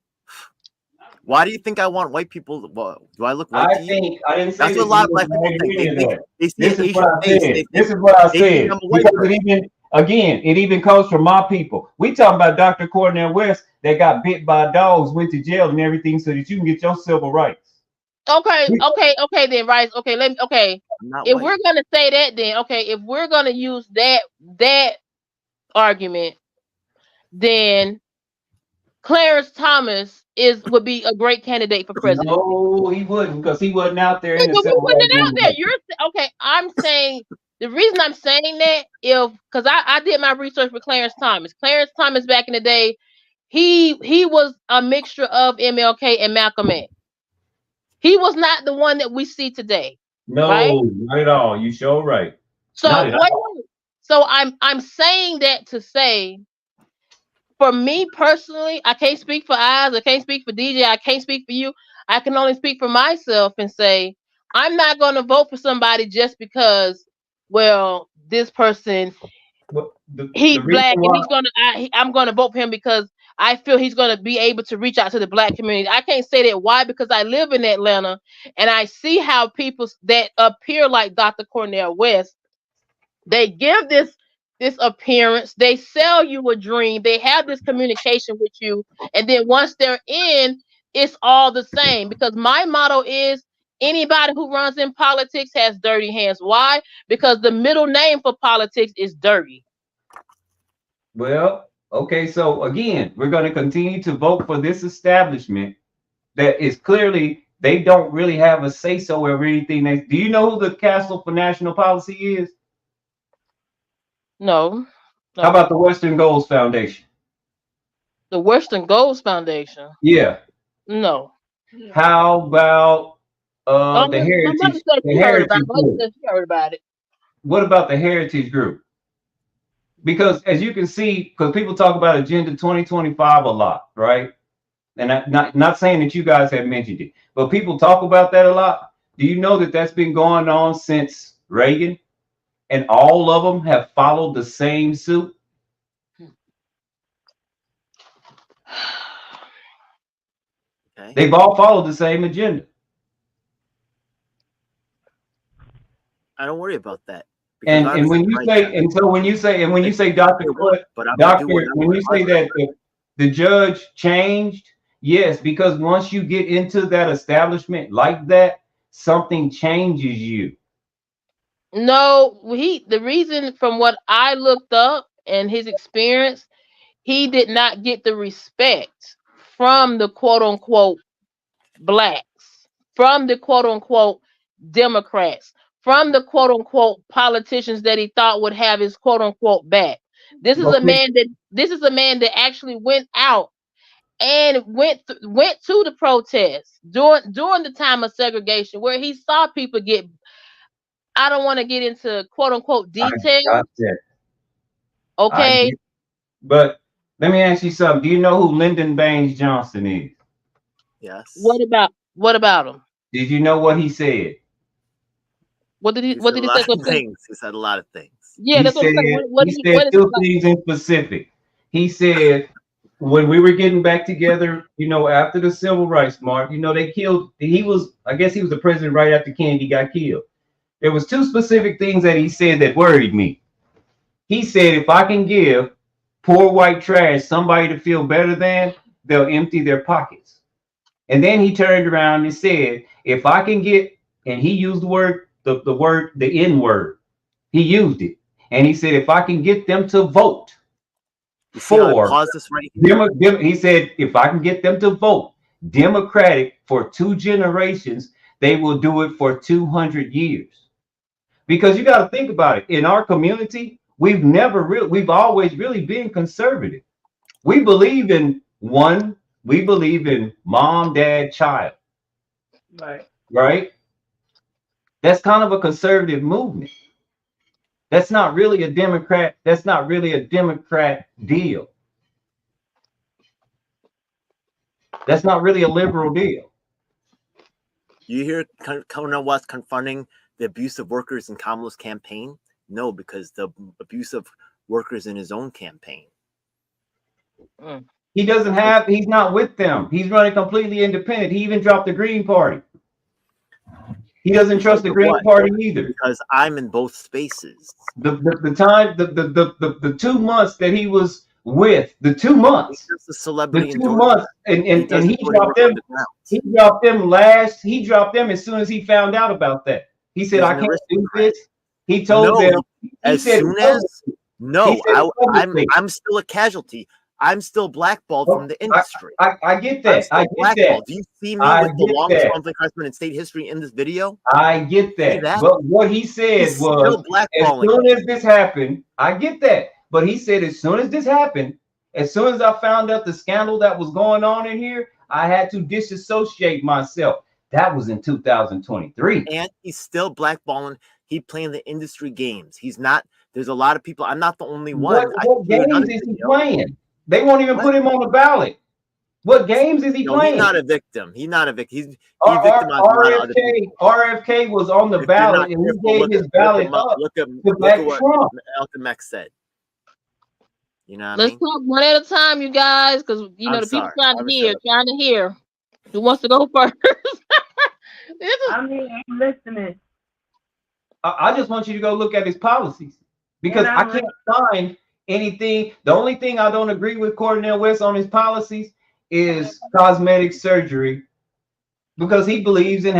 S10: Why do you think I want white people? Well, do I look white to you?
S11: I didn't say
S10: that's what a lot of black people think.
S11: This is what I said. This is what I said. Because it even comes from my people. We talking about Dr. Cornel West that got bit by dogs, went to jail and everything so that you can get your civil rights.
S2: Okay, then, right? Okay, if we're gonna say that, then if we're gonna use that argument, then Clarence Thomas would be a great candidate for president.
S11: No, he wouldn't, because he wasn't out there in the
S2: civil rights. I'm saying the reason I'm saying that because I did my research for Clarence Thomas. Clarence Thomas back in the day, he was a mixture of MLK and Malcolm X. He was not the one that we see today.
S11: No,
S2: right?
S11: Not at all. You sure right.
S2: So I'm saying that to say, for me personally, I can't speak for Oz, I can't speak for DJ, I can't speak for you. I can only speak for myself and say I'm not going to vote for somebody just because, well, this person he's black and I'm going to vote for him because I feel he's going to be able to reach out to the black community. I can't say that. Why? Because I live in Atlanta and I see how people that appear like Dr. Cornel West, they give this appearance, they sell you a dream, they have this communication with you, and then once they're in, it's all the same. Because my motto is anybody who runs in politics has dirty hands. Why? Because the middle name for politics is dirty.
S11: Well, okay, so again, we're going to continue to vote for this establishment that is clearly, they don't really have a say-so over anything. Do you know who the Council for National Policy is?
S2: No.
S11: How about the Western Goals Foundation?
S2: The Western Goals Foundation?
S11: Yeah.
S2: No.
S11: How about the Heritage?
S2: Heard about it.
S11: What about the Heritage Group? Because as you can see, because people talk about Agenda 2025 a lot, right? And I'm not saying that you guys have mentioned it, but people talk about that a lot. Do you know that that's been going on since Reagan? And all of them have followed the same suit? Okay. They've all followed the same agenda.
S10: I don't worry about that.
S11: And when you say, and so when you say, Dr. Wood, when you say that the judge changed, yes, because once you get into that establishment like that, something changes you.
S2: No, the reason from what I looked up and his experience, he did not get the respect from the quote unquote blacks, from the quote unquote Democrats, from the quote unquote politicians that he thought would have his quote unquote back. This is a man that actually went out and went to the protests during the time of segregation, where he saw people get. I don't want to get into quote unquote details. Okay.
S11: But let me ask you something. Do you know who Lyndon Baines Johnson is?
S10: Yes.
S2: What about him?
S11: Did you know what he said?
S2: What did he say?
S10: Things. He said a lot of things.
S2: Yeah, that's what I'm saying.
S11: He said two things in specific. He said when we were getting back together, after the Civil Rights March, they killed. I guess he was the president right after Kennedy got killed. There was two specific things that he said that worried me. He said, if I can give poor white trash somebody to feel better than, they'll empty their pockets. And then he turned around and said, if I can get, and he used the N word. He used it. And he said, if I can get them to vote for,
S10: pause this right here.
S11: He said, if I can get them to vote Democratic for 2 generations, they will do it for 200 years. Because you got to think about it. In our community, we've always really been conservative. We believe in mom, dad, child. Right? That's kind of a conservative movement. That's not really a Democrat. That's not really a Democrat deal. That's not really a liberal deal.
S10: You hear Cornel West confronting the abusive workers in Kamala's campaign? No, because the abusive workers in his own campaign.
S11: He's not with them. He's running completely independent. He even dropped the Green Party. He doesn't trust the Green Party either.
S10: Because I'm in both spaces.
S11: The 2 months that he was with, the 2 months.
S10: The celebrity.
S11: The 2 months. And he dropped them. He dropped them as soon as he found out about that. He said, I can't do this. He told them. I'm still a casualty. I'm still blackballed from the industry. I get that. I get that.
S10: Do you see me with the longest conflict harassment in state history in this video?
S11: I get that. But what he said was, as soon as this happened, I get that. But he said, as soon as this happened, as soon as I found out the scandal that was going on in here, I had to disassociate myself. That was in 2023.
S10: And he's still blackballing. He playing the industry games. He's not. There's a lot of people. I'm not the only one.
S11: What games is he playing? They won't even put him on the ballot. What games is he playing?
S10: He's not a victim. He's not a victim. He
S11: victimized RFK was on the ballot, and he gave his ballot up to back Trump.
S10: Malcolm X said. You know what
S2: Let's talk one at a time, you guys, because the people trying to hear. Who wants to go first?
S1: I'm listening.
S11: I just want you to go look at his policies, because I can't find anything. The only thing I don't agree with Cornel West on his policies is cosmetic surgery, because he believes in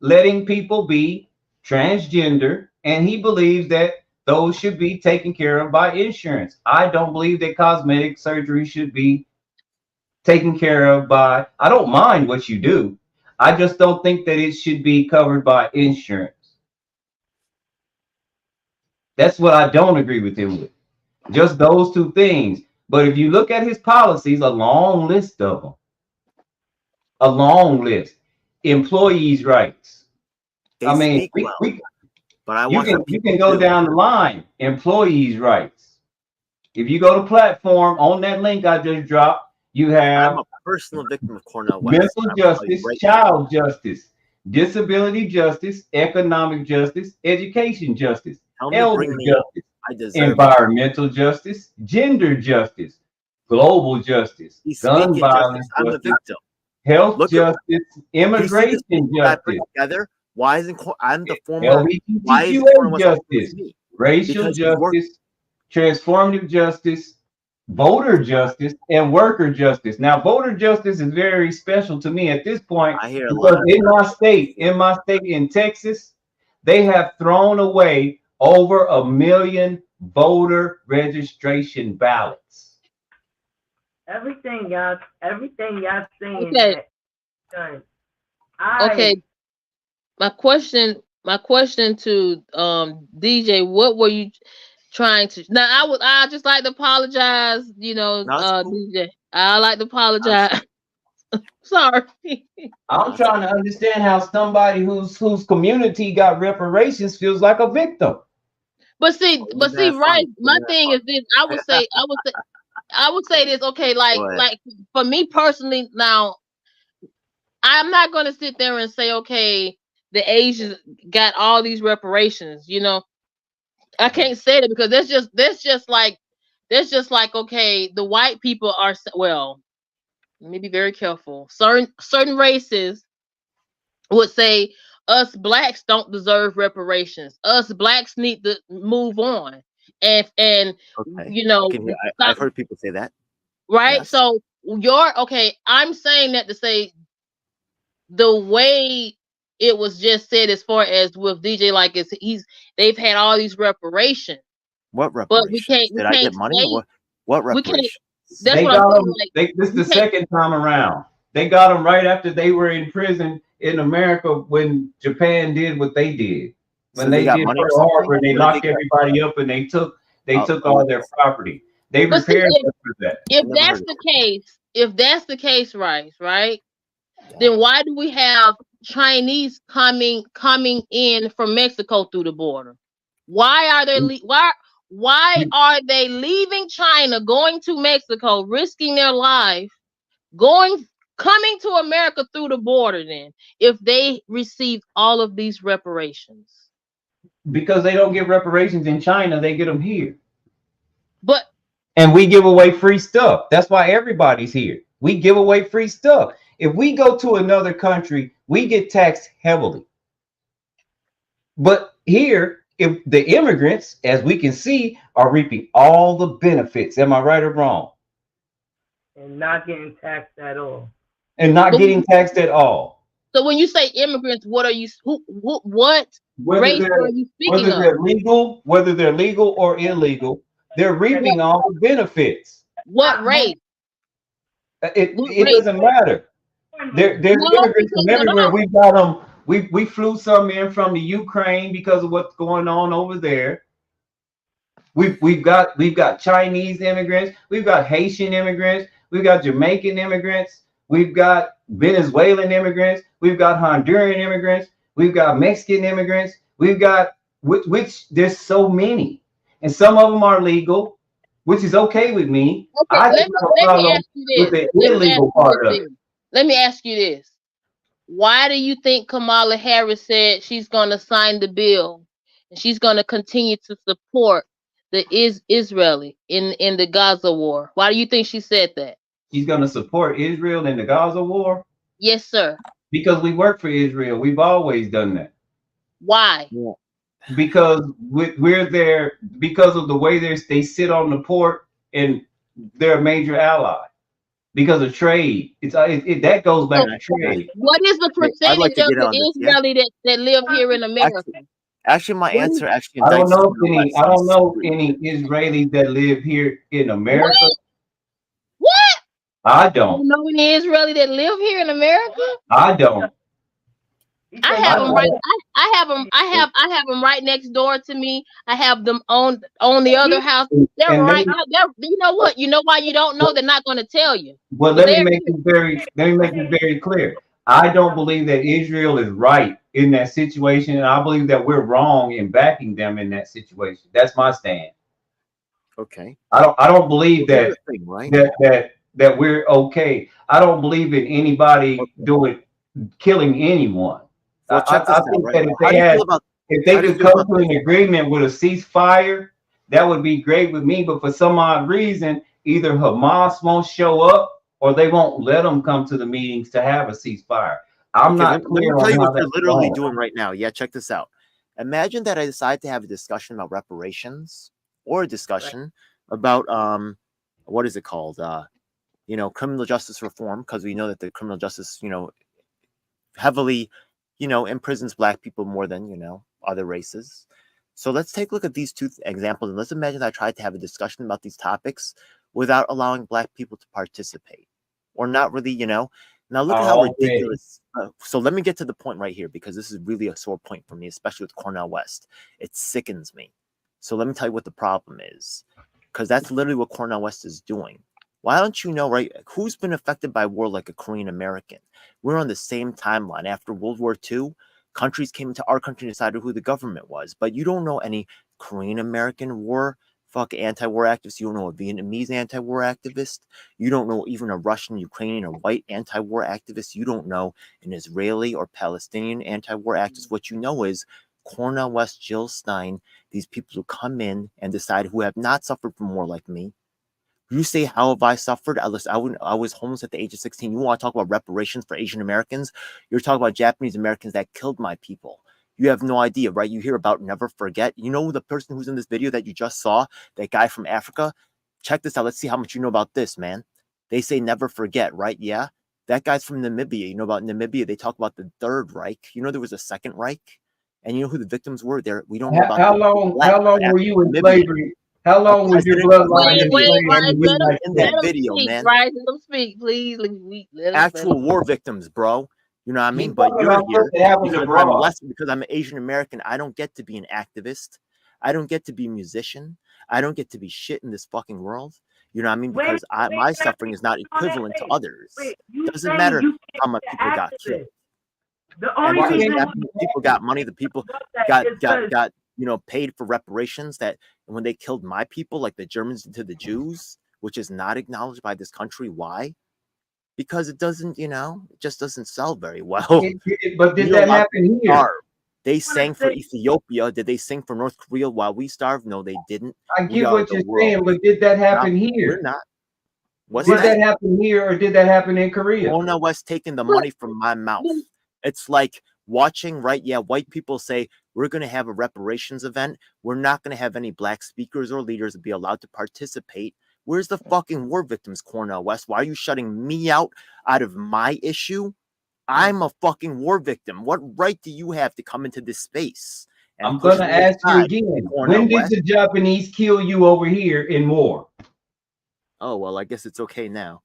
S11: letting people be transgender, and he believes that those should be taken care of by insurance. I don't believe that cosmetic surgery should be taken care of by, I don't mind what you do. I just don't think that it should be covered by insurance. That's what I don't agree with him with. Just those two things. But if you look at his policies, a long list of them. A long list. Employees' rights. I mean, you can go down the line. Employees' rights. If you go to platform on that link I just dropped, you have
S10: I'm a personal victim of Cornel West.
S11: Mental justice, child justice, disability justice, economic justice, education justice, elder justice, environmental justice, gender justice, global justice, gun violence,
S10: I'm the victim.
S11: Health justice, immigration justice.
S10: Together. Why isn't I'm the former? Why is
S11: justice, racial justice, transformative justice, voter justice, and worker justice. Now, voter justice is very special to me at this point.
S10: I hear a
S11: because
S10: lot.
S11: in my state in Texas, they have thrown away over 1 million voter registration ballots.
S1: Everything y'all saying.
S2: Okay. Okay. My question to DJ, what were you trying to now? I just like to apologize, DJ. I like to apologize. Sorry.
S11: I'm trying to understand how somebody whose community got reparations feels like a victim.
S2: But see, right. My thing is this. I would say this. Okay, like for me personally, now I'm not gonna sit there and say, okay, the Asians got all these reparations. I can't say that because that's just like okay, the white people are well. Let me be very careful. Certain races would say us blacks don't deserve reparations. Us blacks need to move on. And
S10: okay. I've heard people say that.
S2: Right?
S10: Yes.
S2: So I'm saying that to say the way it was just said as far as with DJ, like they've had all these reparations.
S10: What
S2: But we
S10: reparations?
S2: can't. We
S10: Did I
S2: can't
S10: get money?
S2: say.
S10: What
S2: We can't.
S10: reparations?
S2: That's
S11: They
S2: what I'm
S11: got
S2: saying.
S11: them.
S2: Like,
S11: This is
S2: we
S11: the
S2: can't.
S11: second time around. They got them right after they were in prison in America when Japan did what they did. When
S10: So they
S11: they
S10: got
S11: did
S10: money or
S11: Pearl
S10: something?
S11: Harbor, they
S10: What did
S11: locked
S10: they get?
S11: everybody up and they took all
S10: what?
S11: their property. They
S2: But see,
S11: repaired us for that.
S2: if
S10: never
S2: that's
S10: heard
S2: the case, right,
S10: Yeah.
S2: then why do we have Chinese coming in from Mexico through the border? Why are they why are they leaving China, going to Mexico, risking their life, coming to America through the border then, if they receive all of these reparations?
S11: Because they don't get reparations in China, they get them here.
S2: But
S11: and we give away free stuff. That's why everybody's here. We give away free stuff. If we go to another country, we get taxed heavily. But here, if the immigrants, as we can see, are reaping all the benefits. Am I right or wrong?
S1: And not getting taxed at all.
S11: And not getting taxed at all.
S2: So when you say immigrants, what are you? What race are you speaking
S11: whether
S2: of?
S11: whether they're legal or illegal, they're reaping all the benefits.
S2: What race?
S11: It doesn't matter. There's immigrants from everywhere. We've got them. We flew some in from the Ukraine because of what's going on over there. We've got Chinese immigrants. We've got Haitian immigrants. We've got Jamaican immigrants. We've got Venezuelan immigrants. We've got Honduran immigrants. We've got Mexican immigrants. We've got which there's so many, and some of them are legal, which is okay with me.
S2: Okay,
S11: I
S2: let me ask you this.
S11: with the illegal part of it.
S2: Let me ask you this. Why do you think Kamala Harris said she's going to sign the bill and she's going to continue to support the Israeli in the Gaza war? Why do you think she said that?
S11: She's going to support Israel in the Gaza war?
S2: Yes, sir.
S11: Because we work for Israel. We've always done that.
S2: Why?
S11: Yeah. Because we're there because of the way they sit on the port and they're a major ally. Because of trade, that goes back to trade.
S2: What is the percentage of the Israeli that live here in America?
S10: Actually, my answer actually.
S11: I don't know any Israelis that live here in America.
S2: What?
S11: I don't.
S2: You know any Israeli that live here in America?
S11: I don't.
S2: I have them right. I have them right next door to me. I have them on the other house. They're right now. You know what? You know why you don't know? They're not going to tell you.
S11: Well, let me make it very clear. I don't believe that Israel is right in that situation, and I believe that we're wrong in backing them in that situation. That's my stand.
S10: Okay.
S11: I don't believe that that we're okay. I don't believe in anybody killing anyone.
S10: Well,
S11: I think that if they could come to an agreement with a ceasefire, that would be great with me. But for some odd reason, either Hamas won't show up or they won't let them come to the meetings to have a ceasefire. I'm not clear on
S10: tell you
S11: how
S10: what they're
S11: that's
S10: literally
S11: going.
S10: doing right now. Yeah, check this out. Imagine that I decide to have a discussion about reparations or a discussion about what is it called? Criminal justice reform, because we know that the criminal justice, heavily imprisons Black people more than, other races. So let's take a look at these two examples. And let's imagine I tried to have a discussion about these topics without allowing Black people to participate or not really, Now look at how ridiculous. So let me get to the point right here, because this is really a sore point for me, especially with Cornel West. It sickens me. So let me tell you what the problem is, because that's literally what Cornel West is doing. Why don't you know, right? Who's been affected by war like a Korean American? We're on the same timeline. After World War II, countries came into our country and decided who the government was. But you don't know any Korean American war anti-war activists. You don't know a Vietnamese anti-war activist. You don't know even a Russian, Ukrainian, or white anti-war activist. You don't know an Israeli or Palestinian anti-war activist. What you know is Cornel West, Jill Stein, these people who come in and decide who have not suffered from war like me. You say, how have I suffered? I was homeless at the age of 16. You want to talk about reparations for Asian Americans? You're talking about Japanese Americans that killed my people. You have no idea, right? You hear about Never Forget. You know the person who's in this video that you just saw, that guy from Africa? Check this out. Let's see how much you know about this, man. They say Never Forget, right? Yeah. That guy's from Namibia. You know about Namibia? They talk about the Third Reich. You know there was a Second Reich? And you know who the victims were? We don't know about
S11: how long were you in slavery? How long was your bloodline in slavery?
S10: In that video, man.
S2: Right, let them speak, please.
S10: Actual war victims, bro. You know what I mean? But you're here because I'm Asian American. I don't get to be an activist. I don't get to be a musician. I don't get to be shit in this fucking world. You know what I mean? Because my suffering is not equivalent to others. It doesn't matter how much people got killed.
S1: The only reason
S10: people got money, the people got paid for reparations that when they killed my people, like the Germans did to the Jews, which is not acknowledged by this country. Why? Because it doesn't, it just doesn't sell very well.
S11: But did that happen here?
S10: They sang for Ethiopia. Did they sing for North Korea while we starved? No, they didn't.
S11: I get what you're saying, but did that happen here?
S10: We're not.
S11: Did that happen here or did that happen in Korea?
S10: Cornel West taking the money from my mouth. It's like watching, right? Yeah, white people say, we're going to have a reparations event. We're not going to have any black speakers or leaders be allowed to participate. Where's the fucking war victims, Cornel West? Why are you shutting me out of my issue? I'm a fucking war victim. What right do you have to come into this space?
S11: I'm going to ask you again. When did the Japanese kill you over here in war?
S10: Oh, well, I guess it's okay now.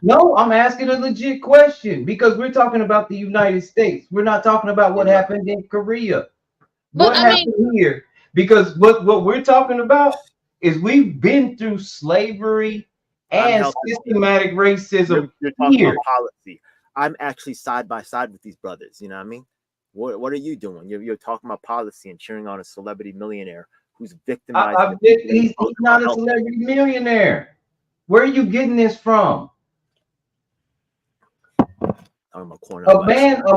S11: No, I'm asking a legit question because we're talking about the United States. We're not talking about what happened in Korea. What happened here? Because what we're talking about is we've been through slavery and systematic racism.
S10: You're talking about policy. I'm actually side by side with these brothers. You know what I mean? What are you doing? You're talking about policy and cheering on a celebrity millionaire who's victimized.
S11: He's not a celebrity millionaire. Where are you getting this from? A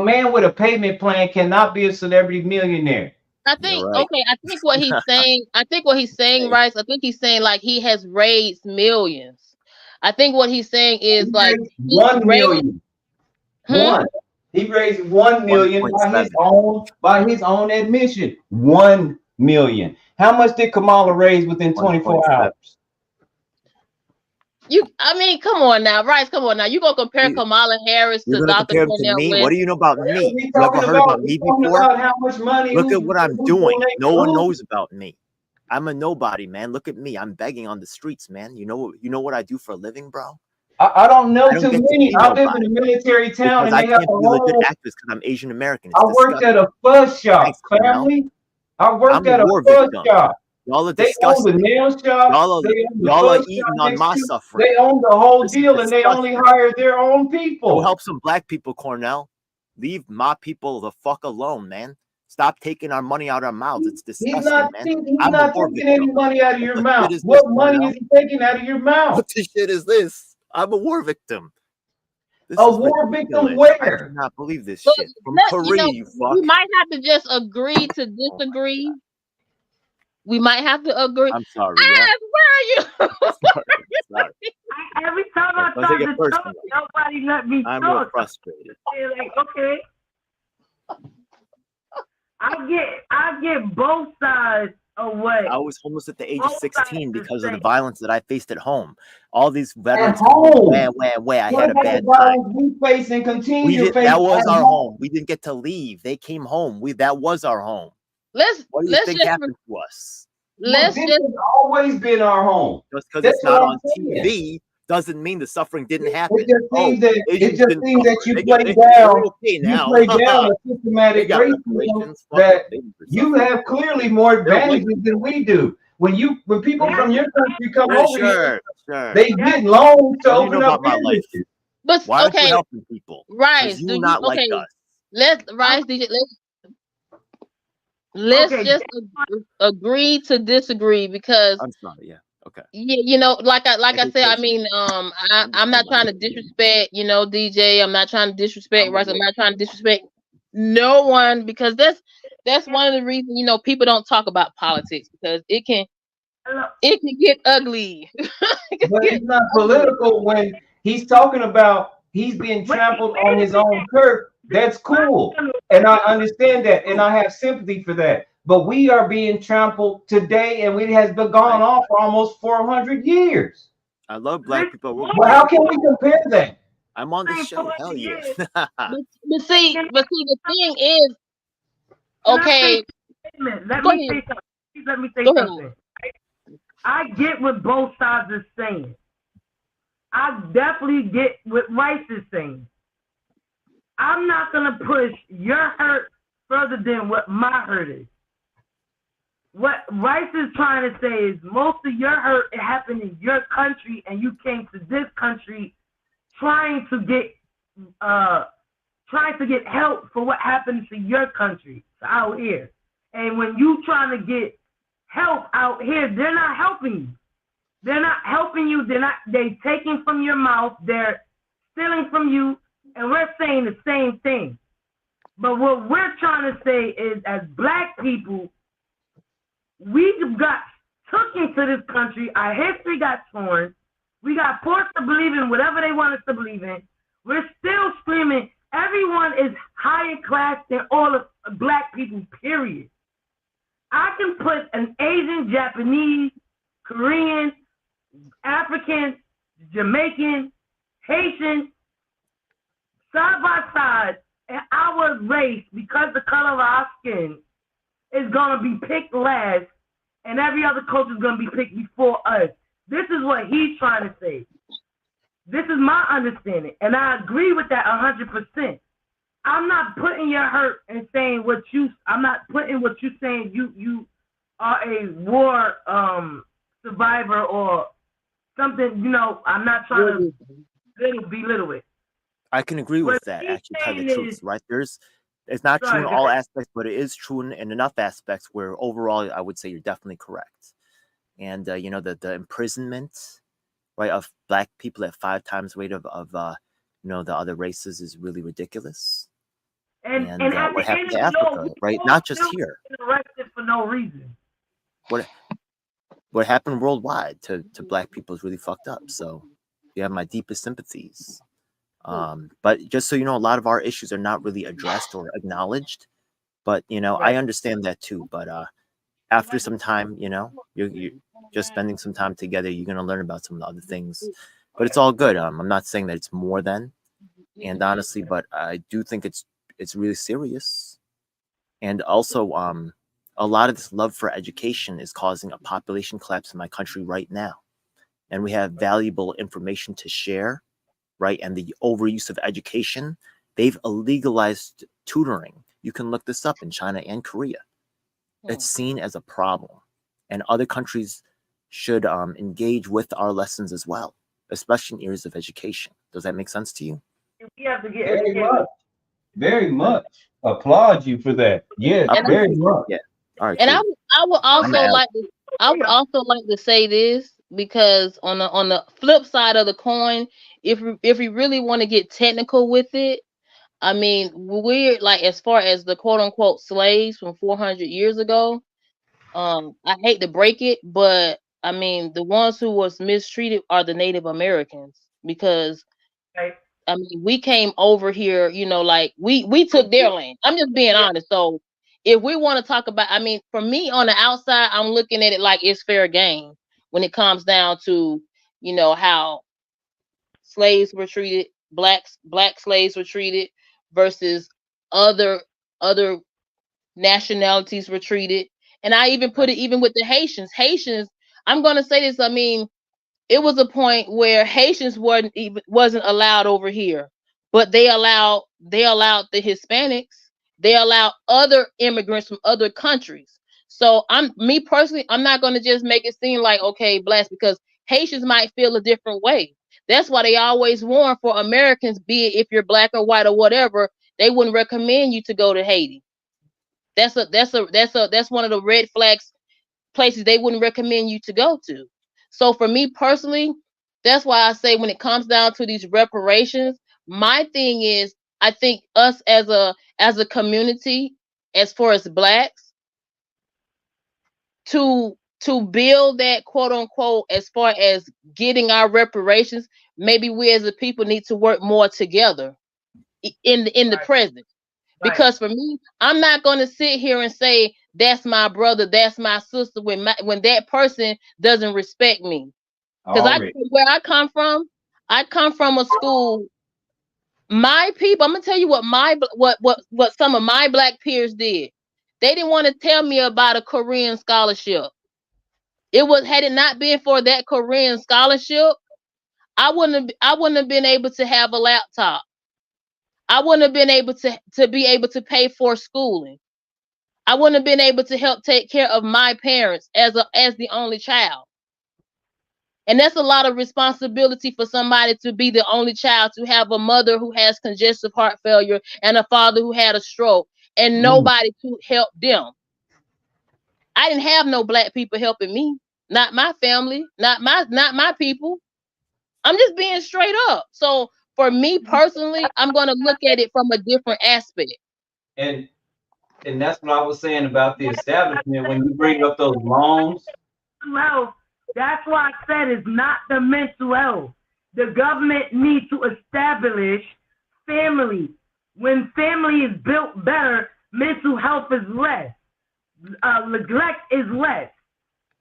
S11: man with a payment plan cannot be a celebrity millionaire.
S2: I think I think what he's saying, Rice, I think he's saying like he has raised millions. I think what he's saying is like
S11: 1 million. He raised 1 million by his own admission. 1 million. How much did Kamala raise within 24 hours?
S2: Come on now, Rice. Come on now. You gonna compare Kamala Harris to Dr. Cornel West?
S10: What do you know about me? You ever heard about me before?
S11: How much money?
S10: Look at what I'm doing. No one knows about me. I'm a nobody, man. Look at me. I'm begging on the streets, man. You know what I do for a living, bro?
S11: I don't know too many. I live in a military town, and
S10: I can't be a legit activist because I'm Asian American.
S11: I worked at a fuzz shop, family. I worked at a fuzz shop.
S10: Y'all are
S11: disgusting. They own the nail shop.
S10: Y'all are eating on my suffering.
S11: They own the whole deal, and they only hire their own people.
S10: Go help some black people, Cornel. Leave my people the fuck alone, man. Stop taking our money out of our mouths. It's disgusting, man.
S11: He's not taking any money out of your mouth. What money is he taking out of your mouth?
S10: What the shit is this? I'm a war victim.
S11: A war victim where?
S10: I do not believe this shit. From Korea, you fuck.
S2: We might have to just agree to disagree. We might have to agree.
S10: I'm sorry.
S2: Where are you?
S10: Sorry.
S1: Every time I talk to talk, nobody let me talk.
S10: I'm real frustrated.
S1: Like, okay. I get both sides away.
S10: I was homeless at the age of 16 because of the violence that I faced at home. All these veterans, where I had a bad time.
S11: We face and continue.
S10: That was our home. We didn't get to leave. They came home. That was our home. What do you think happened to us?
S11: This has always been our home.
S10: Just because it's not on TV doesn't mean the suffering didn't happen.
S11: It just seems that you play down. You play down the systematic racism that you have clearly more advantages than we do. When people from your country come over here, they get loans to open up businesses.
S2: But
S10: why aren't you helping people?
S2: Right?
S10: You not like us.
S2: Let's just agree to disagree because
S10: I'm sorry. Yeah. Okay.
S2: Yeah, like I said, I mean, I'm not trying to disrespect, DJ. I'm not trying to disrespect Rice. I'm not trying to disrespect no one because that's one of the reasons, people don't talk about politics because it can get ugly.
S11: But it's not political when he's talking about he's being trampled on his own turf. That's cool. And I understand that. And I have sympathy for that. But we are being trampled today, and it has been gone on for almost 400 years.
S10: I love black people.
S11: Well, how can we compare that?
S10: I'm on the show. Hell yeah.
S2: but see, the thing is, Okay.
S1: Let me say something. I get what both sides are saying. I definitely get what Rice is saying. I'm not gonna push your hurt further than what my hurt is. What Rice is trying to say is most of your hurt it happened in your country, and you came to this country trying to get help for what happened to your country out here. And when you trying to get help out here, they're not helping you. They're not helping you. They taking from your mouth. They're stealing from you, and we're saying the same thing. But what we're trying to say is, as Black people, we got took into this country. Our history got torn. We got forced to believe in whatever they want us to believe in. We're still screaming. Everyone is higher class than all of Black people, period. I can put an Asian, Japanese, Korean, African, Jamaican, Haitian, side by side, and our race, because the color of our skin, is going to be picked last, and every other culture is going to be picked before us. This is what he's trying to say. This is my understanding, and I agree with that 100%. I'm not putting your hurt and saying I'm not putting what you're saying. You are a war survivor or something. You know, I'm not trying to belittle it.
S10: I can agree with that. Actually, tell the truth, right? It's not true in all aspects, but it is true in enough aspects where overall, I would say you're definitely correct. And you know, the imprisonment, right, of Black people at 5 times the rate of you know, the other races is really ridiculous. And what happened to Africa, right? Not just here.
S1: Arrested for no reason.
S10: What happened worldwide to Black people is really fucked up. So you have my deepest sympathies. But just so you know, a lot of our issues are not really addressed or acknowledged. But you know, I understand that too. But after some time, you know, you're just spending some time together, you're gonna learn about some of the other things. But it's all good. I'm not saying that it's more than, and honestly, but I do think it's really serious. And also, a lot of this love for education is causing a population collapse in my country right now. And we have valuable information to share, right? And the overuse of education, they've illegalized tutoring. You can look this up in China and Korea. It's seen as a problem. And other countries should engage with our lessons as well, especially in areas of education. Does that make sense to you?
S1: We have to get
S11: very much. Very much. Applaud you for that. Yes, very much.
S10: Yeah. All right.
S2: And I would also like to say this, because on the flip side of the coin, if we really want to get technical with it, I mean, we're like, as far as the quote unquote slaves from 400 years ago, I hate to break it, but I mean, the ones who was mistreated are the Native Americans, because I mean, we came over here, you know, like we took their land. I'm just being honest. So if we want to talk about, I mean, for me on the outside, I'm looking at it like it's fair game when it comes down to, you know, how slaves were treated, black slaves were treated versus other nationalities were treated. And I even put it even with the Haitians. I'm going to say this, I mean, it was a point where Haitians wasn't allowed over here, but they allowed the Hispanics, they allowed other immigrants from other countries. So me personally, I'm not going to just make it seem like, okay, Blacks, because Haitians might feel a different way. That's why they always warn for Americans, be it if you're Black or white or whatever, they wouldn't recommend you to go to Haiti. That's one of the red flags places they wouldn't recommend you to go to. So for me personally, that's why I say when it comes down to these reparations, my thing is, I think us as a community, as far as Blacks, to build that quote unquote, as far as getting our reparations, maybe we as a people need to work more together in the present. Because for me, I'm not going to sit here and say that's my brother, that's my sister when that person doesn't respect me. Because where I come from a school. My people, I'm gonna tell you what some of my Black peers did. They didn't want to tell me about a Korean scholarship. Had it not been for that Korean scholarship, I wouldn't have been able to have a laptop. I wouldn't have been able to be able to pay for schooling. I wouldn't have been able to help take care of my parents as the only child. And that's a lot of responsibility for somebody to be the only child, to have a mother who has congestive heart failure and a father who had a stroke and nobody to help them. I didn't have no black people helping me. Not my family, not my people. I'm just being straight up. So for me personally, I'm going to look at it from a different aspect.
S11: And that's what I was saying about the establishment when you bring up those loans.
S1: Well, that's why I said it's not the mental health. The government needs to establish family. When family is built better, mental health is less. Neglect is less.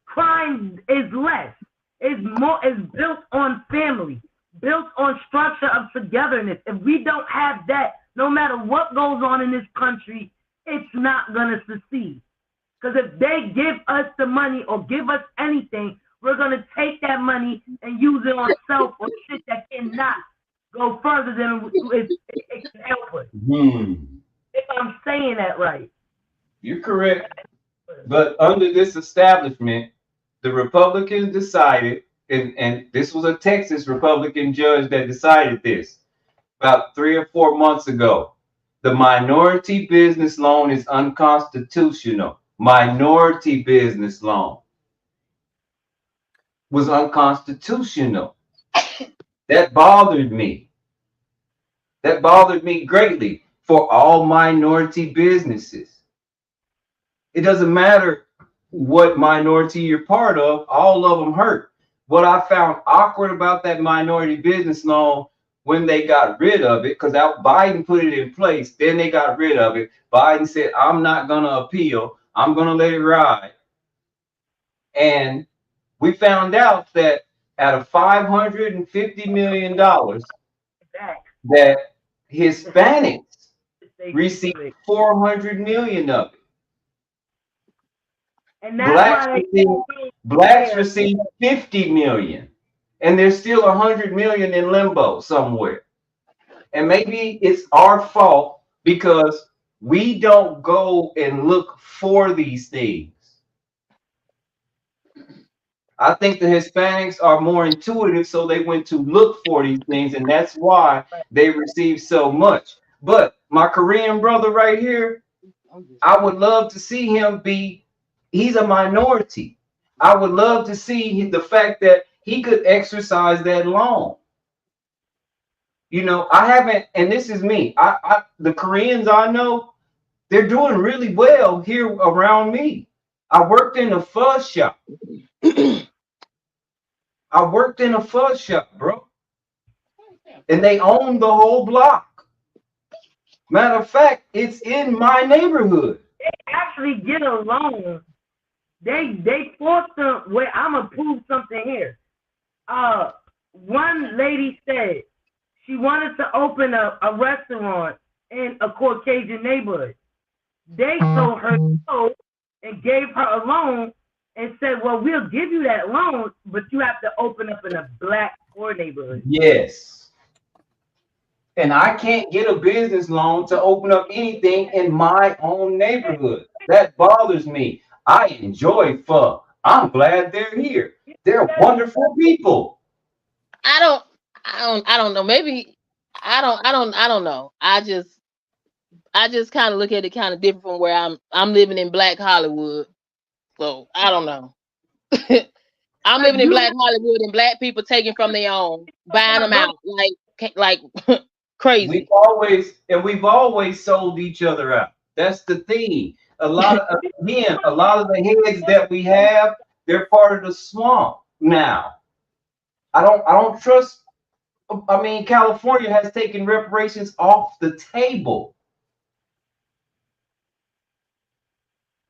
S1: Crime is less. It's built on family, built on structure of togetherness. If we don't have that, no matter what goes on in this country, it's not going to succeed. Because if they give us the money or give us anything, we're going to take that money and use it on self or shit that cannot go further than it can help us. If I'm saying that right.
S11: You're correct. But under this establishment, the Republicans decided, and this was a Texas Republican judge that decided this about 3 or 4 months ago. The minority business loan is unconstitutional. Minority business loan was unconstitutional. That bothered me. That bothered me greatly for all minority businesses. It doesn't matter what minority you're part of, all of them hurt. What I found awkward about that minority business loan when they got rid of it, because Biden put it in place, then they got rid of it. Biden said, I'm not going to appeal. I'm going to let it ride. And we found out that out of $550 million that Hispanics received 400 million of it.
S1: And that's
S11: blacks received 50 million, and there's still 100 million in limbo somewhere. And maybe it's our fault because we don't go and look for these things. I think the Hispanics are more intuitive, so they went to look for these things, and that's why they received so much. But my Korean brother right here, I would love to see him he's a minority. I would love to see the fact that he could exercise that loan. You know, I haven't, and this is me. The Koreans I know, they're doing really well here around me. I worked in a fuzz shop. Bro. And they own the whole block. Matter of fact, it's in my neighborhood.
S1: They actually get a loan. They forced them. Wait, I'm gonna prove something here. One lady said she wanted to open a restaurant in a Caucasian neighborhood. They told her no and gave her a loan and said, well, we'll give you that loan, but you have to open up in a black poor neighborhood.
S11: Yes. And I can't get a business loan to open up anything in my own neighborhood. That bothers me. I enjoy pho. I'm glad they're here. They're wonderful people.
S2: I don't know. Maybe I don't know. I just kind of look at it kind of different from where I'm living in Black Hollywood. So I don't know. I'm living in Black Hollywood and black people taking from their own, buying them out like crazy.
S11: We've always sold each other out. That's the thing. A lot of the heads that we have, they're part of the swamp now. I don't trust. I mean, California has taken reparations off the table.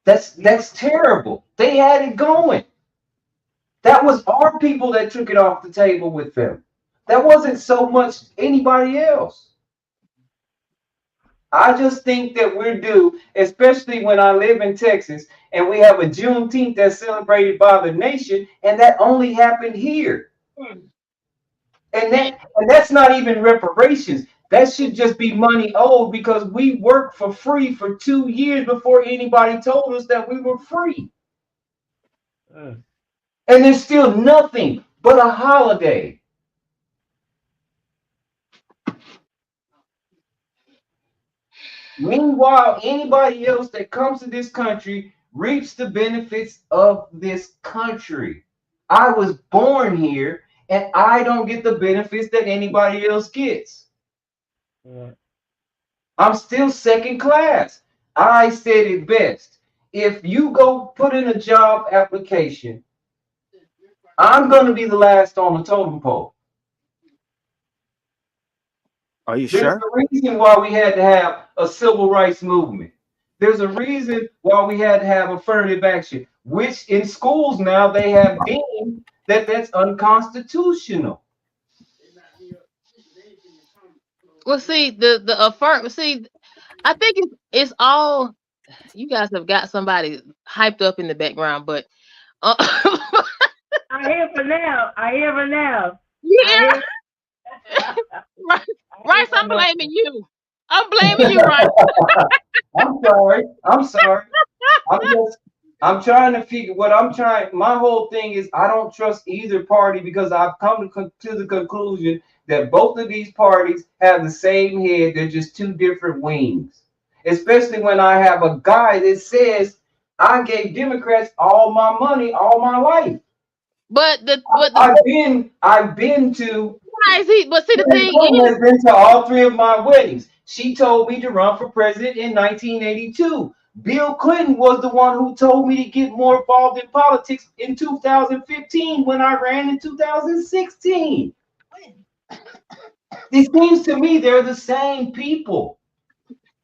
S11: That's terrible. They had it going. That was our people that took it off the table with them. That wasn't so much anybody else. I just think that we're due, especially when I live in Texas and we have a Juneteenth that's celebrated by the nation, and that only happened here. And that's not even reparations. That should just be money owed because we worked for free for 2 years before anybody told us that we were free. And there's still nothing but a holiday. Meanwhile, anybody else that comes to this country reaps the benefits of this country. I was born here and I don't get the benefits that anybody else gets. Yeah. I'm still second class. I said it best. If you go put in a job application, I'm going to be the last on the totem pole.
S10: Are you sure?
S11: There's a reason why we had to have a civil rights movement. There's a reason why we had to have affirmative action, which in schools now they have deemed that that's unconstitutional.
S2: Well, see, I think it's all, you guys have got somebody hyped up in the background, but
S1: I hear for now.
S2: Yeah. Rice, I'm blaming you. I'm blaming you, Rice.
S11: I'm sorry. I'm trying to figure my whole thing is I don't trust either party because I've come to the conclusion that both of these parties have the same head. They're just two different wings. Especially when I have a guy that says I gave Democrats all my money all my life. I've been to.
S2: But see, the thing
S11: has been to all three of my weddings. She told me to run for president in 1982. Bill Clinton was the one who told me to get more involved in politics in 2015 when I ran in 2016. It seems to me they're the same people.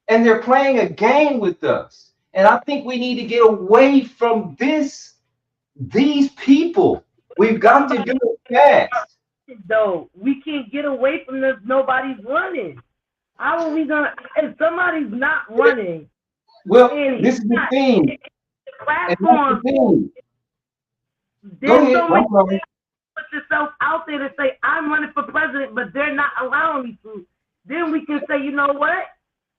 S11: And they're playing a game with us. And I think we need to get away from these people. We've got to do it fast.
S1: Though we can't get away from this. Nobody's running. How are we gonna? If somebody's not running,
S11: well, this is the thing.
S1: Platform. There's so many people put yourself out there to say I'm running for president, but they're not allowing me to. Then we can say, you know what?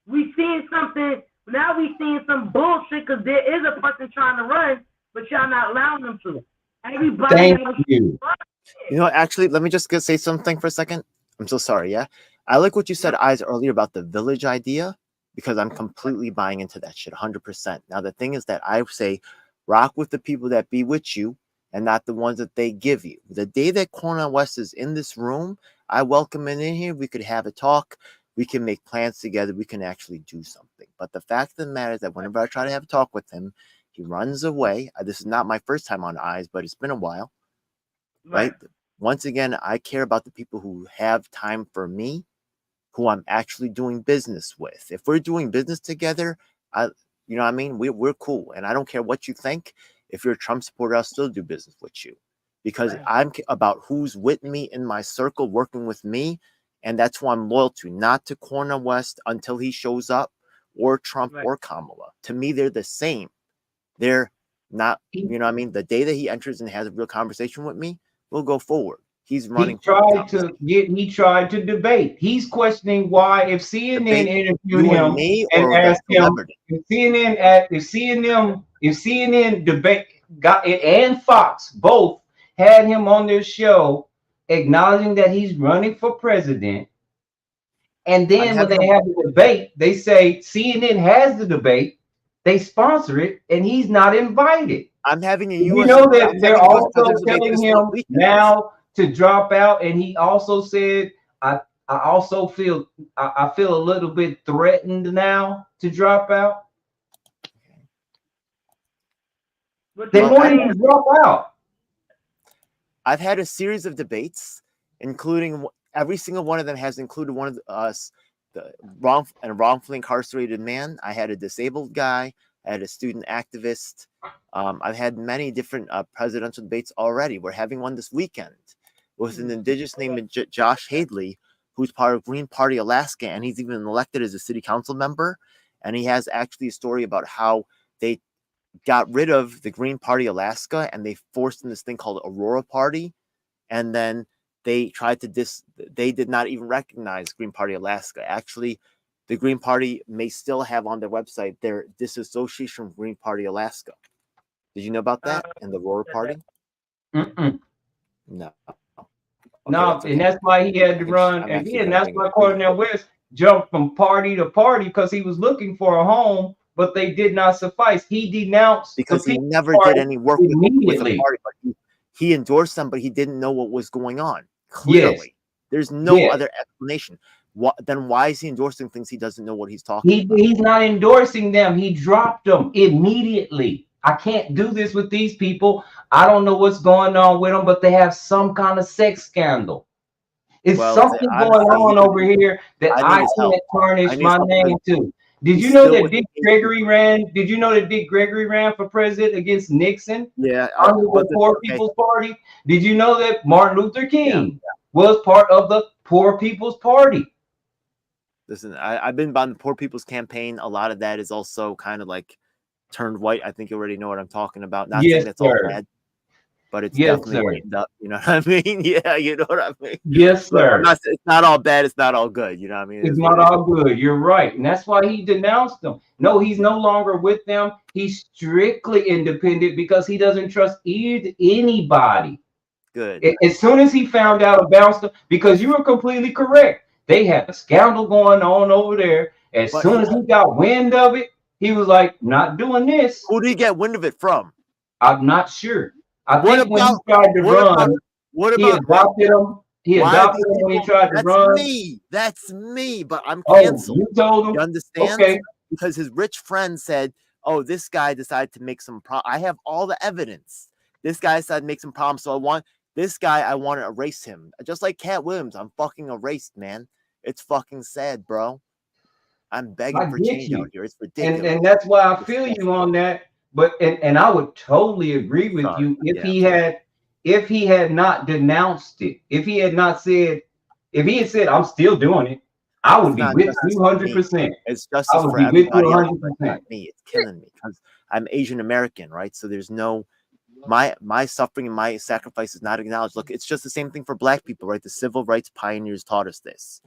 S1: We seeing something. Now we seeing some bullshit because there is a person trying to run, but y'all not allowing them to. Everybody.
S11: Thank you.
S10: You know, actually, let me just say something for a second. I'm so sorry. Yeah. I like what you said, Eyes, earlier about the village idea, because I'm completely buying into that shit 100%. Now, the thing is that I say rock with the people that be with you and not the ones that they give you. The day that Cornel West is in this room, I welcome him in here. We could have a talk. We can make plans together. We can actually do something. But the fact of the matter is that whenever I try to have a talk with him, he runs away. This is not my first time on Eyes, but it's been a while. Right? Once again, I care about the people who have time for me, who I'm actually doing business with. If we're doing business together, you know what I mean? We're cool. And I don't care what you think. If you're a Trump supporter, I'll still do business with you. Because I'm about who's with me in my circle, working with me. And that's who I'm loyal to, not to Cornel West until he shows up, or Trump or Kamala. To me, they're the same. They're not, you know what I mean? The day that he enters and has a real conversation with me, we'll go forward. He's running.
S11: He tried to debate. He's questioning why, if CNN interviewed him and asked him, if CNN debate got it and Fox both had him on their show acknowledging that he's running for president. And then when they have the debate, they say CNN has the debate, they sponsor it, and he's not invited.
S10: I'm having a US.
S11: You know that they're also telling him now to drop out, and he also said, I feel a little bit threatened now to drop out. They want him to drop out.
S10: I've had a series of debates, including every single one of them has included one of us, the wrongfully incarcerated man. I had a disabled guy. I had a student activist. I've had many different presidential debates already. We're having one this weekend with an indigenous named Josh Hadley, who's part of Green Party Alaska, and he's even elected as a city council member. And he has actually a story about how they got rid of the Green Party Alaska and they forced in this thing called Aurora Party. And then they tried to they did not even recognize Green Party Alaska. Actually, the Green Party may still have on their website their disassociation from Green Party Alaska. Did you know about that? And the Aurora Party?
S11: Mm-mm.
S10: No. Okay,
S11: No,
S10: okay.
S11: and that's why he had to run again. That's why Cornel West jumped from party to party because he was looking for a home, but they did not suffice. He denounced
S10: because he never did any work with the party, but he endorsed them, but he didn't know what was going on. Clearly,
S11: yes.
S10: There's no other explanation. Then why is he endorsing things he doesn't know what he's talking about?
S11: He's not endorsing them. He dropped them immediately. I can't do this with these people. I don't know what's going on with them, but they have some kind of sex scandal. It's something going on over here that I can't tarnish my name to. Did you know that Dick Gregory ran? Did you know that Dick Gregory ran for president against Nixon?
S10: Yeah,
S11: under the Poor People's Party. Did you know that Martin Luther King was part of the Poor People's Party?
S10: Listen, I've been on the Poor People's Campaign. A lot of that is also kind of like turned white. I think you already know what I'm talking about. Not saying that's all bad, but it's definitely whitened up. You know what I mean? Yeah, you know what I mean?
S11: Yes, sir.
S10: It's not all bad. It's not all good. You know what I mean?
S11: It's not all good. You're right. And that's why he denounced them. No, he's no longer with them. He's strictly independent because he doesn't trust anybody.
S10: Good.
S11: As soon as he found out about them, because you were completely correct. They had a scandal going on over there. As soon as he got wind of it, he was like, not doing this.
S10: Who did he get wind of it from?
S11: I'm not sure. I think when he tried to run, he adopted him. He adopted him when he tried to run.
S10: That's me, but I'm canceled.
S11: You told him?
S10: You understand?
S11: Okay.
S10: Because his rich friend said, oh, this guy decided to make some I have all the evidence. This guy decided to make some problems, so I want to erase him. Just like Cat Williams, I'm fucking erased, man. It's fucking sad, bro. I'm begging for change out here. It's ridiculous.
S11: And that's why I feel you on that. But and I would totally agree with you if he had not denounced it, if he had said I'm still doing it, I would be with you 100%.
S10: It's justice for everybody. Me, it's killing me because I'm Asian American, right? So there's no my suffering and my sacrifice is not acknowledged. Look, it's just the same thing for Black people, right? The civil rights pioneers taught us this.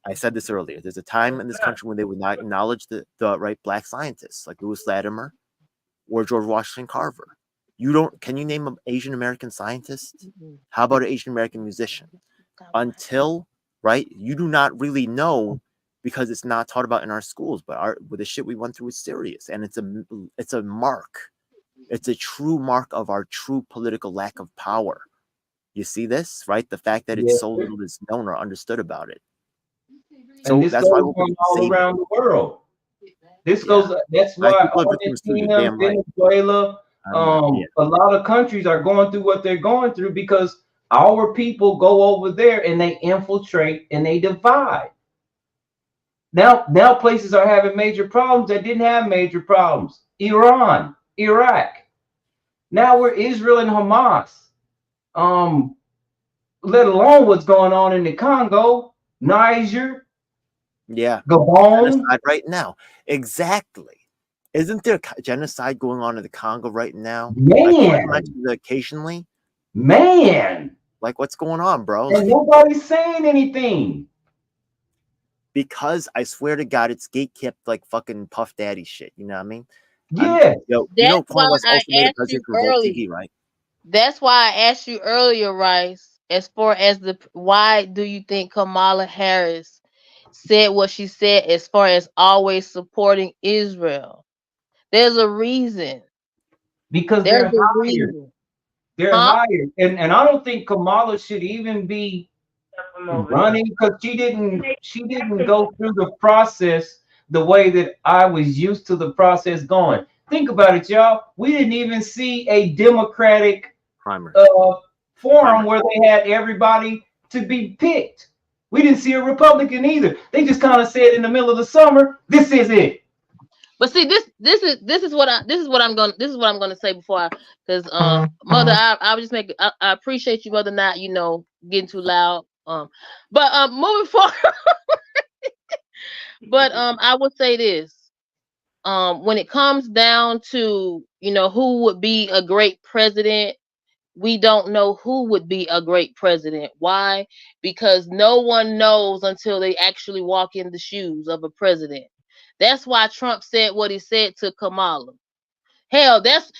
S10: I said this earlier. There's a time in this country when they would not acknowledge the right Black scientists like Lewis Latimer or George Washington Carver. Can you name an Asian American scientist? How about an Asian American musician? Until, right, you do not really know because it's not taught about in our schools, but with the shit we went through is serious. And it's a mark. It's a true mark of our true political lack of power. You see this, right? The fact that it's so little is known or understood about it. So
S11: and
S10: that's why
S11: we're going all around the world. This goes. That's why Argentina, Venezuela, a lot of countries are going through what they're going through because our people go over there and they infiltrate and they divide. Now places are having major problems that didn't have major problems. Iran, Iraq. Now we're Israel and Hamas. Let alone what's going on in the Congo, Niger.
S10: Yeah,
S11: Gabon.
S10: Genocide right now. Exactly. Isn't there genocide going on in the Congo right now?
S11: Man.
S10: Occasionally.
S11: Man.
S10: Like, what's going on, bro?
S11: And nobody's saying anything.
S10: Because I swear to God, it's gatekept like fucking Puff Daddy shit. You know what I mean?
S11: Yeah.
S2: That's why I asked you earlier.
S10: TV, right?
S2: That's why I asked you earlier, Rice, as far as why do you think Kamala Harris said what she said as far as always supporting Israel? There's a reason.
S11: Because they're hired. They're hired. And I don't think Kamala should even be running because she didn't go through the process the way that I was used to the process going. Think about it, y'all. We didn't even see a Democratic forum where they had everybody to be picked. We didn't see a Republican either. They just kind of said in the middle of the summer, "This is it."
S2: But see, this is what I'm gonna say before because Mother, I was just making. I appreciate you, Mother, not getting too loud. But moving forward, but I would say this. When it comes down to, who would be a great president, we don't know who would be a great president. Why? Because no one knows until they actually walk in the shoes of a president. That's why Trump said what he said to Kamala. Hell, that's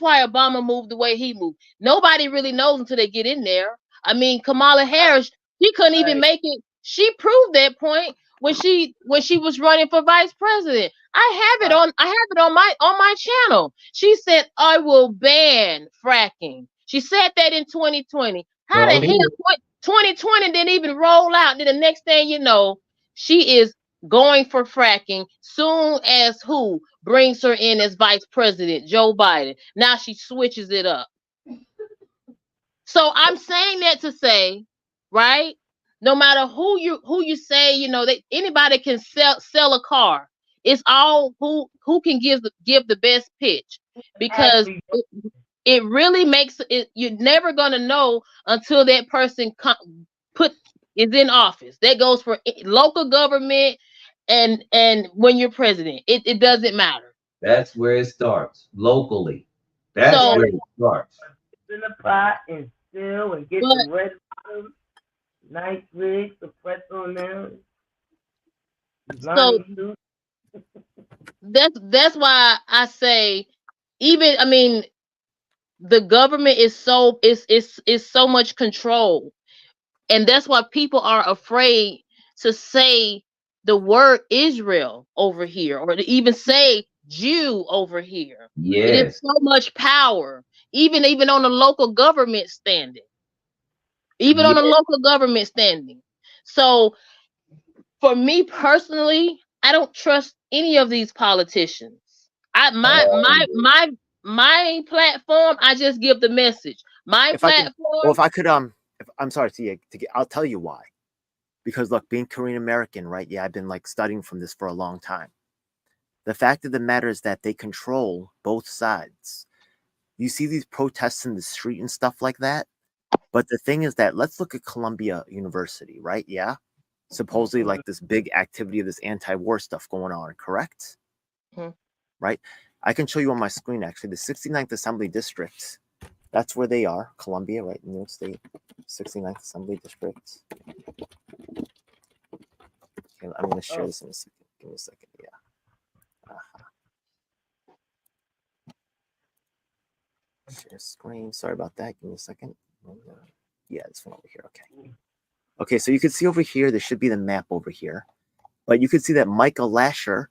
S2: why Obama moved the way he moved. Nobody really knows until they get in there. I mean, Kamala Harris, she couldn't even make it. She proved that point when she was running for vice president. I have it on my channel. She said, I will ban fracking. She said that in 2020. How the hell 2020 didn't even roll out? Then the next thing you know, she is going for fracking soon as who brings her in as vice president, Joe Biden. Now she switches it up. So I'm saying that to say, right? No matter who you say, anybody can sell a car. It's all who can give the best pitch, because it really makes it. You're never gonna know until that person is in office. That goes for local government and when you're president. It doesn't matter.
S11: That's where it starts locally. That's where it starts.
S1: In the pot and still and get the red bottoms, nice wigs to press on them.
S2: So that's why I say, the government is so much control, and that's why people are afraid to say the word Israel over here, or to even say Jew over here.
S11: Yes.
S2: It is so much power, even on the local government standing. On the local government standing. So for me personally, I don't trust any of these politicians. My platform, I just give the message.
S10: If I could, I'm sorry, I'll tell you why. Because look, being Korean American, right? Yeah, I've been studying from this for a long time. The fact of the matter is that they control both sides. You see these protests in the street and stuff like that. But the thing is that, let's look at Columbia University, right? Yeah. Supposedly this big activity of this anti-war stuff going on, correct?
S2: Mm-hmm.
S10: Right? I can show you on my screen, actually, the 69th Assembly District. That's where they are, Columbia, right? New York State, 69th Assembly District. Okay, I'm going to share this in a second. Give me a second, yeah. Share screen. Sorry about that. Give me a second. Yeah, this one over here. Okay. Okay, so you can see over here, there should be the map over here. But you can see that Michael Lasher,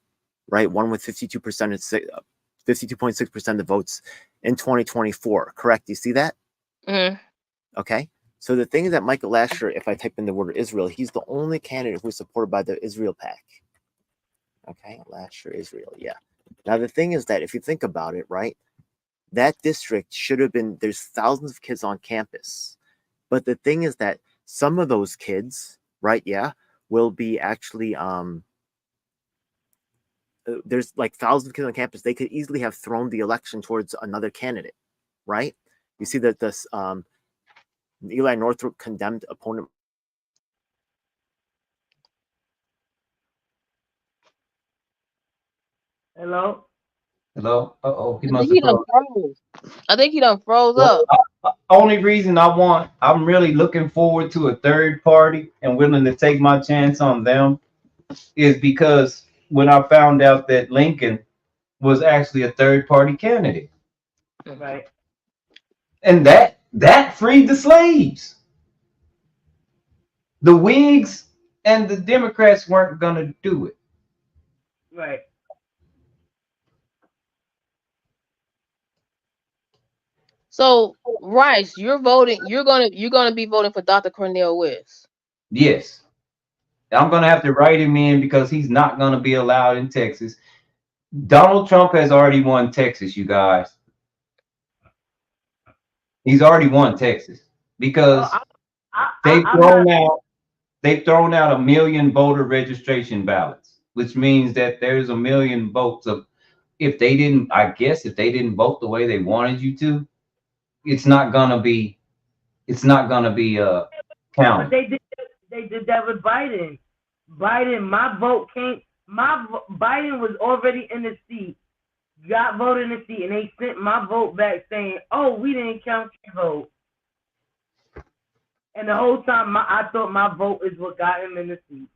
S10: right, won with 52.6% of the votes in 2024. Correct? You see that?
S2: Mm-hmm.
S10: Okay. So the thing is that Michael Lasher, if I type in the word Israel, he's the only candidate who is supported by the Israel PAC. Okay, Lasher, Israel. Yeah. Now, the thing is that if you think about it, right, that district should have been, there's thousands of kids on campus. But the thing is that some of those kids, right, yeah, will be actually, there's thousands of kids on campus. They could easily have thrown the election towards another candidate, right? You see that this Eli Northrop condemned opponent.
S1: Hello?
S11: Hello? Uh-oh, he must
S2: He
S11: have
S2: done froze. I think he done froze
S11: well,
S2: up.
S11: Only reason I'm really looking forward to a third party and willing to take my chance on them is because when I found out that Lincoln was actually a third party candidate.
S1: Right.
S11: And that freed the slaves. The Whigs and the Democrats weren't gonna do it.
S1: Right.
S2: So, Rice, you're gonna be voting for Dr. Cornel West.
S11: Yes. I'm gonna have to write him in because he's not gonna be allowed in Texas. Donald Trump has already won Texas, you guys. He's already won Texas because they've thrown out 1 million voter registration ballots, which means that there's 1 million votes of if they didn't vote the way they wanted you to, it's not gonna be it's not gonna be counted.
S1: But they did that with Biden. My vote came. Biden was already in the seat, got voted in the seat, and they sent my vote back saying, "Oh, we didn't count your vote." And the whole time, I thought my vote is what got him in the seat.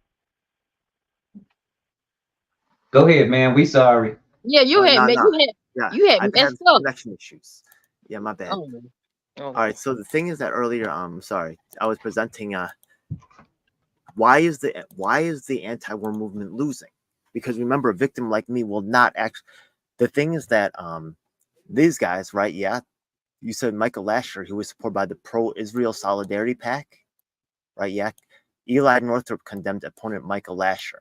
S11: Go ahead, man. We sorry.
S2: Yeah, you had messed up.
S10: Connection issues. Yeah, my bad. Oh. All right. So the thing is that earlier, sorry, I was presenting. Why is the anti-war movement losing? Because remember, a victim like me will not actually. The thing is that these guys, right? Yeah, you said Michael Lasher, who was supported by the pro-Israel Solidarity PAC, right? Yeah, Eli Northrop condemned opponent Michael Lasher.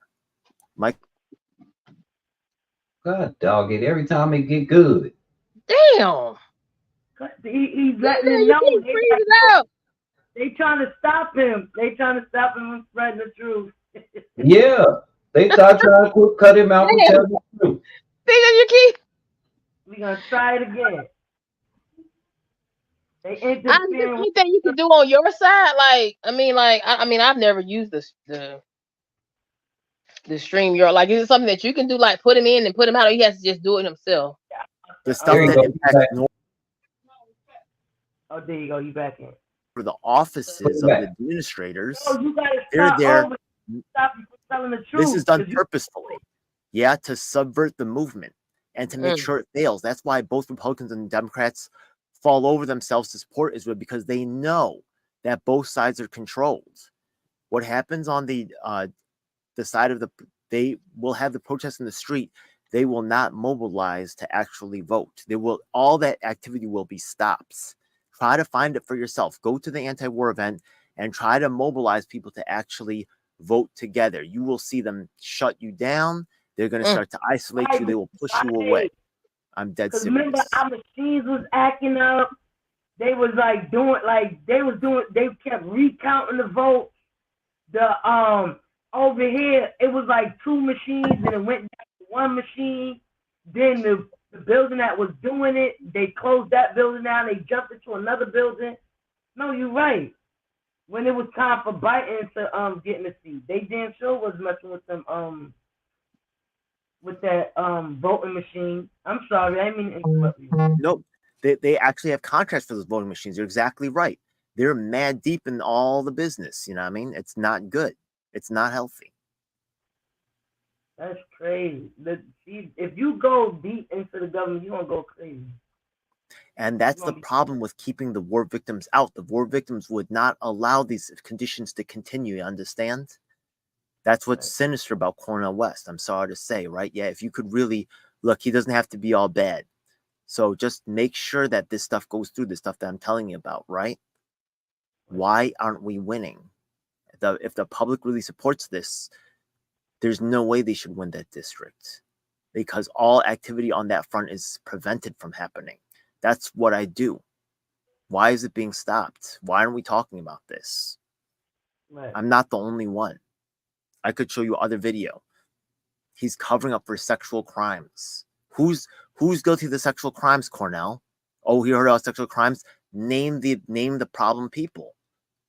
S11: God dog it! Every time it get good.
S2: Damn.
S1: He's letting it know. They trying to stop him. They trying to stop him from spreading the truth.
S11: Yeah, they thought trying to cut him out from telling the truth.
S1: We're gonna try it again.
S2: Anything you can do on your side, I've never used the StreamYard. Like, is it something that you can do, like put him in and put him out, or he has to just do it himself?
S10: The stuff that impacts.
S1: Oh, there you go. You back in.
S10: For the offices of the administrators, they're there.
S1: Stop you from telling the truth.
S10: This is done purposefully, yeah, to subvert the movement and to make sure it fails. That's why both Republicans and Democrats fall over themselves to support Israel, because they know that both sides are controlled. What happens on the side of they will have the protests in the street. They will not mobilize to actually vote. All that activity will be stops. Try to find it for yourself. Go to the anti-war event and try to mobilize people to actually vote together. You will see them shut you down. They're going to start to isolate you. They will push you away. I'm dead serious.
S1: Remember, our machines was acting up. They was they kept recounting the votes. Over here, it was like 2 machines, and it went back to 1 machine. Then the building that was doing it, they closed that building down. They jumped into another building. No, you're right. When it was time for Biden to get in the seat, they damn sure was messing with them with that voting machine. I'm sorry, I didn't mean to interrupt you.
S10: Nope, they actually have contracts for those voting machines. You're exactly right. They're mad deep in all the business. You know what I mean? It's not good. It's not healthy.
S1: That's crazy. If you go deep into the government, you're going to go crazy.
S10: And that's the problem with keeping the war victims out. The war victims would not allow these conditions to continue, you understand? That's what's sinister about Cornel West. I'm sorry to say, right? Yeah, if you could really look, he doesn't have to be all bad. So just make sure that this stuff goes through, the stuff that I'm telling you about, right? Why aren't we winning? If the public really supports this, there's no way they should win that district, because all activity on that front is prevented from happening. That's what I do. Why is it being stopped? Why aren't we talking about this? Right. I'm not the only one. I could show you other video. He's covering up for sexual crimes. Who's guilty of the sexual crimes, Cornel? Oh, he heard about sexual crimes. Name the problem people.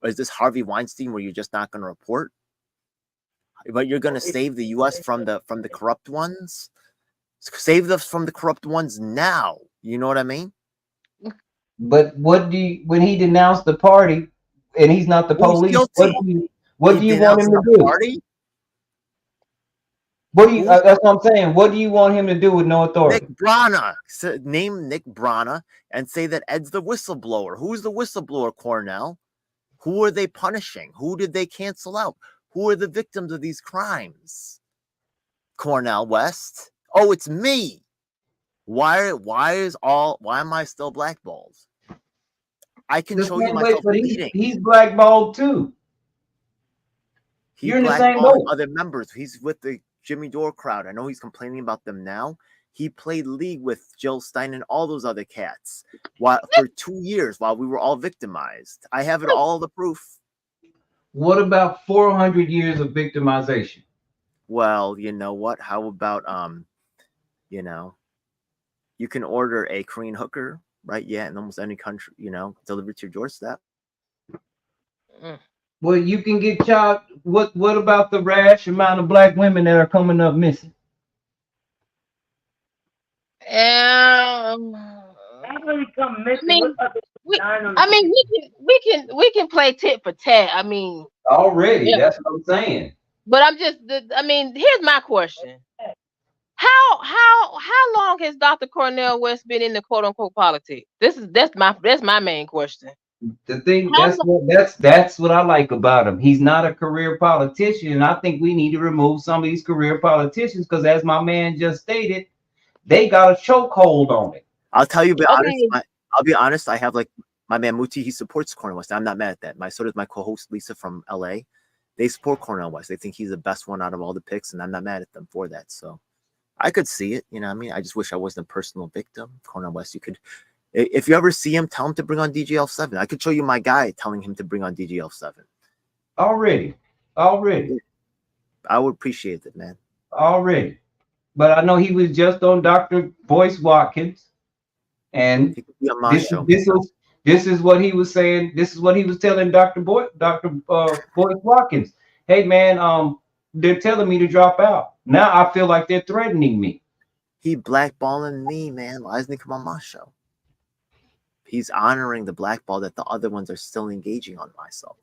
S10: Or is this Harvey Weinstein where you're just not going to report? But you're going to save the U.S. from the corrupt ones? Save us from the corrupt ones now. You know what I mean?
S11: But when he denounced the party and he's not the police, what do you want him to do? Party? That's what I'm saying. What do you want him to do with no authority?
S10: Nick Brana. Name Nick Brana and say that Ed's the whistleblower. Who's the whistleblower, Cornel? Who are they punishing? Who did they cancel out? Who are the victims of these crimes? Cornel West. Oh, it's me. Why am I still blackballed? I can show you myself bleeding.
S11: He's blackballed too.
S10: You're in the same boat. Other members. He's with the Jimmy Dore crowd. I know he's complaining about them now. He played league with Jill Stein and all those other cats for 2 years while we were all victimized. I have it all the proof.
S11: What about 400 years of victimization?
S10: Well, you know what? How about you can order a Korean hooker, right? Yeah, in almost any country, delivered to your doorstep.
S11: Well, you can get charged. What about the rash amount of black women that are coming up missing?
S2: I mean, we can play tit for tat. I mean,
S11: Already,
S2: yeah.
S11: that's what I'm saying.
S2: But I mean, here's my question: How long has Dr. Cornel West been in the quote unquote politics? That's my main question.
S11: The thing that's what I like about him. He's not a career politician, and I think we need to remove some of these career politicians because, as my man just stated, they got a chokehold on it.
S10: I'll tell you, I'll be honest. I have like my man Muti. He supports Cornel West. I'm not mad at that. So does my co-host Lisa from LA. They support Cornel West. They think he's the best one out of all the picks, and I'm not mad at them for that. So I could see it. You know what I mean? I just wish I wasn't a personal victim. Cornel West, you could, if you ever see him, tell him to bring on DGL7. I could show you my guy telling him to bring on DGL7.
S11: Already.
S10: I would appreciate it, man.
S11: Already. But I know he was just on Dr. Boyce Watkins. And this is what he was saying. This is what he was telling Dr. Boyce Watkins. Hey, man, they're telling me to drop out. Now I feel like they're threatening me.
S10: He blackballing me, man. Why doesn't he come on my show? He's honoring the blackball that the other ones are still engaging on myself.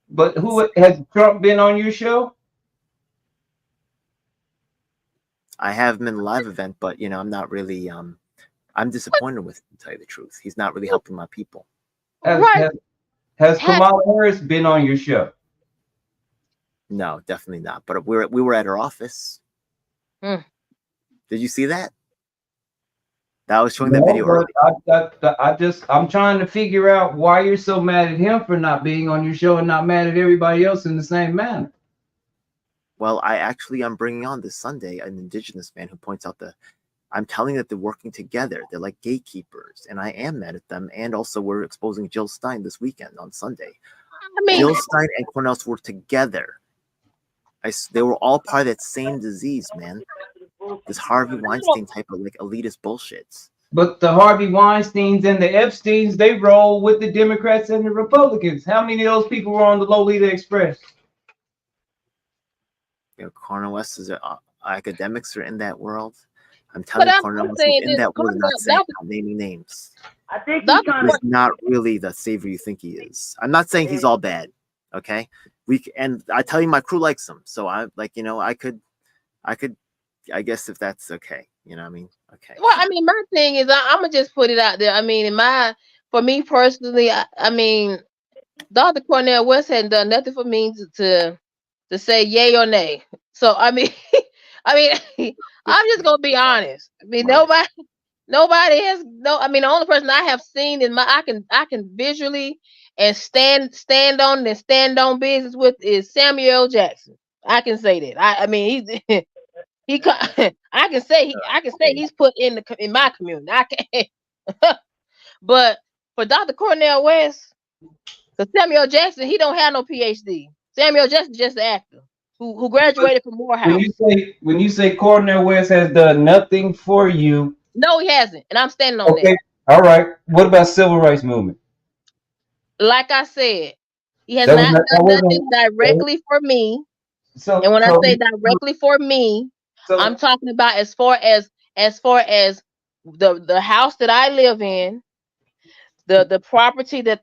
S11: But who has Trump been on your show?
S10: I have him in a live event, but you know, I'm not really I'm disappointed with him, to tell you the truth. He's not really helping my people.
S11: Has Kamala Harris been on your show?
S10: No, definitely not. But we were at her office. Did you see that? That was showing that video earlier.
S11: I'm trying to figure out why you're so mad at him for not being on your show and not mad at everybody else in the same manner.
S10: Well, I'm bringing on this Sunday an indigenous man who points out I'm telling that they're working together. They're like gatekeepers, and I am mad at them. And also, we're exposing Jill Stein this weekend on Sunday. Jill Stein and Cornel were together. They were all part of that same disease, man. This Harvey Weinstein type of like elitist bullshit.
S11: But the Harvey Weinsteins and the Epsteins, they roll with the Democrats and the Republicans. How many of those people were on the Lolita Express?
S10: You know, Cornel West is academics are in that world. I'm telling you, Cornel West is in that world, not saying, not naming names.
S1: I think
S10: he's not really the savior you think he is. I'm not saying he's all bad. Okay, and I tell you, my crew likes him, so I like, you know, I could, I guess if that's okay, you know what I mean? Okay.
S2: Well, I mean, my thing is, I'm gonna just put it out there. I mean, for me personally, I mean, Dr. Cornel West hadn't done nothing for me to say yay or nay. So I mean, I'm just gonna be honest. I mean, nobody has I mean, the only person I have seen in I can visually and stand on business with is Samuel Jackson. I can say that. I mean, I can say he's put in my community. I can, but for Dr. Cornel West, because Samuel Jackson, he don't have no PhD. Samuel Jackson just an actor who graduated from Morehouse.
S11: When you say Cornel West has done nothing for you,
S2: no, he hasn't, and I'm standing on that.
S11: All right. What about civil rights movement?
S2: Like I said, he has not done nothing directly for me. And when I say directly for me, I'm talking about as far as the house that I live in, the property that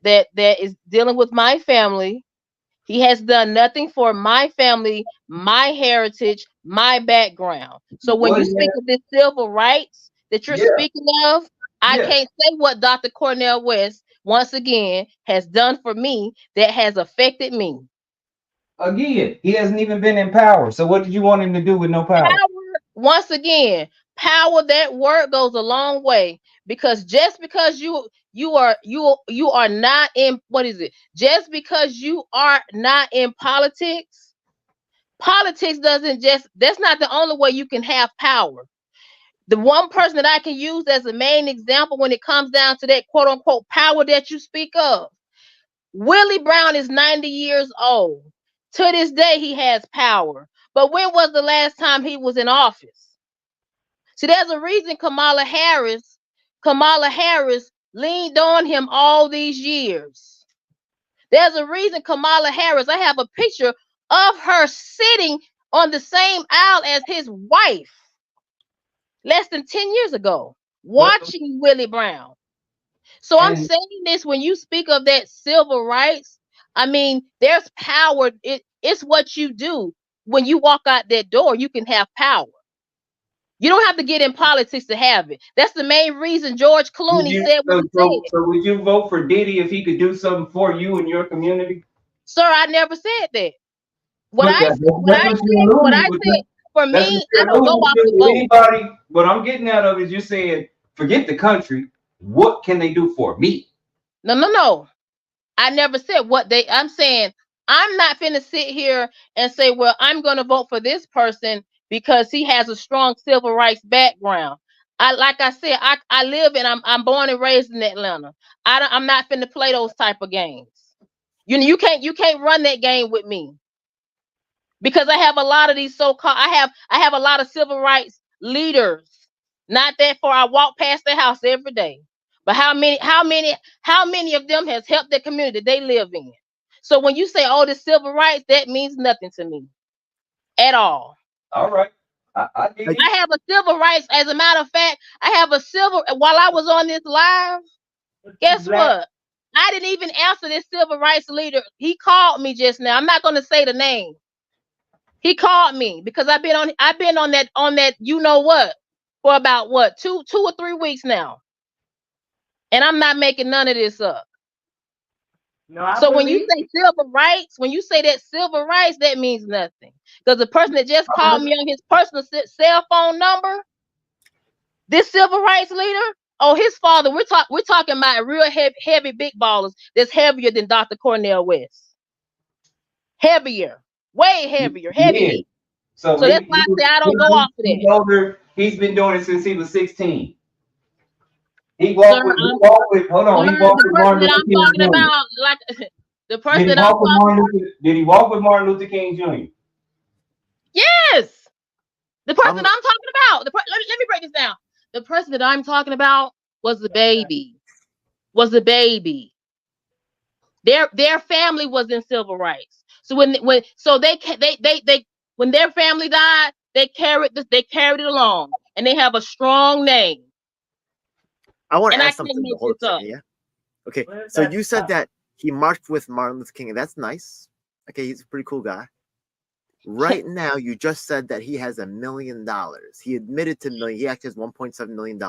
S2: is dealing with my family. He has done nothing for my family, my heritage, my background. So when you speak of this civil rights that you're speaking of, I can't say what Dr. Cornel West, once again, has done for me that has affected me.
S11: Again, he hasn't even been in power. So what did you want him to do with no power?
S2: Once again, power, that word goes a long way, because just because you are not in, what is it? Just because you are not in politics doesn't that's not the only way you can have power. The one person that I can use as a main example when it comes down to that quote unquote power that you speak of, Willie Brown is 90 years old. To this day, he has power. But when was the last time he was in office? See, there's a reason Kamala Harris leaned on him all these years. There's a reason Kamala Harris, I have a picture of her sitting on the same aisle as his wife less than 10 years ago, watching Willie Brown. So I'm saying this, when you speak of that civil rights, I mean, there's power. It's what you do. When you walk out that door, you can have power. You don't have to get in politics to have it. That's the main reason George Clooney said what he said.
S11: So would you vote for Diddy if he could do something for you and your community?
S2: Sir, I never said that. What I said for me, I don't go off the vote.
S11: Anybody, what I'm getting out of is you're saying, forget the country. What can they do for me?
S2: No. I never said what they. I'm saying I'm not finna sit here and say, well, I'm gonna vote for this person because he has a strong civil rights background. Like I said, I live and I'm born and raised in Atlanta. I'm not finna play those type of games. You can't run that game with me, because I have a lot of these so-called. I have a lot of civil rights leaders. Not that far. I walk past their house every day. But how many of them has helped the community they live in? So when you say, oh, the civil rights, that means nothing to me at all.
S11: All right. I
S2: have a civil rights. As a matter of fact, I have a civil, while I was on this live, guess what? I didn't even answer this civil rights leader. He called me just now. I'm not going to say the name. He called me because I've been on that you know what for about what 2 or 3 weeks now. And I'm not making none of this up.
S1: No,
S2: so when you say civil rights, when you say that civil rights, that means nothing. Because the person that just called me on his personal cell phone number, this civil rights leader, oh, his father, we're talking about real heavy big ballers that's heavier than Dr. Cornel West. Heavier, way heavier, heavy.
S11: Yeah. So
S2: that's why I say I don't go off of that.
S11: He's been doing it since he was 16. He walked with Martin Luther King Jr.
S2: The person that I'm talking about.
S11: Did he walk with Martin Luther King Jr.?
S2: Yes. The person that I'm talking about. Let me break this down. The person that I'm talking about was the baby. Their family was in civil rights. So when their family died, they carried it along, and they have a strong name.
S10: I want to ask something. Yeah. Okay. So you said that he marched with Martin Luther King, and that's nice. Okay, he's a pretty cool guy. Right now, you just said that he has $1 million. He admitted to million. He actually has $1.7 million.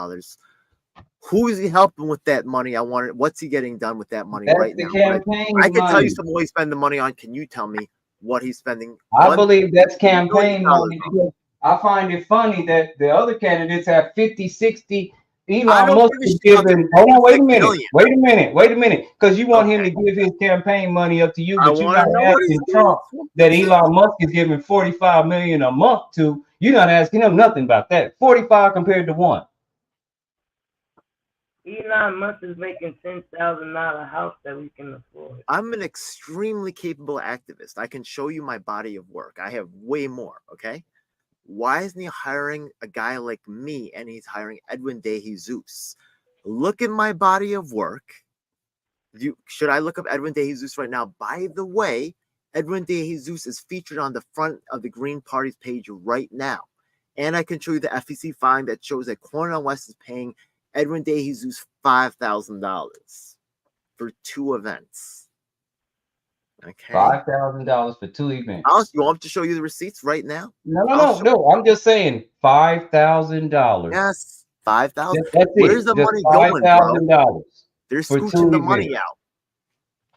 S10: Who is he helping with that money? What's he getting done with that money right now? I can tell you some way he's spending the money on. Can you tell me what he's spending?
S11: I believe that's campaign money, because I find it funny that the other candidates have 50, 60. Elon Musk is giving. Hold on, wait a minute, because you want him to give his campaign money up to you, but you're not asking Trump that Elon Musk is giving $45 million a month to. You're not asking him nothing about that. 45 compared to 1.
S1: Elon Musk is making $10,000 house that we can afford.
S10: I'm an extremely capable activist. I can show you my body of work. I have way more. Okay. Why isn't he hiring a guy like me, and he's hiring Edwin De Jesus? Look at my body of work. Should I look up Edwin De Jesus right now? By the way, Edwin De Jesus is featured on the front of the Green Party's page right now. And I can show you the FEC fine that shows that Cornel West is paying Edwin De Jesus $5,000 for 2 events. Okay.
S11: $5,000 for 2 events.
S10: You want me to show you the receipts right now?
S11: No. I'm just saying $5,000.
S10: Yes, $5,000.
S11: Where's
S10: the money going, bro? They're scooching the money out.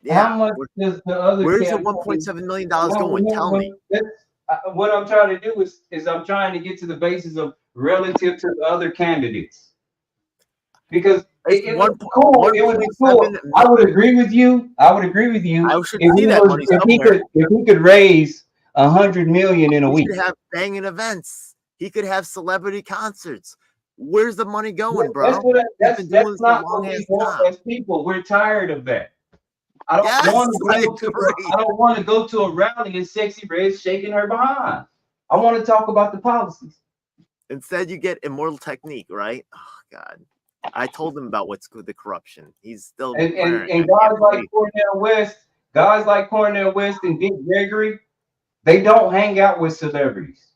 S10: Yeah.
S11: How much does the other?
S10: Where's the $1.7 million going? Tell me.
S11: What I'm trying to do is I'm trying to get to the basis of relative to the other candidates. Because it was cool. It was cool. I would agree with you. If he could raise $100 million in a week.
S10: He could have banging events. He could have celebrity concerts. Where's the money going, bro?
S11: That's not what we want as people. We're tired of that. I don't want to go to a rally and Sexy Red shaking her behind. I want to talk about the policies.
S10: Instead, you get Immortal Technique, right? Oh God. I told him about what's the corruption. He's still
S11: and guys like Cornel West, Guys like Cornel West and Dick Gregory, they don't hang out with celebrities.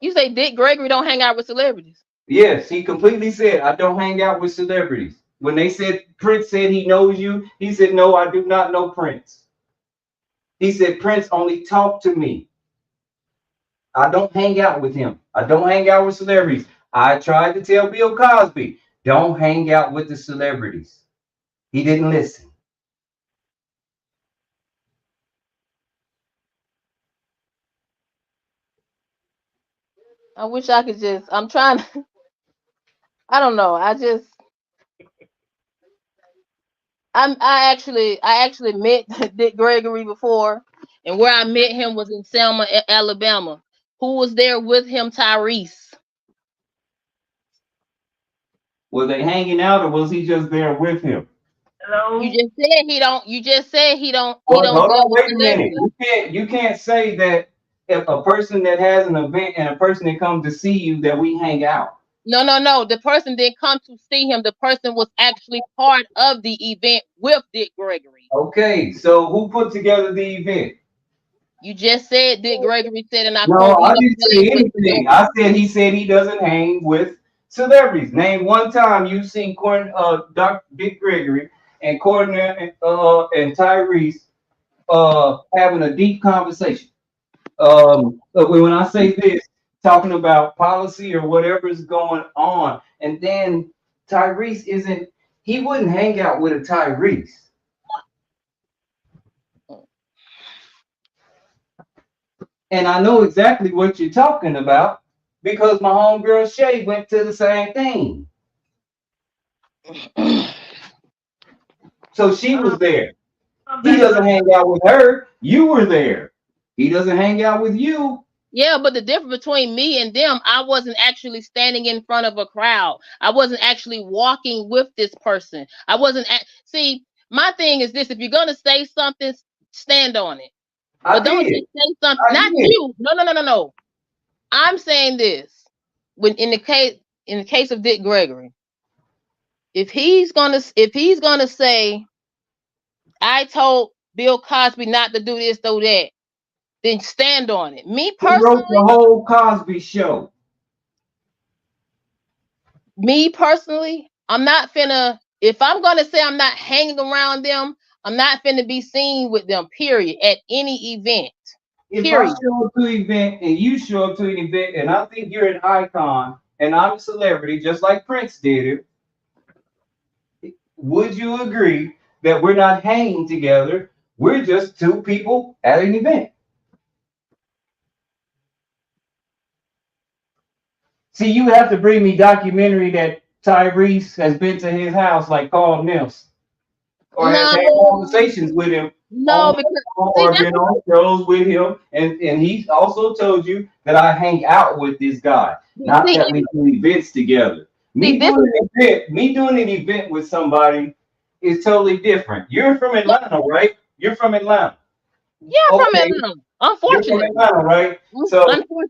S2: You say Dick Gregory don't hang out with celebrities?
S11: Yes, he completely said, I don't hang out with celebrities. When they said Prince said he knows you, he said, no, I do not know Prince. He said, Prince only talked to me. I don't hang out with him. I don't hang out with celebrities. I tried to tell Bill Cosby, don't hang out with the celebrities. He didn't listen.
S2: I wish I could just, I'm trying to, I don't know. I actually met Dick Gregory before, and where I met him was in Selma, Alabama. Who was there with him? Tyrese.
S11: Was they hanging out, or was he just there with him?
S1: Hello?
S2: You just said he don't.
S11: Hold on, wait a minute. You can't say that if a person that has an event and a person that comes to see you that we hang out.
S2: No. The person didn't come to see him. The person was actually part of the event with Dick Gregory.
S11: Okay, so who put together the event?
S2: You just said Dick Gregory said, and I
S11: didn't say anything. I said he said he doesn't hang with celebrities. Name one time you've seen Dr. Dick Gregory and Cornel and Tyrese having a deep conversation. When I say this, talking about policy or whatever is going on, and then Tyrese he wouldn't hang out with a Tyrese. And I know exactly what you're talking about because my homegirl Shay went to the same thing. So she was there. He doesn't hang out with her. You were there. He doesn't hang out with you.
S2: Yeah, but the difference between me and them, I wasn't actually standing in front of a crowd. I wasn't actually walking with this person. I wasn't. See, my thing is this: if you're gonna say something, stand on it. But don't just say something. Not you. No. I'm saying this: when in the case of Dick Gregory, if he's gonna say, I told Bill Cosby not to do this, do that, then stand on it. Me personally,
S11: he wrote the whole Cosby Show.
S2: Me personally, I'm not finna. If I'm gonna say I'm not hanging around them, I'm not finna be seen with them. Period. At any event.
S11: If I show up to an event and you show up to an event and I think you're an icon and I'm a celebrity, just like Prince did it, would you agree that we're not hanging together? We're just two people at an event. See, you have to bring me documentary that Tyrese has been to his house like Carl Nills, or has had conversations with him.
S2: No,
S11: or been on shows with him, and he also told you that I hang out with this guy, not that we do events together. Me doing an event with somebody is totally different. You're from Atlanta, right? You're from Atlanta.
S2: Yeah, I'm from Atlanta. Unfortunately.
S11: You're from Atlanta, right? So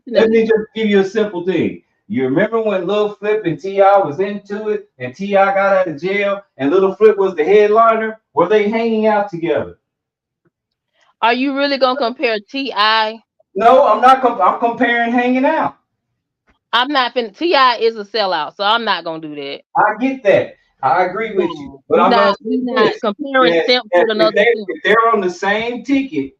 S11: let me just give you a simple thing. You remember when Lil Flip and T.I. was into it, and T.I. got out of jail, and Lil Flip was the headliner? Were they hanging out together?
S2: Are you really gonna compare T.I.?
S11: No, I'm not. I'm comparing hanging out.
S2: I'm not finna. T.I. is a sellout, so I'm not gonna do that.
S11: I get that. I agree with you, but I'm
S2: not comparing them to another.
S11: If they're on the same ticket,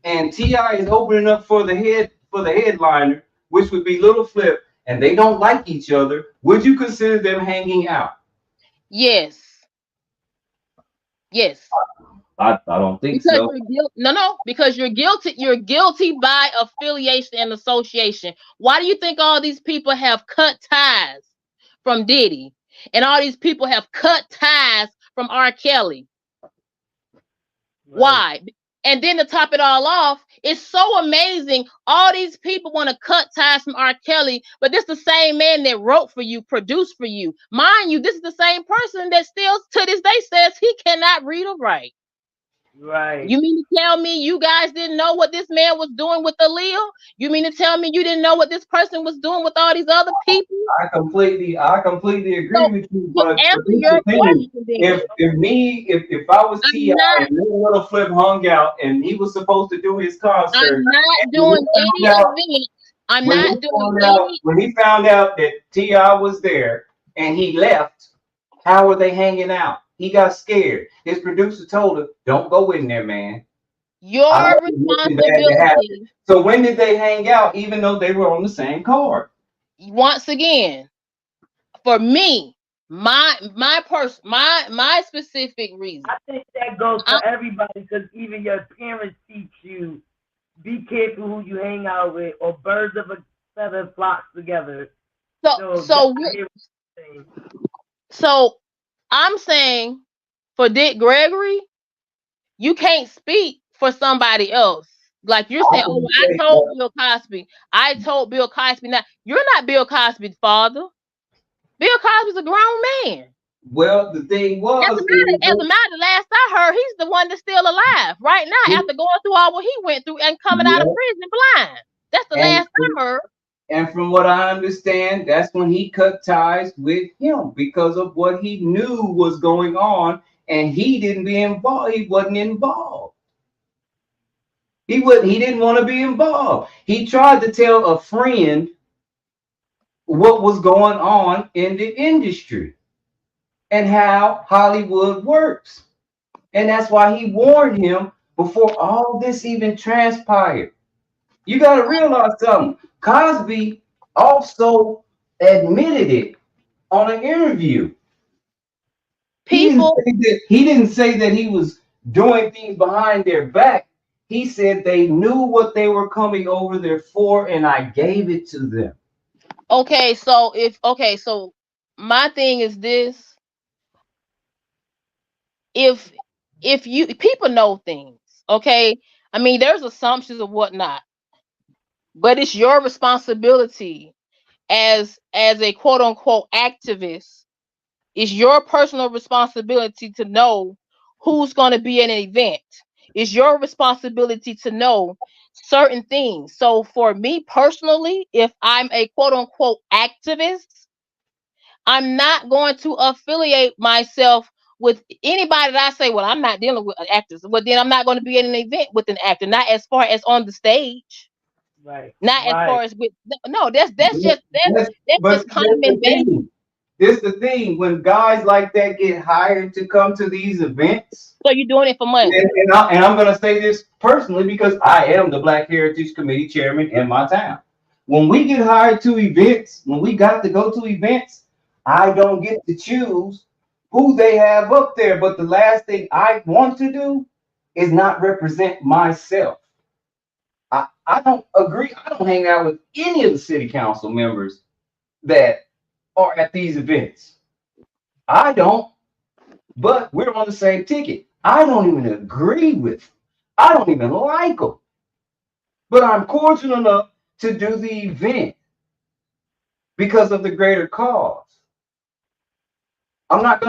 S11: and T.I. is opening up for the headliner, which would be Lil Flip, and they don't like each other, would you consider them hanging out?
S2: Yes.
S11: I don't think so.
S2: Because you're guilty. You're guilty by affiliation and association. Why do you think all these people have cut ties from Diddy, and all these people have cut ties from R. Kelly? Right. Why? And then to top it all off, it's so amazing. All these people want to cut ties from R. Kelly, but this is the same man that wrote for you, produced for you. Mind you, this is the same person that still to this day says he cannot read or write.
S1: Right.
S2: You mean to tell me you guys didn't know what this man was doing with Aaliyah? You mean to tell me you didn't know what this person was doing with all these other people?
S11: I completely agree with you. But
S2: answer
S11: here's
S2: your
S11: the thing.
S2: question,
S11: If I was T.I. and Little Flip hung out and he was supposed to do his concert,
S2: I'm not doing any event. I'm not doing any.
S11: When he found out that T.I. was there and he left, how were they hanging out? He got scared. His producer told him, "Don't go in there, man."
S2: Your responsibility.
S11: So when did they hang out, even though they were on the same card?
S2: Once again, for me, my specific reason.
S1: I think that goes for everybody, because even your parents teach you, be careful who you hang out with, or birds of a feather flock together.
S2: So I'm saying for Dick Gregory, you can't speak for somebody else. Like you're saying, oh, I told Bill Cosby. I told Bill Cosby. Now, you're not Bill Cosby's father. Bill Cosby's a grown man.
S11: Well, the thing was,
S2: as a matter, last I heard, he's the one that's still alive right now after going through all what he went through and coming out of prison blind. That's the last I heard.
S11: And from what I understand, that's when he cut ties with him because of what he knew was going on, and he didn't be involved. He wasn't involved. He didn't want to be involved. He tried to tell a friend what was going on in the industry and how Hollywood works. And that's why he warned him before all this even transpired. You got to realize something. Cosby also admitted it on an interview. He didn't say that he was doing things behind their back. He said they knew what they were coming over there for, and I gave it to them.
S2: So my thing is this. If people know things, okay? I mean, there's assumptions of whatnot, but it's your responsibility as a quote unquote activist. It's your personal responsibility to know who's going to be at an event. It's your responsibility to know certain things. So for me personally, if I'm a quote unquote activist, I'm not going to affiliate myself with anybody that I say, well, I'm not dealing with actors. Well, then I'm not going to be at an event with an actor, not as far as on the stage.
S1: Right.
S2: Not as far as with that's just common basic.
S11: This is the thing, when guys like that get hired to come to these events.
S2: So you're doing it for money.
S11: And I'm going to say this personally because I am the Black Heritage Committee chairman in my town. When we get hired to events, when we got to go to events, I don't get to choose who they have up there. But the last thing I want to do is not represent myself. I don't agree. I don't hang out with any of the city council members that are at these events. I don't, but we're on the same ticket. I don't even agree with them. I don't even like them, but I'm cordial enough to do the event because of the greater cause. I'm not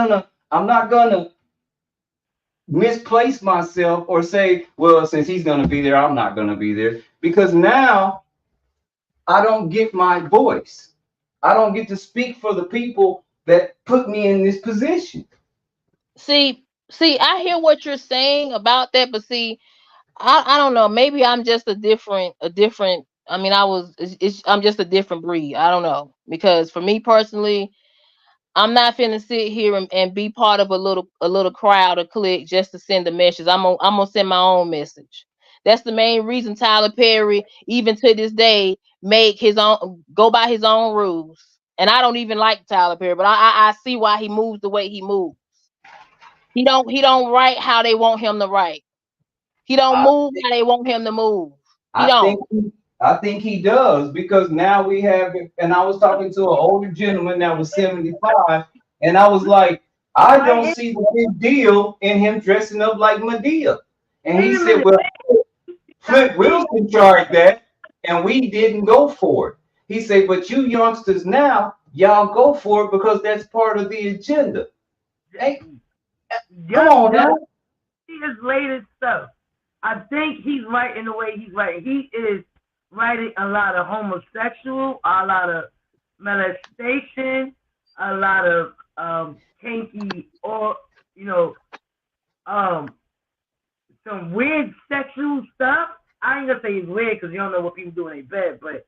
S11: gonna misplace myself or say, well, since he's gonna be there, I'm not gonna be there, because now I don't get my voice. I don't get to speak for the people that put me in this position.
S2: See, I hear what you're saying about that, but see, I don't know. Maybe I'm just a different. I mean, I'm just a different breed. I don't know, because for me personally, I'm not finna sit here and be part of a little crowd or clique just to send a message. I'm gonna send my own message. That's the main reason Tyler Perry, even to this day, go by his own rules. And I don't even like Tyler Perry, but I see why he moves the way he moves. He don't write how they want him to write. He don't move how they want him to move.
S11: I think he does, because now we have, and I was talking to an older gentleman that was 75, and I was like, I don't see the big deal in him dressing up like Madea. And he said, well, Flip Wilson tried that, and we didn't go for it. He said, but you youngsters now, y'all go for it because that's part of the agenda. Hey, come on now.
S1: his latest stuff. I think he's right in the way he's writing. He is writing a lot of homosexual, a lot of molestation, a lot of kinky, or some weird sexual stuff. I ain't gonna say it's weird because you don't know what people do in their bed, but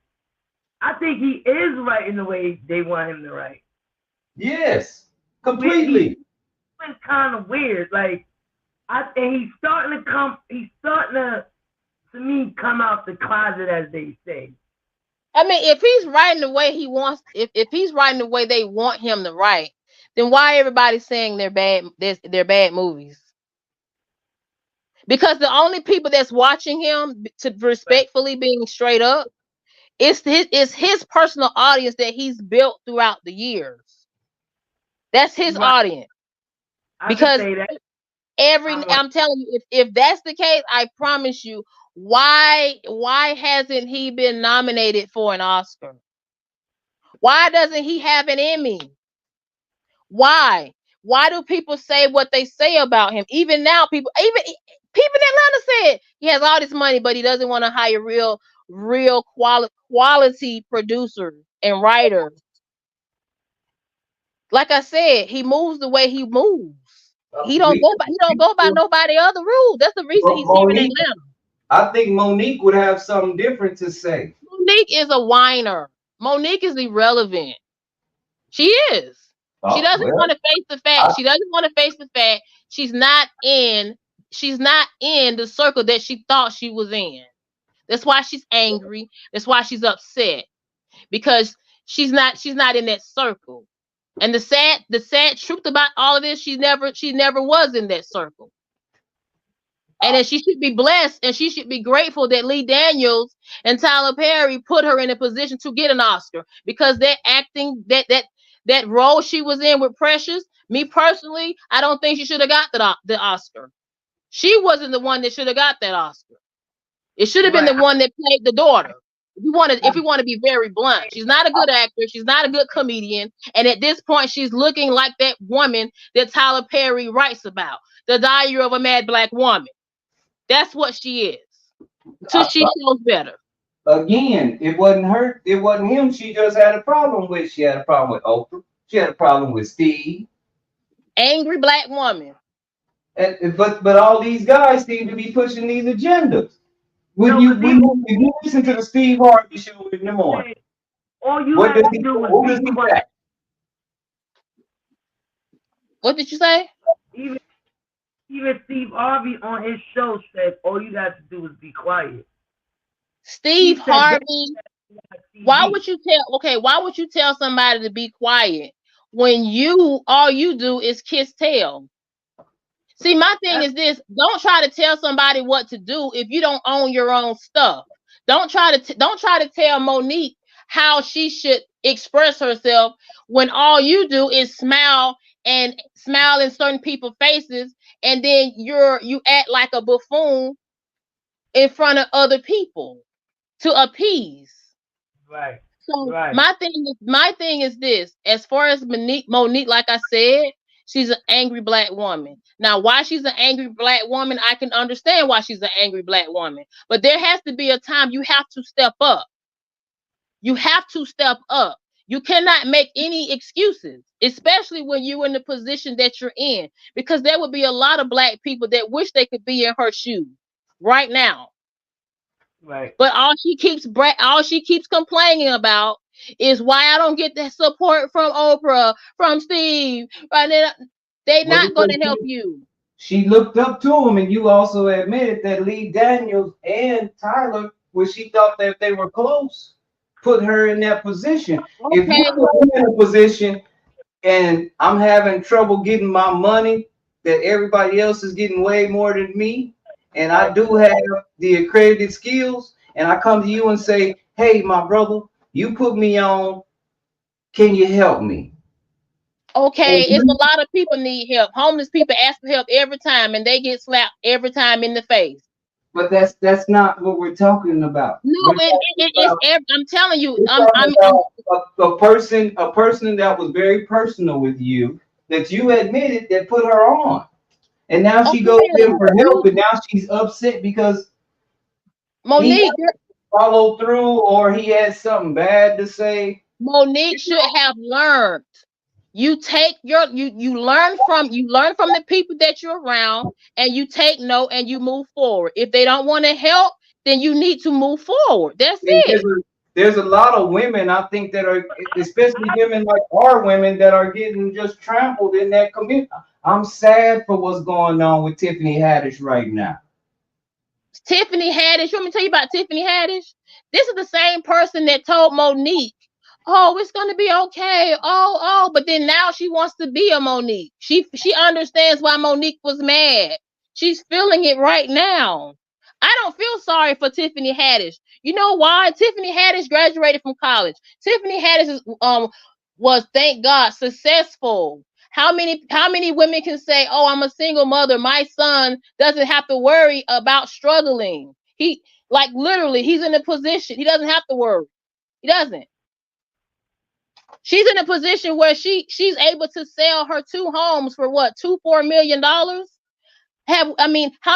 S1: I think he is writing the way they want him to write.
S11: Yes, completely.
S1: It's kind of weird. Like, and he's starting to me come out the closet, as they say.
S2: I mean, if he's writing the way he wants, if he's writing the way they want him to write, then why everybody saying they're bad movies? Because the only people that's watching him, to respectfully being straight up, it's his personal audience that he's built throughout the years. That's his audience. Because I'm telling you, if that's the case, I promise you, why hasn't he been nominated for an Oscar? Why doesn't he have an Emmy? Why do people say what they say about him? Even now, people in Atlanta said he has all this money, but he doesn't want to hire real quality producers and writers. Like I said, he moves the way he moves. He don't go by nobody other rules. That's the reason he's here in Atlanta.
S11: I think Monique would have something different to say.
S2: Monique is a whiner. Monique is irrelevant. She is. She doesn't want to face the fact. She doesn't want to face the fact she's not in the circle that she thought she was in. That's why she's angry. That's why she's upset. Because she's not in that circle. And the sad truth about all of this, she never was in that circle. And then she should be blessed and she should be grateful that Lee Daniels and Tyler Perry put her in a position to get an Oscar, because that acting, that role she was in with Precious, me personally, I don't think she should have got the Oscar. She wasn't the one that should have got that Oscar. It should have been the one that played the daughter. If you want to be very blunt, she's not a good actor. She's not a good comedian. And at this point, she's looking like that woman that Tyler Perry writes about, the Diary of a Mad Black Woman. That's what she is. Till she knows better.
S11: Again, it wasn't her. It wasn't him. She just had a problem with. She had a problem with Oprah. She had a problem with Steve.
S2: Angry black woman.
S11: But all these guys seem to be pushing these agendas. When you listen to the Steve Harvey show in the morning,
S1: all you have to do is be quiet.
S2: What did you say?
S1: Even Steve Harvey on his show said all you have to do is be quiet.
S2: Steve Harvey, why would you tell somebody to be quiet when all you do is kiss tail? See, my thing is this: don't try to tell somebody what to do if you don't own your own stuff. Don't try to tell Monique how she should express herself when all you do is smile in certain people's faces, and then you act like a buffoon in front of other people to appease.
S1: Right.
S2: So my thing is this: as far as Monique, like I said, she's an angry black woman. Now, why she's an angry black woman, I can understand why she's an angry black woman. But there has to be a time you have to step up. You have to step up. You cannot make any excuses, especially when you're in the position that you're in, because there would be a lot of black people that wish they could be in her shoes right now.
S1: Right.
S2: But all she keeps complaining about is why I don't get that support from Oprah, from Steve. Right? They're not going to help you.
S11: She looked up to him, and you also admitted that Lee Daniels and Tyler, where she thought that they were close, put her in that position. Okay. If you put me in a position and I'm having trouble getting my money that everybody else is getting way more than me, and I do have the accredited skills, and I come to you and say, hey, my brother, you put me on, can you help me?
S2: Okay, it's a lot of people need help. Homeless people ask for help every time, and they get slapped every time in the face.
S11: But that's not what we're talking about.
S2: No, I'm telling you, I'm
S11: a person that was very personal with you, that you admitted that put her on. And now she goes in for help, and now she's upset because
S2: Monique
S11: follow through, or he had something bad to say.
S2: Monique should have learned. You take you learn from the people that you're around, and you take note and you move forward. If they don't want to help, then you need to move forward. That's it.
S11: There's a lot of women, I think, that are, especially women like our women, that are getting just trampled in that community. I'm sad for what's going on with Tiffany Haddish right now.
S2: Tiffany Haddish, you want me to tell you about Tiffany Haddish? This is the same person that told Monique, oh, it's gonna be okay. But then now she wants to be a Monique. She understands why Monique was mad. She's feeling it right now. I don't feel sorry for Tiffany Haddish. You know why? Tiffany Haddish graduated from college. Tiffany Haddish was, thank God, successful. How many women can say, oh, I'm a single mother, my son doesn't have to worry about struggling? He, like, literally, he's in a position, he doesn't have to worry. He doesn't. She's in a position where she's able to sell her 2 homes for what, $4 million? How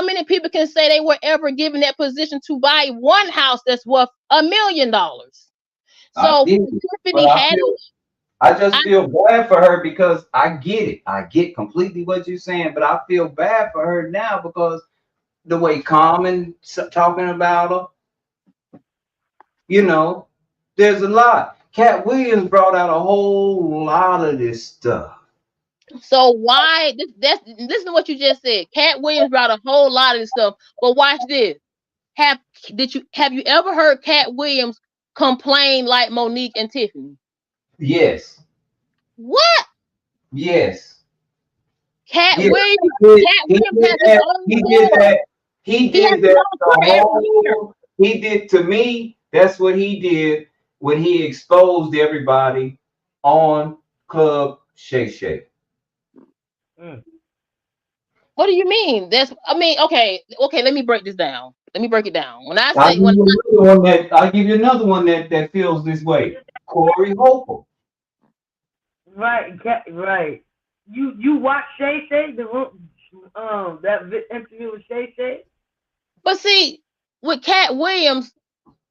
S2: many people can say they were ever given that position to buy one house that's worth $1 million? So Tiffany Haddish,
S11: I just feel bad for her because I get it. I get completely what you're saying, but I feel bad for her now because the way Common talking about her, you know, there's a lot. Cat Williams brought out a whole lot of this stuff.
S2: So why listen to what you just said. Cat Williams brought a whole lot of this stuff, but watch this. Have you ever heard Cat Williams complain like Monique and Tiffany?
S11: Yes.
S2: What?
S11: Yes.
S2: Cat Williams has his own tour.
S11: He did that. He did to me. That's what he did when he exposed everybody on Club Shay Shay.
S2: What do you mean? Okay. Let me break this down. Let me break it down. When I say
S11: I'll give you another one that feels this way. Corey Holcomb.
S1: Right. You watch Shay Shay, that interview with Shay Shay?
S2: But see, with Cat Williams,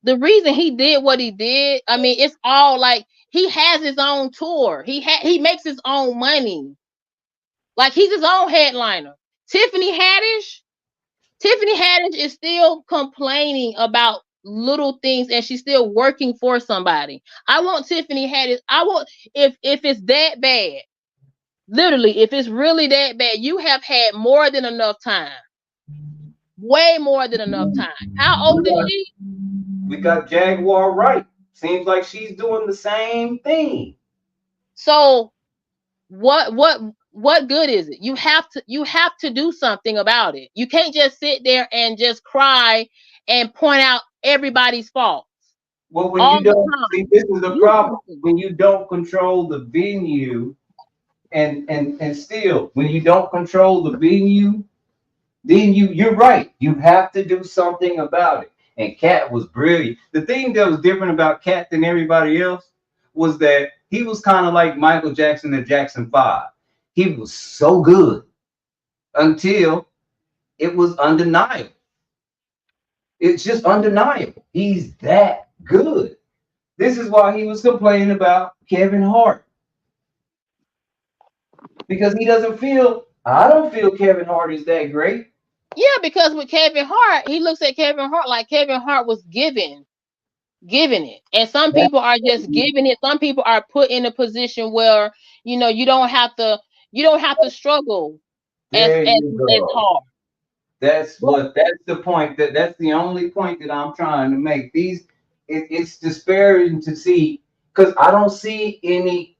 S2: the reason he did what he did, it's all like he has his own tour. He makes his own money. Like he's his own headliner. Tiffany Haddish is still complaining about little things, and she's still working for somebody. I want Tiffany Haddish. If it's that bad, literally, if it's really that bad, you have had more than enough time. Way more than enough time. How old is she?
S11: We got Jaguar Wright. Seems like she's doing the same thing.
S2: So what good is it? You have to do something about it. You can't just sit there and just cry and point out everybody's faults.
S11: Well, when you don't see, this is the problem. When you don't control the venue, and still, when you don't control the venue, then you're right. You have to do something about it. And Cat was brilliant. The thing that was different about Cat than everybody else was that he was kind of like Michael Jackson and Jackson 5. He was so good until it was undeniable. It's just undeniable. He's that good. This is why he was complaining about Kevin Hart. Because I don't feel Kevin Hart is that great.
S2: Yeah, because with Kevin Hart, he looks at Kevin Hart like Kevin Hart was giving it. And some people are just giving it. Some people are put in a position where, you don't have to struggle as hard.
S11: That's the point. That's the only point that I'm trying to make. It's disparaging to see, because I don't see any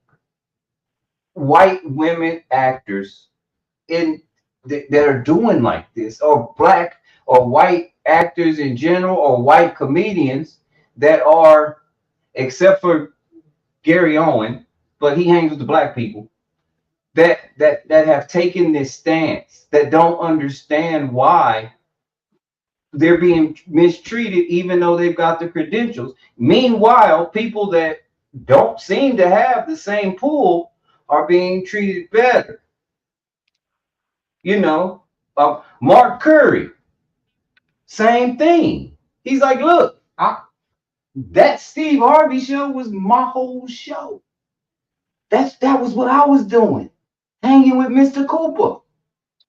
S11: white women actors that are doing like this, or black or white actors in general, or white comedians that are, except for Gary Owen, but he hangs with the black people, that have taken this stance, that don't understand why they're being mistreated, even though they've got the credentials. Meanwhile, people that don't seem to have the same pool are being treated better. Mark Curry, same thing. He's like, look, that Steve Harvey show was my whole show. That was what I was doing, hanging with Mr. Cooper.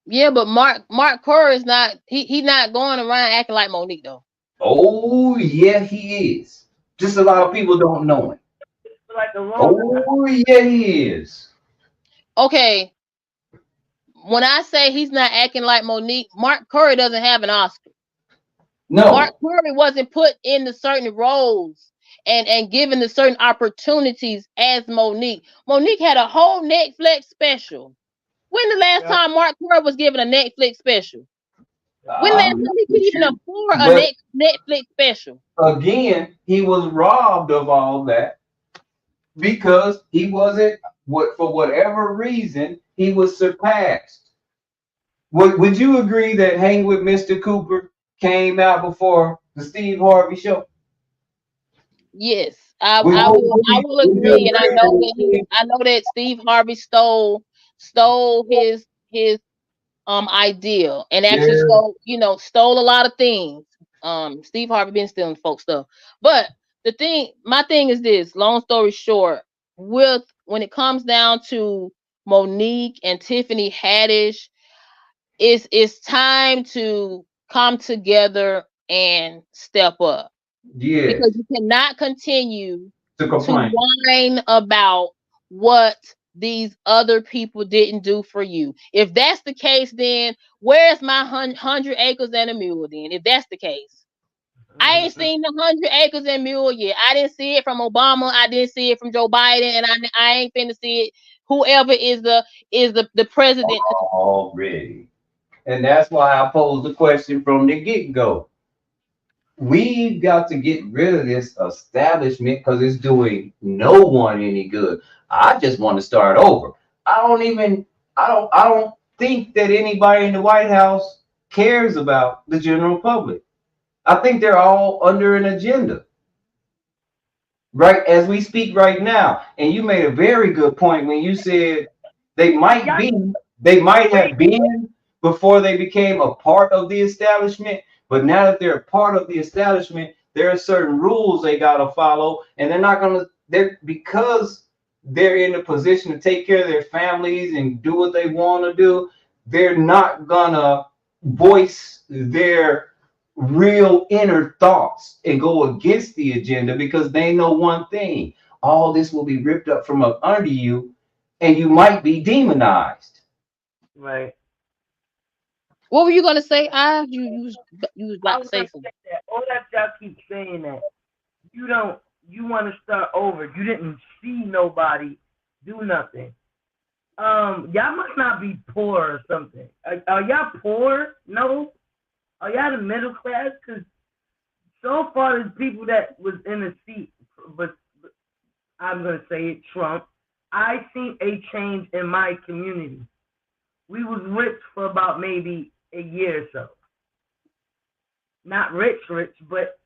S2: Yeah, but Mark Curry is not. He not going around acting like Monique though.
S11: Oh yeah, he is. Just a lot of people don't know him. Oh yeah, he is.
S2: Okay. When I say he's not acting like Monique, Mark Curry doesn't have an Oscar.
S11: No.
S2: Mark Curry wasn't put into certain roles and given the certain opportunities as Monique. Monique had a whole Netflix special. When the last time Mark Curry was given a Netflix special? When last time he could even afford a Netflix special?
S11: Again, he was robbed of all that because he wasn't, for whatever reason, he was surpassed. Would you agree that Hang with Mr. Cooper came out before the Steve Harvey show?
S2: Yes, I will agree, and I know that Steve Harvey stole his idea and actually stole a lot of things. Steve Harvey been stealing folks stuff, but my thing is this. Long story short, when it comes down to Monique and Tiffany Haddish, it's time to come together and step up.
S11: Yeah.
S2: Because you cannot continue to whine about what these other people didn't do for you. If that's the case, then where's my 100 acres and a mule then? If that's the case. I ain't seen the 100 acres and mule yet. I didn't see it from Obama. I didn't see it from Joe Biden, and I ain't finna see it. Whoever is the president
S11: already. And that's why I posed the question from the get-go. We've got to get rid of this establishment because it's doing no one any good. I just want to start over. I don't think that anybody in the White House cares about the general public. I think they're all under an agenda. Right as we speak right now. And you made a very good point when you said they might have been before they became a part of the establishment. But now that they're a part of the establishment, there are certain rules they got to follow. And because they're in a position to take care of their families and do what they want to do, they're not going to voice their real inner thoughts and go against the agenda because they know one thing. All this will be ripped up from up under you and you might be demonized.
S1: Right.
S2: What were you gonna say? You was about to say something.
S1: All that y'all keep saying that you want to start over. You didn't see nobody do nothing. Y'all must not be poor or something. Are y'all poor? No. Are y'all the middle class? Because so far there's people that was in the seat, but I'm gonna say it, Trump. I seen a change in my community. We was rich for about maybe a year or so. Not rich, but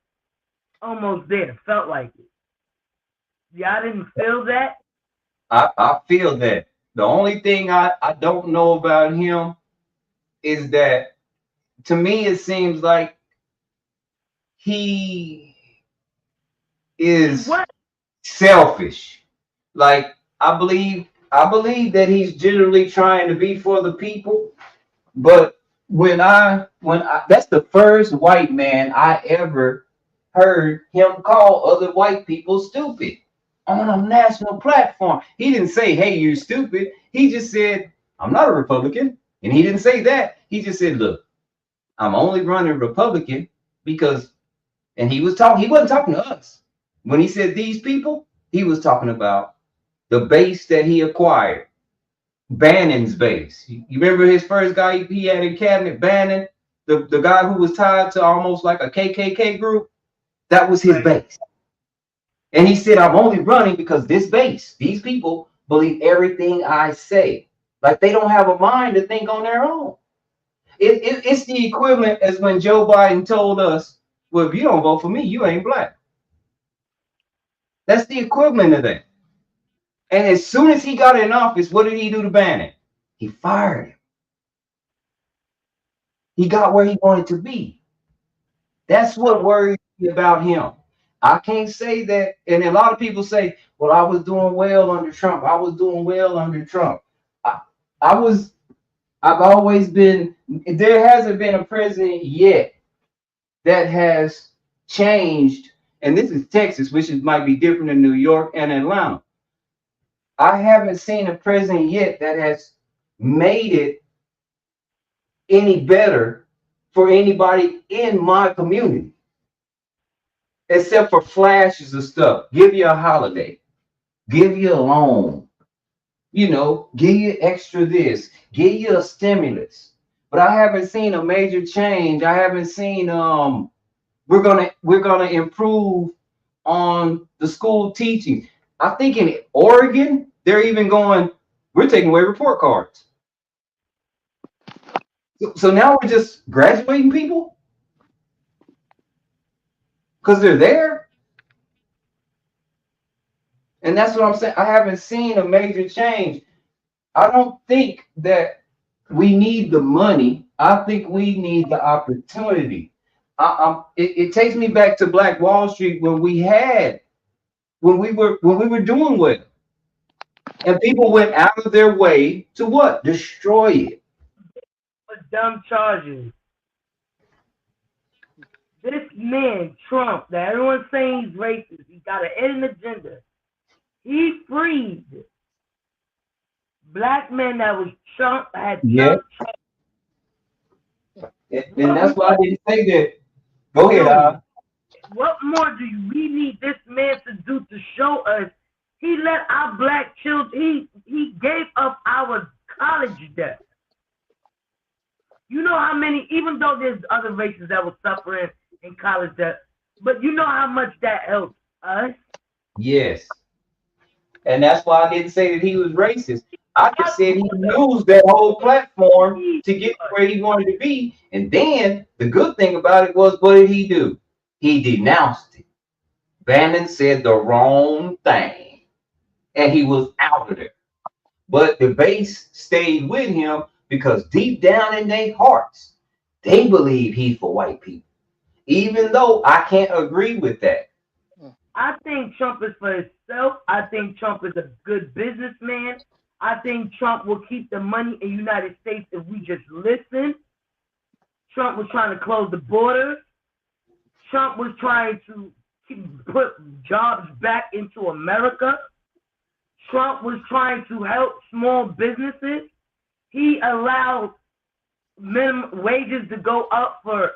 S1: almost there. Felt like it. Y'all didn't feel that?
S11: I feel that. The only thing I don't know about him is that to me it seems like he is selfish. Like I believe that he's generally trying to be for the people, but when I that's the first white man I ever heard him call other white people stupid on a national platform. He didn't say, "Hey, you're stupid." He just said, "I'm not a Republican." And he didn't say that. He just said, "Look, I'm only running Republican because," and he wasn't talking to us. When he said these people, he was talking about the base that he acquired. Bannon's base. You remember his first guy he had in cabinet, Bannon, the guy who was tied to almost like a KKK group? That was his base. And he said, "I'm only running because this base, these people believe everything I say." Like they don't have a mind to think on their own. It's the equivalent as when Joe Biden told us, "Well, if you don't vote for me, you ain't black." That's the equivalent of that. And as soon as he got in office, what did he do to Bannon? He fired him. he got where he wanted to be. That's what worries me about him. I can't say that. And a lot of people say, well, I was doing well under Trump. I was doing well under Trump. I've always been, there hasn't been a president yet that has changed. And this is Texas, which might be different than New York and Atlanta. I haven't seen a president yet that has made it any better for anybody in my community, except for flashes of stuff. Give you a holiday, give you a loan, you know, give you extra this, give you a stimulus. But I haven't seen a major change. I haven't seen we're gonna improve on the school teaching. I think in Oregon, they're even going, we're taking away report cards. So now we're just graduating people because they're there. And that's what I'm saying. I haven't seen a major change. I don't think that we need the money. I think we need the opportunity. It takes me back to Black Wall Street when we were doing well. And people went out of their way to what? Destroy it.
S1: Dumb charges. This man, Trump, that everyone's saying he's racist, he's got a hidden agenda. He freed black men that was Trump, had Trump.
S11: And that's why I didn't say that. Go ahead,
S1: What more do we need this man to do to show us he let our black children, he gave up our college debt. You know how many, even though there's other races that were suffering in college debt, but you know how much that helped us?
S11: Yes. And that's why I didn't say that he was racist. I just said he used that whole platform to get where he wanted to be. And then the good thing about it was, what did he do? He denounced it. Bannon said the wrong thing, and he was out of there. But the base stayed with him because deep down in their hearts, they believe he's for white people, even though I can't agree with that.
S1: I think Trump is for himself. I think Trump is a good businessman. I think Trump will keep the money in the United States if we just listen. Trump was trying to close the borders. Trump was trying to put jobs back into America. Trump was trying to help small businesses. He allowed minimum wages to go up for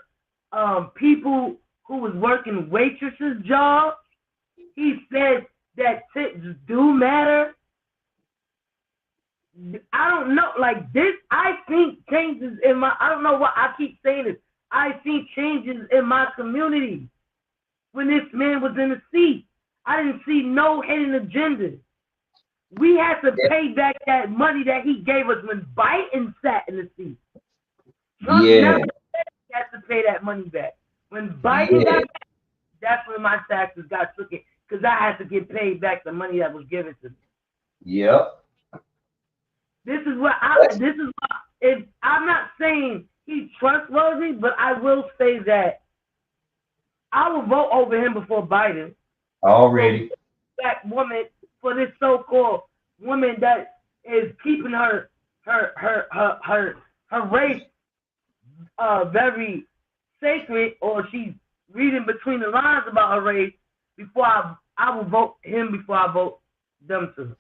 S1: people who was working waitresses' jobs. He said that tips do matter. I don't know, like this, I think changes in my, I don't know why I keep saying this. I see changes in my community. When this man was in the seat, I didn't see no hidden agenda. We had to pay back that money that he gave us when Biden sat in the seat. Trump never said he had to pay that money back. When Biden got back, that's when my taxes got taken, because I had to get paid back the money that was given to me.
S11: Yep.
S1: This is what if I'm not saying he's trustworthy, but I will say that I will vote over him before Biden.
S11: Already.
S1: Black woman, for this so-called woman that is keeping her race very sacred, or she's reading between the lines about her race, before I will vote him before I vote them two.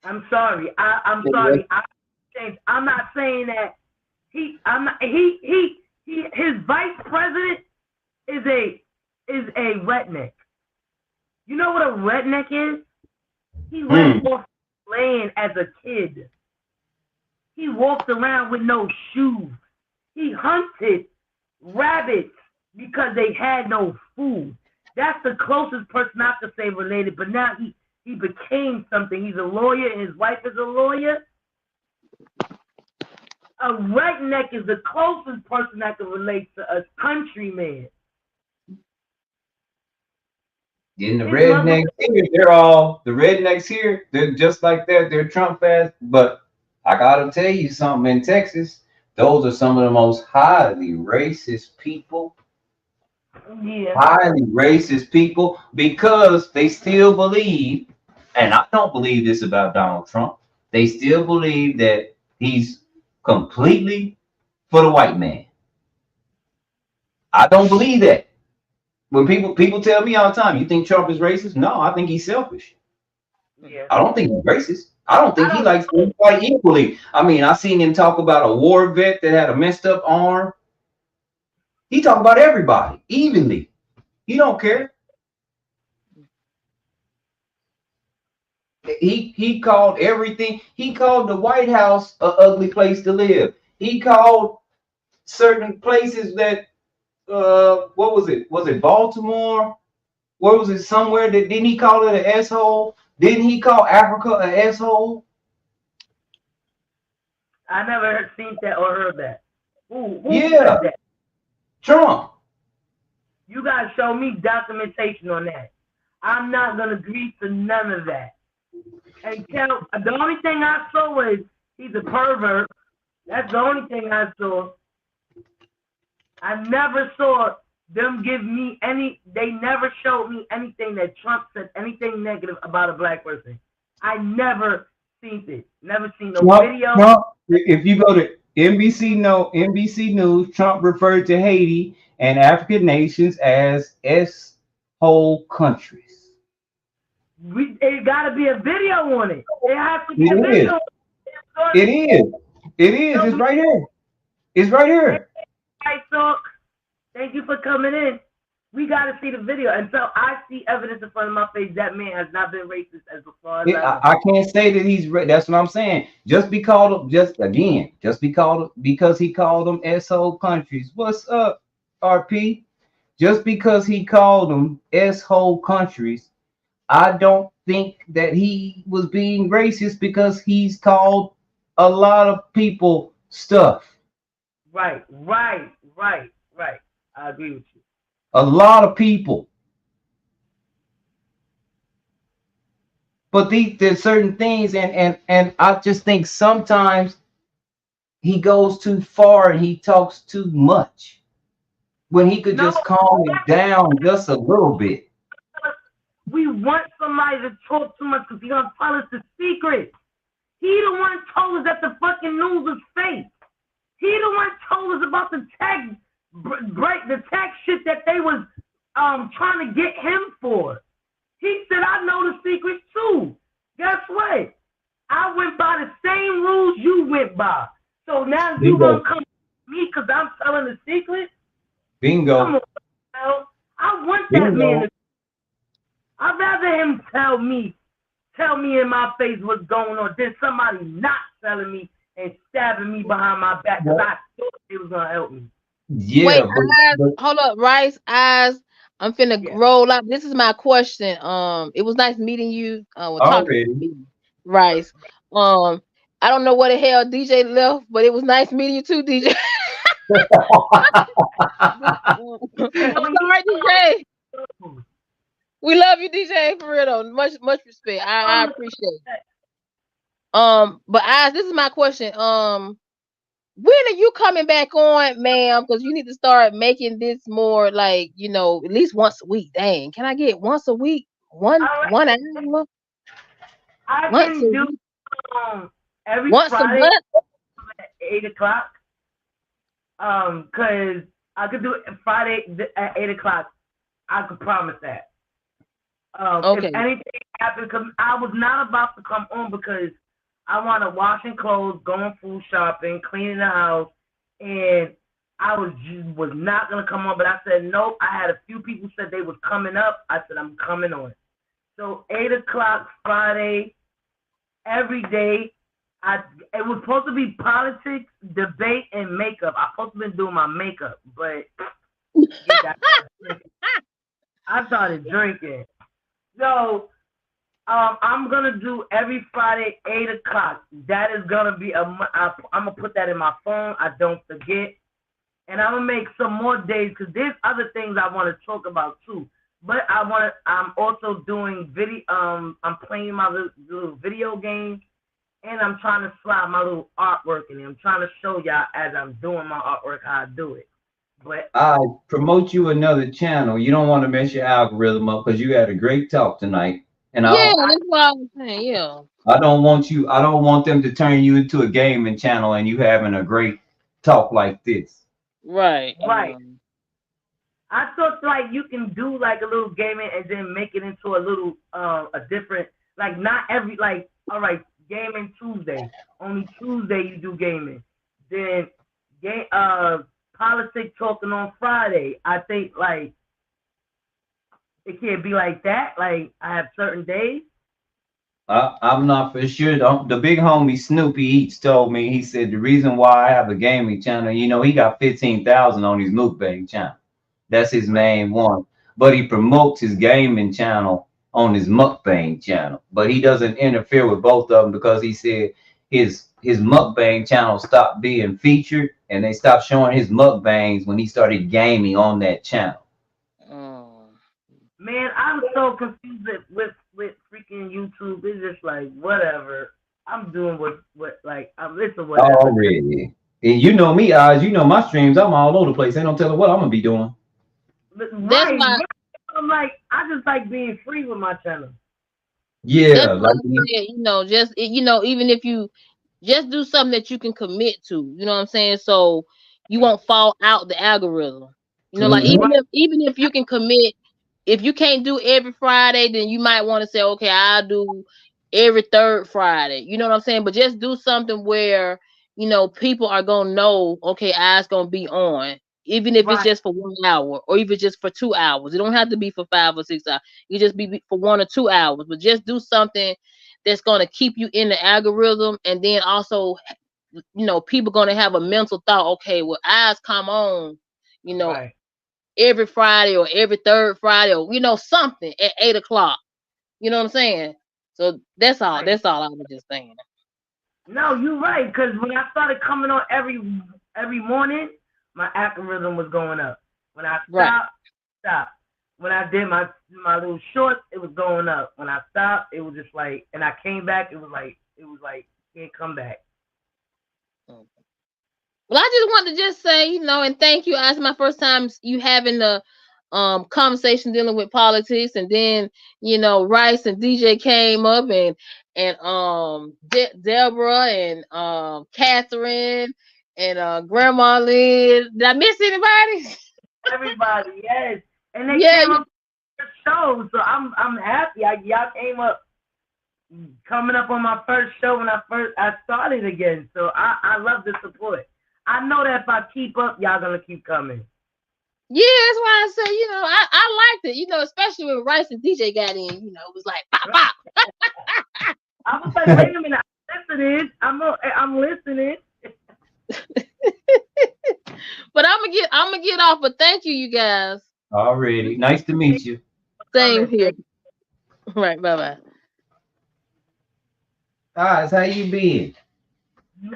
S1: I'm sorry. I'm sorry. I'm not saying that his vice president is a redneck. You know what a redneck is? He lived off land as a kid. He walked around with no shoes. He hunted rabbits because they had no food. That's the closest person I could say related, but now he became something. He's a lawyer, and his wife is a lawyer. A redneck is the closest person that can relate to a countryman.
S11: In the rednecks here, the rednecks here, they're just like that. They're Trump fast. But I gotta tell you something, in Texas, those are some of the most highly racist people.
S1: Yeah.
S11: Highly racist people, because they still believe, and I don't believe this about Donald Trump, they still believe that he's completely for the white man. I don't believe that. When people tell me all the time, you think Trump is racist? No, I think he's selfish.
S1: Yeah.
S11: I don't think he's racist. I don't think he likes everybody equally. I mean, I seen him talk about a war vet that had a messed up arm. He talk about everybody evenly. He don't care. He called everything. He called the White House an ugly place to live. He called certain places that what was it? Was it Baltimore? Where was it? Somewhere that didn't he call it an asshole? Didn't he call Africa an asshole?
S1: I never seen that or heard that. Who
S11: Yeah.
S1: said that?
S11: Trump.
S1: You guys show me documentation on that. I'm not gonna agree to none of that. And the only thing I saw is he's a pervert. That's the only thing I saw. I never saw them give me any. They never showed me anything that Trump said anything negative about a black person. I never seen it. Never seen no video.
S11: Trump, if you go to NBC News, Trump referred to Haiti and African nations as S-hole countries.
S1: It got to be a video on it. It has to be a video.
S11: It is. It's right here. It's right here.
S1: Right, Talk. Thank you for coming in. We got to see the video. And so I see evidence in front of my face that man has not been racist as far as
S11: I can't say that he's. That's what I'm saying. Just because he called them S-hole countries. What's up, RP? Just because he called them S-hole countries, I don't think that he was being racist, because he's called a lot of people stuff.
S1: Right. I agree with you.
S11: A lot of people. But there's certain things, and I just think sometimes he goes too far and he talks too much, when he could just calm it down just a little bit.
S1: We want somebody to talk too much because he's gonna tell us the secret. He the one told us that the fucking news was fake. He the one told us about the tax shit that they was trying to get him for. He said, I know the secret too. Guess what? I went by the same rules you went by. So now you gonna come to me because I'm telling the secret?
S11: Bingo.
S1: Come on, man. I want that man to. I'd rather him tell me in my face what's going on than somebody not telling me and stabbing me behind my back because I thought it was gonna help me.
S11: Yeah.
S2: Wait, hold up, Rice. I'm finna roll up. This is my question. It was nice meeting you. Rice. I don't know what the hell DJ left, but it was nice meeting you too, DJ. I'm sorry, DJ. We love you, DJ, for real though. Much respect. I appreciate it. But this is my question. When are you coming back on, ma'am? Because you need to start making this more like, at least once a week. Dang, can I get once a week? One hour?
S1: I can do every Friday at 8 o'clock. Cause I could do it Friday at 8 o'clock. I could promise that.
S2: Okay.
S1: If anything happens, because I was not about to come on because I want to washing clothes, going food shopping, cleaning the house, and I was not gonna come on. But I said nope. I had a few people said they was coming up. I said I'm coming on. So 8 o'clock Friday, every day. It was supposed to be politics, debate, and makeup. I supposed to be doing my makeup, but I started drinking. So I'm gonna do every Friday 8 o'clock. That is gonna be I'm gonna put that in my phone. I don't forget, and I'm gonna make some more days because there's other things I want to talk about too. But I'm also doing video. I'm playing my little video games, And I'm trying to slide my little artwork in there. I'm trying to show y'all as I'm doing my artwork how I do it. But
S11: I promote you another channel. You don't want to mess your algorithm up because you had a great talk tonight. And
S2: yeah, that's what I was saying. Yeah.
S11: I don't want them to turn you into a gaming channel and you having a great talk like this.
S2: Right.
S1: Right. I thought like you can do like a little gaming and then make it into a little a different, like not every, like, all right, gaming Tuesday. Only Tuesday you do gaming. Then politics talking on Friday. I think like it can't be like that. Like I have certain days.
S11: I'm not for sure. The big homie Snoopy Eats told me, he said the reason why I have a gaming channel, you know, he got 15,000 on his mukbang channel. That's his main one. But he promotes his gaming channel on his mukbang channel. But he doesn't interfere with both of them because he said his mukbang channel stopped being featured and they stopped showing his mukbangs when he started gaming on that channel.
S1: Man, I'm so confused with freaking YouTube. It's just like whatever. I'm doing what like I'm listening whatever.
S11: Already. And you know me, Oz, you know my streams, I'm all over the place. Ain't no telling what I'm gonna be doing.
S1: Right. I'm like, I just like being free with my channel.
S11: Yeah, like
S2: you know, just you know, even if you just do something that you can commit to, you know what I'm saying? So you won't fall out the algorithm. You know, like even if you can commit, if you can't do every Friday, then you might want to say, okay, I'll do every third Friday. You know what I'm saying? But just do something where, you know, people are gonna know, okay, I's gonna be on. Even if it's just for 1 hour or even just for 2 hours. It don't have to be for 5 or 6 hours. You just be for 1 or 2 hours. But just do something that's going to keep you in the algorithm. And then also, you know, people going to have a mental thought, okay, well, Eyes come on, you know, every Friday or every third Friday or, you know, something at 8 o'clock. You know what I'm saying? So that's all. That's all I was just saying.
S1: No, you're right. Because when I started coming on every morning, my algorithm was going up. When I stopped. When I did my little shorts, it was going up. When I stopped, it was just like, and I came back, it was like can't come back.
S2: Well, I just wanted to just say, you know, and thank you. It's my first time you having the conversation dealing with politics, and then, you know, Rice and DJ came up, and Deborah and Catherine. And Grandma Lynn. Did I miss anybody?
S1: Everybody, yes. And they came up to the show, so I'm happy. Y'all came up, coming up on my first show when I started again. So I love the support. I know that if I keep up, y'all gonna keep coming.
S2: Yeah, that's why I say, you know, I liked it. You know, especially when Rice and DJ got in. You know, it was like pop pop.
S1: I was like, wait a minute, I'm listening.
S2: But I'm gonna get off. But thank you guys.
S11: Already, nice to meet you.
S2: Same here. Right, bye.
S11: Guys, how you been?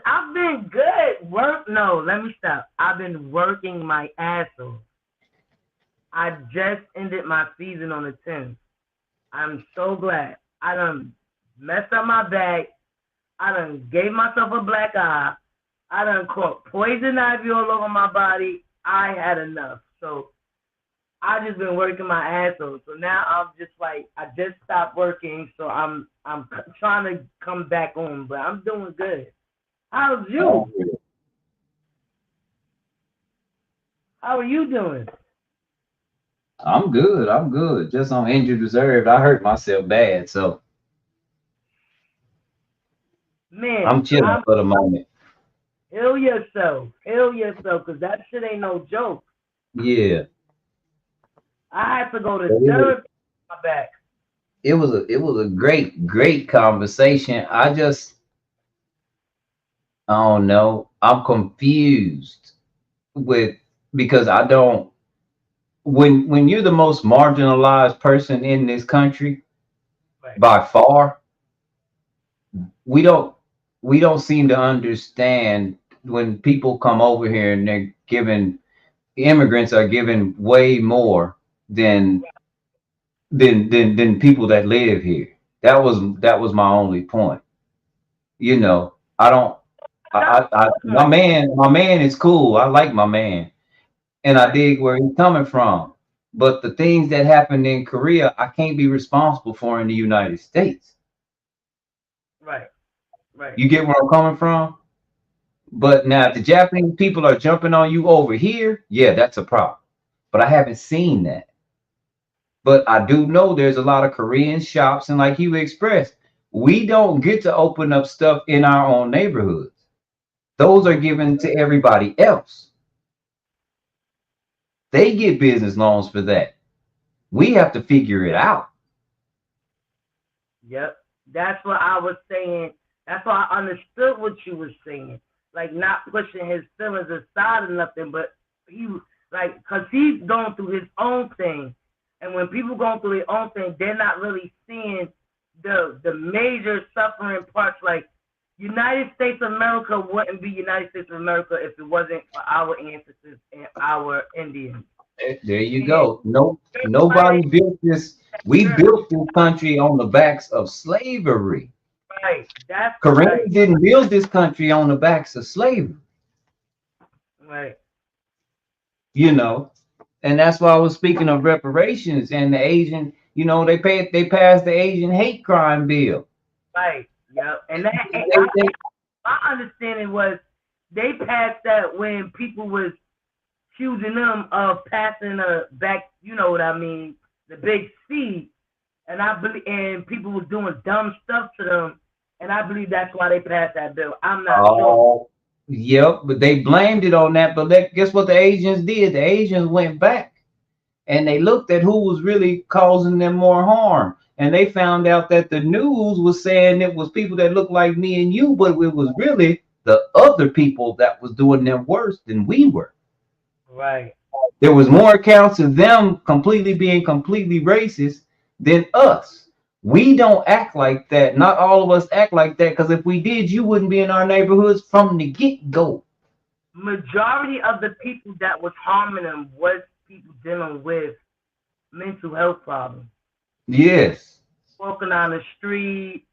S1: I've been good. Let me stop. I've been working my ass off. I just ended my season on the 10th. I'm so glad. I done messed up my back. I done gave myself a black eye. I done caught poison ivy all over my body. I had enough. So I just been working my ass off. So now I'm just like, I just stopped working. So I'm trying to come back on, but I'm doing good. How's you? How are you doing?
S11: I'm good. Just on injured reserve. I hurt myself bad, so
S1: man,
S11: I'm chilling for the moment.
S1: Heal yourself, because that shit ain't no joke.
S11: Yeah.
S1: I had to go to therapy my back.
S11: It was a great conversation. I don't know. I'm confused because I don't. When you're the most marginalized person in this country, by far, we don't seem to understand when people come over here and they're given, the immigrants are given way more than people that live here. That was my only point. You know, I don't. My man is cool. I like my man, and I dig where he's coming from. But the things that happened in Korea, I can't be responsible for in the United States.
S1: Right.
S11: You get where I'm coming from? But now, if the Japanese people are jumping on you over here, yeah, that's a problem. But I haven't seen that. But I do know there's a lot of Korean shops, and like you expressed, we don't get to open up stuff in our own neighborhoods. Those are given to everybody else. They get business loans for that. We have to figure it out.
S1: Yep. That's what I was saying. That's why I understood what you were saying. Like, not pushing his feelings aside or nothing, but he, like, because he's going through his own thing. And when people going through their own thing, they're not really seeing the major suffering parts. Like, United States of America wouldn't be United States of America if it wasn't for our ancestors and our Indians.
S11: There you go. Nobody built this. We built this country on the backs of slavery.
S1: Right. That's
S11: Koreans
S1: right.
S11: didn't build this country on the backs of slavery.
S1: Right.
S11: You know, and that's why I was speaking of reparations and the Asian. You know, they passed the Asian hate crime bill.
S1: Right. Yep. And that my understanding was they passed that when people was accusing them of passing back, you know what I mean, the big C, and I believe, and people was doing dumb stuff to them, and I believe that's why they passed that bill. I'm not sure.
S11: Yep, but they blamed it on that. But guess what the Asians did? The Asians went back and they looked at who was really causing them more harm. And they found out that the news was saying it was people that looked like me and you, but it was really the other people that was doing them worse than we were.
S1: Right.
S11: There was more accounts of them completely being completely racist than us. We don't act like that. Not all of us act like that, because if we did, you wouldn't be in our neighborhoods from the get-go.
S1: Majority of the people that was harming them was people dealing with mental health problems.
S11: Yes.
S1: Walking on the street,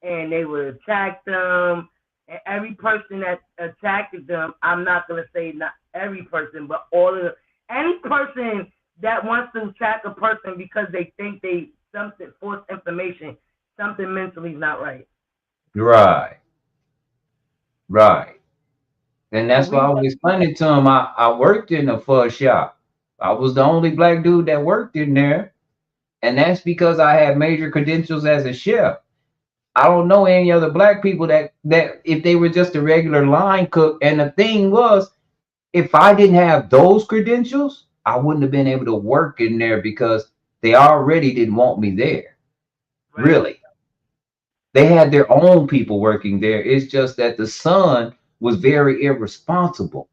S1: and they would attack them. And every person that attacked them, I'm not going to say not every person, but all of them. Any person that wants to attack a person because they think they something false information, something mentally is not right.
S11: Right. And that's why I was explaining to him. I worked in a pho shop. I was the only black dude that worked in there. And that's because I had major credentials as a chef. I don't know any other black people that if they were just a regular line cook. And the thing was, if I didn't have those credentials, I wouldn't have been able to work in there because they already didn't want me there. Right. Really. They had their own people working there. It's just that the son was very irresponsible.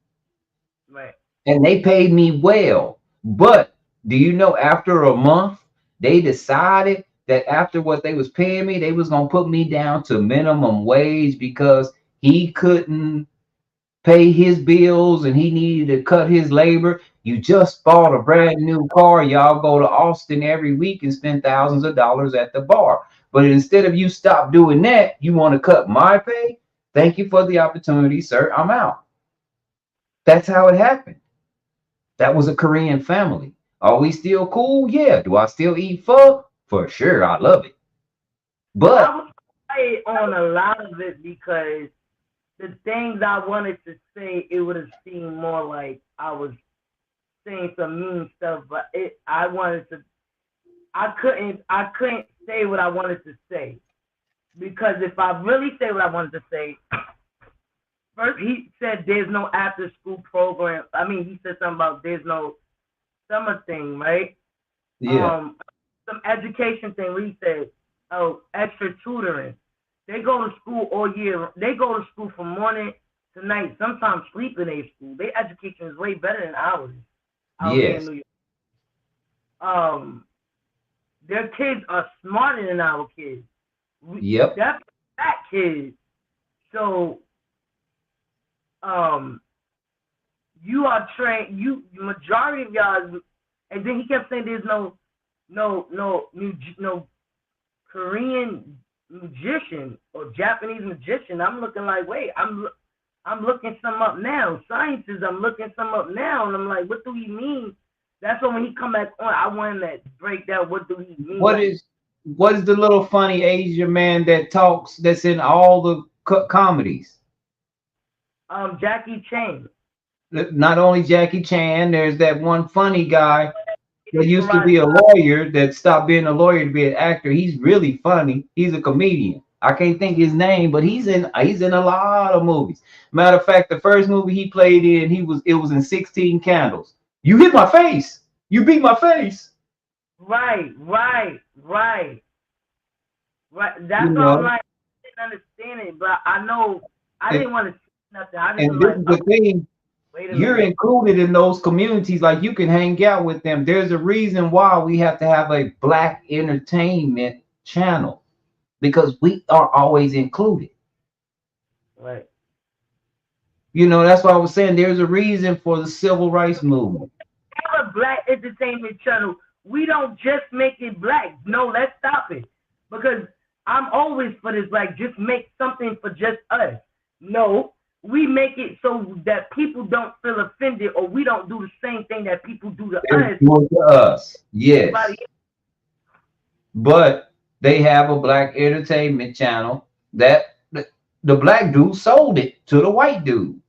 S1: Right.
S11: And they paid me well. But do you know, after a month, they decided that after what they was paying me, they was going to put me down to minimum wage because he couldn't pay his bills and he needed to cut his labor. You just bought a brand new car. Y'all go to Austin every week and spend thousands of dollars at the bar. But instead of you stop doing that, you want to cut my pay? Thank you for the opportunity, sir. I'm out. That's how it happened. That was a Korean family. Are we still cool? Yeah. Do I still eat pho? For sure. I love it. But
S1: I was playing on a lot of it because the things I wanted to say, it would have seemed more like I was saying some mean stuff, but I couldn't say what I wanted to say, because if I really say what I wanted to say, first he said there's no after school program. I mean, he said something about there's no summer thing, right?
S11: Yeah.
S1: Some education thing where he said, oh, extra tutoring. They go to school all year. They go to school from morning to night, sometimes sleep in their school. Their education is way better than ours out here in New York. Their kids are smarter than our kids.
S11: Yep.
S1: That's that kids. So, you are trained. Majority of y'all, and then he kept saying there's no Korean magician or Japanese magician. I'm looking like, wait, I'm looking some up now. Scientists, I'm looking some up now, and I'm like, what do he mean? That's why when he come back on, I want him to break down what do he mean.
S11: What is the little funny Asian man that talks that's in all the comedies?
S1: Jackie Chan.
S11: Not only Jackie Chan, there's that one funny guy that used to be a lawyer that stopped being a lawyer to be an actor. He's really funny. He's a comedian. I can't think his name, but he's in a lot of movies. Matter of fact, the first movie he played in, it was in 16 Candles. You hit my face. You beat my face.
S1: Right. That's all I'm like. I didn't understand it, but I know I didn't want to say nothing. I just
S11: and this is the thing. You're included in those communities, like you can hang out with them. There's a reason why we have to have a Black entertainment channel, because we are always included.
S1: Right.
S11: You know, that's why I was saying there's a reason for the civil rights movement.
S1: Have a Black entertainment channel. We don't just make it Black. No, let's stop it. Because I'm always for this, like, just make something for just us. No, we make it so that people don't feel offended, or we don't do the same thing that people do to
S11: us. Yes. But they have a Black entertainment channel that the Black dude sold it to the white dude.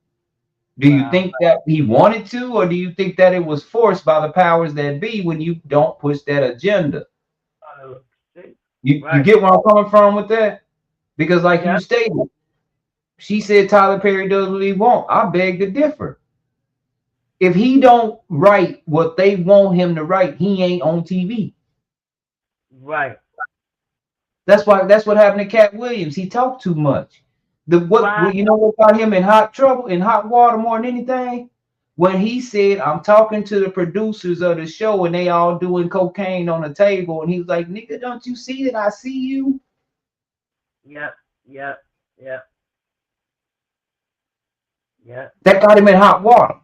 S11: Do you think that he wanted to, or do you think that it was forced by the powers that be when you don't push that agenda? You get where I'm coming from with that? Because like you stated, she said Tyler Perry does what he wants. I beg to differ. If he don't write what they want him to write, he ain't on TV.
S1: Right.
S11: That's what happened to Cat Williams. He talked too much. You know what got him in hot trouble, in hot water more than anything? When he said, I'm talking to the producers of the show and they all doing cocaine on the table, and he was like, nigga, don't you see that I see you?
S1: Yep.
S11: That got him in hot water.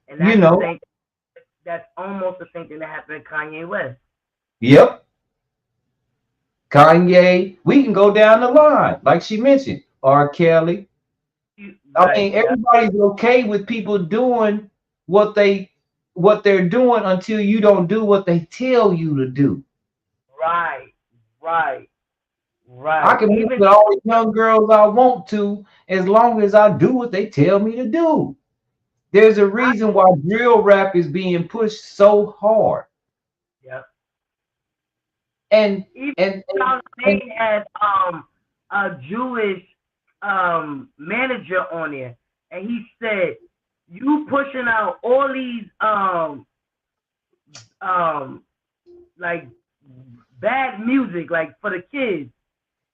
S1: And that's that's almost the same thing that happened to Kanye West.
S11: Yep. Kanye, we can go down the line, like she mentioned, R. Kelly. I mean, everybody's okay with people doing what they're doing until you don't do what they tell you to do.
S1: Right.
S11: I can meet with all the young girls I want to, as long as I do what they tell me to do. There's a reason why drill rap is being pushed so hard.
S1: Yep.
S11: And
S1: they had a Jewish manager on there, and he said, "You pushing out all these like bad music, like for the kids."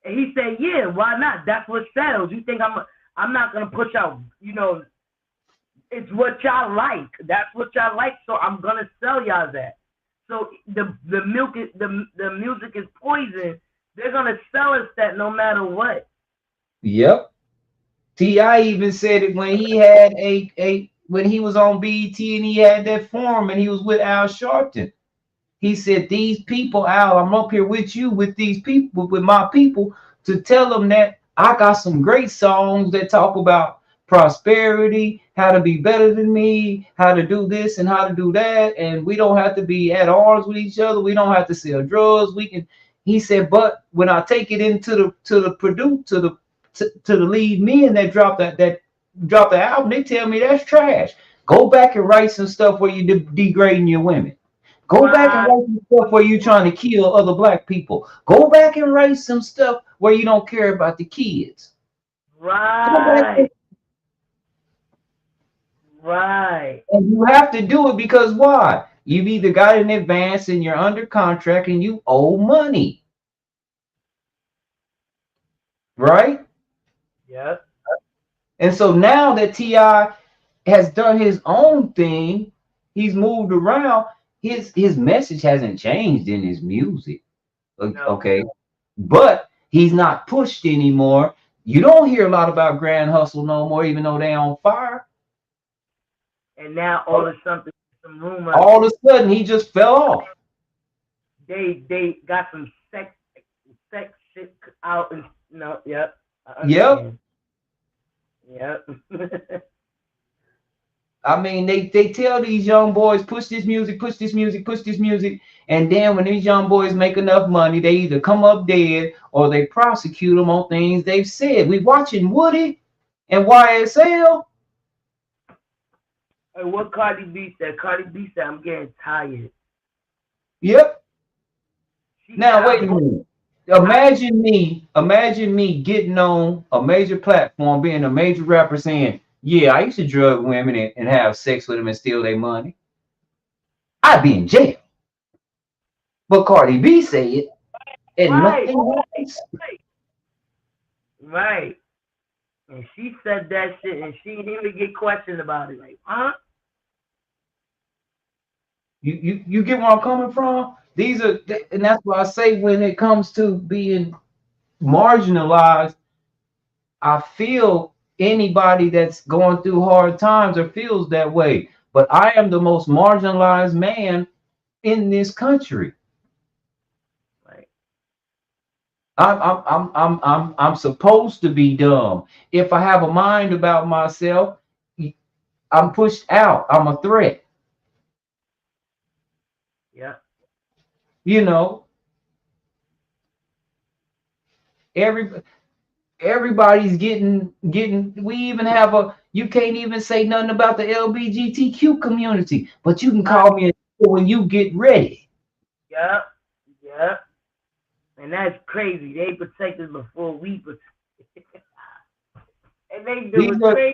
S1: And he said, "Yeah, why not? That's what sells. You think I'm not gonna push out? You know, it's what y'all like. That's what y'all like. So I'm gonna sell y'all that. So the music is poison. They're gonna sell us that no matter what."
S11: Yep. T.I. even said it when he had when he was on BET and he had that forum and he was with Al Sharpton. He said, these people, Al, I'm up here with you, with these people, with my people, to tell them that I got some great songs that talk about prosperity, how to be better than me, how to do this and how to do that. And we don't have to be at odds with each other. We don't have to sell drugs. He said, but when I take it into the lead men that drop the album, they tell me that's trash. Go back and write some stuff where you're degrading your women. Go back and write some stuff where you're trying to kill other black people. Go back and write some stuff where you don't care about the kids.
S1: Right.
S11: And you have to do it because why? You've either got an advance and you're under contract and you owe money. Right?
S1: Yep.
S11: And so now that T.I. has done his own thing, he's moved around, his message hasn't changed in his music. Okay. But he's not pushed anymore. You don't hear a lot about Grand Hustle no more, even though they on fire.
S1: And now all of a sudden, some rumors.
S11: All of a sudden, he just fell off.
S1: They got some sex shit out and no, yep.
S11: Yep.
S1: Yep.
S11: I mean, they tell these young boys, push this music, push this music, push this music. And then when these young boys make enough money, they either come up dead or they prosecute them on things they've said. We watching Woody and YSL.
S1: Hey, what Cardi B said? Cardi B said, I'm getting tired.
S11: Yep. Now, wait a minute. Imagine me getting on a major platform, being a major rapper saying, yeah, I used to drug women and have sex with them and steal their money. I'd be in jail. But Cardi B said it, and nothing happens.
S1: Right. And she said that shit, and she didn't even get questioned about it. Like, huh?
S11: You get where I'm coming from? These are, and that's why I say when it comes to being marginalized, I feel anybody that's going through hard times or feels that way. But I am the most marginalized man in this country.
S1: Right.
S11: I'm supposed to be dumb. If I have a mind about myself, I'm pushed out. I'm a threat.
S1: Yeah.
S11: You know, everybody's getting, we even have you can't even say nothing about the LGBTQ community, but you can call me when you get ready.
S1: Yep. Yep. And that's crazy. They protect us before we protect. And they do crazy.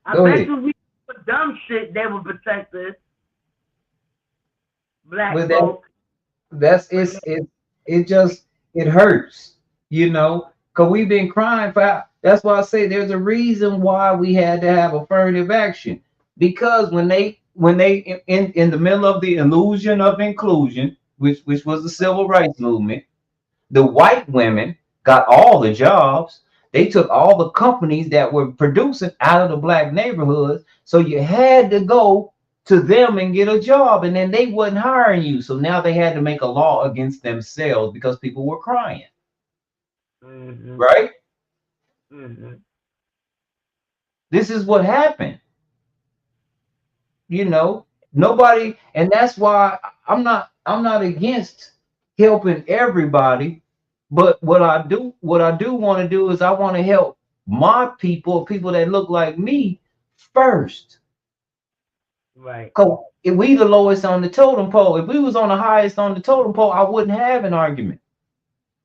S1: I bet you we do dumb shit, they would protect us. Black folks.
S11: It hurts, you know, because we've been crying for. That's why I say there's a reason why we had to have affirmative action, because when they in the middle of the illusion of inclusion, which was the civil rights movement, the white women got all the jobs. They took all the companies that were producing out of the black neighborhoods, so you had to go to them and get a job, and then they wasn't hiring you. So now they had to make a law against themselves because people were crying. Mm-hmm. Right? Mm-hmm. This is what happened. You know, nobody, and that's why I'm not against helping everybody, but what I do want to do is I want to help my people that look like me first.
S1: Right.
S11: Because if we the lowest on the totem pole, if we was on the highest on the totem pole, I wouldn't have an argument.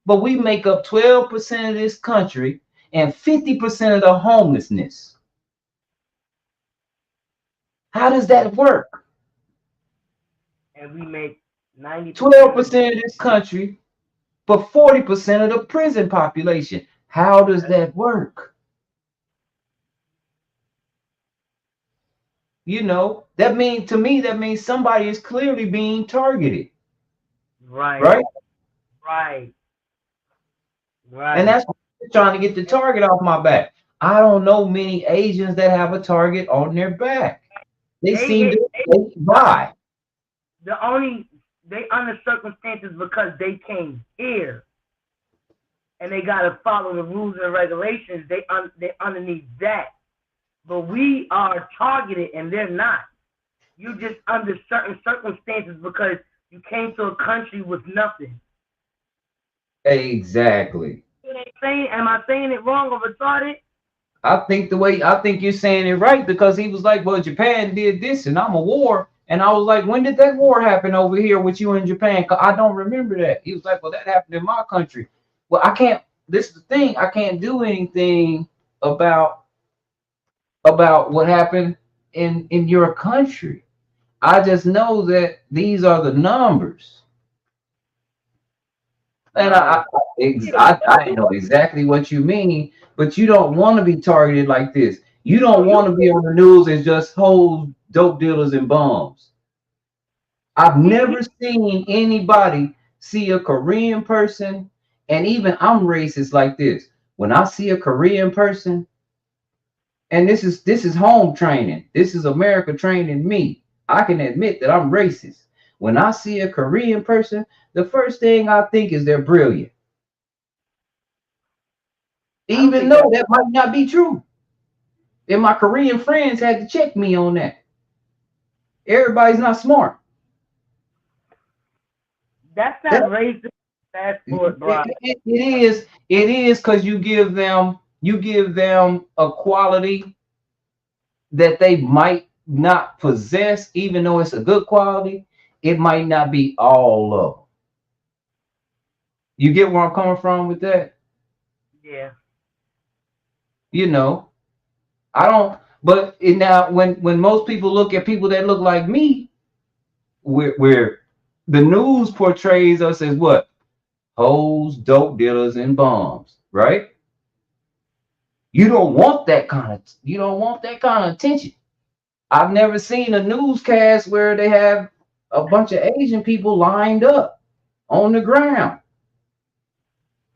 S11: But we make up 12% of this country and 50% of the homelessness. How does that work?
S1: And we make
S11: 12% of this country, but 40% of the prison population. How does that work? You know, that means somebody is clearly being targeted.
S1: Right.
S11: Right?
S1: Right. Right.
S11: And that's why I'm trying to get the target off my back. I don't know many Asians that have a target on their back. They seem to buy.
S1: They under circumstances because they came here and they gotta follow the rules and regulations. They underneath that. But we are targeted and they're not. You just under certain circumstances because you came to a country with nothing.
S11: Exactly.
S1: Am I saying it wrong or retarded?
S11: I think you're saying it right, because he was like, well, Japan did this and I'm a war. And I was like, when did that war happen over here with you in Japan? Because I don't remember that. He was like, well, that happened in my country. Well, this is the thing, I can't do anything about what happened in your country. I just know that these are the numbers. And I know exactly what you mean, but you don't want to be targeted like this. You don't want to be on the news as just whole dope dealers and bums. I've never seen anybody see a Korean person, and even I'm racist like this. When I see a Korean person, and this is home training. This is America training me. I can admit that I'm racist. When I see a Korean person, the first thing I think is they're brilliant. Even though that might not be true. And my Korean friends had to check me on that. Everybody's not smart.
S1: That's not racist. That's for
S11: it is because you give them a quality that they might not possess, even though it's a good quality. It might not be all of them. You get where I'm coming from with that?
S1: Yeah.
S11: You know, I don't. But now, when most people look at people that look like me, where the news portrays us as what? Hoes, dope dealers, and bums, right? You don't want that kind of attention. I've never seen a newscast where they have a bunch of Asian people lined up on the ground.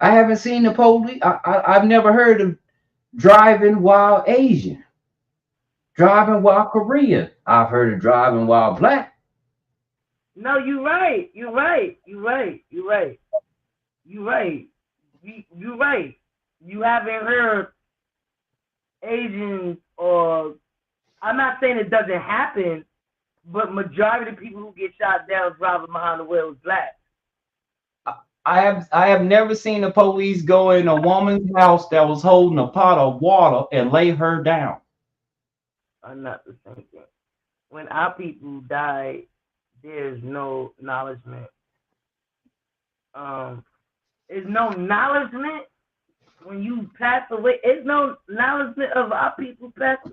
S11: I haven't seen the police. I've never heard of driving while Asian, driving while Korean. I've heard of driving while black.
S1: No, you're right. You haven't heard Asians, or I'm not saying it doesn't happen, but majority of the people who get shot down driving behind the wheel is black.
S11: I have never seen the police go in a woman's house that was holding a pot of water and lay her down.
S1: I'm not the same thing. When our people die, there's no acknowledgement. There's no acknowledgement when you pass away. There's no acknowledgement of our people passing.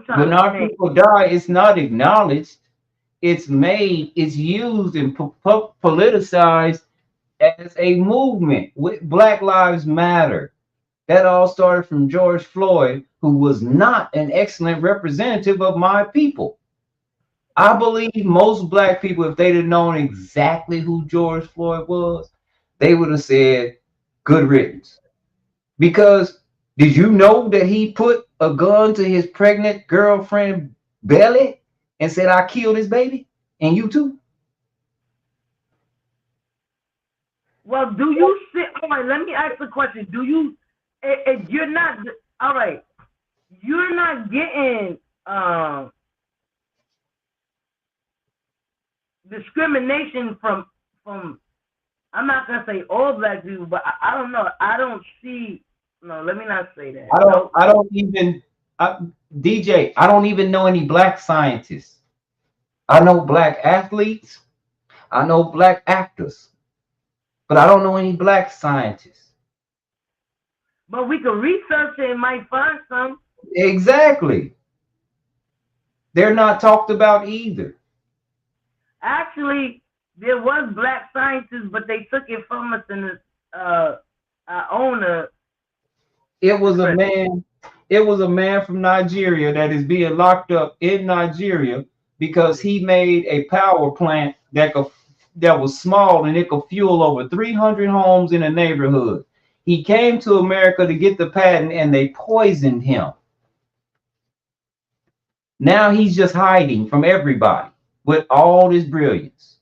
S11: When our people die, it's not acknowledged. It's used and politicized as a movement with Black Lives Matter. That all started from George Floyd, who was not an excellent representative of my people. I believe most black people, if they'd have known exactly who George Floyd was, they would have said, good riddance. Because did you know that he put a gun to his pregnant girlfriend's belly and said, I killed his baby, and you too?
S1: Well, do you see? All right, let me ask the question. Do you, if you're not, all right, you're not getting discrimination from, I'm not going to say all black people, but I don't know. I don't see, no, let me not say that.
S11: DJ, I don't even know any black scientists. I know black athletes. I know black actors. But I don't know any black scientists.
S1: But we can research it and might find some.
S11: Exactly. They're not talked about either.
S1: Actually, there was black scientists, but they took it from us in the owner.
S11: It was a man from Nigeria that is being locked up in Nigeria because he made a power plant that was small and it could fuel over 300 homes in a neighborhood. He came to America to get the patent and they poisoned him. Now he's just hiding from everybody with all this brilliance.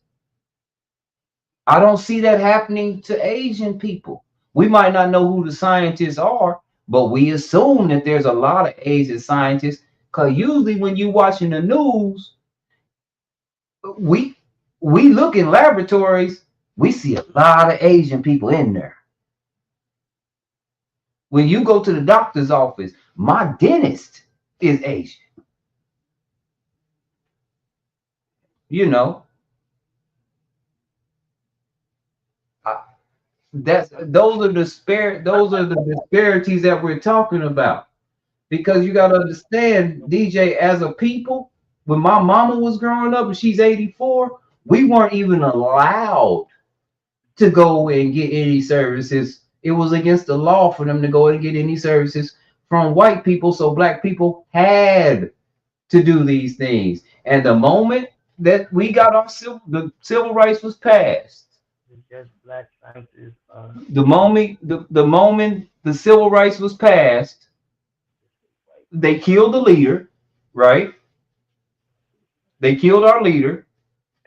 S11: I don't see that happening to Asian people. We might not know who the scientists are, but we assume that there's a lot of Asian scientists, because usually when you're watching the news, we look in laboratories, we see a lot of Asian people in there. When you go to the doctor's office, my dentist is Asian. You know, those are the disparities that we're talking about. Because you got to understand, DJ, as a people, when my mama was growing up and she's 84, we weren't even allowed to go and get any services. It was against the law for them to go and get any services from white people. So black people had to do these things. And the moment that we got our civil rights was passed,
S1: black scientists,
S11: the moment the civil rights was passed, they killed the leader, right? They killed our leader,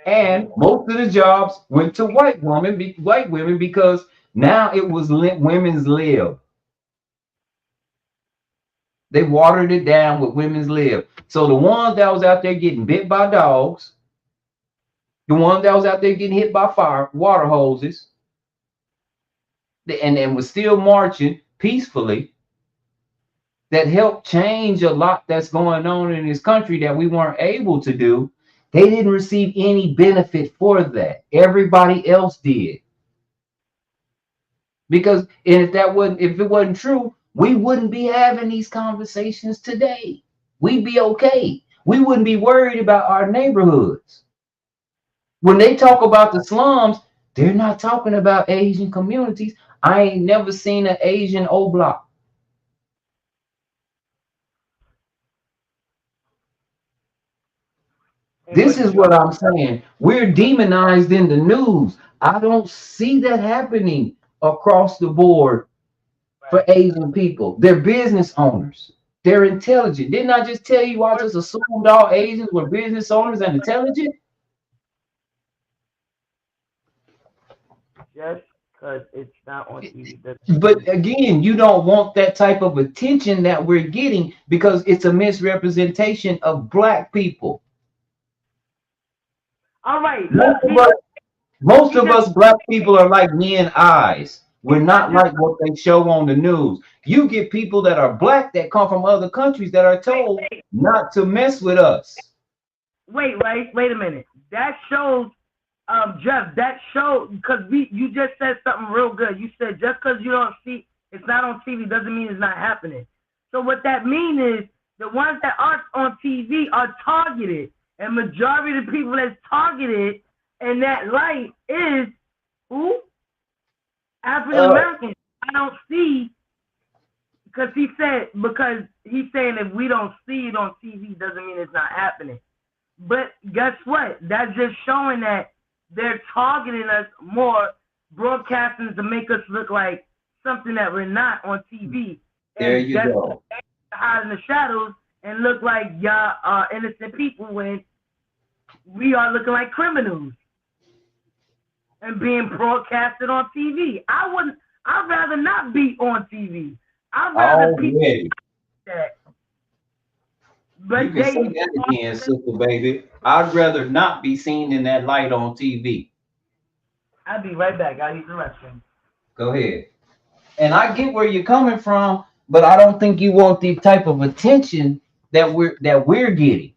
S11: and most of the jobs went to white women because now it was women's lib. They watered it down with women's lib. So the ones that was out there getting bit by dogs, the ones that was out there getting hit by water hoses, and was still marching peacefully, that helped change a lot that's going on in this country that we weren't able to do. They didn't receive any benefit for that. Everybody else did. Because if it wasn't true, we wouldn't be having these conversations today. We'd be okay. We wouldn't be worried about our neighborhoods. When they talk about the slums, they're not talking about Asian communities. I ain't never seen an Asian O-block. This is what I'm saying. We're demonized in the news. I don't see that happening across the board for Asian people. They're business owners. They're intelligent. Didn't I just tell you I just assumed all Asians were business owners and intelligent?
S1: Just because it's not on TV.
S11: But again, you don't want that type of attention that we're getting because it's a misrepresentation of Black people.
S1: All right.
S11: Most of us Black people are like men eyes. We're not like what they show on the news. You get people that are Black that come from other countries that are told not to mess with us.
S1: Wait a minute. That shows, Jeff, that shows, because you just said something real good. You said just because you don't see, it's not on TV doesn't mean it's not happening. So what that means is the ones that aren't on TV are targeted. And majority of the people that's targeted in that light is who? African Americans. I don't see, because he's saying if we don't see it on TV doesn't mean it's not happening. But guess what? That's just showing that they're targeting us more, broadcasting to make us look like something that we're not on TV.
S11: There you go.
S1: Hide in the shadows and look like y'all are innocent people when we are looking like criminals and being broadcasted on TV. I'd rather not be on TV. I'd rather be that. But
S11: you can say that again, sister baby. I'd rather not be seen in that light on TV.
S1: I'll be right back. I'll use the restroom.
S11: Go ahead. And I get where you're coming from, but I don't think you want the type of attention that we're getting.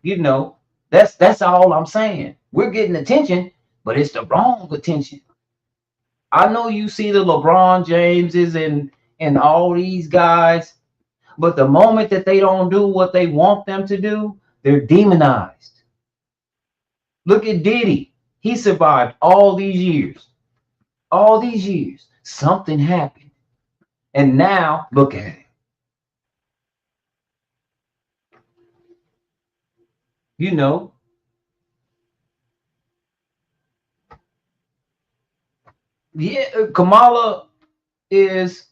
S11: You know, that's all I'm saying. We're getting attention, but it's the wrong attention. I know you see the LeBron Jameses and all these guys, but the moment that they don't do what they want them to do, they're demonized. Look at Diddy. He survived all these years. All these years. Something happened. And now, look at him. You know, yeah, Kamala is,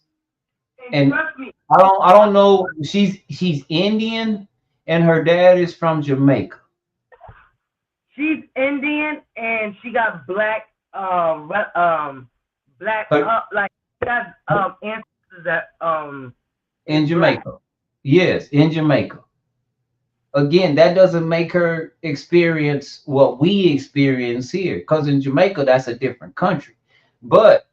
S11: and I don't know. She's Indian, and her dad is from Jamaica.
S1: She's Indian, and she got black, like got ancestors that
S11: in Jamaica. Black. Yes, in Jamaica. Again, that doesn't make her experience what we experience here, because in Jamaica, that's a different country. But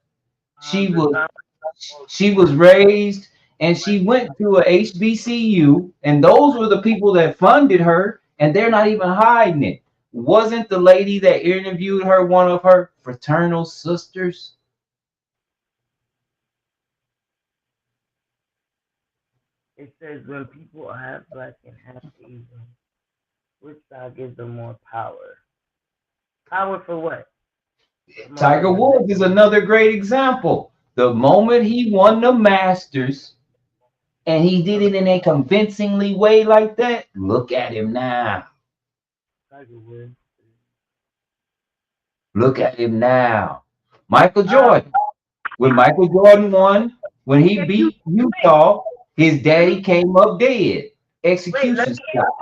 S11: she was raised, and she went to a HBCU, and those were the people that funded her, and they're not even hiding it. Wasn't the lady that interviewed her one of her fraternal sisters?
S1: It says when people are half black and half Asian, which side gives them more power? Power for what?
S11: Tiger Woods is another great example. The moment he won the Masters, and he did it in a convincingly way like that, look at him now.
S1: Tiger Woods.
S11: Look at him now. Michael Jordan. When Michael Jordan won, when he beat Utah, his daddy came up dead. Execution style.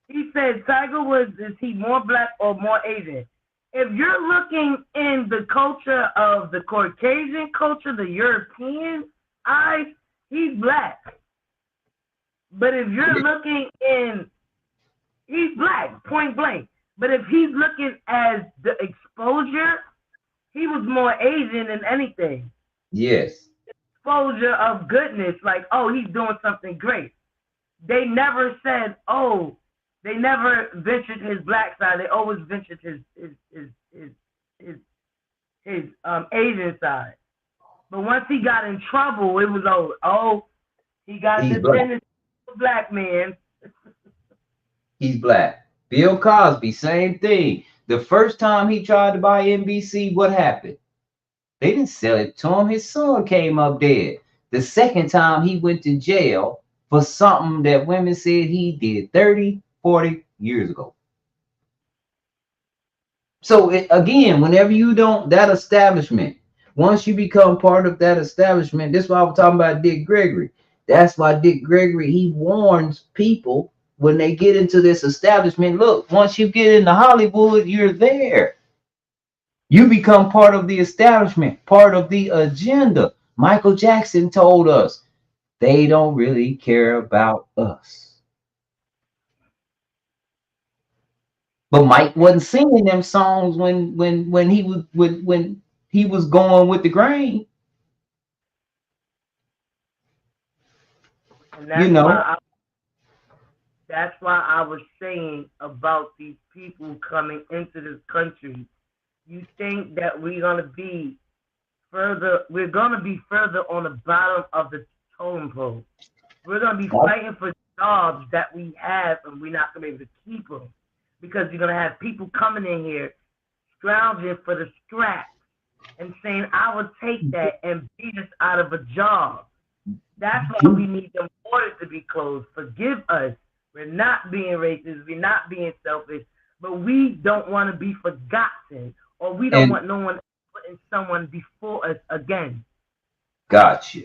S1: He said, Tiger Woods, is he more black or more Asian? If you're looking in the culture of the Caucasian culture, the European eyes, he's black. But if you're looking in, he's black, point blank. But if he's looking as the exposure, he was more Asian than anything.
S11: Yes.
S1: Exposure of goodness, like, oh, he's doing something great. They never said, oh, they never ventured his black side. They always ventured his Asian side. But once he got in trouble, it was oh, he got this black man.
S11: He's black. Bill Cosby, same thing. The first time he tried to buy NBC, what happened? They didn't sell it to him. His son came up dead. The second time he went to jail for something that women said he did 30, 40 years ago. So again, whenever you don't, that establishment, once you become part of that establishment, this is why I was talking about Dick Gregory. That's why Dick Gregory, he warns people when they get into this establishment, look, once you get into Hollywood, you're there. You become part of the establishment, part of the agenda. Michael Jackson told us they don't really care about us. But Mike wasn't singing them songs when he was going with the grain.
S1: And that's that's why I was saying about these people coming into this country. You think that we're gonna be further on the bottom of the totem pole. We're gonna be fighting for jobs that we have, and we're not gonna be able to keep them because you're gonna have people coming in here scrounging for the scraps and saying, "I will take that," and beat us out of a job. That's why we need them borders to be closed. Forgive us. We're not being racist. We're not being selfish. But we don't want to be forgotten, or we don't want no one putting someone before us again.
S11: Gotcha.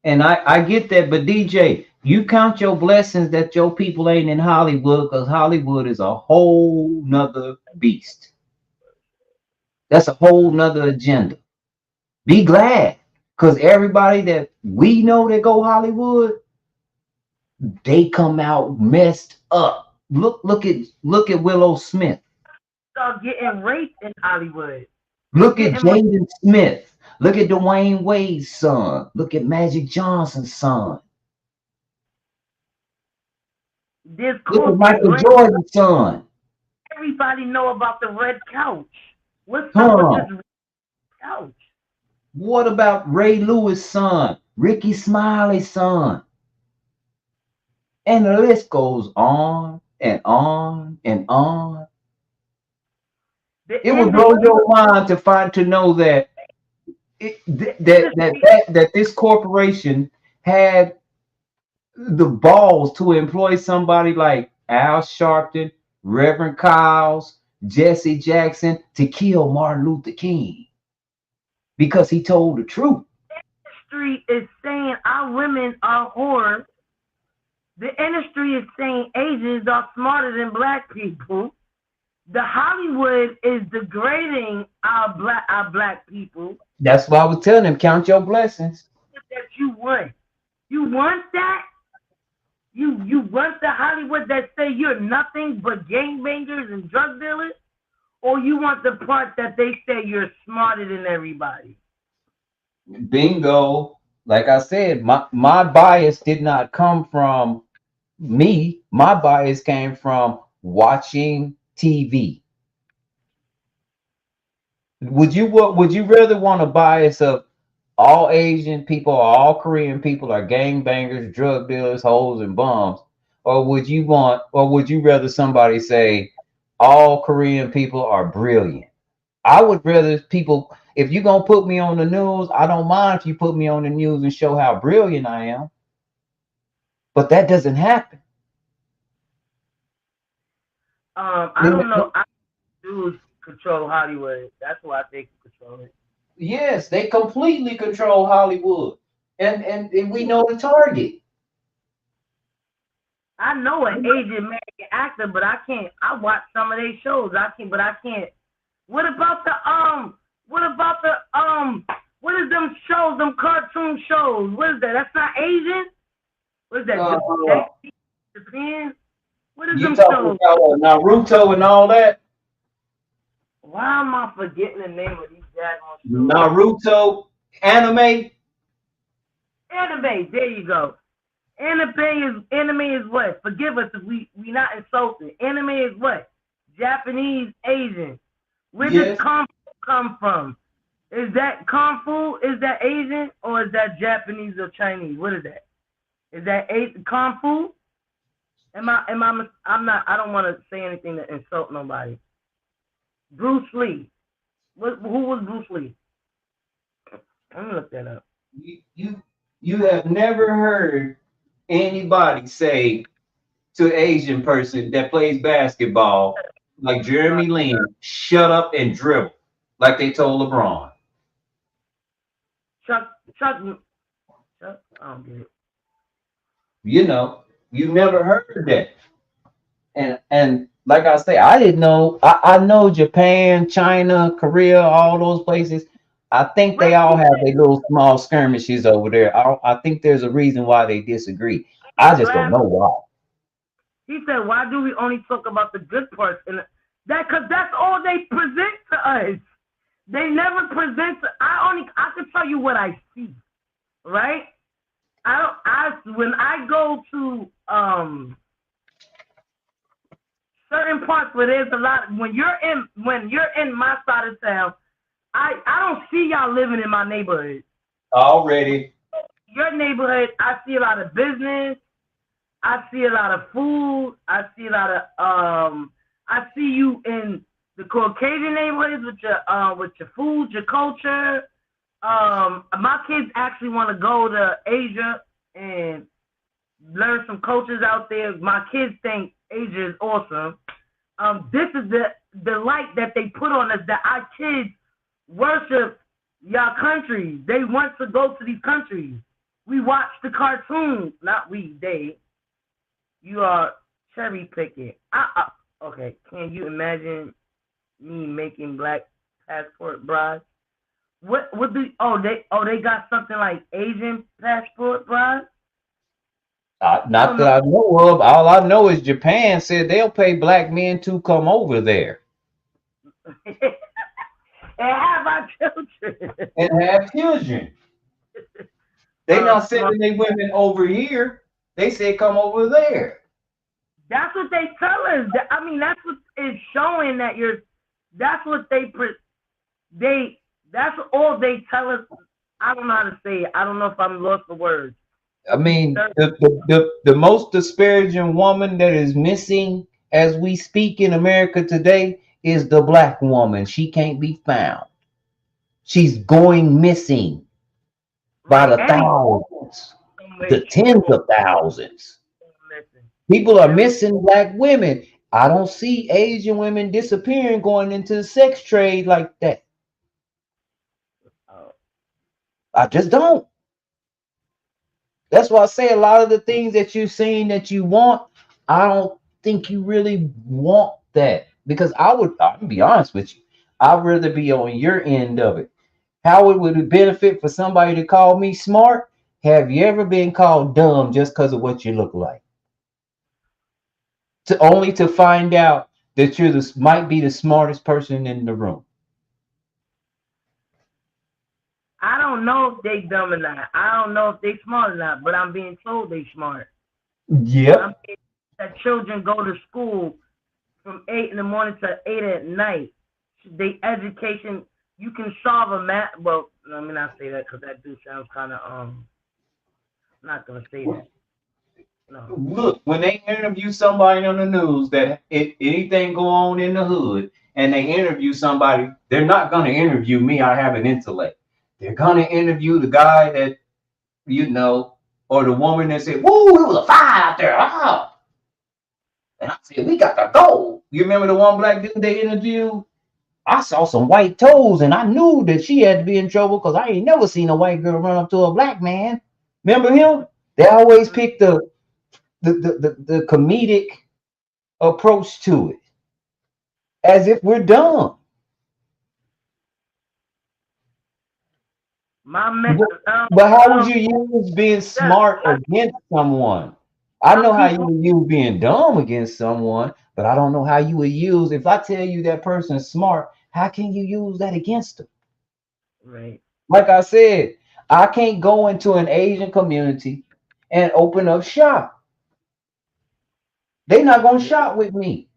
S11: And I get that, but DJ, you count your blessings that your people ain't in Hollywood, because Hollywood is a whole nother beast. That's a whole nother agenda. Be glad, because everybody that we know that go Hollywood, they come out messed up. Look at Willow Smith.
S1: Start getting raped in Hollywood.
S11: Look at Jaden Smith. Look at Dwayne Wade's son. Look at Magic Johnson's son. Look at Michael Jordan's son.
S1: Everybody know about the red couch. What's up with this red couch?
S11: What about Ray Lewis' son? Ricky Smiley's son? And the list goes on and on and on. It would blow your mind to know that that this corporation had the balls to employ somebody like Al Sharpton, Reverend Kyles, Jesse Jackson to kill Martin Luther King because he told the truth.
S1: The industry is saying our women are whores. The industry is saying Asians are smarter than black people. The Hollywood is degrading our black people.
S11: That's why I was telling them, count your blessings.
S1: That you want. You want that? You want the Hollywood that say you're nothing but gangbangers and drug dealers? Or you want the part that they say you're smarter than everybody?
S11: Bingo. Like I said, my bias did not come from me. My bias came from watching TV. Would you rather want a bias of all Asian people or all Korean people are gangbangers, drug dealers, hoes, and bums? Or would you rather somebody say all Korean people are brilliant? I would rather people, if you're gonna put me on the news, I don't mind if you put me on the news and show how brilliant I am. But that doesn't happen.
S1: I don't know. I do control Hollywood. That's why they control it.
S11: Yes, they completely control Hollywood, and we know the target.
S1: I know an Asian American actor, but I can't. I watch some of their shows. I can't. What about what is them shows? Them cartoon shows? What is that? That's not Asian. What is that? Japan? What is them shows?
S11: About Naruto and all that?
S1: Why am I forgetting the name of these daggone shows?
S11: Naruto, anime.
S1: Anime. There you go. Anime is what? Forgive us if we not insulting. Anime is what? Japanese, Asian. Where does Kung Fu come from? Is that Kung Fu? Is that Asian or is that Japanese or Chinese? What is that? Is that Kung Fu? I'm not. I don't want to say anything to insult nobody. Bruce Lee. Who was Bruce Lee? Let me look that up.
S11: You have never heard anybody say to an Asian person that plays basketball like Jeremy Lin, shut up and dribble, like they told LeBron.
S1: Chuck, I don't get it.
S11: You know, you never heard that. And like I say, I didn't know. I know Japan, China, Korea, all those places. I think they all have their little small skirmishes over there. I think there's a reason why they disagree. I just don't know why.
S1: He said, "Why do we only talk about the good parts?" And because that's all they present to us. They never present. I can tell you what I see, right? When I go to certain parts where there's a lot. When you're in my side of town, I don't see y'all living in my neighborhood.
S11: Already.
S1: Your neighborhood, I see a lot of business. I see a lot of food. I see a lot of I see you in the Caucasian neighborhoods with your food, your culture. My kids actually want to go to Asia and learn some cultures out there. My kids think Asia is awesome. This is the light that they put on us, that our kids worship y'all countries. They want to go to these countries. We watch the cartoons, not we, they. You are cherry picking. Okay, can you imagine me making black passport brides? They got something like Asian passport brides?
S11: Not that I know of. All I know is Japan said they'll pay black men to come over there.
S1: And have our children.
S11: And have children. They not sending their women over here. They said come over there.
S1: That's what they tell us. I mean, that's what is showing that that's what that's all they tell us. I don't know how to say it. I don't know if I'm lost for words.
S11: I mean, the most disparaging woman that is missing as we speak in America today is the black woman. She can't be found. She's going missing by the thousands, the tens of thousands. People are missing black women. I don't see Asian women disappearing, going into the sex trade like that. I just don't. That's why I say a lot of the things that you're saying that you want, I don't think you really want that. Because I'll be honest with you, I'd rather be on your end of it. How would it benefit for somebody to call me smart? Have you ever been called dumb just because of what you look like? Only to find out that you might be the smartest person in the room.
S1: I don't know if they dumb or not. I don't know if they smart or not, but I'm being told they smart.
S11: Yep.
S1: That children go to school from 8 in the morning to 8 at night. They education, you can solve a math. Well, let me not say that because that do sounds kind of I'm not gonna say that. No.
S11: Look, when they interview somebody on the news that anything go on in the hood, and they interview somebody, they're not gonna interview me. I have an intellect. They're gonna interview the guy that or the woman that said, "Woo, it was a fire out there." Oh. And I said, "We got the gold." You remember the one black dude they interviewed? I saw some white toes, and I knew that she had to be in trouble because I ain't never seen a white girl run up to a black man. Remember him? They always pick the the comedic approach to it, as if we're dumb. But how would you use being smart against someone? I know how you would use being dumb against someone, but I don't know how you would use, if I tell you that person's smart, how can you use that against them?
S1: Right.
S11: Like I said, I can't go into an Asian community and open up shop. They're not going to shop with me.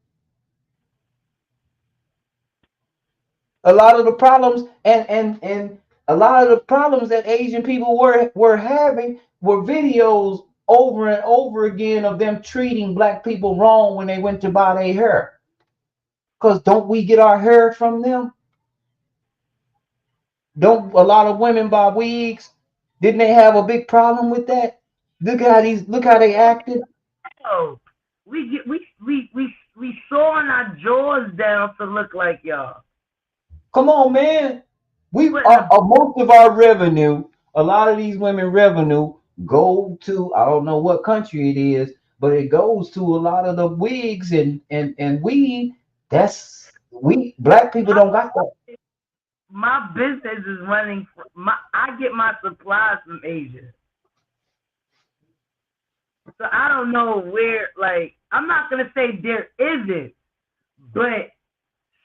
S11: A lot of the problems and a lot of the problems that Asian people were having were videos over and over again of them treating black people wrong when they went to buy their hair. Because don't we get our hair from them? Don't a lot of women buy wigs? Didn't they have a big problem with that? Look how they acted.
S1: Oh, we sawing our jaws down to look like y'all.
S11: Come on, man. Most of our revenue, a lot of these women revenue go to, I don't know what country it is, but it goes to a lot of the wigs and weed. Black people don't got that.
S1: My business is running. I get my supplies from Asia, so I don't know where. Like, I'm not gonna say there isn't, but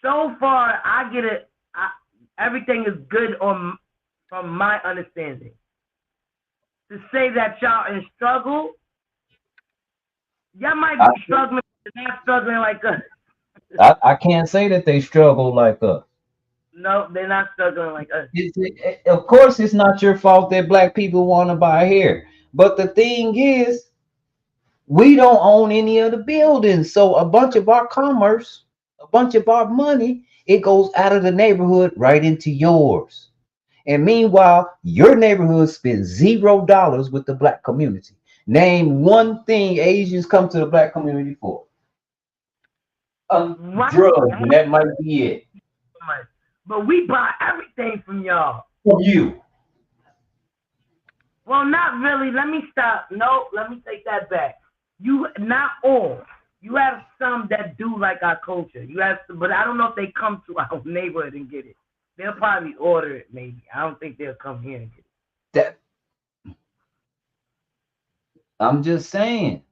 S1: so far I get it. Everything is good from my understanding. To say that y'all in struggle, y'all might be struggling, but not struggling like us.
S11: I can't say that they struggle like us.
S1: No, they're not struggling like us.
S11: Of course, it's not your fault that black people want to buy hair. But the thing is, we don't own any of the buildings. So a bunch of our commerce, a bunch of our money, it goes out of the neighborhood right into yours. And meanwhile, your neighborhood spends $0 with the black community. Name one thing Asians come to the black community for. Drugs, and that might be it.
S1: But we buy everything from y'all.
S11: From you.
S1: Well, not really. Let me stop. No, let me take that back. You, not all. You have some that do like our culture. You have some, but I don't know if they come to our neighborhood and get it. They'll probably order it, maybe. I don't think they'll come here and get it.
S11: I'm just saying.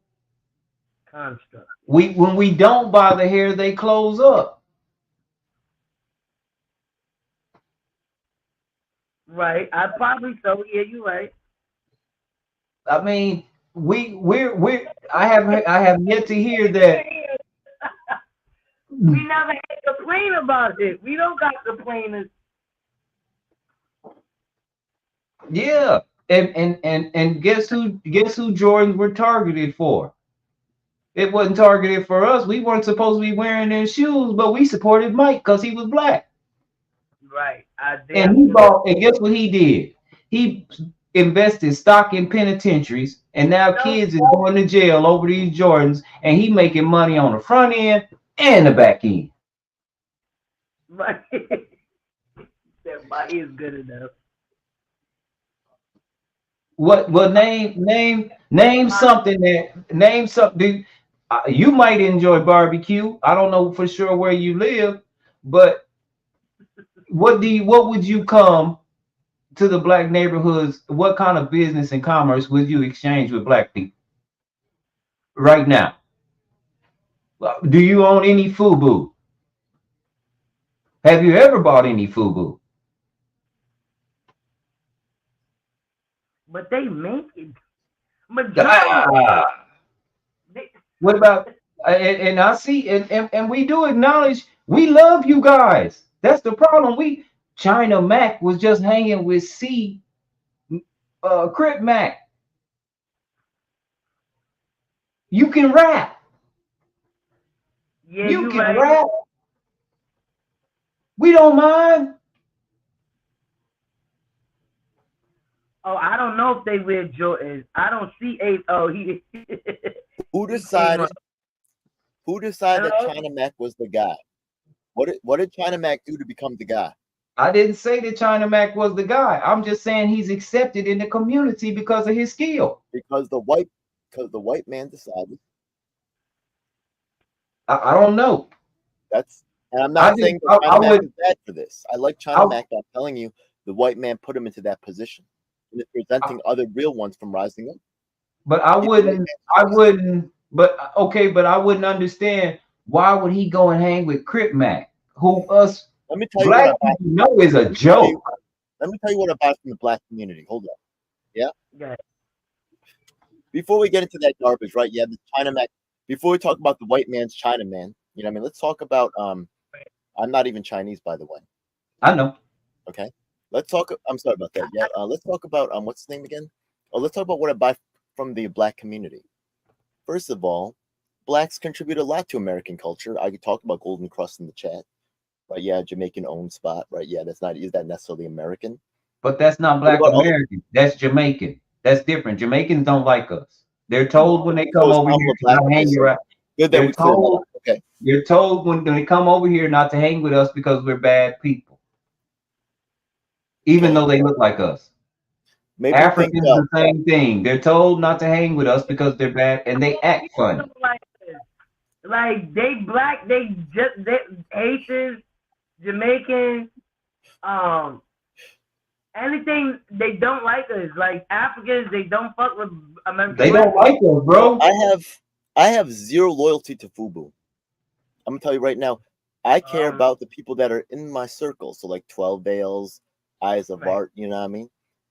S1: Construct.
S11: When we don't buy the hair, they close up.
S1: Right. I probably so. Yeah, you're right.
S11: I mean, I have yet to hear that.
S1: We never had to complain about it. We don't got complainers.
S11: Yeah, and guess who Jordans were targeted for? It wasn't targeted for us. We weren't supposed to be wearing their shoes, but we supported Mike because he was black.
S1: Right.
S11: And guess what he did? He invested stock in penitentiaries, and now kids is going to jail over these Jordans, and he making money on the front end and the back end.
S1: Right. That money is good enough.
S11: What? Well, name something. You might enjoy barbecue. I don't know for sure where you live, but what would you come to the black neighborhoods? What kind of business and commerce would you exchange with black people right now? Do you own any FUBU? Have you ever bought any FUBU?
S1: But they make it.
S11: What about and I see and we do acknowledge we love you guys. That's the problem. China Mac was just hanging with Crip Mac. You can rap.
S1: Yeah,
S11: you can
S1: right.
S11: rap. We don't mind.
S1: Oh, I don't know if they wear Jordans. I don't see he.
S10: Who decided that China Mac was the guy? What did China Mac do to become the guy?
S11: I didn't say that China Mac was the guy. I'm just saying he's accepted in the community because of his skill.
S10: Because the white Because the white man decided.
S11: I don't know.
S10: And I'm not saying that China Mac is bad for this. I like China Mac, but I'm telling you, the white man put him into that position, and it's preventing other real ones from rising up.
S11: But I wouldn't. But okay, but I wouldn't understand why would he go and hang with Crip Mac, who us
S10: Let me tell you
S11: black
S10: what
S11: people know is a joke.
S10: Let me tell you what I buy from the black community. Hold up. Yeah.
S1: Yeah.
S10: Before we get into that garbage, right? Yeah, the China Mac. Before we talk about the white man's China man, you know what I mean? Let's talk about I'm not even Chinese, by the way.
S11: I know.
S10: Okay. Let's talk. I'm sorry about that. Yeah. Let's talk about what's his name again? Oh, let's talk about what I buy from the black community. First of all, blacks contribute a lot to American culture. I could talk about Golden Crust in the chat. Right? Yeah, Jamaican owned spot. Right? Yeah, is that necessarily American?
S11: But that's not black American. That's Jamaican. That's different. Jamaicans don't like us. They're told when they come over here not to hang around. They're told,
S10: okay.
S11: You're told when they come over here not to hang with us because we're bad people. Even though they look like us.
S10: Maybe
S11: Africans the same thing. They're told not to hang with us because they're bad and they act funny.
S1: Like they black, they Haitians, Jamaicans, anything, they don't like us. Like Africans, they don't fuck with Americans.
S11: They don't like us, bro.
S10: I have zero loyalty to FUBU. I'm gonna tell you right now, I care about the people that are in my circle. So like 12 Veils, Eyes of Art, you know what I mean?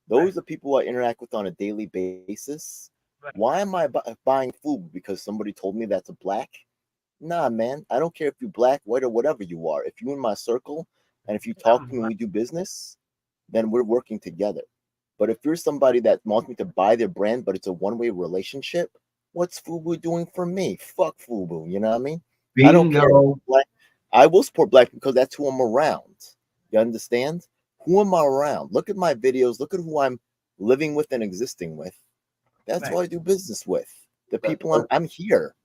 S10: Those are people I interact with on a daily basis. Why am I buying FUBU? Because somebody told me that's a black? Nah, man. I don't care if you're black, white, or whatever you are. If you're in my circle and if you talk to me and we do business, then we're working together. But if you're somebody that wants me to buy their brand, but it's a one-way relationship, what's FUBU doing for me? Fuck FUBU, you know what I mean? I don't care. Black. I will support black because that's who I'm around. You understand? Who am I around? Look at my videos. Look at who I'm living with and existing with. That's who I do business with. The people I'm here.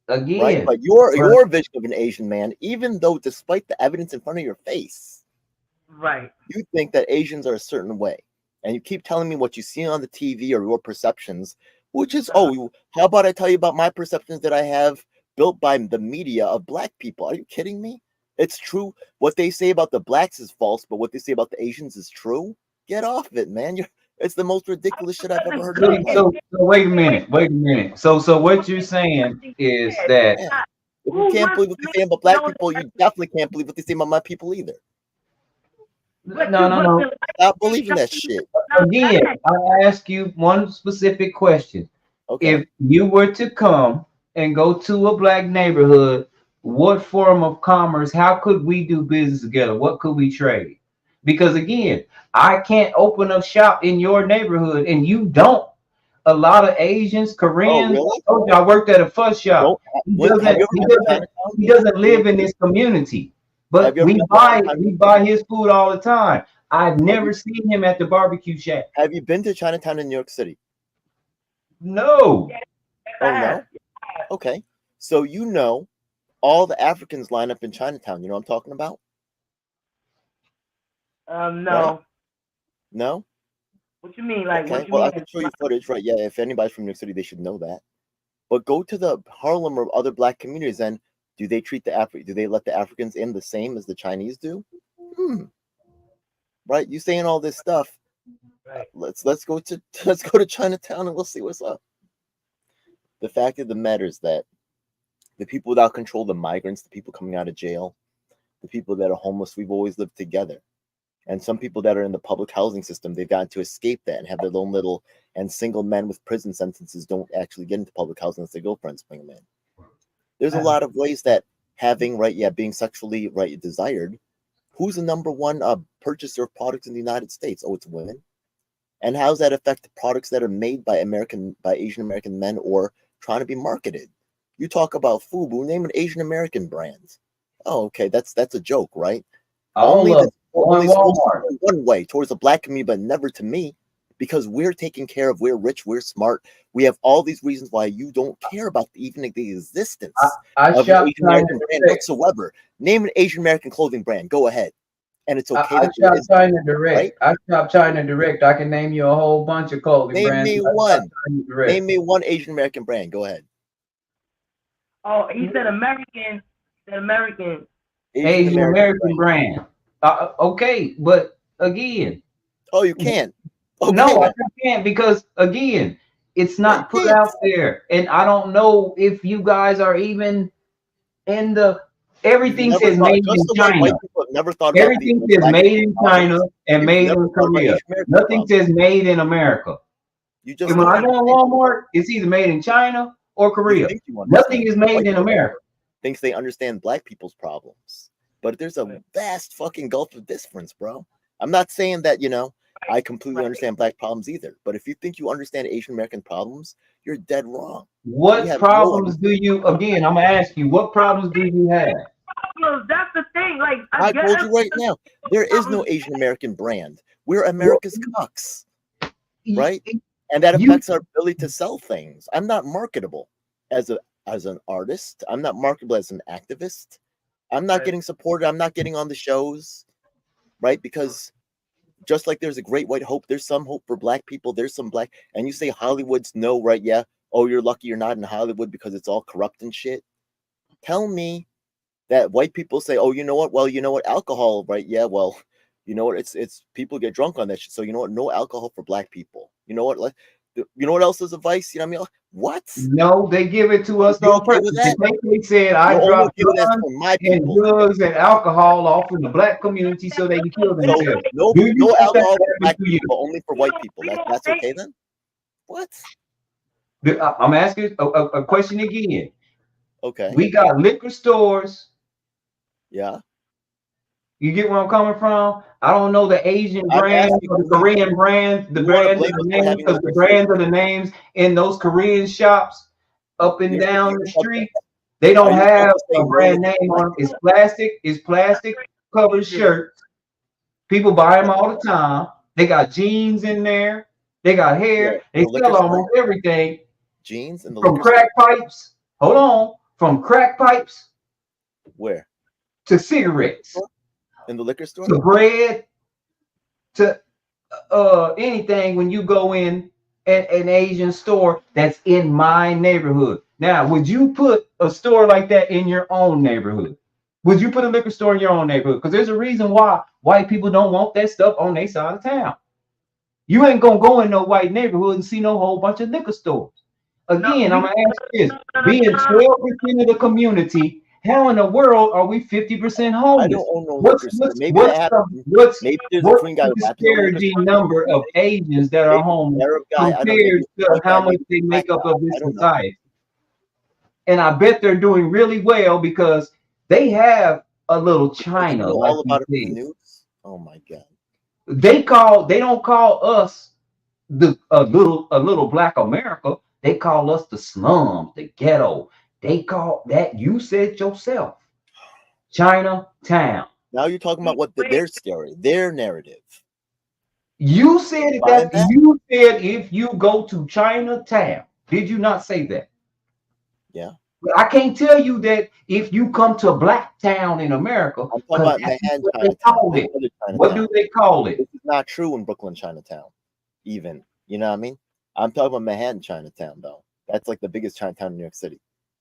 S11: Again,
S10: right? But your vision of an Asian man, even though despite the evidence in front of your face,
S1: right,
S10: you think that Asians are a certain way, and you keep telling me what you see on the TV or your perceptions, which is how about I tell you about my perceptions that I have built by the media of black people? Are you kidding me? It's true. What they say about the blacks is false, but what they say about the Asians is true. Get off it, man. It's the most ridiculous shit I've ever heard.
S11: So wait a minute. So what you're saying is that
S10: if you can't believe what they say about black people, you definitely can't believe what they say about my people either.
S11: No.
S10: Stop believing that shit.
S11: Again, I ask you one specific question.
S10: Okay.
S11: If you were to come and go to a black neighborhood, what form of commerce, how could we do business together? What could we trade? Because again, I can't open up shop in your neighborhood and you don't. A lot of Asians, Koreans, I worked at a fuss shop. He doesn't live in this community, but we buy his food all the time. I've never seen him at the barbecue shack.
S10: Have you been to Chinatown in New York City?
S11: No.
S10: Oh no? Okay. So you know all the Africans line up in Chinatown. You know what I'm talking about?
S1: No.
S10: Right? No?
S1: What you mean? Like,
S10: okay.
S1: what you
S10: mean?
S1: I
S10: can show you footage, right? Yeah, if anybody's from New York City, they should know that. But go to the Harlem or other black communities, and do they treat do they let the Africans in the same as the Chinese do? Right? You saying all this stuff.
S1: Right.
S10: Let's go to Chinatown and we'll see what's up. The fact of the matter is that the people without control, the migrants, the people coming out of jail, the people that are homeless, we've always lived together. And some people that are in the public housing system, they've gotten to escape that and have their own little, and single men with prison sentences don't actually get into public housing unless their girlfriends bring them in. There's a lot of ways that having, being sexually, desired, who's the number one purchaser of products in the United States? Oh, it's women. And how does that affect the products that are made by Asian American men or trying to be marketed? You talk about FUBU, name an Asian American brand. Oh, okay, that's a joke, right? Only one way towards the black community, but never to me, because we're taken care of. We're rich. We're smart. We have all these reasons why you don't care about even the existence of an Asian American brand whatsoever. Name an Asian American clothing brand. Go ahead. and it's okay.
S11: I shop China Direct. Right? I shop China Direct. I can name you a whole bunch of clothing brands.
S10: Name me one. Name me one Asian American brand. Go ahead.
S1: Oh, he said American.
S11: Asian American brand. Okay, but again.
S10: Oh, you can't. Okay.
S11: No, I can't because again, it's not put out there, and I don't know if you guys are even in the. Everything says made in China.
S10: Never thought
S11: everything says made in China and made in Korea. Nothing says made in America. And when I go to Walmart, it's either made in China or Korea. Nothing is made in America.
S10: Thinks they understand black people's problems, but there's a vast fucking gulf of difference, bro. I'm not saying that I completely understand black problems either, but if you think you understand Asian American problems, you're dead wrong.
S11: What problems do you? Again, I'm gonna ask you. What problems do you have?
S1: That's the thing. Like
S10: I told you right now, there is no Asian American brand. We're America's cucks, right? And that affects our ability to sell things. I'm not marketable as an artist. I'm not marketable as an activist. I'm not getting supported. I'm not getting on the shows, right? Because just like there's a great white hope, there's some hope for black people. There's some black, and you say Hollywood's no, right? Yeah. Oh, you're lucky you're not in Hollywood because it's all corrupt and shit. Tell me that white people say, oh, you know what? Well, you know what? Alcohol, right? Yeah. Well, you know what? It's people get drunk on that shit. So you know what? No alcohol for black people. You know what? You know what else is a vice? You know what I mean? What?
S11: No, they give it to us on purpose. They said I dropped guns and drugs and alcohol off in the black community so they can kill themselves.
S10: No alcohol for black people, only for white people. That's okay then? What?
S11: I'm asking a question again.
S10: Okay.
S11: We got liquor stores.
S10: Yeah.
S11: You get where I'm coming from? I don't know the Asian brands or the Korean brands, the brands of the names, because the brands of the names in those Korean shops up and down the street, they don't have a brand name on it. It's plastic covered shirts. People buy them all the time. They got jeans in there. They got hair. They sell almost everything.
S10: Jeans and
S11: from crack pipes. Hold on. From crack pipes.
S10: Where?
S11: To cigarettes.
S10: In the liquor store?
S11: To bread, to anything when you go in an Asian store that's in my neighborhood. Now, would you put a store like that in your own neighborhood? Would you put a liquor store in your own neighborhood? Because there's a reason why white people don't want that stuff on their side of town. You ain't gonna go in no white neighborhood and see no whole bunch of liquor stores. Again, I'm gonna ask this: being 12% of the community, how in the world are we 50% homeless?
S10: I don't own no
S11: what's
S10: maybe there's a green guy
S11: the disparaging number of Asians that are homeless compared to how much they make up of this society? And I bet they're doing really well because they have a little China.
S10: All about it in the news. Oh my God.
S11: They don't call us a little black America. They call us the slums, the ghetto. They call that, you said yourself, Chinatown.
S10: Now you're talking about what their story, their narrative.
S11: You said that. You said if you go to Chinatown, did you not say that?
S10: Yeah.
S11: But I can't tell you that if you come to Black Town in America.
S10: I'm talking about Manhattan, Chinatown.
S11: What do they call it?
S10: This is not true in Brooklyn, Chinatown. Even, you know what I mean? I'm talking about Manhattan, Chinatown, though. That's like the biggest Chinatown in New York City.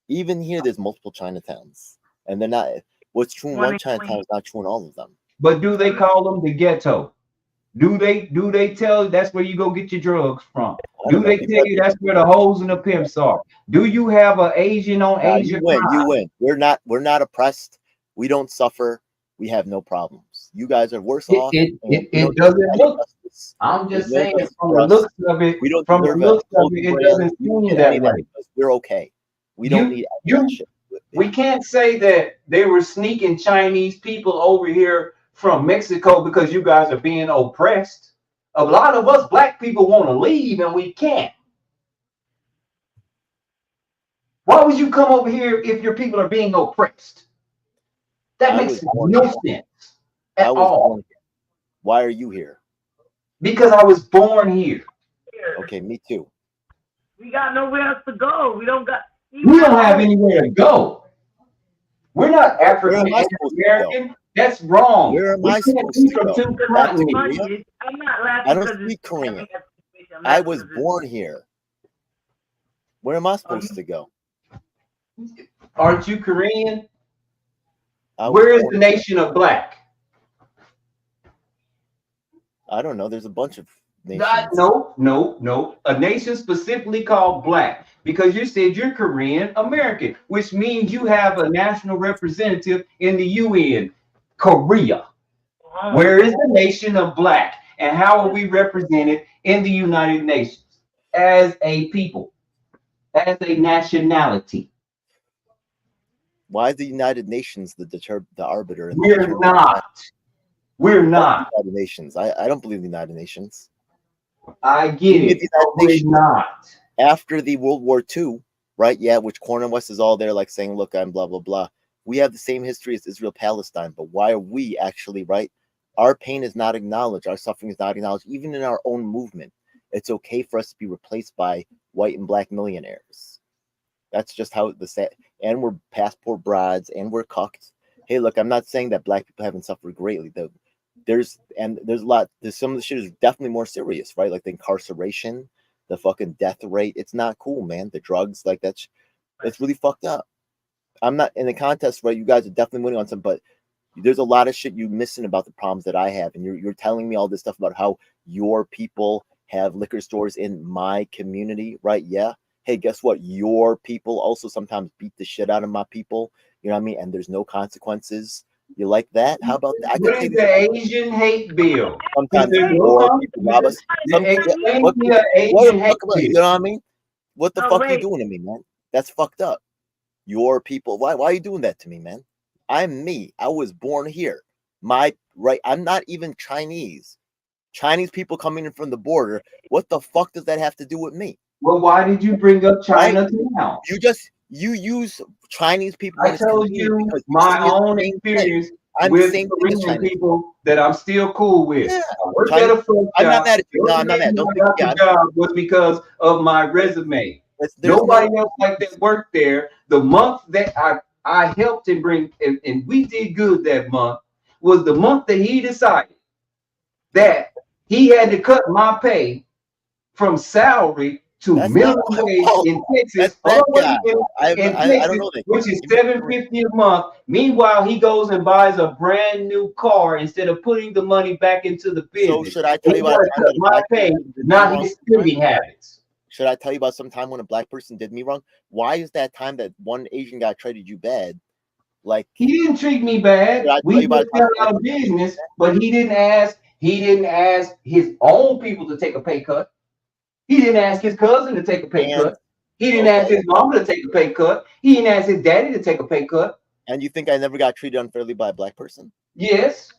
S10: Even here, there's multiple Chinatowns, and they're not. What's true in one Chinatown is not true in all of them.
S11: But do they call them the ghetto? Do they tell you that's where you go get your drugs from? Do they tell you that's where the hoes and the pimps are? Do you have an Asian on Asian?
S10: You win. We're not oppressed. We don't suffer. We have no problems. You guys are worse off.
S11: It doesn't look. I'm just saying from the looks of it. From the looks of it, it doesn't seem that way.
S10: We're okay. We don't need shit.
S11: We can't say that they were sneaking Chinese people over here from Mexico because you guys are being oppressed. A lot of us black people want to leave and we can't. Why would you come over here if your people are being oppressed? That makes no sense at all.
S10: Why are you here?
S11: Because I was born here.
S10: Okay, me too.
S1: We got nowhere else to go. We don't have
S11: anywhere to go. We're not African American. That's wrong.
S10: Where am
S11: We
S10: I
S11: can't
S10: supposed
S11: be
S10: to
S11: from
S10: go?
S11: two
S10: Back to
S11: continents.
S10: Korea?
S1: I'm not laughing
S10: I don't
S1: because
S10: speak
S1: it's
S10: Korean.
S1: I'm
S10: I
S1: laughing
S10: was
S1: because
S10: born here. Where am I supposed to go?
S11: Aren't you Korean?
S10: I was
S11: Where is
S10: born
S11: the nation of black?
S10: I don't know. There's a bunch of nations.
S11: No. A nation specifically called black, because you said you're Korean American, which means you have a national representative in the UN, Korea. Where is the nation of black, and how are we represented in the United Nations as a people, as a nationality?
S10: Why is the United Nations the arbiter? And
S11: We're not. We're not.
S10: The United Nations. I don't believe the United Nations.
S11: I get it. We're not.
S10: After the World War II, right? Yeah, which Cornel West is all there, like saying, "Look, I'm blah blah blah." We have the same history as Israel Palestine, but why are we actually right? Our pain is not acknowledged. Our suffering is not acknowledged, even in our own movement. It's okay for us to be replaced by white and black millionaires. That's just how and we're passport brides and we're cucked. Hey, look, I'm not saying that black people haven't suffered greatly. There's some of the shit is definitely more serious, right? Like the incarceration, the fucking death rate. It's not cool, man. The drugs, like that's really fucked up. I'm not in the contest, right? You guys are definitely winning on some, but there's a lot of shit you missing about the problems that I have, and you're telling me all this stuff about how your people have liquor stores in my community, right? Yeah. Hey, guess what? Your people also sometimes beat the shit out of my people. You know what I mean? And there's no consequences. You like that? How about that?
S11: What is the Asian hate bill?
S10: Sometimes your people rob us. You know what I mean? What the fuck are you doing to me, man? That's fucked up. Your people. Why are you doing that to me, man? I'm me. I was born here. I'm not even Chinese. Chinese people coming in from the border. What the fuck does that have to do with me?
S11: Well, why did you bring up China now?
S10: You use Chinese people.
S11: I told you my own experience with Korean people that I'm still cool with.
S10: Yeah.
S11: I worked at a food
S10: I'm not mad at you. No, I'm not mad.
S11: Don't think the job was because of my resume. Nobody else like that worked there. The month that I helped him bring, and we did good that month, was the month that he decided that he had to cut my pay from salary to minimum wage in Texas,
S10: I don't know that,
S11: which is $750 a month. Meanwhile, he goes and buys a brand new car instead of putting the money back into the business.
S10: So should I tell you about
S11: my pay, not his spending habits?
S10: Should I tell you about some time when a black person did me wrong? Why is that time that one Asian guy treated you bad? Like
S11: he didn't treat me bad. We went out of business, but he didn't ask his own people to take a pay cut. He didn't ask his cousin to take a pay cut. He didn't ask his mom to take a pay cut. He didn't ask his daddy to take a pay cut.
S10: And you think I never got treated unfairly by a black person?
S11: Yes.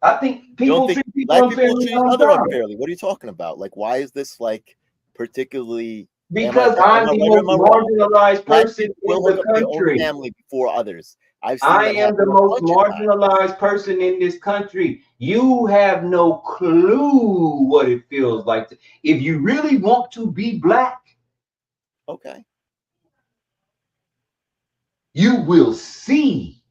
S11: I think people treat people
S10: black people
S11: unfairly.
S10: treat other unfairly. What are you talking about? Like, why is this like particularly?
S11: Because I'm the most marginalized person in the country.
S10: Family before others.
S11: I am the most marginalized person in this country. You have no clue what it feels like. If you really want to be black,
S10: okay,
S11: you will see.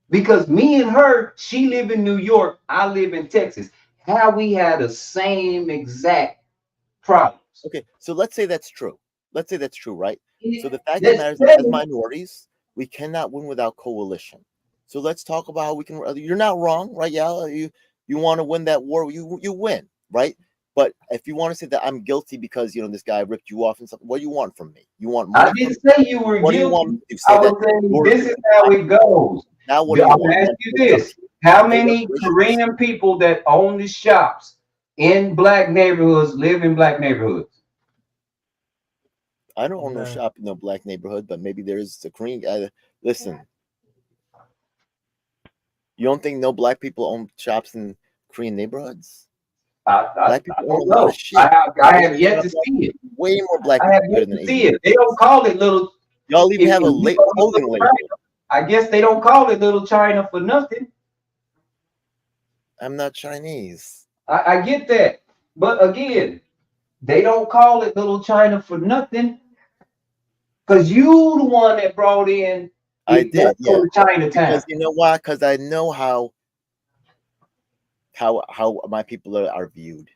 S11: Because me and her, she live in New York, I live in Texas. How we had the same exact problems.
S10: Okay, so let's say that's true. Let's say that's true, right? So the fact that matters is, as minorities, we cannot win without coalition. So let's talk about how we can. You're not wrong, right? Yeah, you want to win that war, you win, right? But if you want to say that I'm guilty because this guy ripped you off and stuff, what do you want from me? You want money?
S11: I didn't say you were
S10: what
S11: guilty.
S10: Do you want me to say
S11: I was saying this is how it goes.
S10: Now what do you
S11: want? I'll ask you this: how many Korean people that own the shops in black neighborhoods live in black neighborhoods?
S10: I don't own no shop in no black neighborhood, but maybe there's a Korean guy. Listen, you don't think no black people own shops in Korean neighborhoods? Black people own a lot of shit.
S11: I have yet to see it.
S10: Way more black
S11: people. I have
S10: yet
S11: to see it. They don't call it little.
S10: Y'all even have a late clothing label.
S11: I guess they don't call it Little China for nothing.
S10: I'm not Chinese.
S11: I get that, but again, they don't call it Little China for nothing. Because you the one that brought in
S10: I did,
S11: Chinatown.
S10: Because you know why? Because I know how how my people are viewed.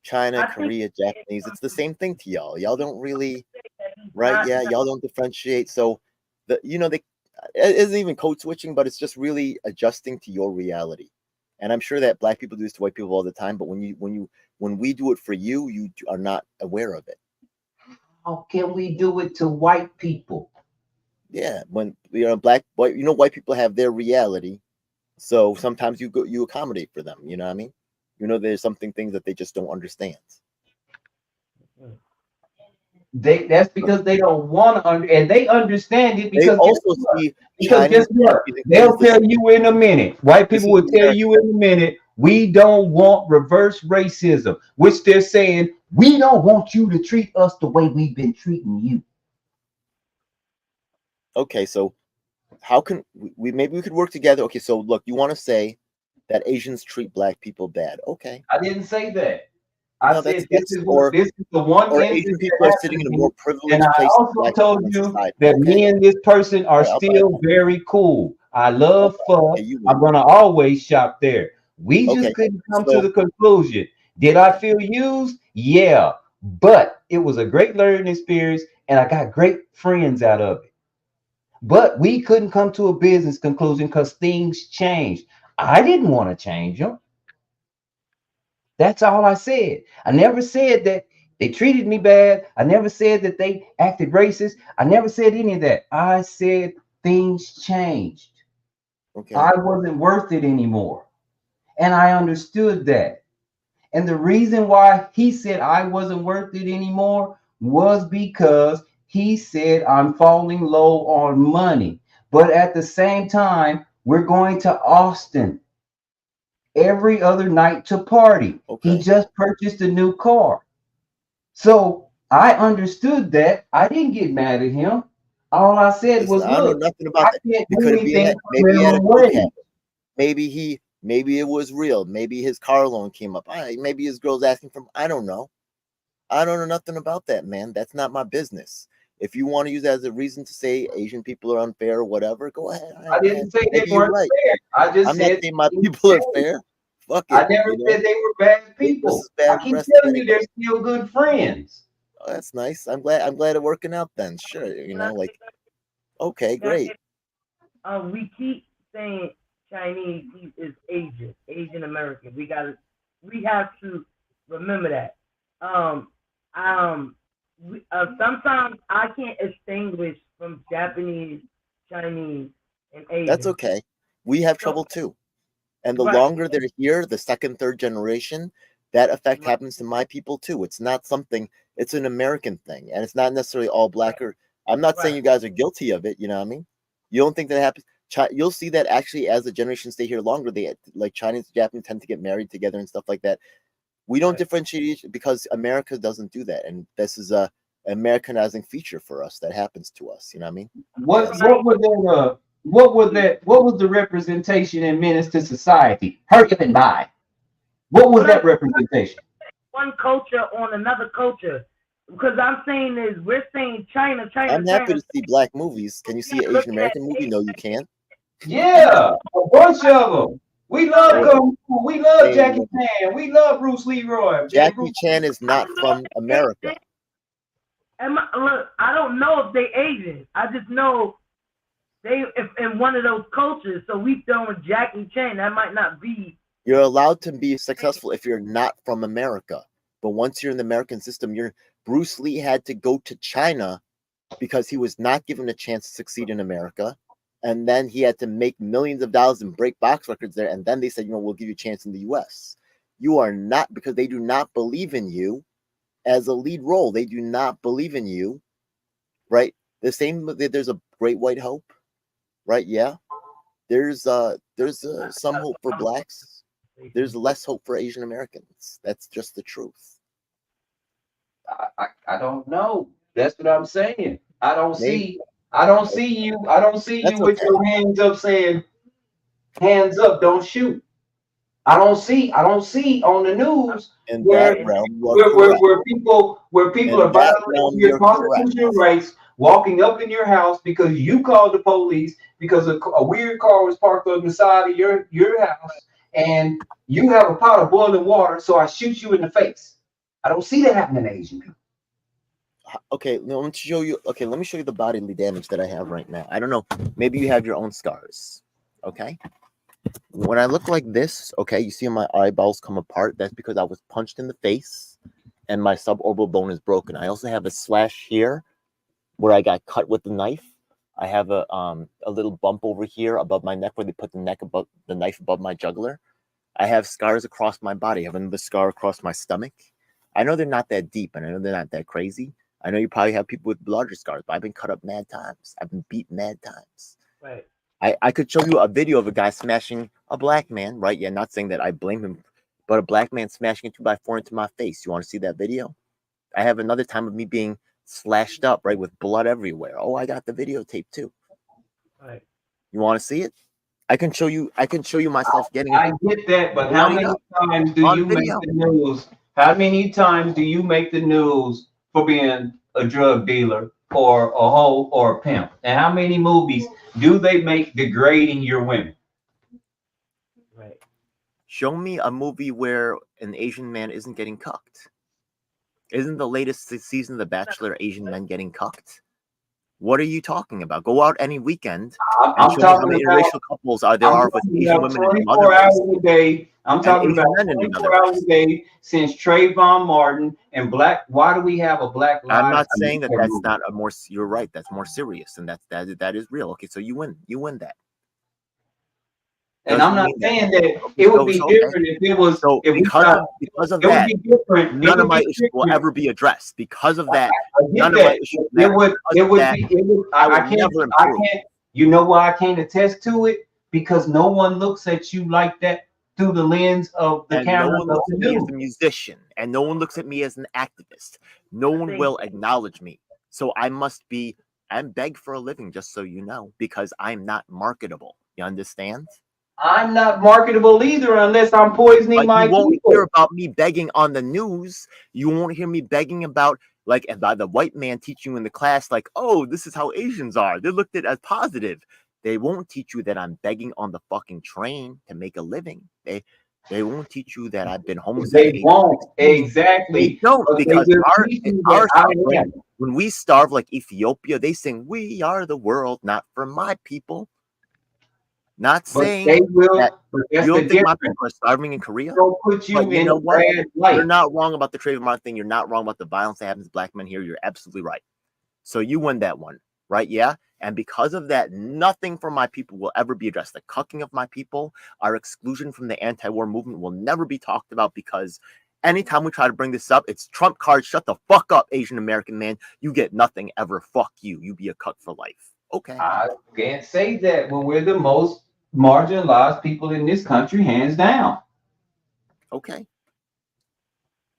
S10: China, Korea, Japanese, it's the same thing to y'all. Y'all don't really, right? Yeah, y'all don't differentiate. So it isn't even code switching, but it's just really adjusting to your reality. And I'm sure that Black people do this to white people all the time, but when we do it for you, you are not aware of it.
S11: How can we do it to white people?
S10: Yeah, when white people have their reality, so sometimes you accommodate for them. You know what I mean? There's things that they just don't understand.
S11: That's because they don't want to and they understand it because guess what? They'll tell you in a minute. White people will tell you in a minute, we don't want reverse racism, which they're saying, we don't want you to treat us the way we've been treating you.
S10: Okay, so how can we could work together? Okay, so look, you want to say that Asians treat Black people bad. Okay.
S11: I didn't say that. I said this is the one
S10: or Asian people are sitting in a more privileged place.
S11: I also told you that me and this person are still very cool. I love Pho. I'm gonna always shop there. We just couldn't come to the conclusion. Did I feel used? Yeah, but it was a great learning experience, and I got great friends out of it. But we couldn't come to a business conclusion because things changed. I didn't want to change them. That's all I said. I never said that they treated me bad. I never said that they acted racist. I never said any of that. I said things changed. Okay. I wasn't worth it anymore. And I understood that. And the reason why he said I wasn't worth it anymore was because he said I'm falling low on money. But at the same time, we're going to Austin every other night to party. Okay. He just purchased a new car. So I understood that. I didn't get mad at him. All I said was,
S10: I don't know nothing about that. Maybe it was real. Maybe his car loan came up. Maybe his girl's asking for, I don't know. I don't know nothing about that, man. That's not my business. If you want to use that as a reason to say Asian people are unfair or whatever, go ahead.
S11: I didn't say they weren't fair. I'm
S10: not saying my people are fair. Fuck it.
S11: I never said they were bad people. I keep telling you they're still good friends.
S10: Oh, that's nice. I'm glad it's working out then. Sure. Okay, great.
S1: We keep saying Chinese is Asian American. We have to remember that. Sometimes I can't distinguish from Japanese, Chinese, and Asian.
S10: That's okay. We have trouble too. And the longer they're here, the second, third generation, that effect happens to my people too. It's not something, it's an American thing. And it's not necessarily all Black or, I'm not saying you guys are guilty of it. You know what I mean? You don't think that happens? You'll see that actually as the generations stay here longer, they like Chinese and Japanese tend to get married together and stuff like that. We don't differentiate because America doesn't do that. And this is a Americanizing feature for us that happens to us. You know what I mean?
S11: What was the representation in Menace to Society? Hurry and buy. What was that representation?
S1: One culture on another culture. Because I'm saying is we're saying China.
S10: I'm happy to see Black movies. Can you see an Asian American movie? No, you can't.
S11: Yeah, a bunch of them. We love Kung Fu. We love Jackie Chan. We love Bruce Leroy.
S10: Jackie Chan is not from America.
S1: Look, I don't know if they Asian. I just know they if in one of those cultures. So we throwing Jackie Chan. That might not be.
S10: You're allowed to be successful if you're not from America. But once you're in the American system, Bruce Lee had to go to China because he was not given a chance to succeed in America. And then he had to make millions of dollars and break box records there. And then they said, we'll give you a chance in the US. You are not, because they do not believe in you as a lead role. They do not believe in you, right? The same, there's a Great White Hope, right? Yeah. There's some hope for Blacks. There's less hope for Asian Americans. That's just the truth.
S11: I don't know. That's what I'm saying. I don't see you with your hands up saying, hands up, don't shoot. I don't see on the news where people are violating your constitutional rights, walking up in your house because you called the police because a weird car was parked on the side of your house, and you have a pot of boiling water, so I shoot you in the face. I don't see that happening to Asian people.
S10: Okay, let me show you. Okay, let me show you the bodily damage that I have right now. I don't know. Maybe you have your own scars. Okay. When I look like this, okay, you see my eyeballs come apart. That's because I was punched in the face, and my suborbital bone is broken. I also have a slash here, where I got cut with the knife. I have a little bump over here above my neck where they put the knife above my jugular. I have scars across my body. I have another scar across my stomach. I know they're not that deep, and I know they're not that crazy. I know you probably have people with larger scars, but I've been cut up mad times. I've been beat mad times.
S1: Right.
S10: I could show you a video of a guy smashing a black man, right? Yeah, not saying that I blame him, but a black man smashing a 2x4 into my face. You want to see that video? I have another time of me being slashed up, right, with blood everywhere. Oh, I got the videotape too.
S1: Right.
S10: You want to see it? I can show you myself getting.
S11: I get that, but how many times do you make the news? How many times do you make the news for being a drug dealer or a hoe or a pimp? And how many movies do they make degrading your women?
S1: Right.
S10: Show me a movie where an Asian man isn't getting cucked. Isn't the latest season of The Bachelor Asian men getting cucked? What are you talking about? Go out any weekend and show me how many interracial couples there are with Asian women and other
S11: 24 hours a day. I'm talking about 24 hours a day since Trayvon Martin and Black. Why do we have a Black Lives?
S10: I'm not saying that that's not a more. You're right. That's more serious, and that is real. Okay, so you win. You win that.
S11: And I'm not saying that it would be different if it was.
S10: So because of that, none of my issues will ever be addressed. Because of that, none of my issues.
S11: It would be. I can't. You know why I can't attest to it? Because no one looks at you like that through the lens of the camera.
S10: No one looks at me as a musician, and no one looks at me as an activist. No one will acknowledge me. So I must be. I'm begged for a living, just so you know, because I'm not marketable. You understand?
S11: I'm not marketable either unless I'm poisoning my people.
S10: You won't hear about me begging on the news. You won't hear me begging about the white man teaching you in the class, like, oh, this is how Asians are. They're looked at as positive. They won't teach you that I'm begging on the fucking train to make a living. They won't teach you that I've been homeless.
S11: They won't. Exactly.
S10: They don't, because when we starve like Ethiopia, they sing, we are the world, not for my people. Not saying
S11: they will,
S10: that you don't think my people are starving in Korea.
S11: They'll put you in a bad light.
S10: You're not wrong about the Trayvon Martin thing. You're not wrong about the violence that happens to black men here. You're absolutely right. So you win that one, right? Yeah. And because of that, nothing for my people will ever be addressed. The cucking of my people, our exclusion from the anti-war movement will never be talked about, because anytime we try to bring this up, it's Trump card. Shut the fuck up, Asian American man. You get nothing ever. Fuck you. You be a cuck for life. Okay.
S11: I can't say that when we're the most marginalized people in this country, hands down.
S10: Okay.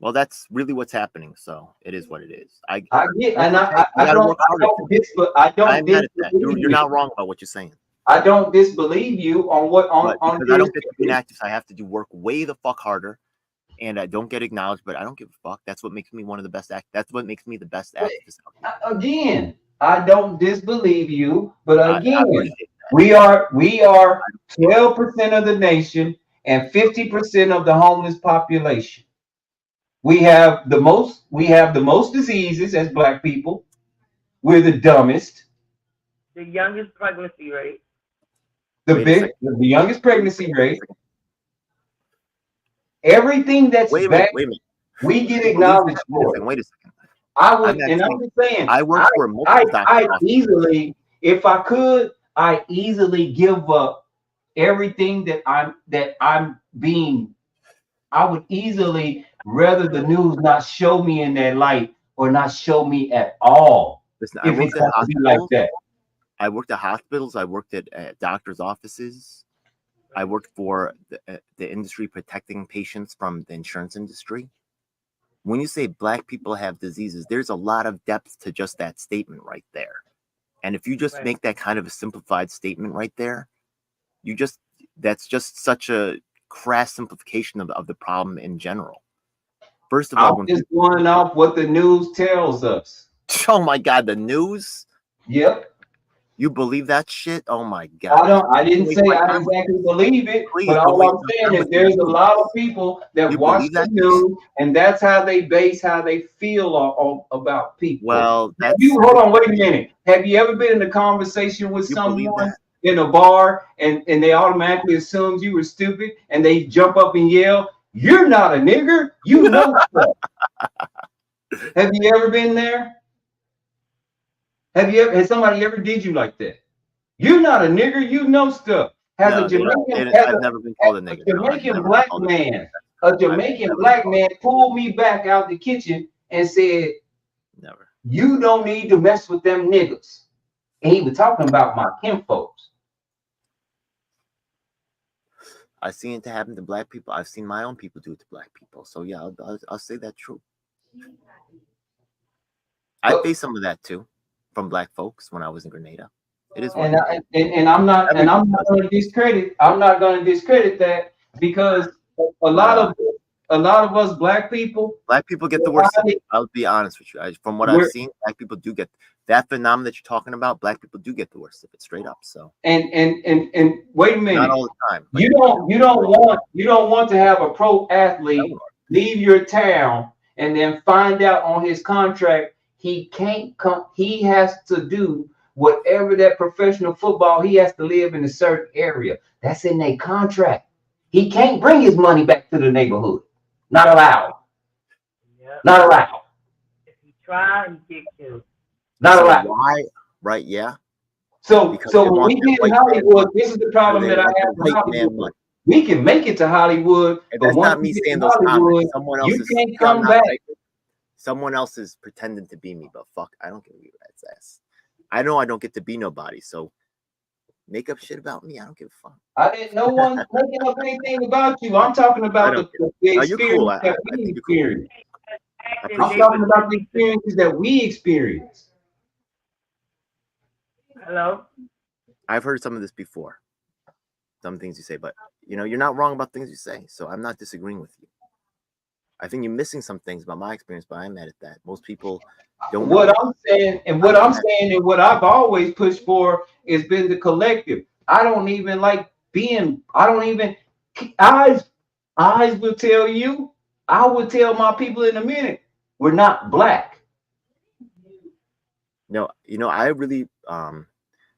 S10: Well, that's really what's happening. So it is what it is. I
S11: get, and I don't.
S10: You're not wrong about what you're saying.
S11: I don't disbelieve you on what on.
S10: I don't get to be an activist. I have to do work way the fuck harder, and I don't get acknowledged. But I don't give a fuck. That's what makes me one of the best That's what makes me the best activist.
S11: Again, I don't disbelieve you, but again, we are 12% of the nation and 50% of the homeless population. We have the most diseases as black people. We're the dumbest.
S1: The youngest pregnancy rate.
S11: The youngest pregnancy rate. Everything that's back, we get acknowledged for.
S10: Wait a second.
S11: I'm just saying.
S10: I work for multiple
S11: I easily, if I could, I easily give up everything that I'm being. I would easily rather the news not show me in that light or not show me at all.
S10: Listen, I worked at hospitals. Like that. I worked at hospitals. I worked at doctors' offices. I worked for the industry protecting patients from the insurance industry. When you say black people have diseases, there's a lot of depth to just that statement right there. And if you just make that kind of a simplified statement right there, that's just such a crass simplification of the problem in general. First of all,
S11: I'm just going off what the news tells us.
S10: Oh my God, the news?
S11: Yep.
S10: You believe that shit? Oh my god!
S11: I didn't say I exactly believe it, but all I'm saying is there's a lot of people that watch the news, and that's how they base how they feel about people.
S10: Well,
S11: hold on, wait a minute. Have you ever been in a conversation with someone in a bar, and they automatically assumed you were stupid, and they jump up and yell, "You're not a nigger, you know stuff." Have you ever been there? Has somebody ever did you like that? You're not a nigger, you know stuff.
S10: I've never been called a nigger.
S11: A Jamaican black man pulled me back out the kitchen and said,
S10: "Never.
S11: You don't need to mess with them niggas." And he was talking about my kinfolks.
S10: I've seen it to happen to black people. I've seen my own people do it to black people. So yeah, I'll say that's true. I faced some of that too from black folks when I was in Grenada. It is,
S11: and I'm not going to discredit. I'm not going to discredit that because a lot of us black people
S10: get the worst of it. I'll be honest with you. From what I've seen, black people do get that phenomenon that you're talking about. Black people do get the worst of it, straight up. So
S11: and wait a minute.
S10: Not all the time.
S11: You don't want to have a pro athlete leave your town and then find out on his contract he can't come. He has to do whatever that professional football. He has to live in a certain area. That's in their contract. He can't bring his money back to the neighborhood. Not allowed. Yep. Not allowed.
S1: If you try, you get killed.
S11: Not allowed.
S10: Why? Right? Yeah.
S11: So when we get in Hollywood, this is the problem that I have with Hollywood. We can make it to Hollywood,
S10: but that's not me saying those comments. Someone else
S11: can't come back.
S10: Someone else is pretending to be me, but fuck, I don't give a rat's ass. I know I don't get to be nobody, so make up shit about me. I don't give a fuck.
S11: I didn't. No one's making up anything about you. I'm talking about the experience that we experience. I'm talking about the experiences that we experience.
S1: Hello.
S10: I've heard some of this before. Some things you say, but you're not wrong about things you say. So I'm not disagreeing with you. I think you're missing some things about my experience, but I'm mad at that. Most people don't.
S11: What I'm saying and what I've always pushed for has been the collective. I don't even like being. I don't even. Eyes will tell you. I would tell my people in a minute. We're not black.
S10: No, I really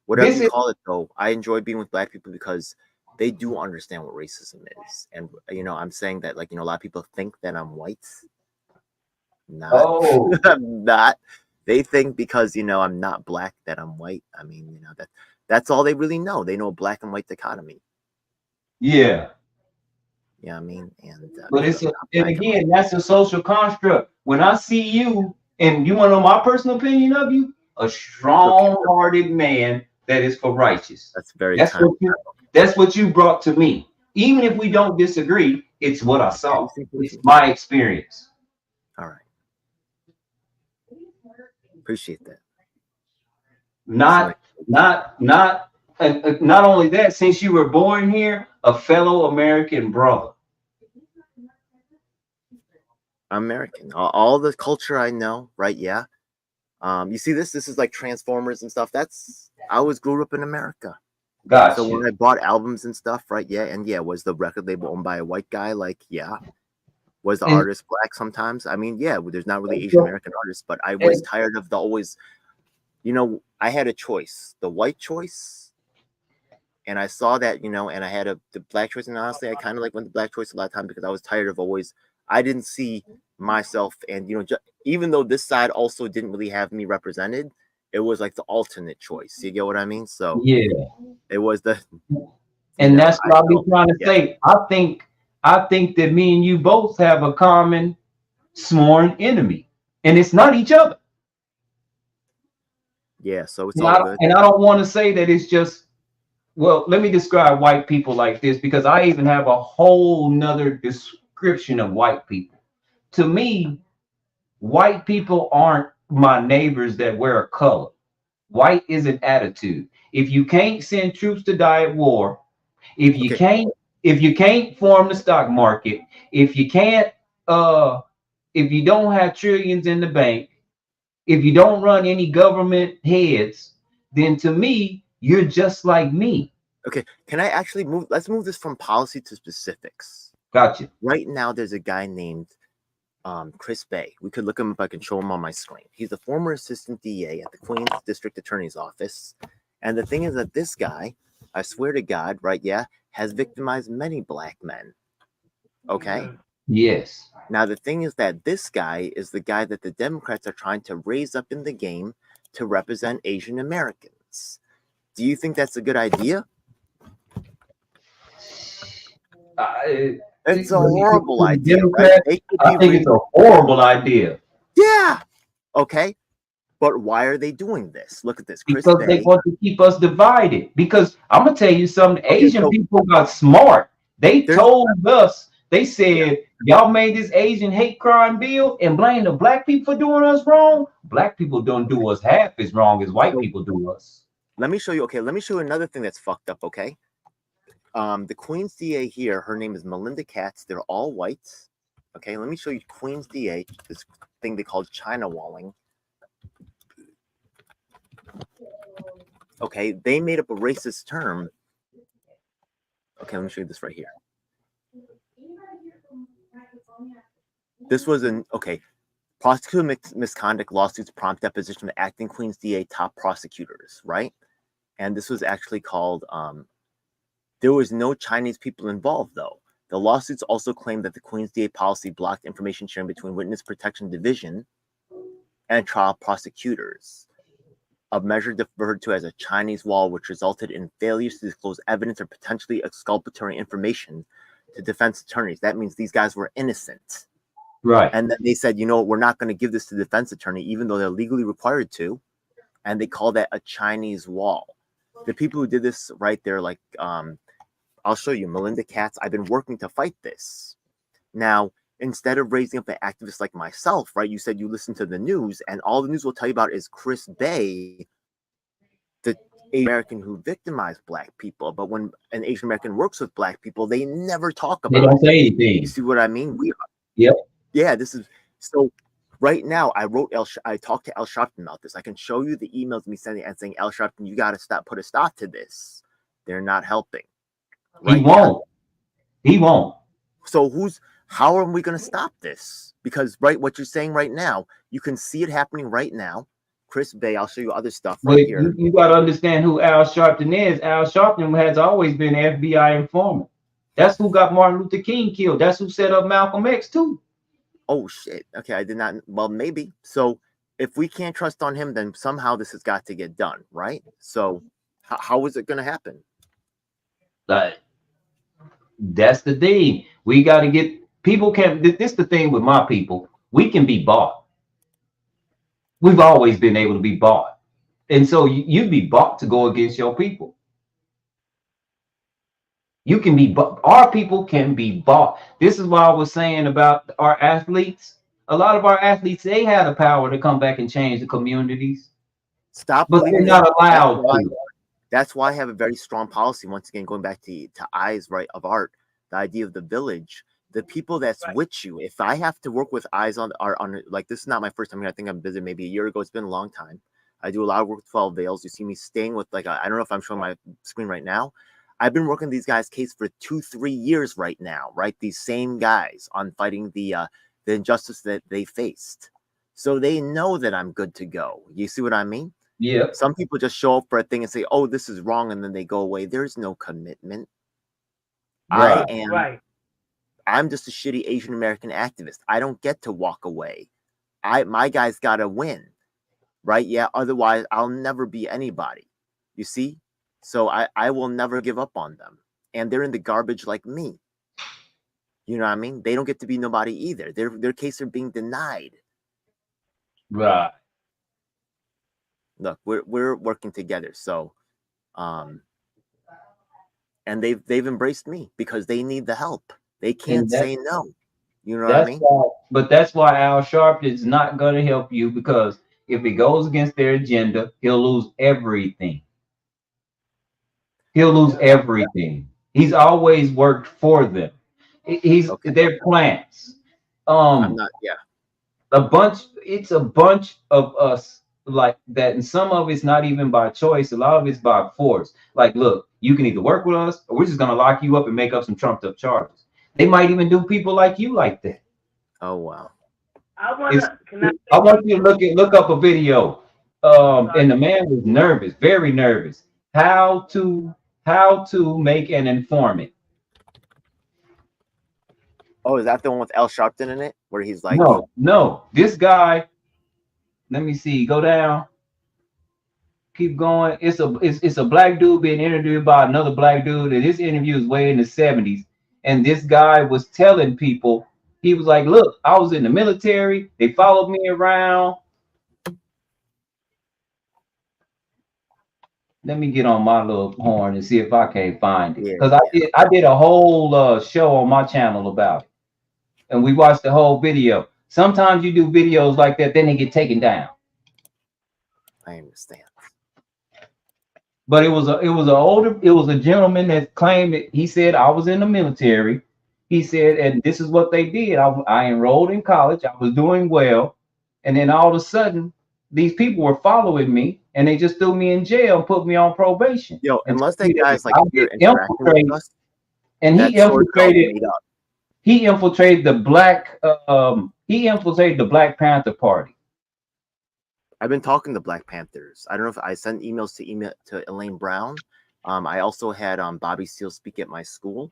S10: whatever you call it though. I enjoy being with black people because they do understand what racism is. And, I'm saying that, a lot of people think that I'm white. I'm not. They think because, I'm not black that I'm white. I mean, that's all they really know. They know a black and white dichotomy.
S11: Yeah.
S10: Yeah, I mean,
S11: but again, that's a social construct. When I see you, and you want to know my personal opinion of you, a strong-hearted man that is for righteous.
S10: That's very
S11: That's what you brought to me. Even if we don't disagree, it's what I saw. It's my experience.
S10: All right. Appreciate that.
S11: Not only that, since you were born here, a fellow American brother.
S10: American. All the culture I know, right? Yeah. You see this is like Transformers and stuff. I always grew up in America.
S11: Gotcha.
S10: So when I bought albums and stuff, right? Yeah, and was the record label owned by a white guy? Was the artist black sometimes? I mean, there's not really Asian American artists, but I was tired of the always, I had a choice, the white choice, and I saw that, and I had the black choice, and honestly, I kind of went the black choice a lot of time because I was tired of always, I didn't see myself, and even though this side also didn't really have me represented, it was like the alternate choice. You get what I mean? So it was
S11: and that's what I'll be trying to say. I think that me and you both have a common sworn enemy, and it's not each other.
S10: Yeah, so it's all good.
S11: And I don't want to say that it's just. Well, let me describe white people like this because I even have a whole nother description of white people. To me, white people aren't my neighbors that wear a color. White is an attitude. If you can't send troops to die at war, if you can't form the stock market, if you don't have trillions in the bank, if you don't run any government heads, then to me, you're just like me.
S10: Okay, can I actually move? Let's move this from policy to specifics.
S11: Gotcha.
S10: Right now, there's a guy named Chris Bay. We could look him up. I can show him on my screen. He's the former assistant DA at the Queens District Attorney's Office. And the thing is that this guy, I swear to God, right? Yeah, has victimized many black men. Okay.
S11: Yes.
S10: Now, the thing is that this guy is the guy that the Democrats are trying to raise up in the game to represent Asian Americans. Do you think that's a good idea? It's a horrible idea. Right?
S11: I think it's a horrible idea.
S10: Yeah. Okay. But why are they doing this? Look at this. Chris
S11: Because
S10: Bay.
S11: they want to keep us divided. Because I'm going to tell you something. Asian people got smart. They told us, they said, y'all made this Asian hate crime bill and blame the black people for doing us wrong. Black people don't do us half as wrong as white people do us.
S10: Let me show you. Okay, let me show you another thing that's fucked up. Okay. The Queens DA here, her name is Melinda Katz. They're all whites. Okay, let me show you Queens DA, this thing they call China walling. Okay, they made up a racist term. Okay, let me show you this right here. This was prosecutor misconduct lawsuits prompt deposition of acting Queens DA top prosecutors, right? And this was actually called, there was no Chinese people involved, though. The lawsuits also claimed that the Queens DA policy blocked information sharing between Witness Protection Division and trial prosecutors. A measure referred to as a Chinese wall, which resulted in failures to disclose evidence or potentially exculpatory information to defense attorneys. That means these guys were innocent.
S11: Right.
S10: And then they said, you know, we're not going to give this to the defense attorney, even though they're legally required to. And they call that a Chinese wall. The people who did this, right, they're like, I'll show you, Melinda Katz. I've been working to fight this. Now, instead of raising up an activist like myself, right, you said you listen to the news, and all the news will tell you about is Chris Bay, the Asian American who victimized black people. But when an Asian American works with black people, they never talk about it.
S11: They don't say anything.
S10: You see what I mean?
S11: Yep.
S10: Yeah, this is so. Right now, I talked to Al Sharpton about this. I can show you the emails me sending and saying, Al Sharpton, you got to put a stop to this. They're not helping.
S11: Right, he won't. Now. He won't.
S10: So how are we going to stop this? Because what you're saying right now, you can see it happening right now. Chris Bay, I'll show you other stuff right here.
S11: You got to understand who Al Sharpton is. Al Sharpton has always been an FBI informant. That's who got Martin Luther King killed. That's who set up Malcolm X too.
S10: Oh, shit. Okay, I did not. Well, maybe. So if we can't trust on him, then somehow this has got to get done, right? So how is it going to happen?
S11: That's the thing. We got to get people this the thing with my people. We can be bought. We've always been able to be bought. And so you'd be bought to go against your people. You can be bought. Our people can be bought. This is why I was saying about our athletes. A lot of our athletes, they have the power to come back and change the communities.
S10: But
S11: they're not allowed to.
S10: That's why I have a very strong policy. Once again, going back to Eyes Right of Art, the idea of the village, the people that's with you. If I have to work with Eyes on like, this is not my first time here. I think I'm busy maybe a year ago. It's been a long time. I do a lot of work with 12 Veils. You see me staying with I don't know if I'm showing my screen right now. I've been working these guys' case for 2-3 years right now, right? These same guys on fighting the injustice that they faced. So they know that I'm good to go. You see what I mean?
S11: Yeah.
S10: Some people just show up for a thing and say, oh, this is wrong, and then they go away. There's no commitment.
S11: Right.
S10: I'm just a shitty Asian American activist. I don't get to walk away. My guys gotta win. Right? Yeah. Otherwise, I'll never be anybody. You see? So I will never give up on them. And they're in the garbage like me. You know what I mean? They don't get to be nobody either. Their case are being denied.
S11: Right.
S10: Look, we're working together. So and they've embraced me because they need the help. They can't say no. You know what I mean?
S11: But that's why Al Sharpton is not going to help you, because if he goes against their agenda, he'll lose everything. He'll lose everything. He's always worked for them. He's their plants.
S10: I'm not, yeah.
S11: It's a bunch of us like that, and some of it's not even by choice. A lot of it's by force. Like, look, you can either work with us, or we're just gonna lock you up and make up some trumped up charges. They might even do people like you like that.
S10: Oh wow.
S11: I want you to look up a video. And the man was nervous, very nervous. How to make an informant.
S10: Oh, is that the one with Al Sharpton in it, where he's like?
S11: No. This guy. Let me see. Go down. Keep going. It's a black dude being interviewed by another black dude, and this interview is way in the 70s. And this guy was telling people, he was like, "Look, I was in the military. They followed me around." Let me get on my little horn and see if I can't find it, because I did a whole show on my channel about it, and we watched the whole video. Sometimes you do videos like that, then they get taken down.
S10: I understand.
S11: But it was a gentleman that claimed it. He said, I was in the military. He said, and this is what they did. I enrolled in college. I was doing well. And then all of a sudden, these people were following me, and they just threw me in jail and put me on probation.
S10: Yo, unless they guys like
S11: and he infiltrated the Black Panther Party.
S10: I've been talking to Black Panthers. I don't know if I sent emails to Elaine Brown. I also had Bobby Seale speak at my school.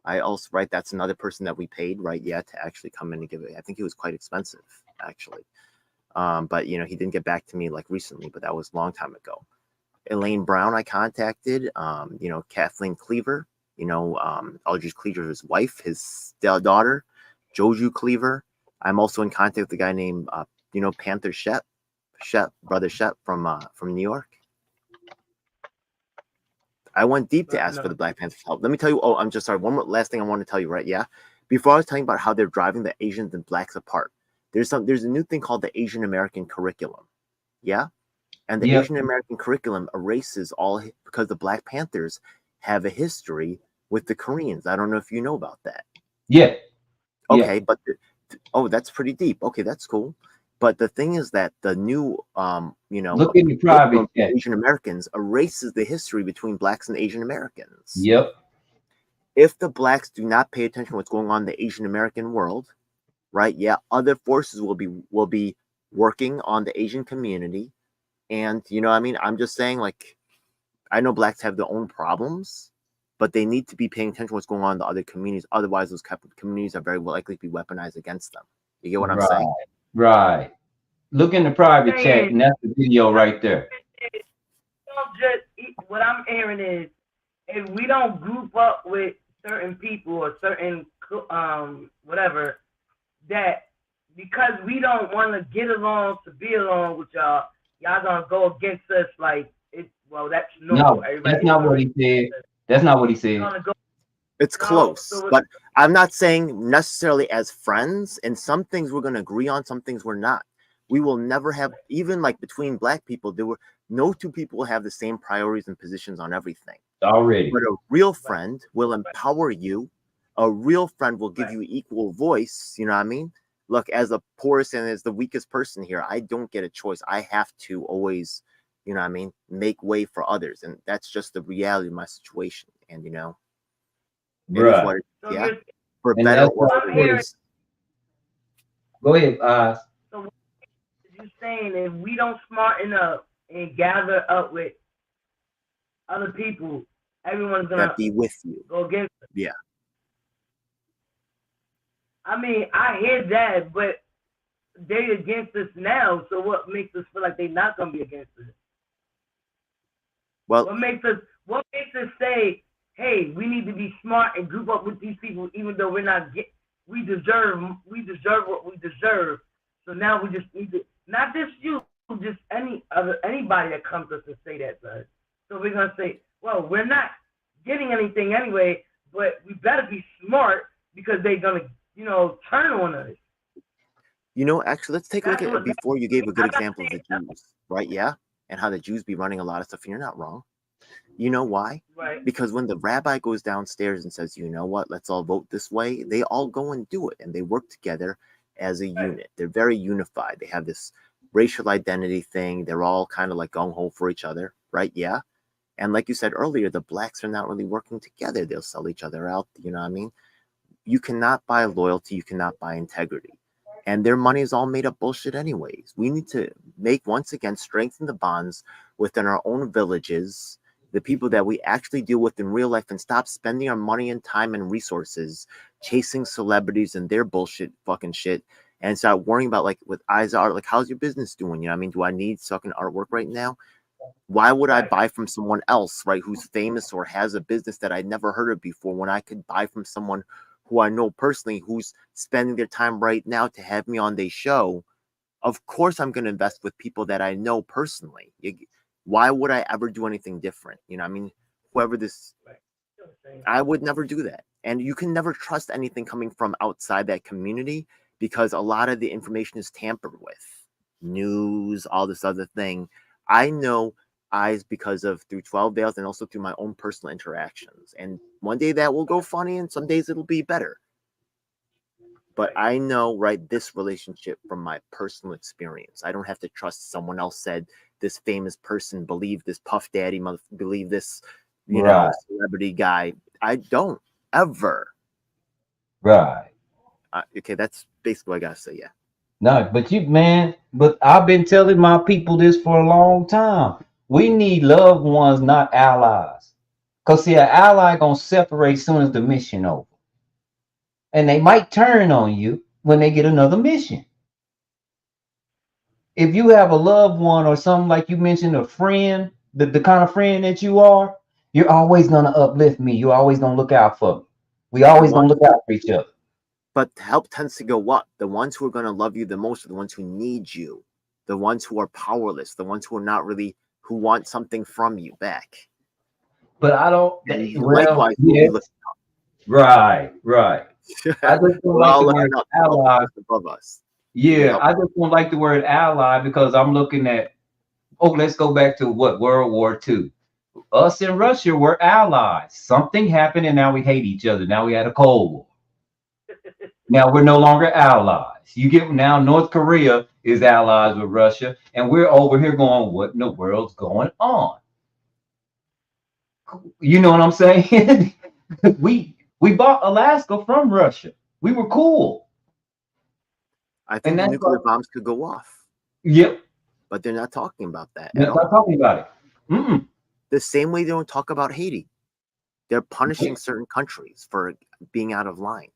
S10: I also that's another person that we paid to actually come in and give it. I think it was quite expensive actually. But he didn't get back to me like recently, but that was a long time ago. Elaine Brown I contacted, Kathleen Cleaver, Aldridge Cleaver's wife, his daughter, Joju Cleaver. I'm also in contact with a guy named Panther Brother Shep from New York. I went deep to ask for the Black Panthers help. Let me tell you. Oh, I'm just sorry. One more last thing I want to tell you, right? Yeah. Before I was telling about how they're driving the Asians and Blacks apart, there's a new thing called the Asian American curriculum. Yeah. And the Asian American curriculum erases all because the Black Panthers have a history with the Koreans. I don't know if you know about that.
S11: Yeah.
S10: Okay, but that's pretty deep. Okay, that's cool. But the thing is that the new,
S11: look in the private
S10: Asian Americans erases the history between Blacks and Asian Americans.
S11: Yep.
S10: If the Blacks do not pay attention to what's going on in the Asian American world, right? Yeah, other forces will be working on the Asian community, and I'm just saying, like, I know Blacks have their own problems, but they need to be paying attention to what's going on in the other communities. Otherwise, those communities are very likely to be weaponized against them. You get what I'm saying?
S11: Right. Look in the private chat, and that's the video right there.
S1: What I'm hearing is, if we don't group up with certain people or certain whatever, that because we don't want to get along to be along with y'all gonna go against us like it. Well, that's normal.
S11: No, that's not what he said. That's not what he said.
S10: It's close, but I'm not saying necessarily as friends. And some things we're going to agree on, some things we're not. We will never have, even like between Black people, no two people have the same priorities and positions on everything.
S11: Already.
S10: But a real friend will empower you. A real friend will give you equal voice. You know what I mean? Look, as the poorest and as the weakest person here, I don't get a choice. I have to always, make way for others. And that's just the reality of my situation. And,
S11: Right.
S10: Yeah. For better or worse.
S11: Go ahead.
S1: So what you're saying, if we don't smarten up and gather up with other people, everyone's gonna
S10: be with you.
S1: Go against us.
S10: Yeah.
S1: I mean, I hear that, but they're against us now. So what makes us feel like they're not gonna be against us?
S10: Well,
S1: what makes us say, hey, we need to be smart and group up with these people, even though we deserve what we deserve. So now we just need to, not just you, just anybody that comes to us and say that to us. So we're gonna say, well, we're not getting anything anyway, but we better be smart because they're gonna, turn on us.
S10: Actually, let's take a look at it before you gave a good example of the Jews, right? Yeah, and how the Jews be running a lot of stuff, and you're not wrong. You know why?
S1: Right.
S10: Because when the rabbi goes downstairs and says, you know what, let's all vote this way, they all go and do it, and they work together as a unit. They're very unified. They have this racial identity thing. They're all kind of like gung ho for each other, right? Yeah. And like you said earlier, the blacks are not really working together. They'll sell each other out. You know what I mean? You cannot buy loyalty. You cannot buy integrity. And their money is all made up bullshit anyways. We need to once again, strengthen the bonds within our own villages, the people that we actually deal with in real life, and stop spending our money and time and resources chasing celebrities and their bullshit fucking shit, and start worrying about, like, with Eyes Art, like, how's your business doing? You know what I mean? Do I need fucking artwork right now? Why would I buy from someone else, right, who's famous or has a business that I'd never heard of before, when I could buy from someone who I know personally, who's spending their time right now to have me on their show? Of course I'm going to invest with people that I know personally. Why would I ever do anything different? You know, I mean, I would never do that. And you can never trust anything coming from outside that community, because a lot of the information is tampered with. News, all this other thing. I know Eyes because of through 12 Veils and also through my own personal interactions. And one day that will go funny, and some days it'll be better. But I know, right, this relationship from my personal experience. I don't have to trust someone else said this famous person believed this Puff Daddy, believe this, you know, celebrity guy. I don't ever.
S11: Right.
S10: Okay, that's basically what I gotta say. Yeah.
S11: No, but I've been telling my people this for a long time. We need loved ones, not allies. Because see, an ally gonna separate as soon as the mission over. And they might turn on you when they get another mission. If you have a loved one or something, like you mentioned, a friend, the kind of friend that you are, you're always gonna uplift me. You're always gonna look out for me. We always gonna look out for each other.
S10: But help tends to go up. The ones who are going to love you the most are the ones who need you. The ones who are powerless. The ones who are not really, who want something from you back.
S11: But I don't.
S10: Likewise, yes.
S11: Right. I just don't like the word ally
S10: above us.
S11: Yeah, I just don't like the word ally, because I'm looking at, let's go back to World War II. Us and Russia were allies. Something happened and now we hate each other. Now we had a Cold War. Now we're no longer allies. You get now North Korea is allies with Russia, and we're over here going, what in the world's going on? You know what I'm saying? we bought Alaska from Russia. We were cool.
S10: I think nuclear bombs could go off.
S11: Yep.
S10: But they're not talking about that.
S11: They're not talking about it. Mm-mm.
S10: The same way they don't talk about Haiti. They're punishing certain countries for being out of line.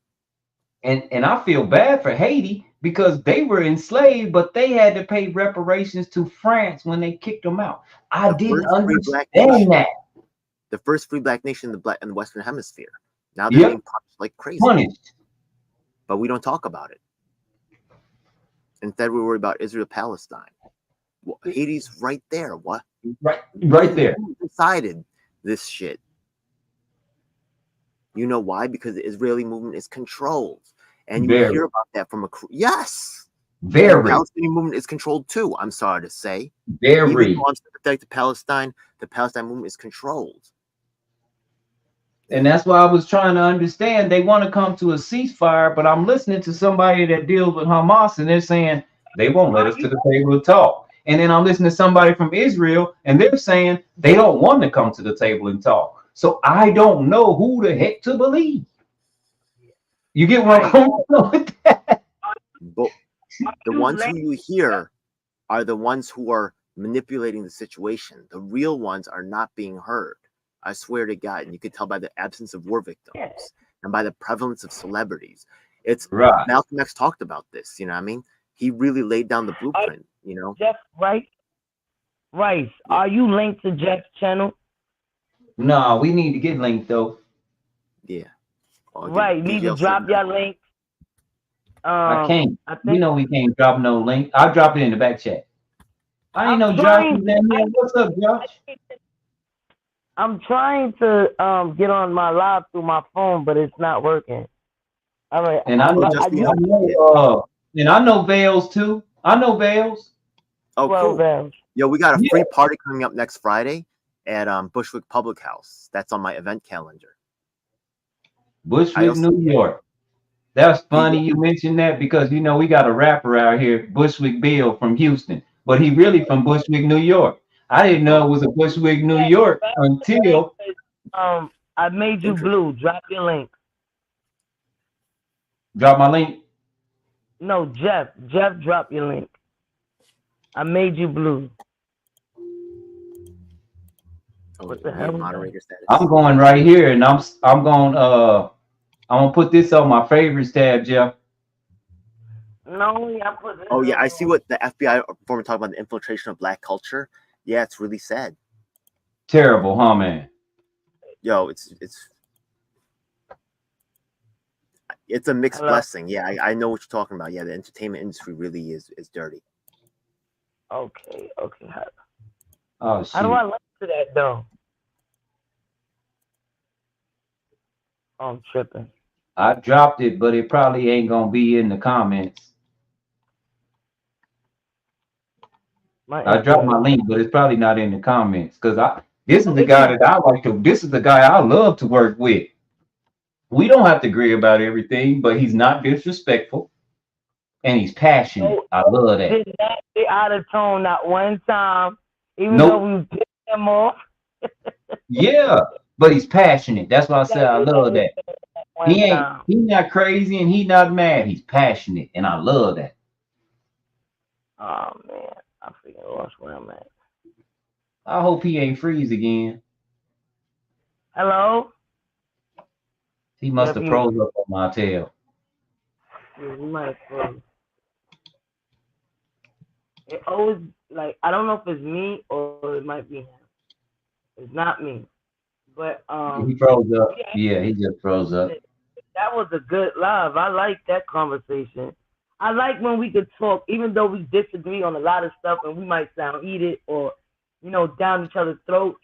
S11: And I feel bad for Haiti, because they were enslaved, but they had to pay reparations to France when they kicked them out. I didn't understand that.
S10: The first free black nation in the Western Hemisphere. Now they're being punished like crazy. But we don't talk about it. Instead, we worry about Israel-Palestine. Well, Haiti's right there. What?
S11: Right there.
S10: Who decided this shit? You know why? Because the Israeli movement is controlled. And you hear about that from yes.
S11: Very.
S10: The Palestinian movement is controlled too, I'm sorry to say.
S11: Very.
S10: Even though I'm sympathetic to Palestine, the Palestine movement is controlled.
S11: And that's why I was trying to understand. They want to come to a ceasefire, but I'm listening to somebody that deals with Hamas, and they're saying they won't let us to the table to talk. And then I'm listening to somebody from Israel, and they're saying they don't want to come to the table and talk. So I don't know who the heck to believe. You get what I'm going with that?
S10: But the ones who you hear are the ones who are manipulating the situation. The real ones are not being heard. I swear to God. And you can tell by the absence of war victims and by the prevalence of celebrities. It's right. Malcolm X talked about this. You know what I mean? He really laid down the blueprint, you know?
S1: Jeff Rice, are you linked to Jeff's channel?
S11: No, we need to get linked though.
S10: Yeah.
S1: Right, you need to drop your link.
S11: I can't. You know we can't drop no link. I'll drop it in the back chat. I ain't know Josh was in here. What's up, Josh?
S1: I'm trying to get on my live through my phone, but it's not working. All right.
S11: And I know Veils too. I know Veils.
S10: Oh, cool. Veils. Yo, we got a free party coming up next Friday at Bushwick Public House. That's on my event calendar.
S11: Bushwick, New York. That's funny you mentioned that because you know we got a rapper out here, Bushwick Bill from Houston, but he really from Bushwick, New York. I didn't know it was a Bushwick, New York until
S1: I made you blue. Drop your link.
S11: Drop my link.
S1: No, Jeff, drop your link. I made you blue. What the hell?
S10: Moderator status.
S11: I'm going right here, and I'm gonna put this on my favorites tab, Jeff.
S1: No, I put this.
S10: Oh yeah, I see what the FBI informant talking about, the infiltration of black culture. Yeah, it's really sad.
S11: Terrible, huh, man?
S10: Yo, it's a mixed blessing. Yeah, I know what you're talking about. Yeah, the entertainment industry really is dirty.
S1: Okay.
S11: Oh,
S1: how do I link to that though? I'm tripping.
S11: I dropped it, but it probably ain't gonna be in the comments. I dropped my link, but it's probably not in the comments because this is the guy that I like to. This is the guy I love to work with. We don't have to agree about everything, but he's not disrespectful and he's passionate. I love that.
S1: Did not get out of tone not one time, even though we pissed him off.
S11: Yeah, but he's passionate. That's why I said I love that. He's not crazy and he's not mad. He's passionate, and I love that.
S1: Oh man, I freaking lost where I'm at.
S11: I hope he ain't freeze again.
S1: Hello?
S11: He must have froze up on my tail.
S1: Yeah, he might have froze. It always, like, I don't know if it's me or it might be him. It's not me. But
S11: he froze up. Yeah, he just froze up.
S1: That was a good live. I like that conversation. I like when we could talk, even though we disagree on a lot of stuff and we might sound heated or, down each other's throats.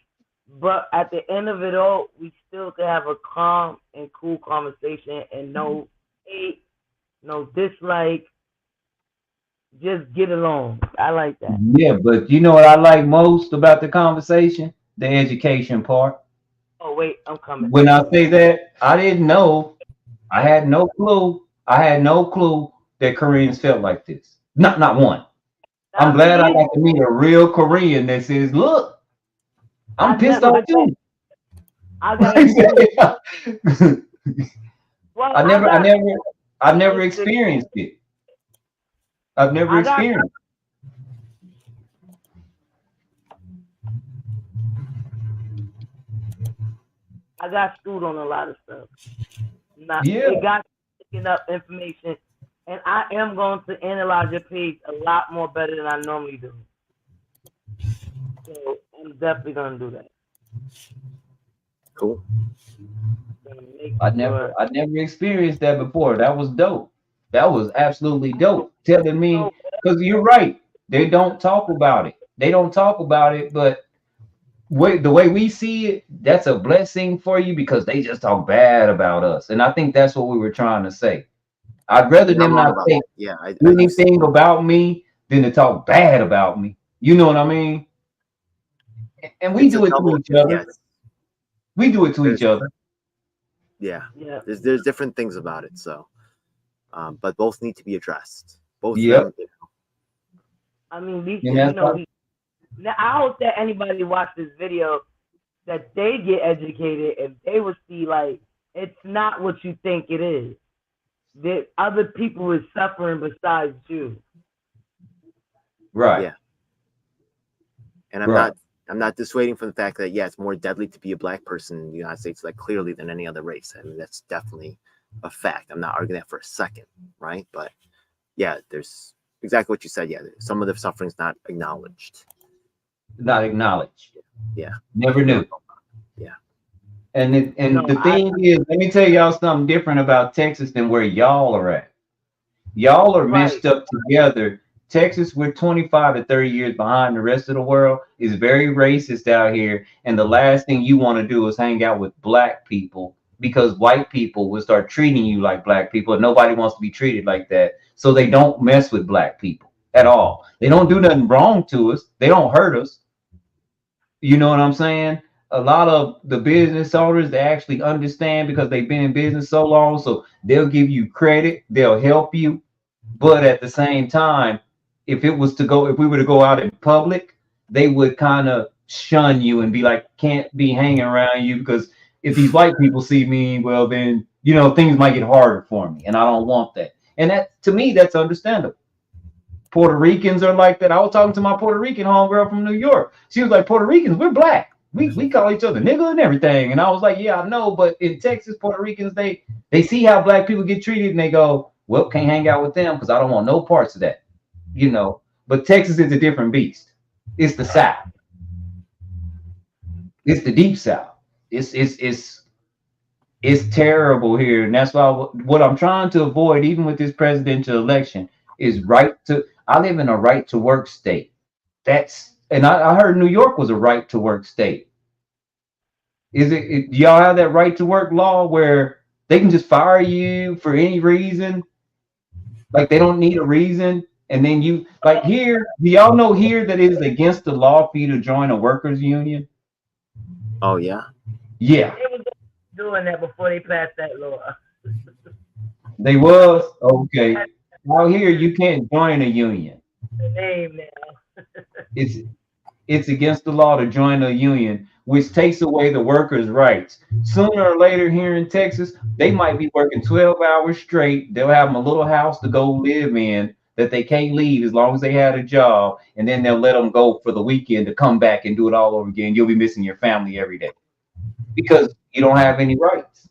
S1: But at the end of it all, we still can have a calm and cool conversation and no hate, no dislike. Just get along. I like that.
S11: Yeah, but you know what I like most about the conversation? The education part.
S1: Oh, wait, I'm coming.
S11: When I say that, I didn't know. I had no clue. I had no clue that Koreans felt like this. Not one. I'm glad I got to meet a real Korean that says, look, I'm pissed off too. I never experienced it. I've never experienced it.
S1: I got schooled on a lot of stuff. It got picking up information, and I am going to analyze your page a lot more better than I normally do. So I'm definitely gonna do that.
S10: Cool.
S11: I never experienced that before. That was dope. That was absolutely dope. Telling me, because you're right. They don't talk about it. But the way we see it, that's a blessing for you because they just talk bad about us. And I think that's what we were trying to say. I'd rather them not think anything about me than to talk bad about me. You know what I mean? And we do it to each other.
S10: Yes.
S11: We do it to each other.
S10: Yeah. There's different things about it. So, but both need to be addressed. Both.
S11: Yeah.
S1: I mean, now I hope that anybody watch this video that they get educated and they will see like it's not what you think it is. That other people is suffering besides you.
S11: Right.
S10: Yeah. And I'm not dissuading from the fact that it's more deadly to be a black person in the United States, like clearly than any other race. I mean, that's definitely a fact. I'm not arguing that for a second, right? But yeah, there's exactly what you said. Yeah, some of the suffering's not acknowledged.
S11: Not acknowledged.
S10: Yeah.
S11: Never knew.
S10: Yeah.
S11: And the thing is, let me tell y'all something different about Texas than where y'all are at. Y'all are meshed up together. Texas, we're 25 to 30 years behind the rest of the world. Is very racist out here. And the last thing you want to do is hang out with black people because white people will start treating you like black people. And nobody wants to be treated like that. So they don't mess with black people at all. They don't do nothing wrong to us. They don't hurt us. You know what I'm saying? a lot of the business owners, they actually understand because they've been in business so long. So they'll give you credit, they'll help you. But at the same time, if we were to go out in public, they would kind of shun you and be like, can't be hanging around you, because if these white people see me, well, then, things might get harder for me. And I don't want that. And that, to me, that's understandable. Puerto Ricans are like that. I was talking to my Puerto Rican homegirl from New York. She was like, Puerto Ricans, we're black. We call each other nigga and everything. And I was like, yeah, I know. But in Texas, Puerto Ricans, they see how black people get treated and they go, well, can't hang out with them because I don't want no parts of that. But Texas is a different beast. It's the South. It's the deep South. It's terrible here. And that's why what I'm trying to avoid, even with this presidential election, is I live in a right to work state. And I heard New York was a right to work state. Do y'all have that right to work law where they can just fire you for any reason? Like they don't need a reason. And then do y'all know here that it is against the law for you to join a workers union?
S10: Oh yeah.
S11: Yeah.
S1: They were doing that before they passed that law.
S11: They was? Okay. Out here you can't join a union.
S1: The name now.
S11: It's against the law to join a union, which takes away the workers' rights. Sooner or later here in Texas, they might be working 12 hours straight. They'll have them a little house to go live in that they can't leave as long as they had a job. And then they'll let them go for the weekend to come back and do it all over again. You'll be missing your family every day because you don't have any rights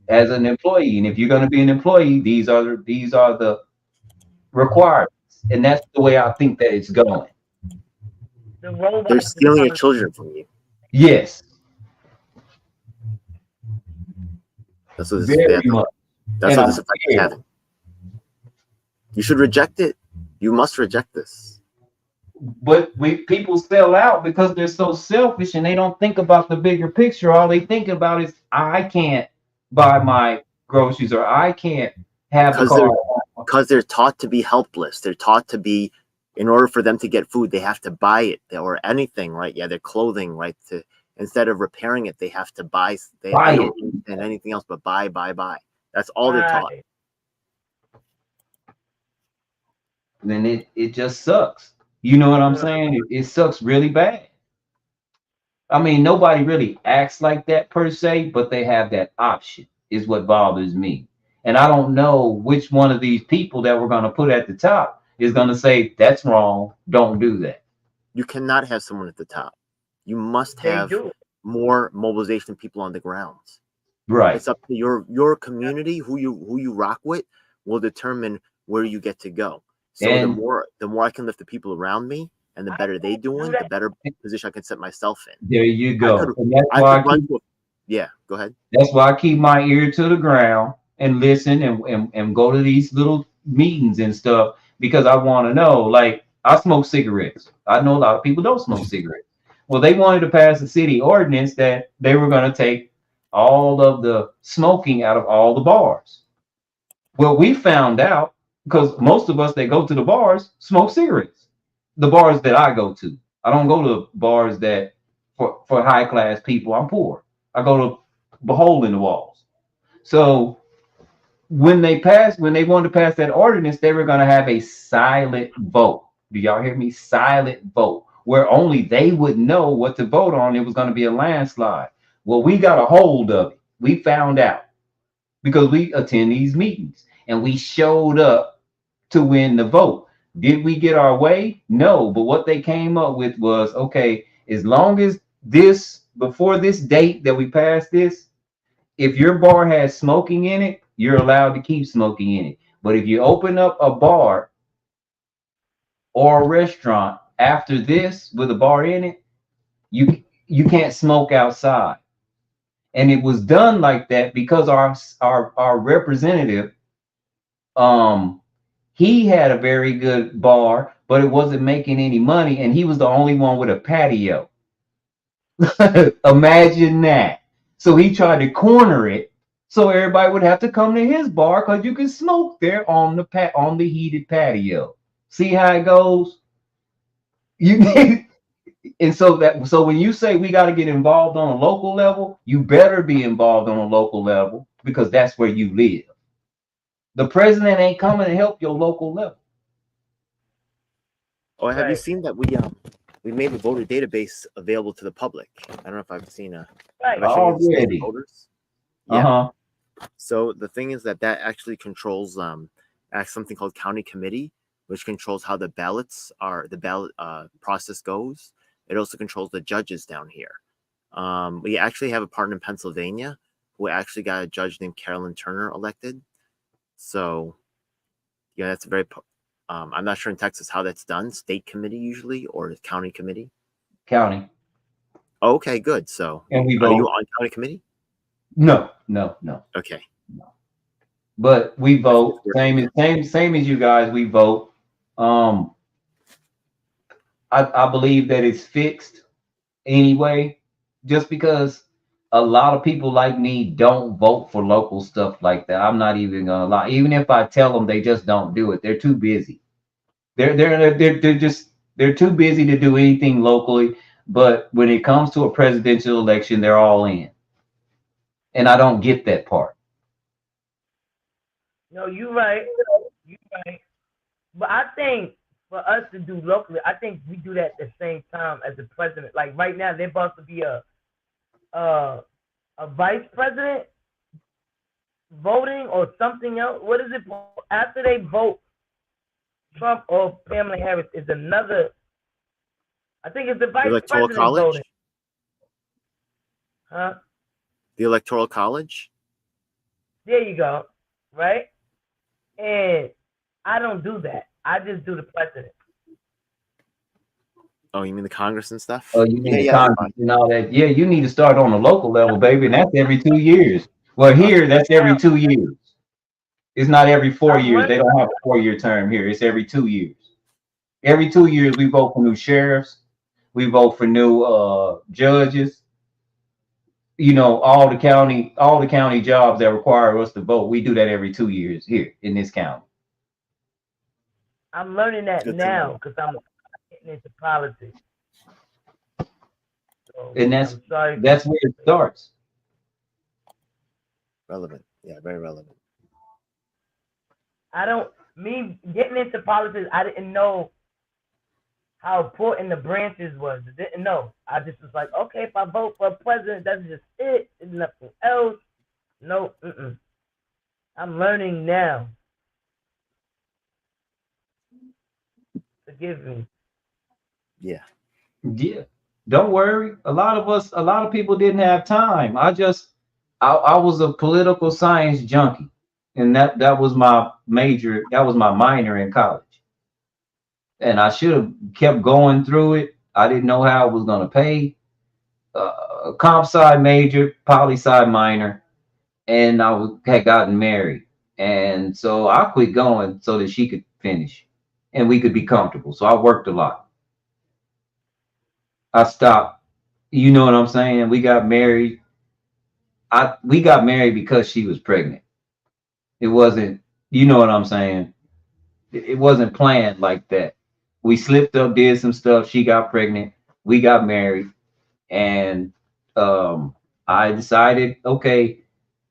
S11: as an employee. And if you're going to be an employee, these are the requirements. And that's the way I think that it's going.
S10: They're stealing your children from you.
S11: Yes.
S10: That's what this effect is having. You should reject it. You must reject this.
S11: But people sell out because they're so selfish and they don't think about the bigger picture. All they think about is, I can't buy my groceries, or I can't have a car.
S10: Because they're taught to be helpless. They're taught to be, in order for them to get food, they have to buy it or anything, right? Yeah, their clothing, right? Instead of repairing it, they have to buy it and anything else but buy. That's all they're taught.
S11: Then it just sucks. You know what I'm saying? It sucks really bad. I mean, nobody really acts like that per se, but they have that option, is what bothers me. And I don't know which one of these people that we're going to put at the top is going to say, that's wrong, don't do that.
S10: You cannot have someone at the top. You must have more mobilization of people on the ground.
S11: Right.
S10: It's up to your community, who you rock with, will determine where you get to go. So the more I can lift the people around me, and the better they doing, the better position I can set myself in.
S11: There you go.
S10: Yeah, go ahead.
S11: That's why I keep my ear to the ground and listen and go to these little meetings and stuff, because I want to know. Like, I smoke cigarettes. I know a lot of people don't smoke cigarettes. Well, they wanted to pass a city ordinance that they were going to take all of the smoking out of all the bars. Well, we found out, because most of us that go to the bars smoke cigarettes. The bars that I go to. I don't go to bars that for high class people. I'm poor. I go to a hole in the walls. So when they wanted to pass that ordinance, they were going to have a silent vote. Do y'all hear me? Silent vote, where only they would know what to vote on. It was going to be a landslide. Well, we got a hold of it. We found out because we attend these meetings and we showed up to win the vote. Did we get our way? No. But what they came up with was, okay, as long as before this date that we passed this, if your bar has smoking in it, you're allowed to keep smoking in it. But if you open up a bar or a restaurant after this with a bar in it, you can't smoke outside. And it was done like that because our representative, he had a very good bar, but it wasn't making any money, and he was the only one with a patio. Imagine that. So he tried to corner it so everybody would have to come to his bar because you can smoke there on the heated patio. See how it goes? You And so when you say we got to get involved on a local level, you better be involved on a local level because that's where you live. The president ain't coming to help your local level.
S10: Oh, have you seen that we made the voter database available to the public? I don't know if I've seen
S11: already
S10: voters.
S11: Yeah.
S10: So the thing is that actually controls something called county committee, which controls how the ballot process goes. It also controls the judges down here. We actually have a partner in Pennsylvania who actually got a judge named Carolyn Turner elected. So, yeah, that's very. I'm not sure in Texas how that's done. State committee usually, or county committee.
S11: County.
S10: Okay, good. So,
S11: and we
S10: are
S11: vote.
S10: you on county committee?
S11: No.
S10: Okay.
S11: But we vote same as you guys. We vote. I believe that it's fixed anyway, just because a lot of people like me don't vote for local stuff like that. I'm not even gonna lie. Even if I tell them, they just don't do it. They're too busy. They're too busy to do anything locally. But when it comes to a presidential election, they're all in, and I don't get that part.
S1: No, you're right. You're right. But I think for us to do locally, I think we do that at the same time as the president. Like right now, they're about to be a vice president voting or something else. What is it? After they vote Trump or Kamala Harris is another. I think it's the vice
S10: Electoral
S1: president
S10: college?
S1: voting. Huh?
S10: The Electoral College?
S1: There you go. Right? And I don't do that. I just do the president.
S10: Oh, you mean the Congress and stuff?
S11: Oh, you mean Congress and all that? Yeah, you need to start on the local level, baby, and that's every 2 years. Well, here that's every 2 years. It's not every 4 years. They don't have a 4-year term here. It's every 2 years. Every 2 years, we vote for new sheriffs. We vote for new judges. You know, all the county jobs that require us to vote. We do that every 2 years here in this county.
S1: I'm learning that now because I'm getting into politics. So,
S11: And that's where it starts.
S10: Relevant. Yeah, very relevant.
S1: Me getting into politics, I didn't know how important the branches was. I didn't know. I just was like, okay, if I vote for a president, that's just it. There's nothing else. No, I'm learning now. Forgive me.
S11: Yeah. Don't worry. A lot of people didn't have time. I was a political science junkie. And that was my major, that was my minor in college. And I should have kept going through it. I didn't know how I was going to pay. Comp sci major, poli sci minor, and had gotten married. And so I quit going so that she could finish and we could be comfortable. So I worked a lot. I stopped. You know what I'm saying? We got married. We got married because she was pregnant. It wasn't, you know what I'm saying? It wasn't planned like that. We slipped up, did some stuff. She got pregnant. We got married. And I decided, okay,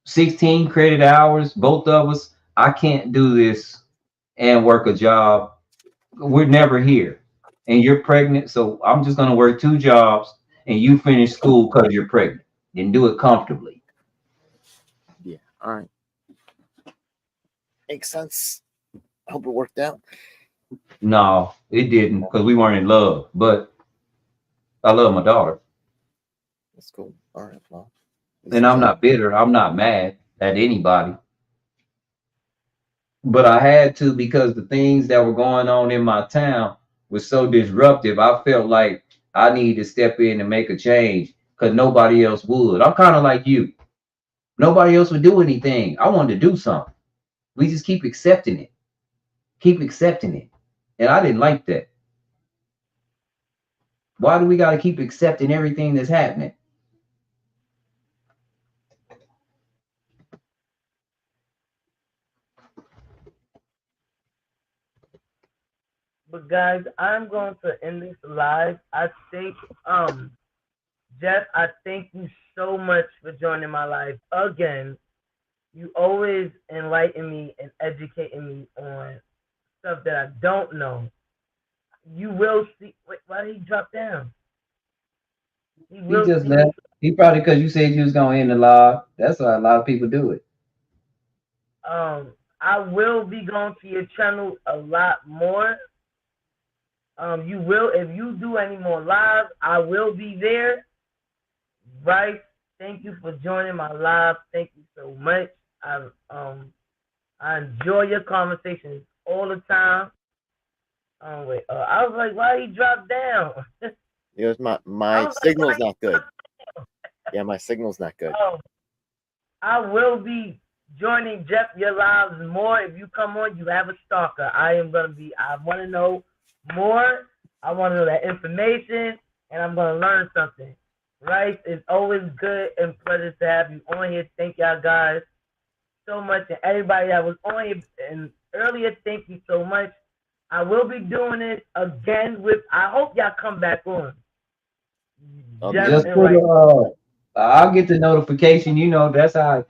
S11: 16 credit hours, both of us. I can't do this and work a job. We're never here. And you're pregnant. So I'm just going to work 2 jobs and you finish school because you're pregnant and do it comfortably.
S10: Yeah. All right. Makes sense. I hope it worked out.
S11: No, it didn't because we weren't in love, but I love my daughter.
S10: That's cool. All right. Well,
S11: and I'm not bitter. I'm not mad at anybody. But I had to because the things that were going on in my town were so disruptive. I felt like I needed to step in and make a change because nobody else would. I'm kind of like you. Nobody else would do anything. I wanted to do something. We just keep accepting it. And I didn't like that. Why do we got to keep accepting everything that's happening?
S1: But guys, I'm going to end this live. I think, Jeff, I thank you so much for joining my life again. You always enlighten me and educating me on stuff that I don't know. You will see. Wait, why did he drop down?
S11: He just left. He probably because you said you was gonna end the live. That's why a lot of people do it.
S1: I will be going to your channel a lot more. You will, if you do any more lives, I will be there. Bryce, thank you for joining my live. Thank you so much. I enjoy your conversations all the time. Wait, I was like, why he dropped down?
S10: It was my signal's not good. Yeah, my signal's not good.
S1: I will be joining Jeff your lives more. If you come on, you have a stalker. I want to know more. I want to know that information, and I'm going to learn something. Right? It's always good and pleasure to have you on here. Thank y'all guys so much. And everybody that was on here and earlier, thank you so much. I will be doing it again I hope y'all come back on.
S11: Just put I'll get the notification. You know, that's how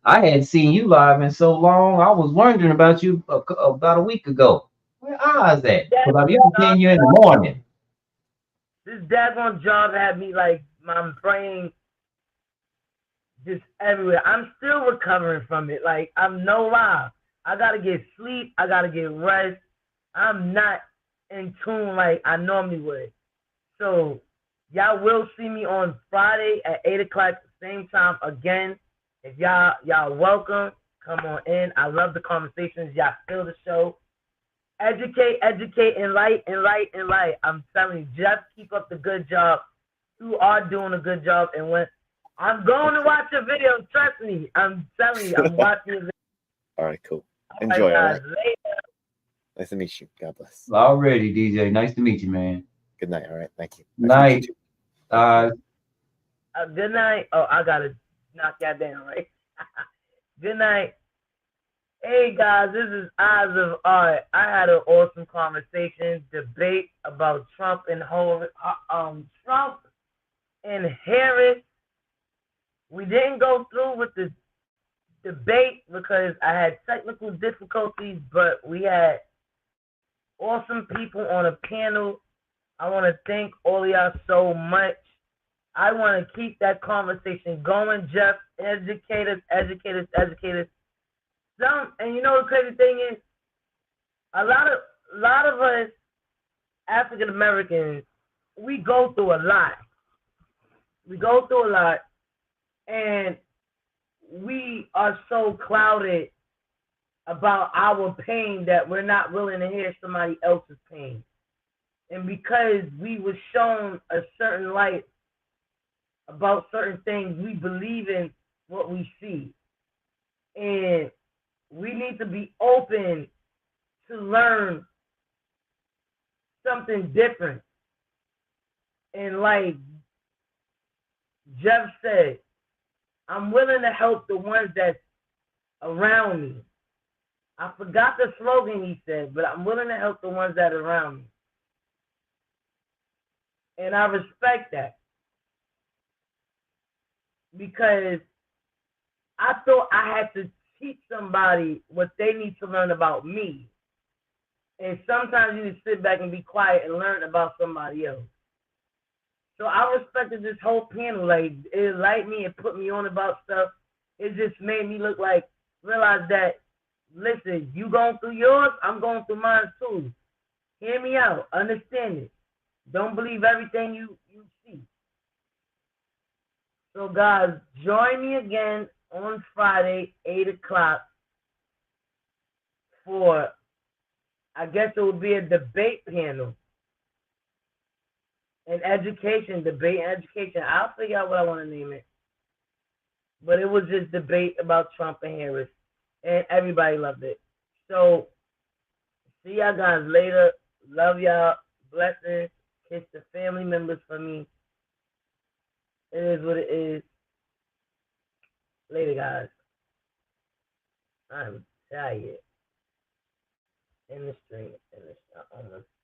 S11: I hadn't seen you live in so long. I was wondering about you about a week ago. Where Oz at? Because I used to see you in the morning.
S1: This daggone job had me like my brain just everywhere. I'm still recovering from it. Like, I'm no lie. I gotta get sleep. I gotta get rest. I'm not in tune like I normally would. So y'all will see me on Friday at 8 o'clock, same time again. If y'all welcome, come on in. I love the conversations. Y'all feel the show. Educate, enlighten. I'm telling you, just keep up the good job. You are doing a good job. And when I'm going to watch your video, trust me. I'm telling you, I'm watching your video.
S10: All right, cool. Enjoy. All right.
S1: Later.
S10: Nice to meet you. God bless.
S11: Already, DJ. Nice to meet you, man.
S10: Good night. All right. Thank you.
S11: Night.
S1: Good night. Oh, I gotta knock that down, right? Good night. Hey guys, this is Eyes of Art. I had an awesome conversation, debate about Trump and Harris. We didn't go through with the debate because I had technical difficulties, but we had awesome people on a panel. I want to thank all of y'all so much. I want to keep that conversation going, Jeff. Educate us. And you know the crazy thing is, a lot of us African Americans, we go through a lot. And we are so clouded about our pain that we're not willing to hear somebody else's pain. And because we were shown a certain light about certain things, we believe in what we see. And we need to be open to learn something different. And like Jeff said, I'm willing to help the ones that's around me. I forgot the slogan he said, but I'm willing to help the ones that are around me. And I respect that. Because I thought I had to teach somebody what they need to learn about me. And sometimes you need to sit back and be quiet and learn about somebody else. So I respected this whole panel. Like, it liked me and put me on about stuff. It just made me realize that, listen, you going through yours, I'm going through mine too. Hear me out. Understand it. Don't believe everything you see. So guys, join me again on Friday, 8 o'clock for, I guess it would be a debate panel. Debate and education. I'll figure out what I want to name it. But it was just debate about Trump and Harris. And everybody loved it. So, see y'all guys later. Love y'all. Blessings. Kiss the family members for me. It is what it is. Later, guys. I'm tired. in the street, on the